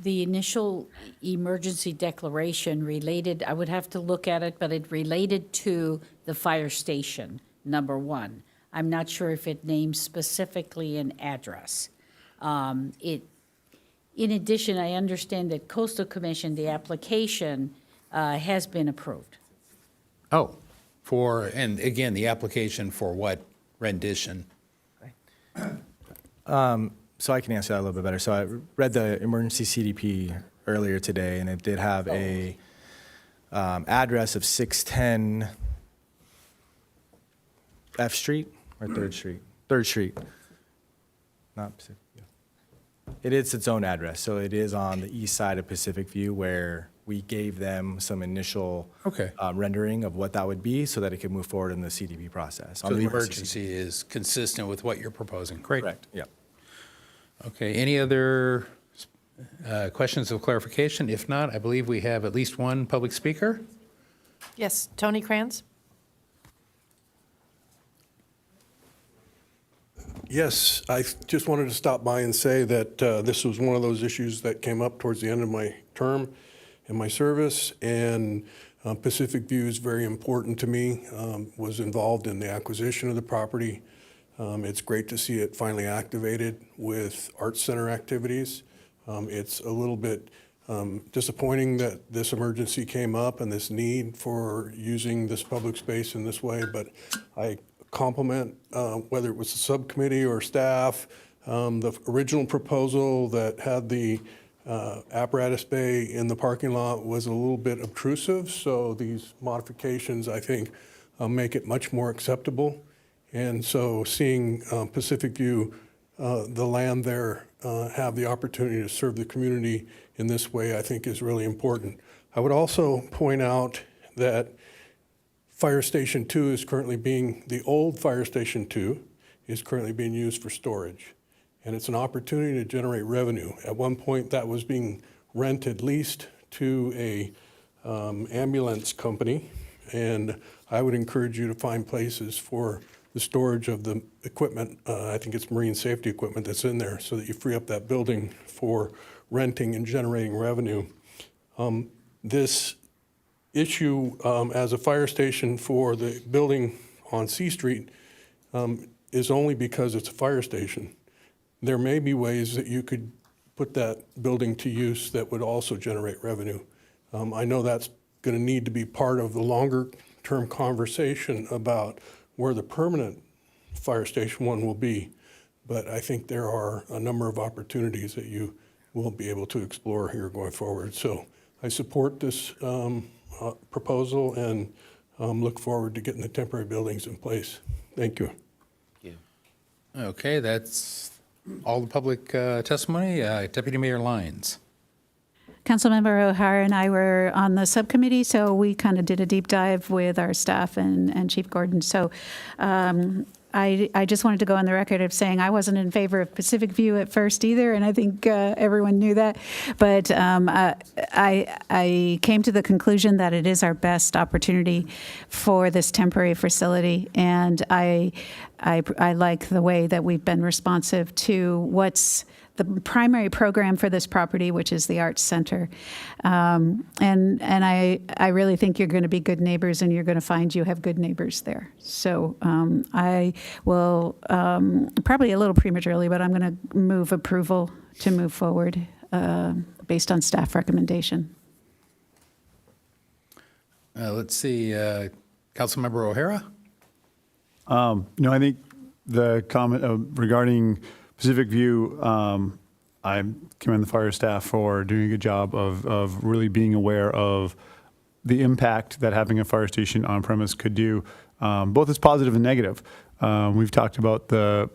Speaker 12: The initial emergency declaration related, I would have to look at it, but it related to the fire station, number 1. I'm not sure if it names specifically an address. In addition, I understand that Coastal Commission, the application has been approved.
Speaker 1: Oh, and again, the application for what rendition?
Speaker 3: So I can answer that a little bit better. So I read the emergency CDP earlier today, and it did have a address of 610 F Street or 3rd Street? 3rd Street. Not Pacific View. It is its own address. So it is on the east side of Pacific View where we gave them some initial
Speaker 1: Okay.
Speaker 3: rendering of what that would be so that it could move forward in the CDP process.
Speaker 1: So the emergency is consistent with what you're proposing. Great.
Speaker 3: Correct, yeah.
Speaker 1: Okay, any other questions of clarification? If not, I believe we have at least one public speaker.
Speaker 7: Yes, Tony Kranz?
Speaker 14: Yes, I just wanted to stop by and say that this was one of those issues that came up towards the end of my term in my service, and Pacific View is very important to me. Was involved in the acquisition of the property. It's great to see it finally activated with Arts Center activities. It's a little bit disappointing that this emergency came up and this need for using this public space in this way, but I compliment, whether it was the subcommittee or staff, the original proposal that had the apparatus bay in the parking lot was a little bit obtrusive, so these modifications, I think, make it much more acceptable. And so seeing Pacific View, the land there, have the opportunity to serve the community in this way, I think is really important. I would also point out that Fire Station 2 is currently the old Fire Station 2 is currently being used for storage. And it's an opportunity to generate revenue. At one point that was being rented, leased to a ambulance company. And I would encourage you to find places for the storage of the equipment. I think it's marine safety equipment that's in there, so that you free up that building for renting and generating revenue. This issue as a fire station for the building on C Street is only because it's a fire station. There may be ways that you could put that building to use that would also generate revenue. I know that's going to need to be part of the longer term conversation about where the permanent Fire Station 1 will be, but I think there are a number of opportunities that you will be able to explore here going forward. So I support this proposal and look forward to getting the temporary buildings in place. Thank you.
Speaker 1: Okay, that's all the public testimony. Deputy Mayor Lyons.
Speaker 20: Councilmember O'Hara and I were on the subcommittee, so we kind of did a deep dive with our staff and Chief Gordon. So I just wanted to go on the record of saying I wasn't in favor of Pacific View at first either, and I think everyone knew that. But I came to the conclusion that it is our best opportunity for this temporary facility, and I like the way that we've been responsive to what's the primary program for this property, which is the Arts Center. And I really think you're going to be good neighbors, and you're going to find you have good neighbors there. So I will, probably a little prematurely, but I'm going to move approval to move forward based on staff recommendation.
Speaker 1: Let's see, Councilmember O'Hara?
Speaker 4: No, I think the comment regarding Pacific View, I commend the fire staff for doing a good job of really being aware of the impact that having a fire station on premise could do, both as positive and negative. We've talked about the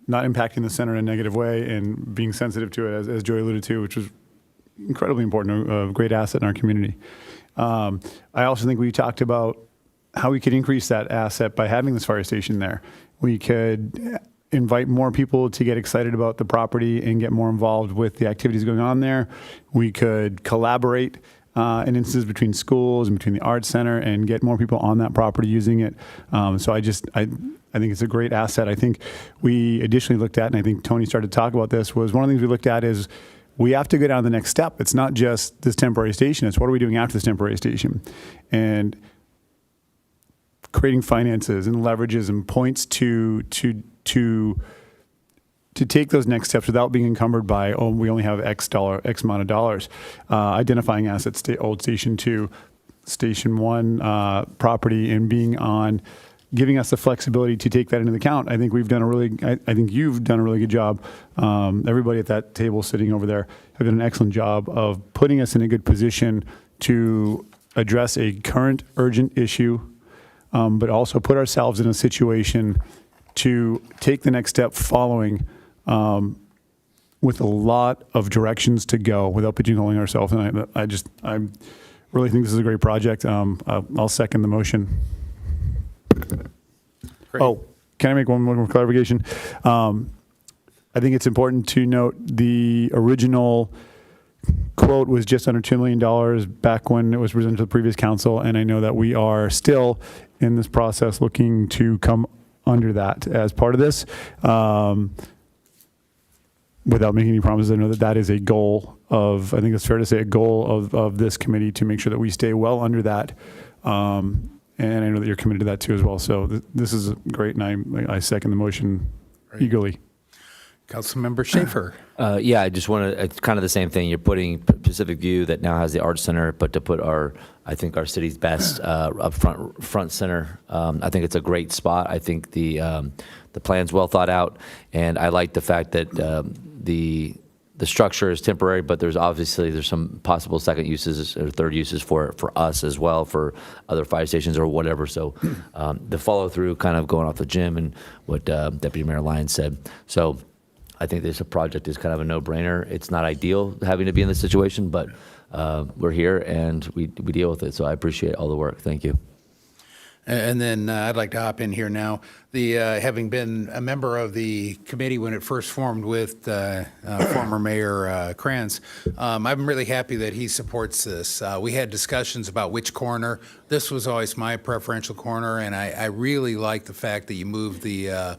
Speaker 4: not impacting the center in a negative way and being sensitive to it, as Joy alluded to, which was incredibly important, a great asset in our community. I also think we talked about how we could increase that asset by having this fire station there. We could invite more people to get excited about the property and get more involved with the activities going on there. We could collaborate in instances between schools and between the Arts Center and get more people on that property using it. So I think it's a great asset. I think we additionally looked at, and I think Tony started to talk about this, was one of the things we looked at is we have to go down the next step. It's not just this temporary station, it's what are we doing after this temporary station? And creating finances and leverages and points to take those next steps without being encumbered by, oh, we only have X amount of dollars. Identifying assets, old Station 2, Station 1 property, and giving us the flexibility to take that into account. I think I think you've done a really good job. Everybody at that table sitting over there have done an excellent job of putting us in a good position to address a current urgent issue, but also put ourselves in a situation to take the next step following with a lot of directions to go without pigeonholing ourselves. And I really think this is a great project. I'll second the motion. Oh, can I make one more clarification? I think it's important to note the original quote was just under $2 million back when it was presented to the previous council, and I know that we are still in this process looking to come under that as part of this. Without making any promises, I know that that is a goal of, I think it's fair to say, a goal of this committee to make sure that we stay well under that. And I know that you're committed to that too as well. So this is great, and I second the motion eagerly.
Speaker 1: Councilmember Schaefer.
Speaker 8: Yeah, I just want to, it's kind of the same thing. You're putting Pacific View that now has the Arts Center, but to put I think our city's best up front center. I think it's a great spot. I think the plan's well thought out, and I like the fact that the structure is temporary, but there's some possible second uses or third uses for us as well, for other fire stations or whatever. So the follow through, kind of going off the gym and what Deputy Mayor Lyons said. So I think this project is kind of a no-brainer. It's not ideal having to be in this situation, but we're here and we deal with it. So I appreciate all the work. Thank you.
Speaker 1: And then I'd like to hop in here now. Having been a member of the committee when it first formed with former Mayor Kranz, I'm really happy that he supports this. We had discussions about which corner. This was always my preferential corner, and I really like the fact that you moved the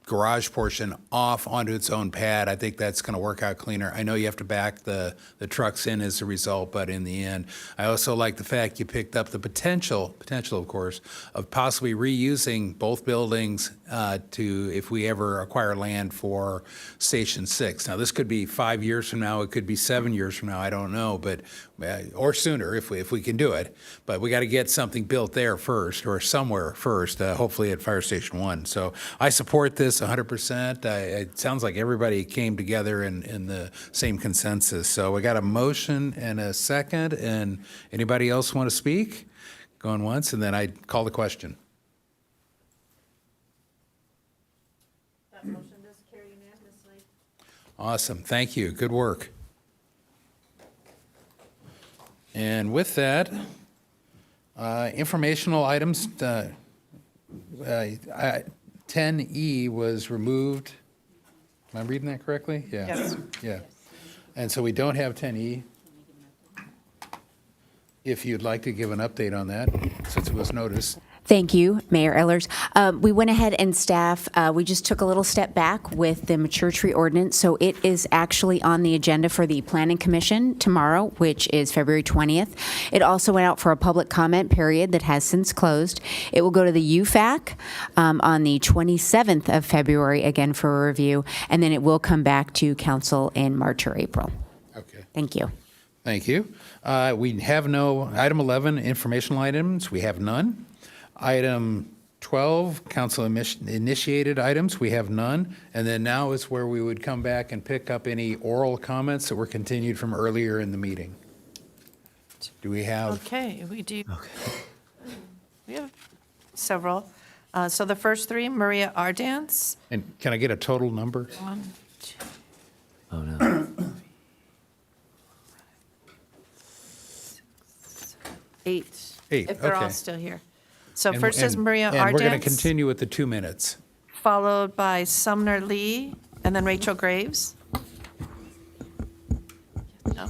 Speaker 1: garage portion off onto its own pad. I think that's going to work out cleaner. I know you have to back the trucks in as a result, but in the end, I also like the fact you picked up the potential, of course, of possibly reusing both buildings to, if we ever acquire land for Station 6. Now, this could be 5 years from now. It could be 7 years from now. I don't know, but or sooner if we can do it. But we got to get something built there first, or somewhere first, hopefully at Fire Station 1. So I support this 100%. It sounds like everybody came together in the same consensus. So we got a motion and a second. And anybody else want to speak? Going once, and then I call the question.
Speaker 7: That motion does carry unanimously.
Speaker 1: Awesome. Thank you. Good work. And with that, informational items, 10E was removed. Am I reading that correctly? Yeah.
Speaker 7: Yes.
Speaker 1: Yeah. And so we don't have 10E. If you'd like to give an update on that, since it was noticed.
Speaker 10: Thank you, Mayor Ehlers. We went ahead and staff, we just took a little step back with the mature tree ordinance. So it is actually on the agenda for the Planning Commission tomorrow, which is February 20th. It also went out for a public comment period that has since closed. It will go to the UFAC on the 27th of February, again for a review, and then it will come back to council in March or April.
Speaker 1: Okay.
Speaker 10: Thank you.
Speaker 1: Thank you. We have no, item 11, informational items, we have none. Item 12, council initiated items, we have none. And then now is where we would come back and pick up any oral comments that were continued from earlier in the meeting. Do we have?
Speaker 7: Okay, we do. Okay. We have several. So the first three, Maria Ardance.
Speaker 1: And can I get a total number?
Speaker 7: 1, 2,
Speaker 8: Oh, no.
Speaker 7: 8. If they're all
Speaker 1: okay.
Speaker 7: still here. So
Speaker 1: And-
Speaker 7: first is
Speaker 1: and-
Speaker 7: Maria
Speaker 1: And we're going to
Speaker 7: Ardance,
Speaker 1: continue with the 2 minutes.
Speaker 7: followed by Sumner Lee, and then Rachel Graves. No?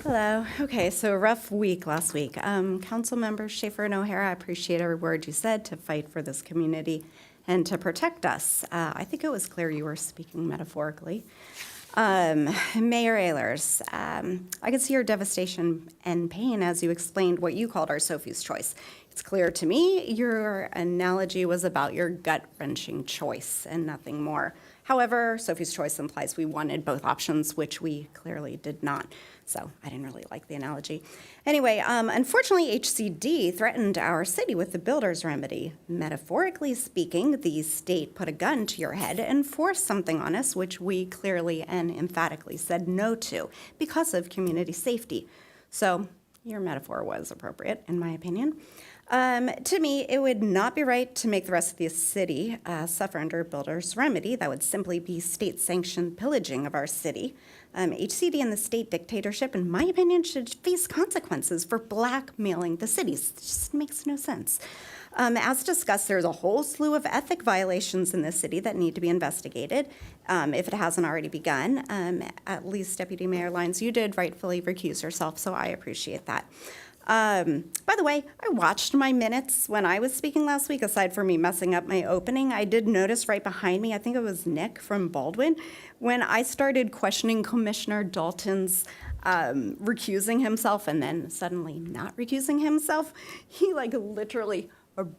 Speaker 15: Hello. Okay, so a rough week last week. Council members Schaefer and O'Hara, I appreciate every word you said to fight for this community and to protect us. I think it was clear you were speaking metaphorically. Mayor Ehlers, I could see your devastation and pain as you explained what you called our Sophie's choice. It's clear to me your analogy was about your gut-wrenching choice and nothing more. However, Sophie's choice implies we wanted both options, which we clearly did not. So I didn't really like the analogy. Anyway, unfortunately, HCD threatened our city with the builder's remedy. Metaphorically speaking, the state put a gun to your head and forced something on us, which we clearly and emphatically said no to because of community safety. So your metaphor was appropriate, in my opinion. To me, it would not be right to make the rest of the city suffer under a builder's remedy. That would simply be state-sanctioned pillaging of our city. HCD and the state dictatorship, in my opinion, should face consequences for blackmailing the cities. It just makes no sense. As discussed, there's a whole slew of ethic violations in this city that need to be investigated, if it hasn't already begun. At least, Deputy Mayor Lyons, you did rightfully recuse yourself, so I appreciate that. By the way, I watched my minutes when I was speaking last week, aside from me messing up my opening. I did notice right behind me, I think it was Nick from Baldwin, when I started questioning Commissioner Dalton's recusing himself and then suddenly not recusing himself, he like literally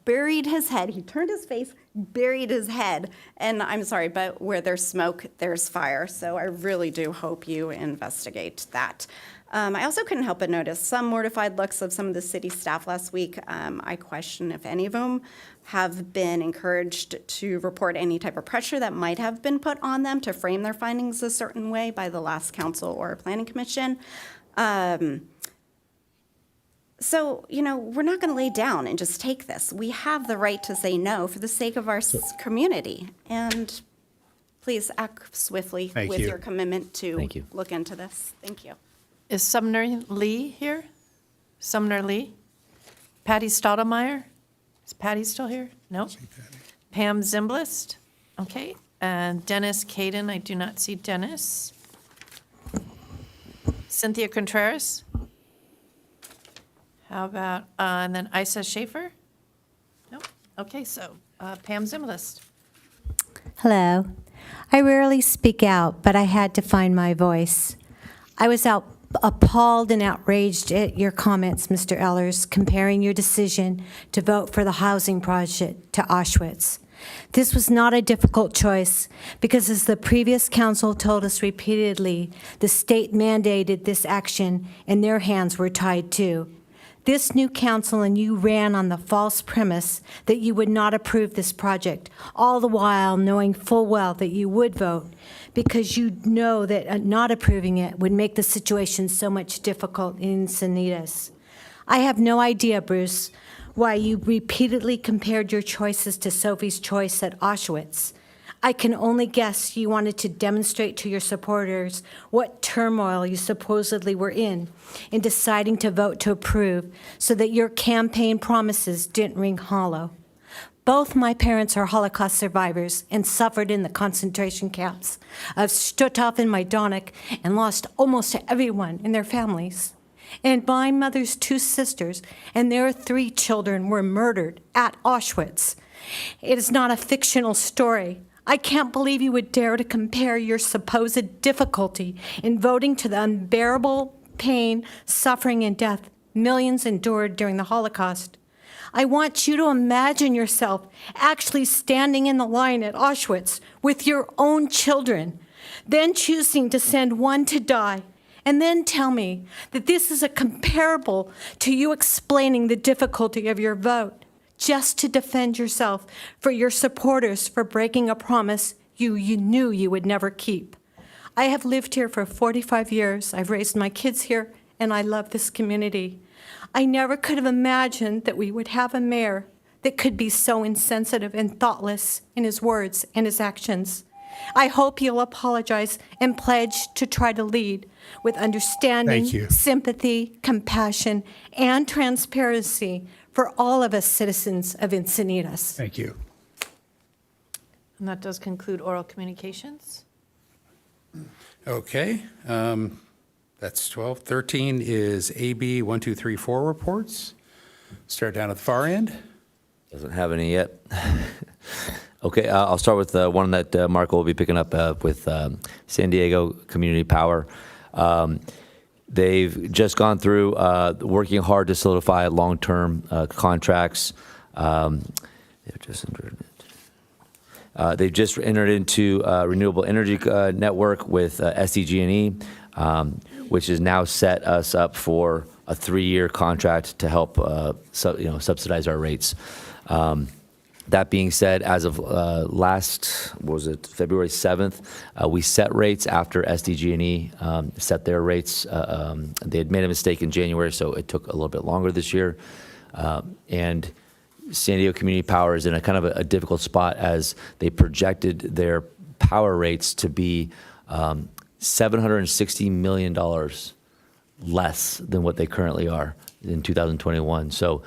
Speaker 15: buried his head. He turned his face, buried his head. And I'm sorry, but where there's smoke, there's fire. So I really do hope you investigate that. I also couldn't help but notice some mortified looks of some of the city staff last week. I question if any of them have been encouraged to report any type of pressure that might have been put on them to frame their findings a certain way by the last council or planning commission. So, you know, we're not going to lay down and just take this. We have the right to say no for the sake of our community. And please act swiftly with your commitment to look into this. Thank you.
Speaker 11: Is Sumner Lee here? Sumner Lee? Patty Stottlemyre? Is Patty still here? No? Pam Zimblist? Okay. And Dennis Caden, I do not see Dennis. Cynthia Contreras? How about, and then Isa Schaefer? No? Okay, so Pam Zimblist.
Speaker 17: Hello. I rarely speak out, but I had to find my voice. I was appalled and outraged at your comments, Mr. Ehlers, comparing your decision to vote for the housing project to Auschwitz. This was not a difficult choice because, as the previous council told us repeatedly, the state mandated this action and their hands were tied too. This new council and you ran on the false premise that you would not approve this project, all the while knowing full well that you would vote because you know that not approving it would make the situation so much difficult in Encinitas. I have no idea, Bruce, why you repeatedly compared your choices to Sophie's choice at Auschwitz. I can only guess you wanted to demonstrate to your supporters what turmoil you supposedly were in deciding to vote to approve so that your campaign promises didn't ring hollow. Both my parents are Holocaust survivors and suffered in the concentration camps of Stutthof and Majdanek and lost almost everyone in their families. And my mother's 2 sisters and their 3 children were murdered at Auschwitz. It is not a fictional story. I can't believe you would dare to compare your supposed difficulty in voting to the unbearable pain, suffering, and death millions endured during the Holocaust. I want you to imagine yourself actually standing in the line at Auschwitz with your own children, then choosing to send one to die, and then tell me that this is a comparable to you explaining the difficulty of your vote just to defend yourself for your supporters for breaking a promise you knew you would never keep. I have lived here for 45 years. I've raised my kids here, and I love this community. I never could have imagined that we would have a mayor that could be so insensitive and thoughtless in his words and his actions. I hope you'll apologize and pledge to try to lead with understanding, sympathy, compassion, and transparency for all of us citizens of Encinitas.
Speaker 11: Thank you. And that does conclude oral communications.
Speaker 1: Okay, that's 12. 13 is AB 1234 reports. Start down at the far end.
Speaker 8: Doesn't have any yet. Okay, I'll start with the one that Marco will be picking up with San Diego Community Power. They've just gone through working hard to solidify long-term contracts. They've just entered into a renewable energy network with SDG&E, which has now set us up for a 3-year contract to help subsidize our rates. That being said, as of February 7th, we set rates after SDG&E set their rates. They had made a mistake in January, so it took a little bit longer this year. And San Diego Community Power is in a kind of a difficult spot as they projected their power rates to be $760 million less than what they currently are in 2021. So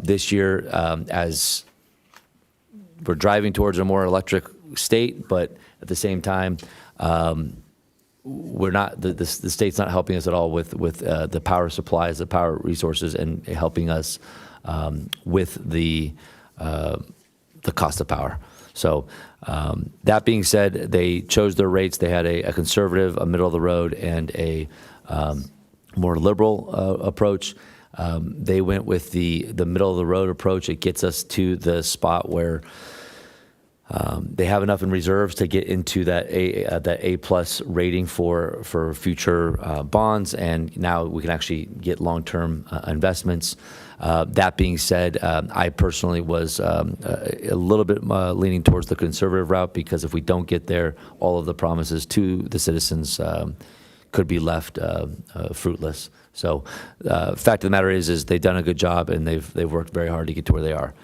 Speaker 8: this year, as we're driving towards a more electric state, but at the same time, we're not the state's not helping us at all with the power supplies, the power resources, and helping us with the cost of power. So that being said, they chose their rates. They had a conservative, a middle of the road, and a more liberal approach. They went with the middle of the road approach. It gets us to the spot where they have enough in reserves to get into that A plus rating for future bonds, and now we can actually get long-term investments. That being said, I personally was a little bit leaning towards the conservative route, because if we don't get there, all of the promises to the citizens could be left fruitless. So, fact of the matter is they've done a good job, and they've worked very hard to get to where they are.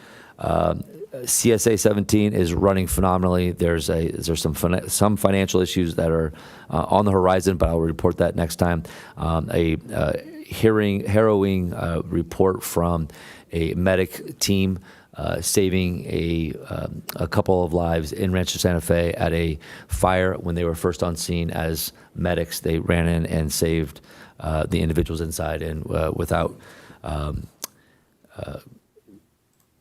Speaker 8: CSA 17 is running phenomenally. There's some financial issues that are on the horizon, but I'll report that next time. Harrowing report from a medic team saving a couple of lives in Rancho Santa Fe at a fire when they were first on scene as medics. They ran in and saved the individuals inside, and without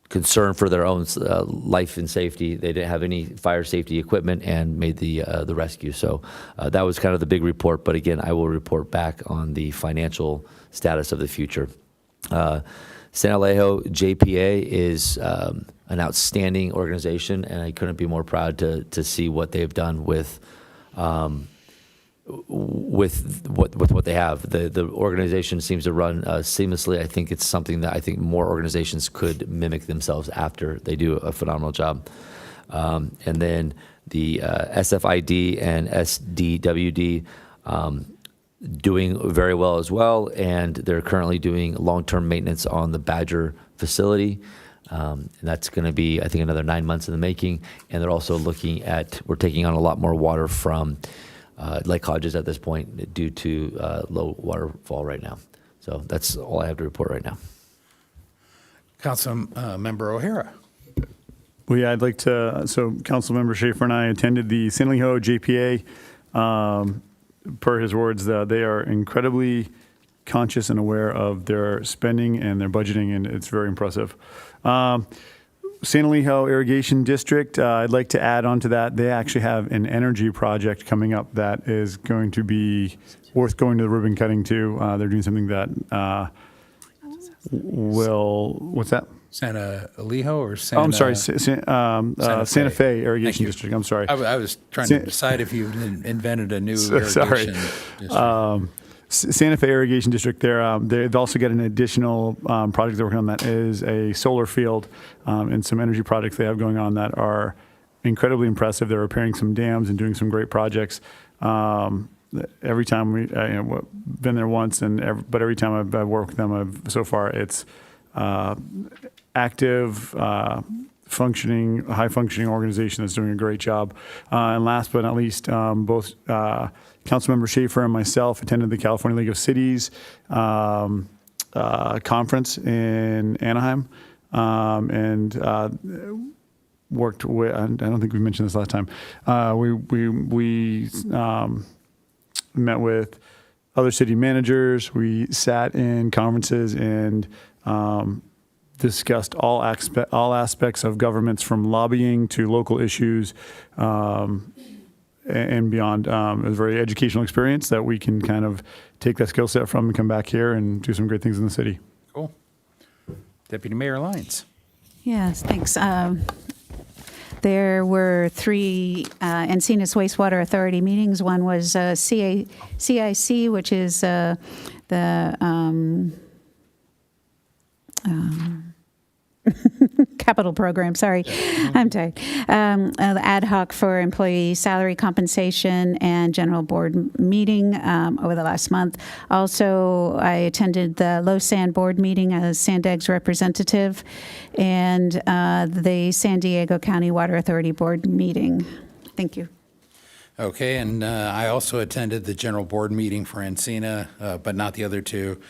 Speaker 8: concern for their own life and safety. They didn't have any fire safety equipment and made the rescue. So that was kind of the big report. But again, I will report back on the financial status of the future. San Alejo JPA is an outstanding organization, and I couldn't be more proud to see what they've done with what they have. The organization seems to run seamlessly. I think it's something that I think more organizations could mimic themselves after. They do a phenomenal job. And then the SFID and SDWD doing very well as well, and they're currently doing long-term maintenance on the Badger facility. And that's going to be, I think, another 9 months in the making. And they're also looking at, we're taking on a lot more water from Lake Hodges at this point due to low waterfall right now. So that's all I have to report right now.
Speaker 1: Member O'Hara.
Speaker 4: Well, yeah, I'd like to, so Councilmember Schaefer and I attended the San Alejo JPA. Per his words, they are incredibly conscious and aware of their spending and their budgeting, and it's very impressive. San Alejo Irrigation District, I'd like to add on to that. They actually have an energy project coming up that is going to be worth going to the ribbon cutting to. They're doing something that what's that?
Speaker 1: Santa Alejo or Santa?
Speaker 4: Oh, I'm sorry, Santa Fe Irrigation District. I'm sorry.
Speaker 1: I was trying to decide if you invented a new irrigation district.
Speaker 4: Santa Fe Irrigation District, they've also got an additional project they're working on that is a solar field and some energy projects they have going on that are incredibly impressive. They're repairing some dams and doing some great projects. Every time we've been there once, but every time I've worked with them, so far it's active, functioning, high-functioning organization that's doing a great job. And last but not least, both Councilmember Schaefer and myself attended the California League of Cities conference in Anaheim, and worked with. I don't think we mentioned this last time. We met with other city managers. We sat in conferences and discussed all aspects of governments, from lobbying to local issues and beyond. It was a very educational experience that we can kind of take that skill set from and come back here and do some great things in the city.
Speaker 1: Cool. Deputy Mayor Lyons.
Speaker 20: Yes, thanks. There were 3 Encinitas Wastewater Authority meetings. One was CIC, which is capital program, sorry. I'm tired. Ad hoc for employee salary compensation and general board meeting over the last month. Also, I attended the Low Sand board meeting as Sandag's representative and the San Diego County Water Authority board meeting. Thank you.
Speaker 1: Okay, and I also attended the general board meeting for Encina, but not the other two.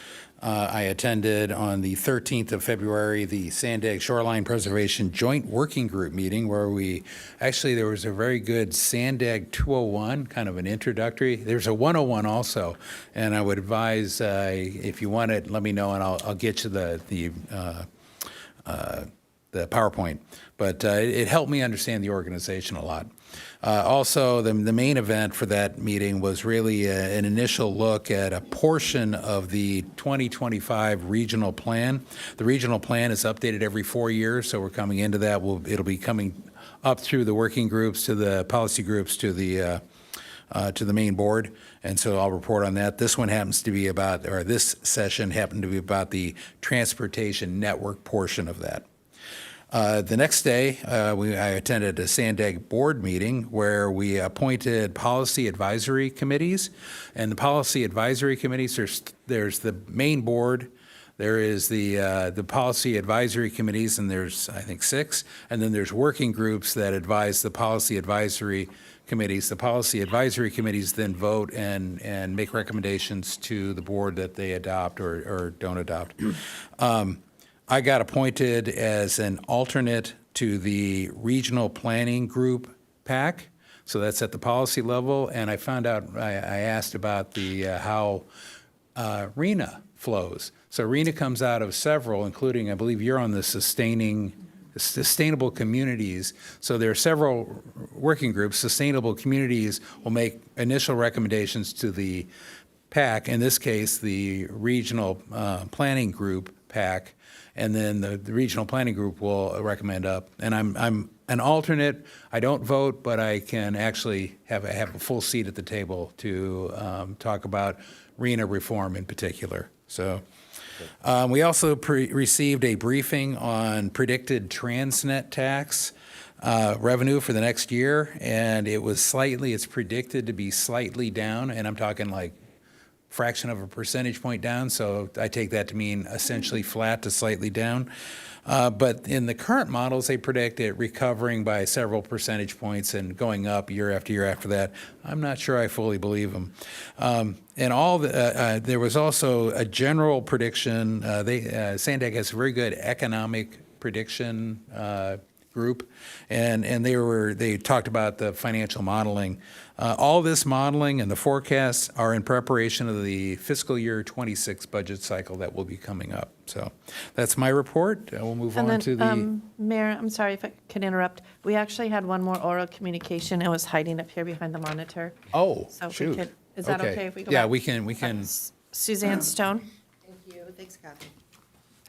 Speaker 1: I attended on the 13th of February the Sandag Shoreline Preservation Joint Working Group meeting where there was a very good Sandag 201, kind of an introductory. There's a 101 also, and I would advise if you want it, let me know and I'll get you the PowerPoint. But it helped me understand the organization a lot. Also, the main event for that meeting was really an initial look at a portion of the 2025 regional plan. The regional plan is updated every 4 years, so we're coming into that. It'll be coming up through the working groups to the policy groups to the main board, and so I'll report on that. This one happens to be about, or this session happened to be about the transportation network portion of that. The next day, I attended a Sandag board meeting where we appointed policy advisory committees. And the policy advisory committees, there's the main board, there is the policy advisory committees, and there's, I think, 6. And then there's working groups that advise the policy advisory committees. The policy advisory committees then vote and make recommendations to the board that they adopt or don't adopt. I got appointed as an alternate to the regional planning group PAC, so that's at the policy level, and I found out, I asked about how RENA flows. So RENA comes out of several, including, I believe you're on the sustainable communities. So there are several working groups. Sustainable communities will make initial recommendations to the PAC, in this case, the regional planning group PAC, and then the regional planning group will recommend up. And I'm an alternate. I don't vote, but I can actually have a full seat at the table to talk about RENA reform in particular. So we also received a briefing on predicted Transnet tax revenue for the next year, and it's predicted to be slightly down, and I'm talking like fraction of a percentage point down, so I take that to mean essentially flat to slightly down. But in the current models, they predict it recovering by several percentage points and going up year after year after that. I'm not sure I fully believe them. There was also a general prediction. Sandag has a very good economic prediction group, and they talked about the financial modeling. All this modeling and the forecasts are in preparation of the fiscal year 26 budget cycle that will be coming up. So that's my report. We'll move on to the...
Speaker 11: Mayor, I'm sorry if I could interrupt. We actually had one more oral communication. It was hiding up here behind the monitor.
Speaker 1: Oh,
Speaker 11: so
Speaker 1: shoot.
Speaker 11: Is that okay if we go
Speaker 1: Yeah,
Speaker 11: back?
Speaker 1: we can.
Speaker 11: Suzanne Stone.
Speaker 22: Thank you. Thanks, Kathy.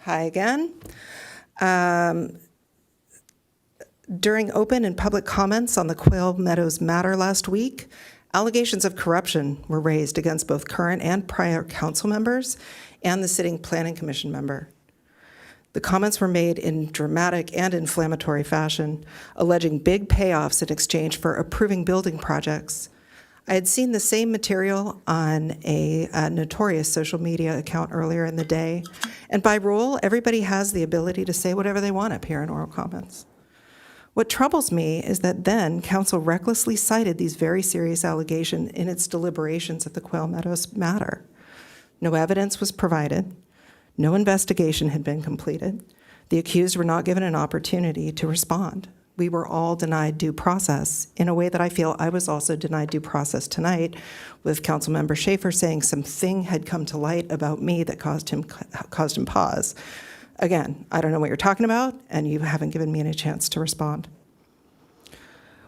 Speaker 22: Hi again. During open and public comments on the Quail Meadows matter last week, allegations of corruption were raised against both current and prior council members and the sitting planning commission member. The comments were made in dramatic and inflammatory fashion, alleging big payoffs in exchange for approving building projects. I had seen the same material on a notorious social media account earlier in the day, and by rule, everybody has the ability to say whatever they want up here in oral comments. What troubles me is that then council recklessly cited these very serious allegations in its deliberations at the Quail Meadows matter. No evidence was provided. No investigation had been completed. The accused were not given an opportunity to respond. We were all denied due process in a way that I feel I was also denied due process tonight, with Councilmember Schaefer saying something had come to light about me that caused him pause. Again, I don't know what you're talking about, and you haven't given me any chance to respond.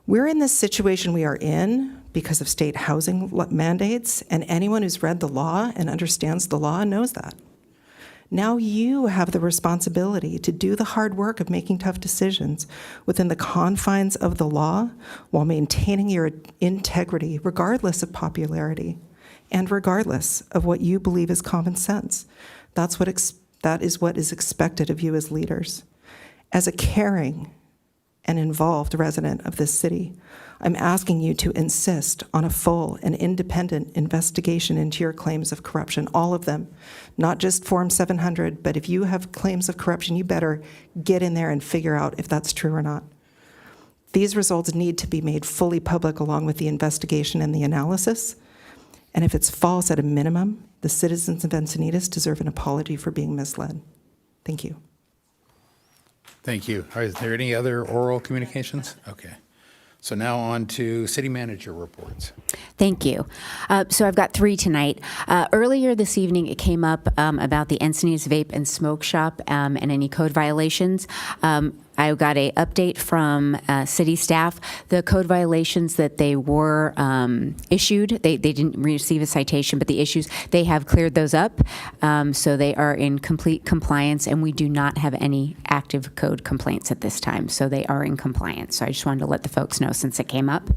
Speaker 22: We're in this situation we are in because of state housing mandates, and anyone who's read the law and understands the law knows that. Now you have the responsibility to do the hard work of making tough decisions within the confines of the law while maintaining your integrity, regardless of popularity and regardless of what you believe is common sense. That is what is expected of you as leaders. As a caring and involved resident of this city, I'm asking you to insist on a full and independent investigation into your claims of corruption, all of them, not just Form 700, but if you have claims of corruption, you better get in there and figure out if that's true or not. These results need to be made fully public along with the investigation and the analysis. And if it's false at a minimum, the citizens of Encinitas deserve an apology for being misled. Thank you.
Speaker 1: Thank you. Is there any other oral communications? Okay. So now on to city manager reports.
Speaker 10: Thank you. So I've got 3 tonight. Earlier this evening, it came up about the Encinitas Vape and Smoke Shop and any code violations. I got an update from city staff. The code violations that they were issued, they didn't receive a citation, but the issues, they have cleared those up. So they are in complete compliance, and we do not have any active code complaints at this time. So they are in compliance. So I just wanted to let the folks know since it came up.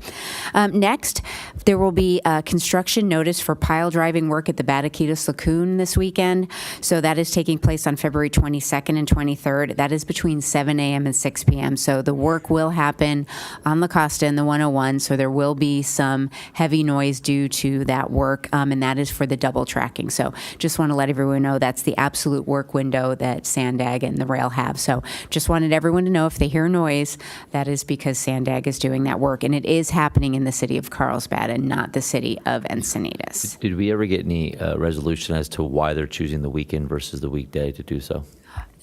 Speaker 10: Next, there will be a construction notice for pile driving work at the Bataquitos Lagoon this weekend. So that is taking place on February 22nd and 23rd. That is between 7 a.m. and 6 p.m. So the work will happen on La Costa and the 101. So there will be some heavy noise due to that work, and that is for the double tracking. So just want to let everyone know that's the absolute work window that Sandag and the rail have. So just wanted everyone to know if they hear noise, that is because Sandag is doing that work, and it is happening in the city of Carlsbad and not the city of Encinitas.
Speaker 8: Did we ever get any resolution as to why they're choosing the weekend versus the weekday to do so?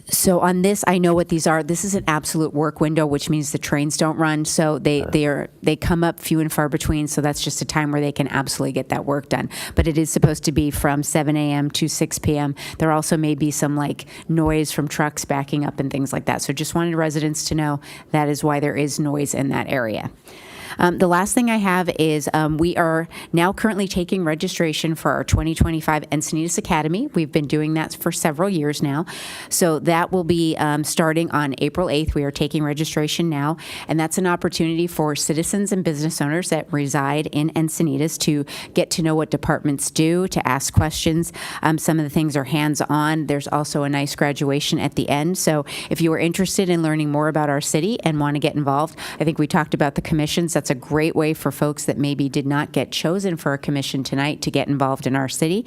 Speaker 10: So on this, I know what these are. This is an absolute work window, which means the trains don't run. So they come up few and far between. So that's just a time where they can absolutely get that work done. But it is supposed to be from 7 a.m. to 6 p.m. There also may be some like noise from trucks backing up and things like that. So just wanted residents to know that is why there is noise in that area. The last thing I have is we are now currently taking registration for our 2025 Encinitas Academy. We've been doing that for several years now. So that will be starting on April 8th. We are taking registration now, and that's an opportunity for citizens and business owners that reside in Encinitas to get to know what departments do, to ask questions. Some of the things are hands-on. There's also a nice graduation at the end. So if you are interested in learning more about our city and want to get involved, I think we talked about the commissions. That's a great way for folks that maybe did not get chosen for a commission tonight to get involved in our city.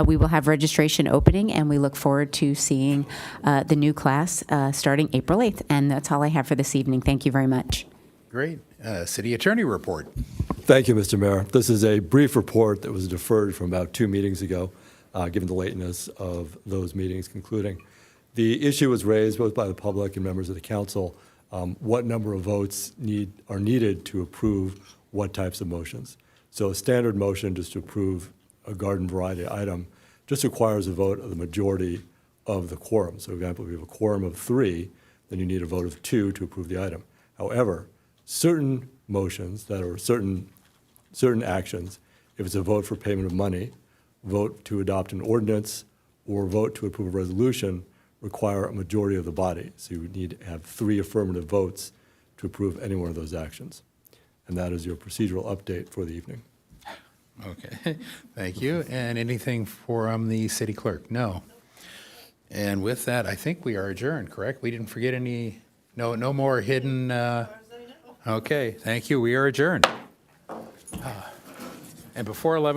Speaker 10: We will have registration opening, and we look forward to seeing the new class starting April 8th. And that's all I have for this evening. Thank you very much.
Speaker 1: Great. City attorney report.
Speaker 18: Thank you, Mr. Mayor. This is a brief report that was deferred from about 2 meetings ago, given the lateness of those meetings concluding. The issue was raised both by the public and members of the council. What number of votes are needed to approve what types of motions. So a standard motion just to approve a garden variety item just requires a vote of the majority of the quorum. So for example, if you have a quorum of 3, then you need a vote of 2 to approve the item. However, certain motions that are certain actions, if it's a vote for payment of money, vote to adopt an ordinance, or vote to approve a resolution, require a majority of the body. So you would need to have 3 affirmative votes to approve any one of those actions. And that is your procedural update for the evening.
Speaker 1: Okay. Thank you. And anything from the city clerk? No. And with that, I think we are adjourned, correct? We didn't forget any, no more hidden. Okay. Thank you. We are adjourned. And before 11 o'clock.